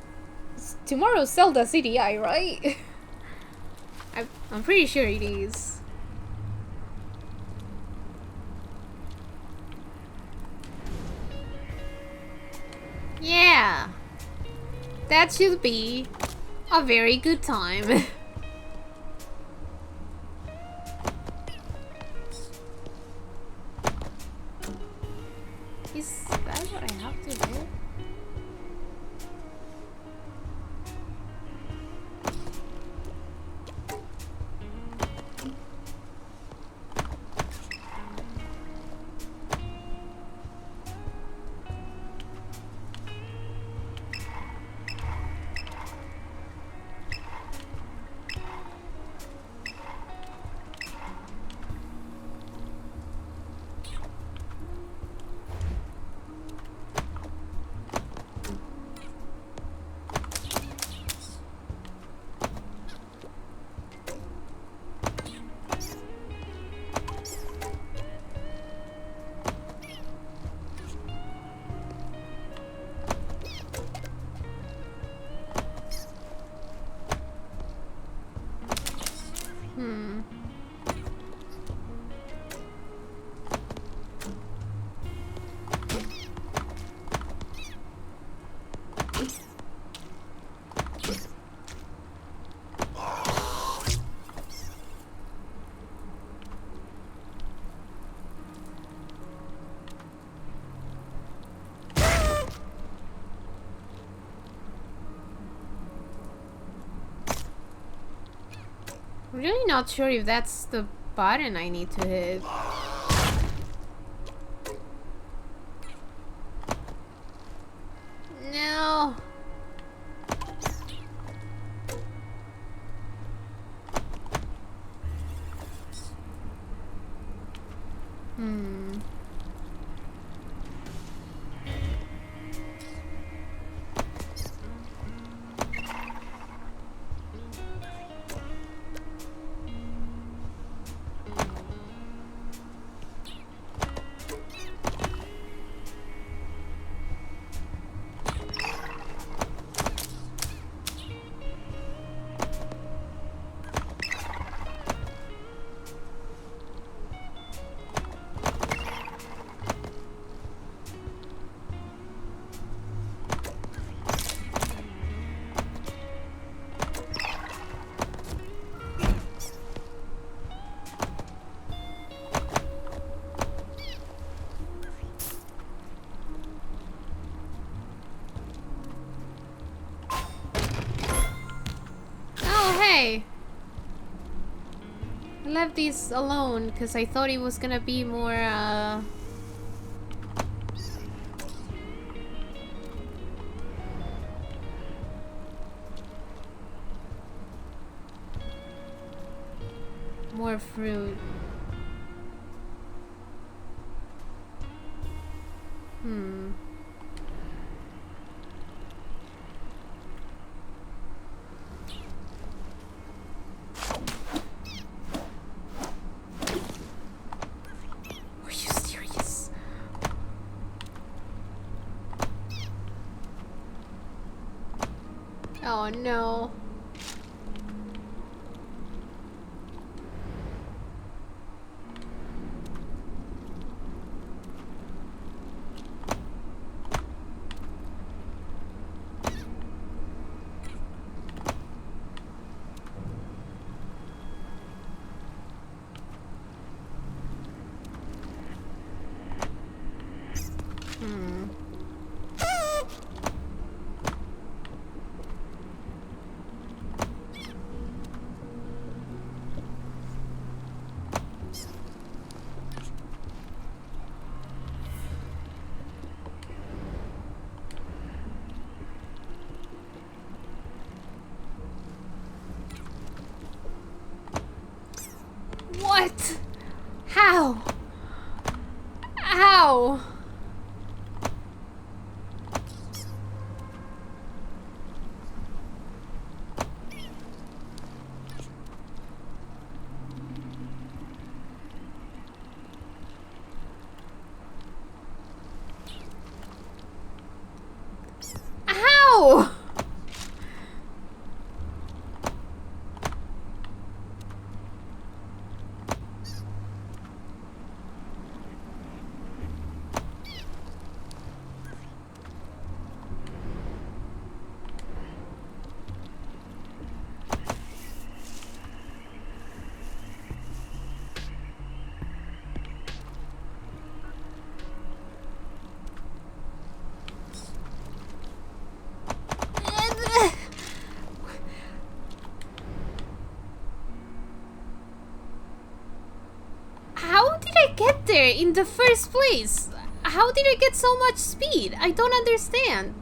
tomorrow's Zelda CDI, right? I'm pretty sure it is. Yeah. That should be a very good time. Is that what I have to do? Really not sure if that's the button I need to hit. No. I left these alone because I thought it was gonna be more fruit. Are you serious? Oh no. Hmm. What? How? How? How? How did I get there in the first place? How did I get so much speed? I don't understand.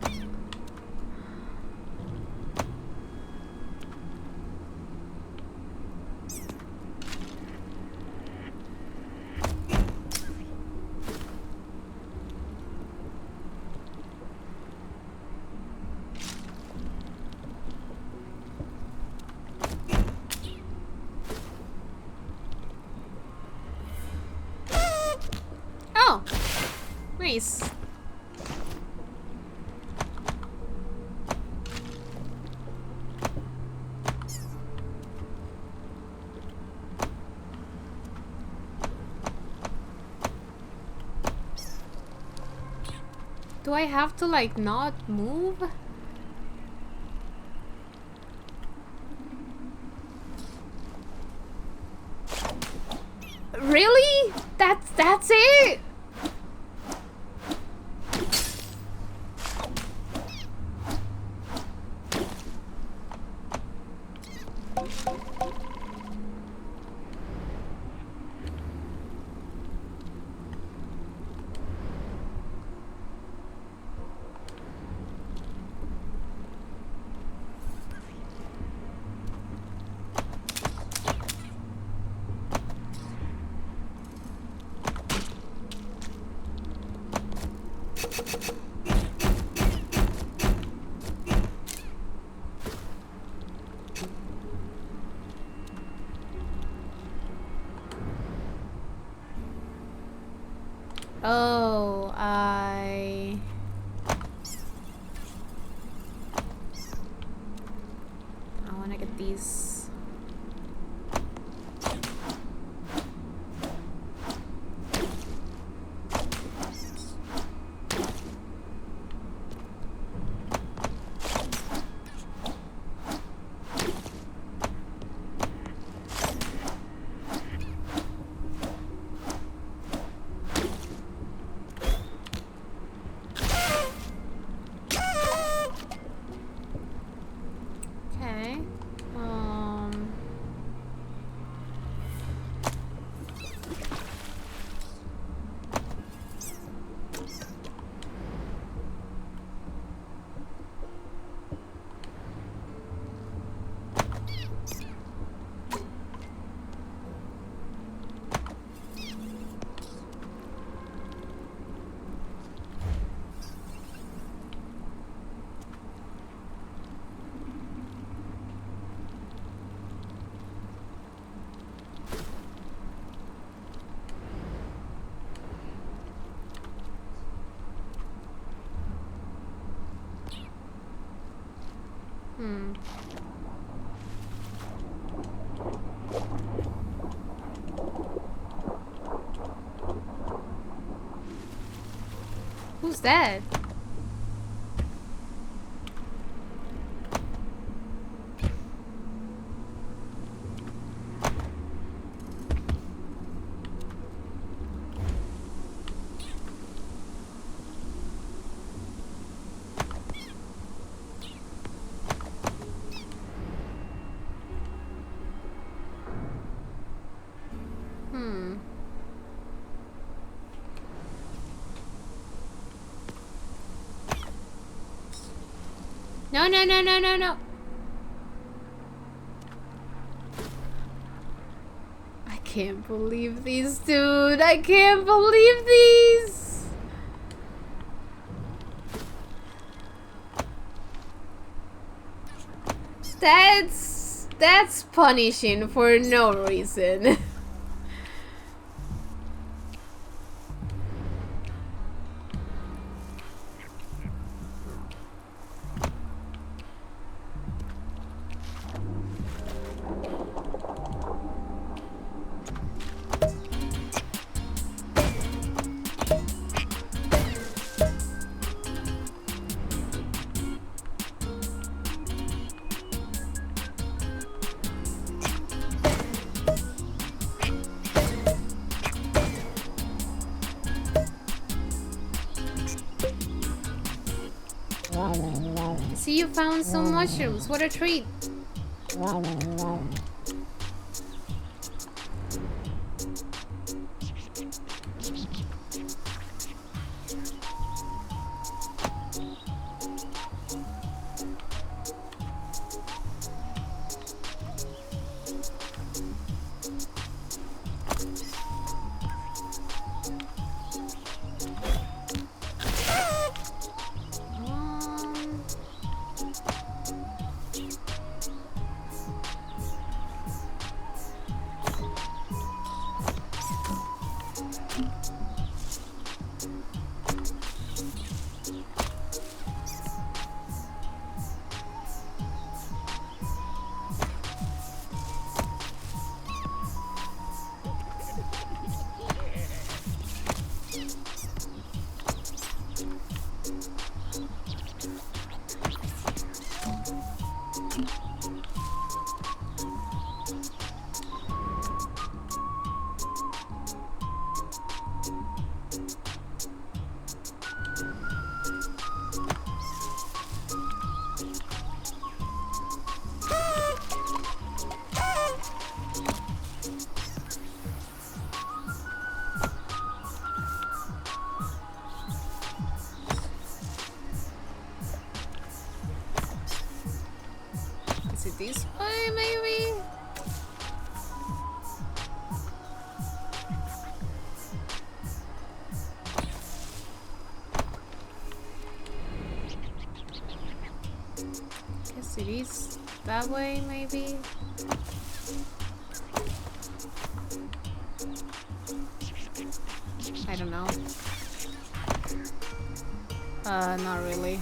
Oh, nice. Do I have to like not move? Really? That's it? Oh, I want to get these. Okay. Hmm. Who's that? No, no, no, no, no, no. I can't believe these, dude. I can't believe these. That's punishing for no reason. See, you found some mushrooms. What a treat. Is it this way, maybe? Guess it is that way, maybe? I don't know. Not really.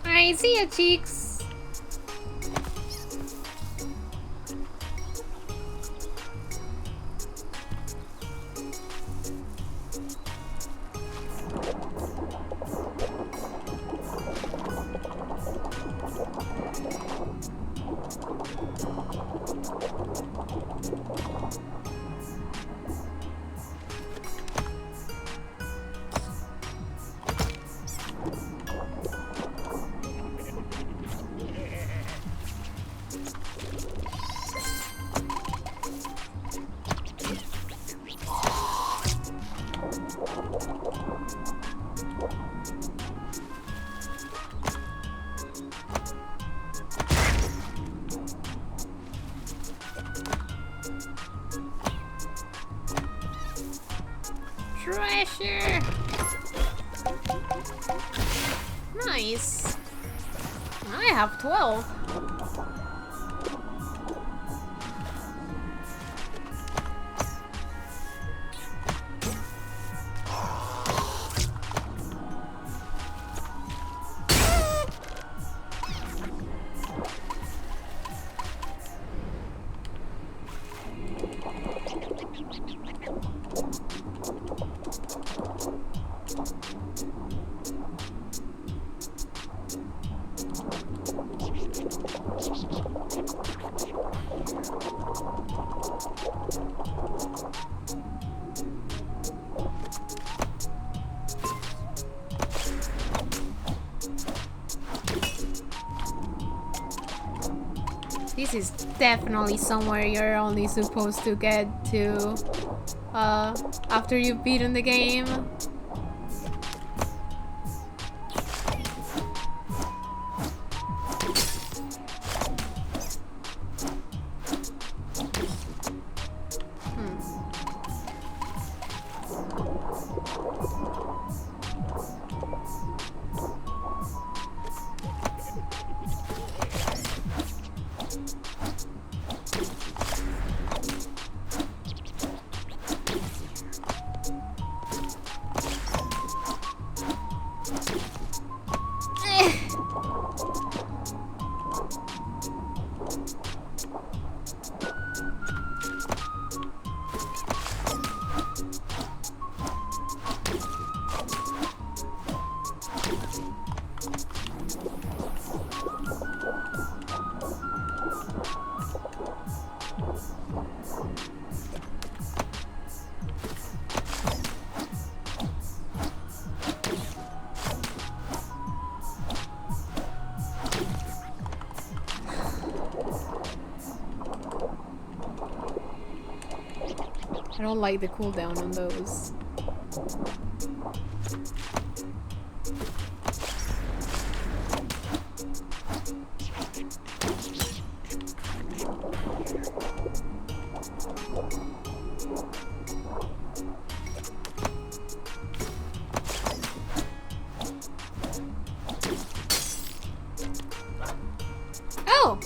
Alright, see ya, cheeks. Treasure! Nice. I have 12. This is definitely somewhere you're only supposed to get to after you've beaten the game. I don't like the cooldown on those. Oh!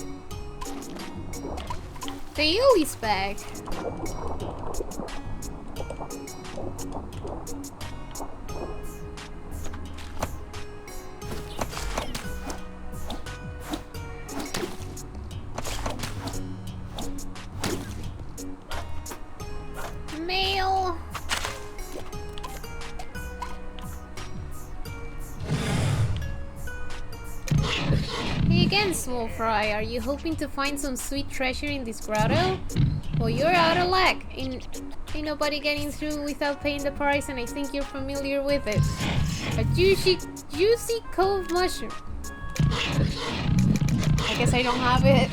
The Yuli's back. Mail. Hey again, Small Fry. Are you hoping to find some sweet treasure in this grotto? Well, you're out of luck. Ain't nobody getting through without paying the price, and I think you're familiar with it. A juicy cove mushroom. I guess I don't have it.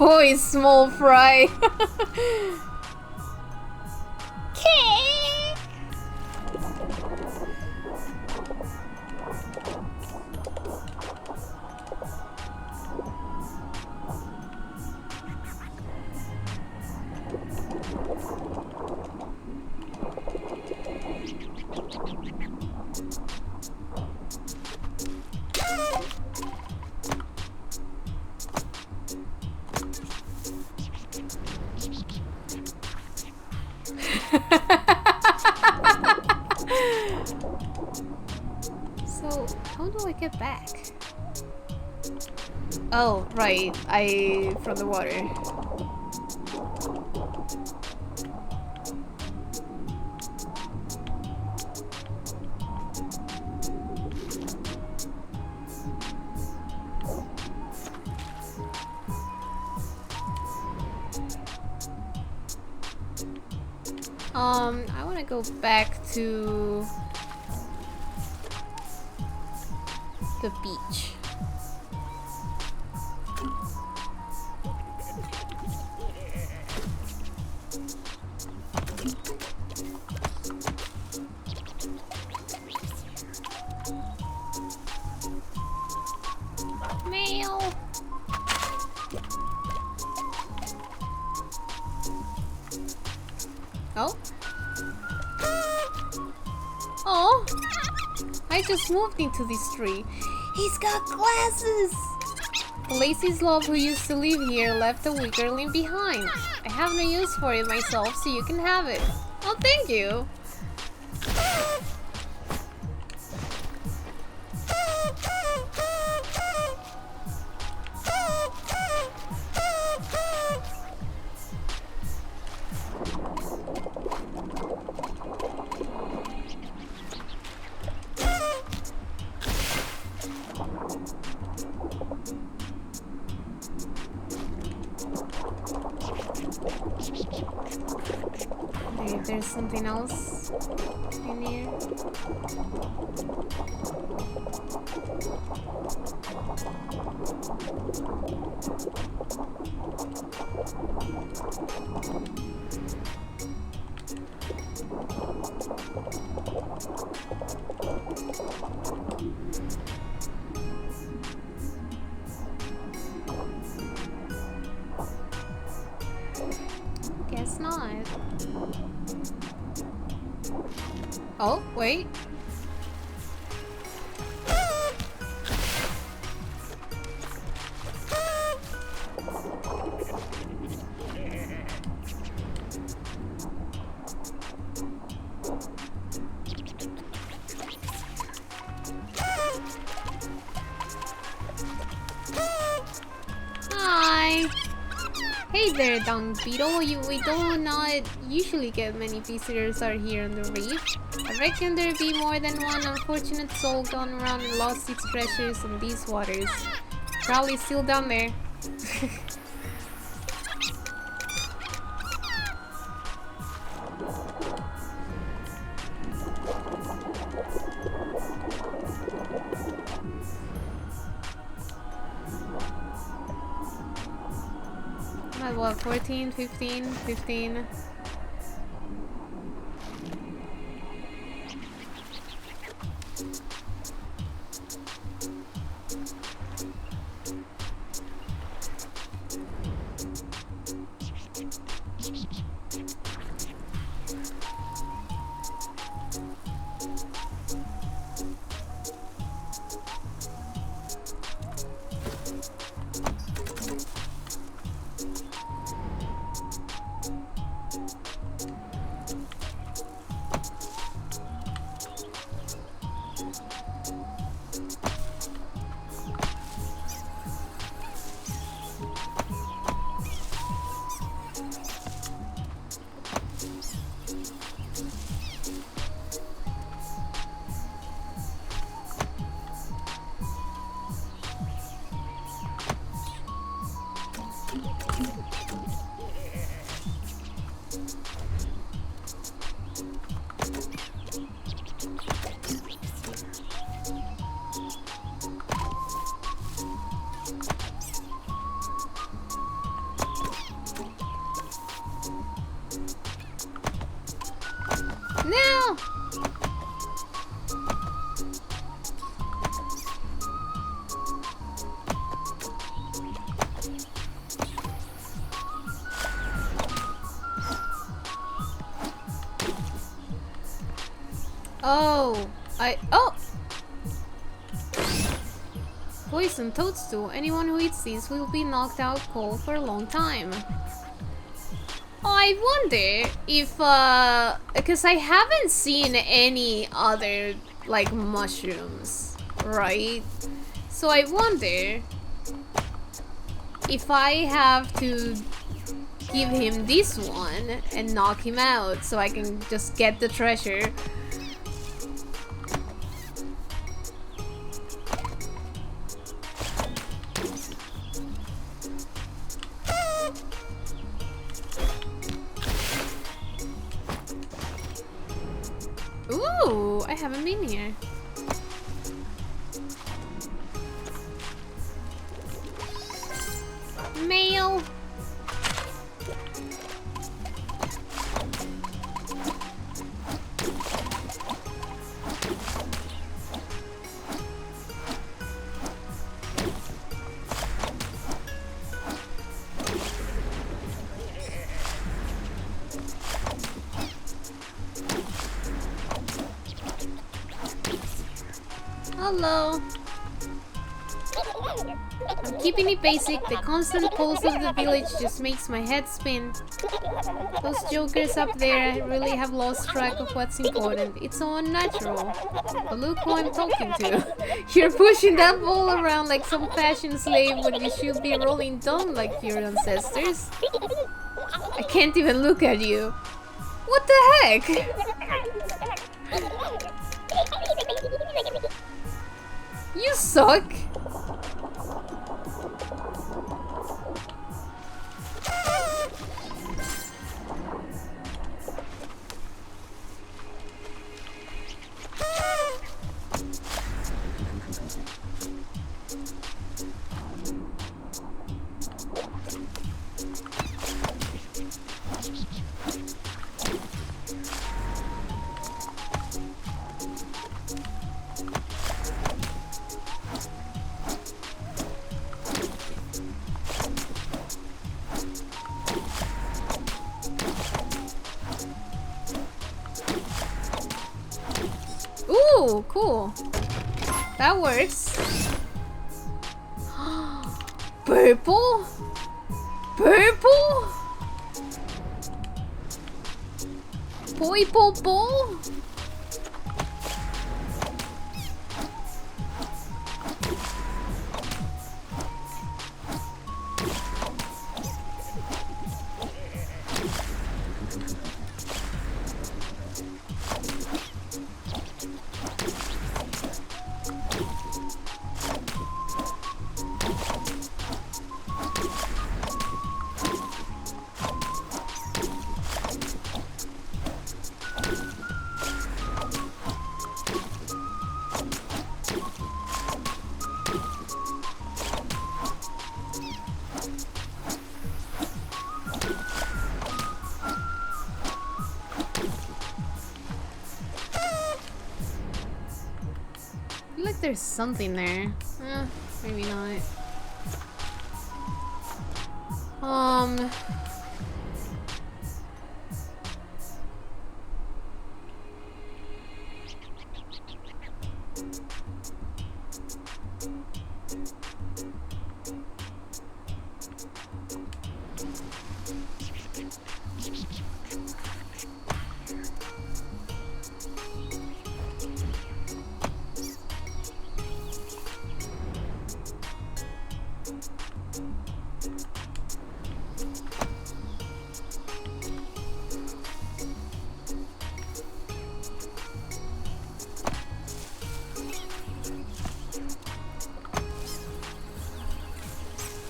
Oh, it's Small Fry. Cake. So, how do I get back? Oh, right. From the water. I want to go back to the beach. Mail. Oh. Oh. I just moved into this tree. He's got glasses! The lazy slob who used to live here left a wickerling behind. I have no use for it myself, so you can have it. Oh, thank you! there's something else in here. Guess not. Oh, wait. Hi. Hey there, dung beetle. We do not usually get many visitors out here on the reef. I reckon there'd be more than one unfortunate soul gone around and lost its treasures in these waters. Probably still down there. I'm at what, 14, 15, 15? No! Oh, oh! Poison toadstool. Anyone who eats these will be knocked out cold for a long time. Oh, I wonder if, because I haven't seen any other, like, mushrooms, right? So I wonder if I have to give him this one and knock him out so I can just get the treasure. Ooh, I haven't been here. Mail. Hello. I'm keeping it basic. The constant pulse of the village just makes my head spin. Those jokers up there really have lost track of what's important. It's so unnatural. But look who I'm talking to. You're pushing that ball around like some fashion slave when you should be rolling dung like your ancestors. I can't even look at you. What the heck? You suck! Ooh, cool. That works. Purple? Purple? Purple ball? I feel like there's something there. Maybe not.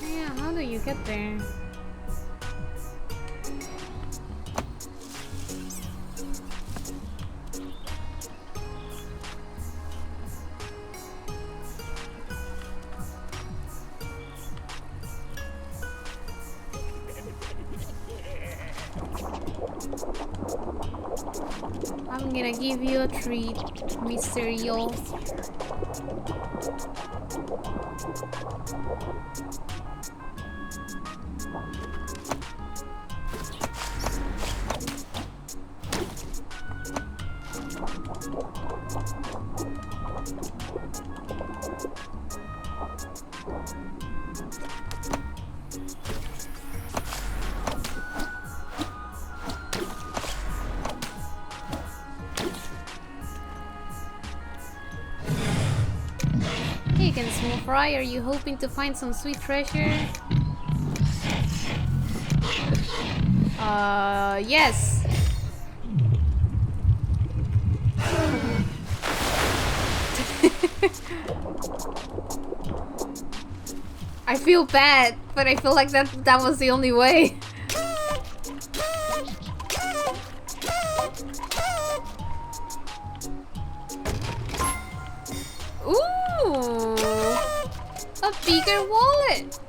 Yeah, how do you get there? I'm gonna give you a treat, Mr. Yo. Small fry, are you hoping to find some sweet treasure? Yes. I feel bad, but I feel like that was the only way. Ooh, a bigger wallet.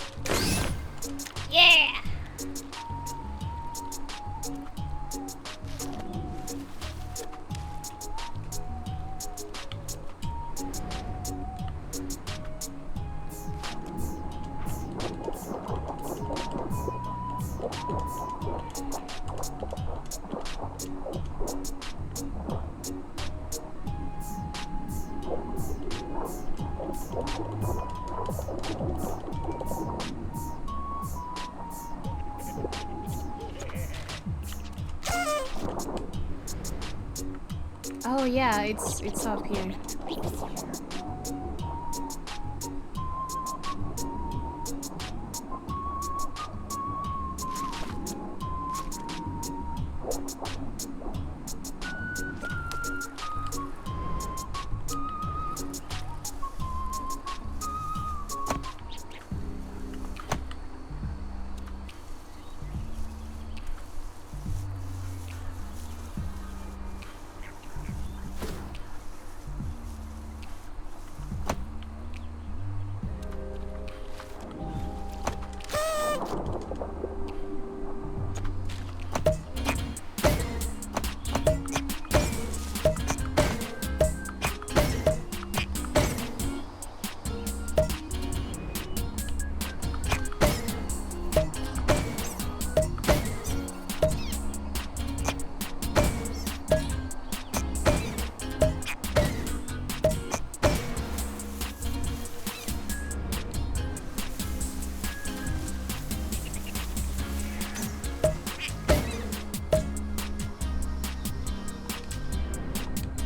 Yeah. Oh yeah, it's up here.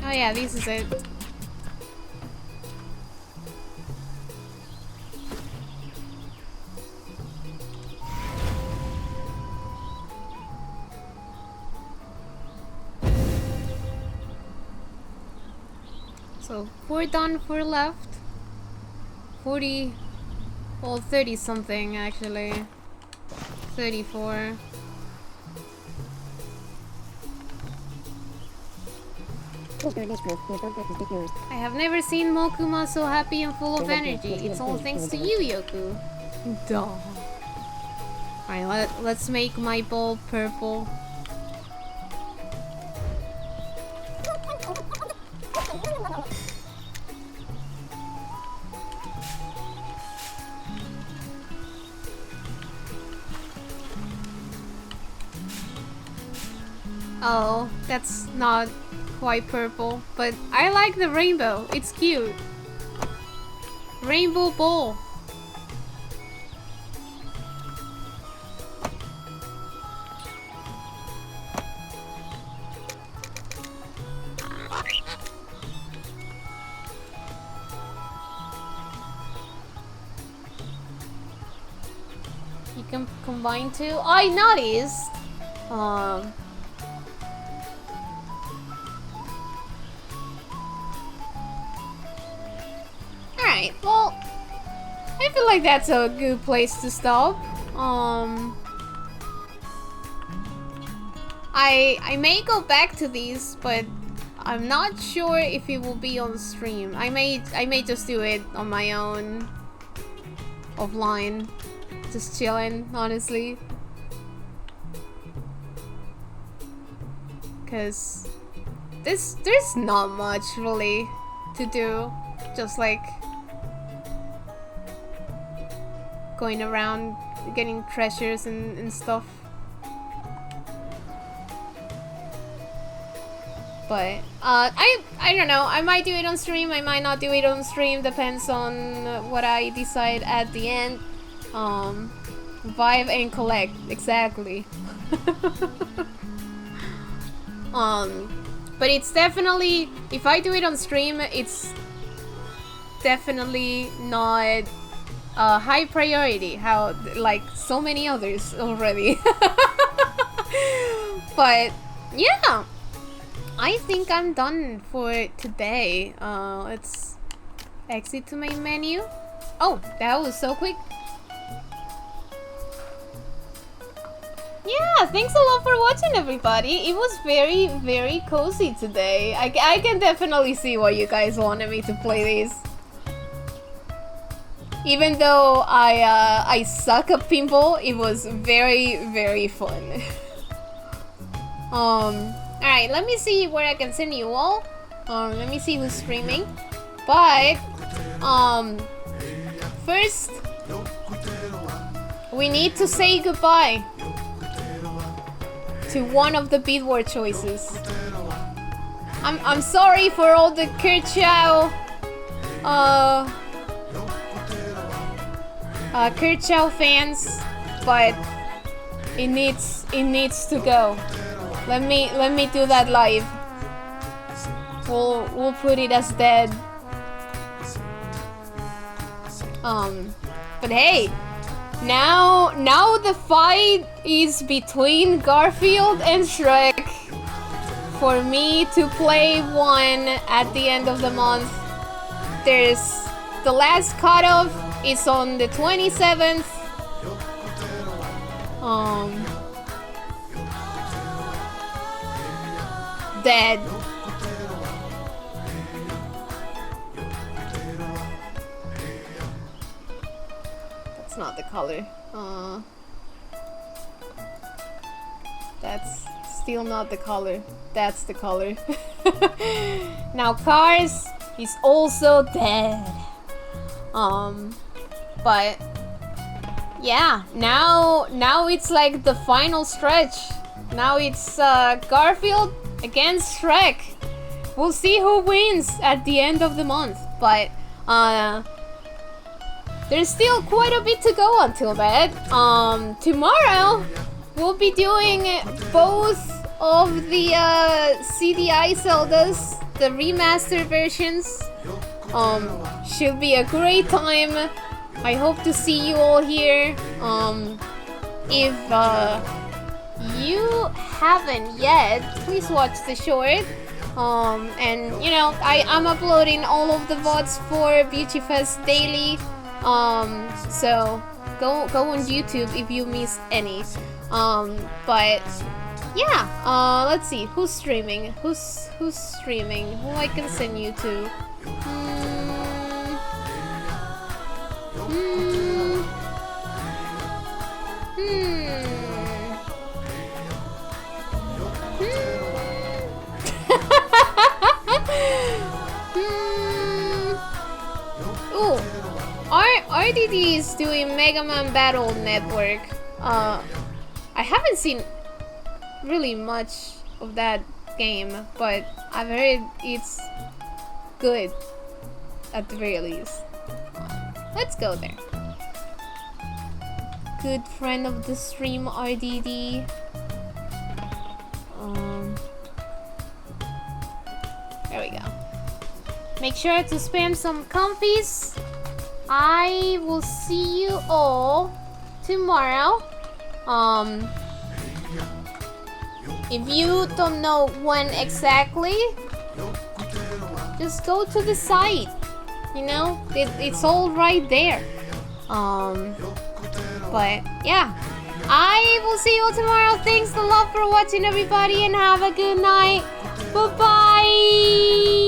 Oh yeah, this is it. So 4 done, 4 left. 40, well 30 something actually. 34. I have never seen Mokuma so happy and full of energy. It's all thanks to you, Yoku. Duh. Alright, let's make my ball purple. Oh, that's not quite purple, but I like the rainbow. It's cute. Rainbow ball. You can combine two. I noticed. Alright, well, I feel like that's a good place to stop. I may go back to these, but I'm not sure if it will be on stream. I may just do it on my own, offline, just chilling, honestly. Cause there's not much really to do, just like going around getting treasures and stuff. But I don't know, I might do it on stream, I might not do it on stream, depends on what I decide at the end. Vibe and collect, exactly. But it's definitely, if I do it on stream, it's definitely not high priority, how like so many others already. But yeah, I think I'm done for today. Let's exit to main menu. Oh, that was so quick. Yeah, thanks a lot for watching, everybody. It was very, very cozy today. I can definitely see why you guys wanted me to play this. Even though I suck at pinball, it was very, very fun. Alright, let me see where I can send you all. Let me see who's streaming. But first we need to say goodbye to one of the beadword choices. I'm sorry for all the Kerchow Kerchow fans, but it needs to go. Let me do that live. We'll put it as dead. But hey, now the fight is between Garfield and Shrek for me to play one at the end of the month. There's the last cutoff is on the 27th. Dead. That's not the color. That's still not the color. That's the color. Now Cars is also dead. But yeah, now it's like the final stretch. Now it's Garfield against Shrek. We'll see who wins at the end of the month. But there's still quite a bit to go until that. Tomorrow we'll be doing both of the CDI Zeldas the remastered versions. Should be a great time. I hope to see you all here. If you haven't yet, please watch the short. And you know, I'm uploading all of the VODs for BeuchiFest daily. So go on YouTube if you missed any. But yeah, let's see who's streaming. Who's streaming? Who I can send you to? Ooh, RDD is doing Mega Man Battle Network. I haven't seen really much of that game, but I've heard it's good at the very least. Let's go there. Good friend of the stream, RDD. There we go. Make sure to spam some comfies. I will see you all tomorrow. If you don't know when exactly, just go to the site. You know, it's all right there. But yeah, I will see you all tomorrow. Thanks a lot for watching, everybody, and have a good night. Bye bye.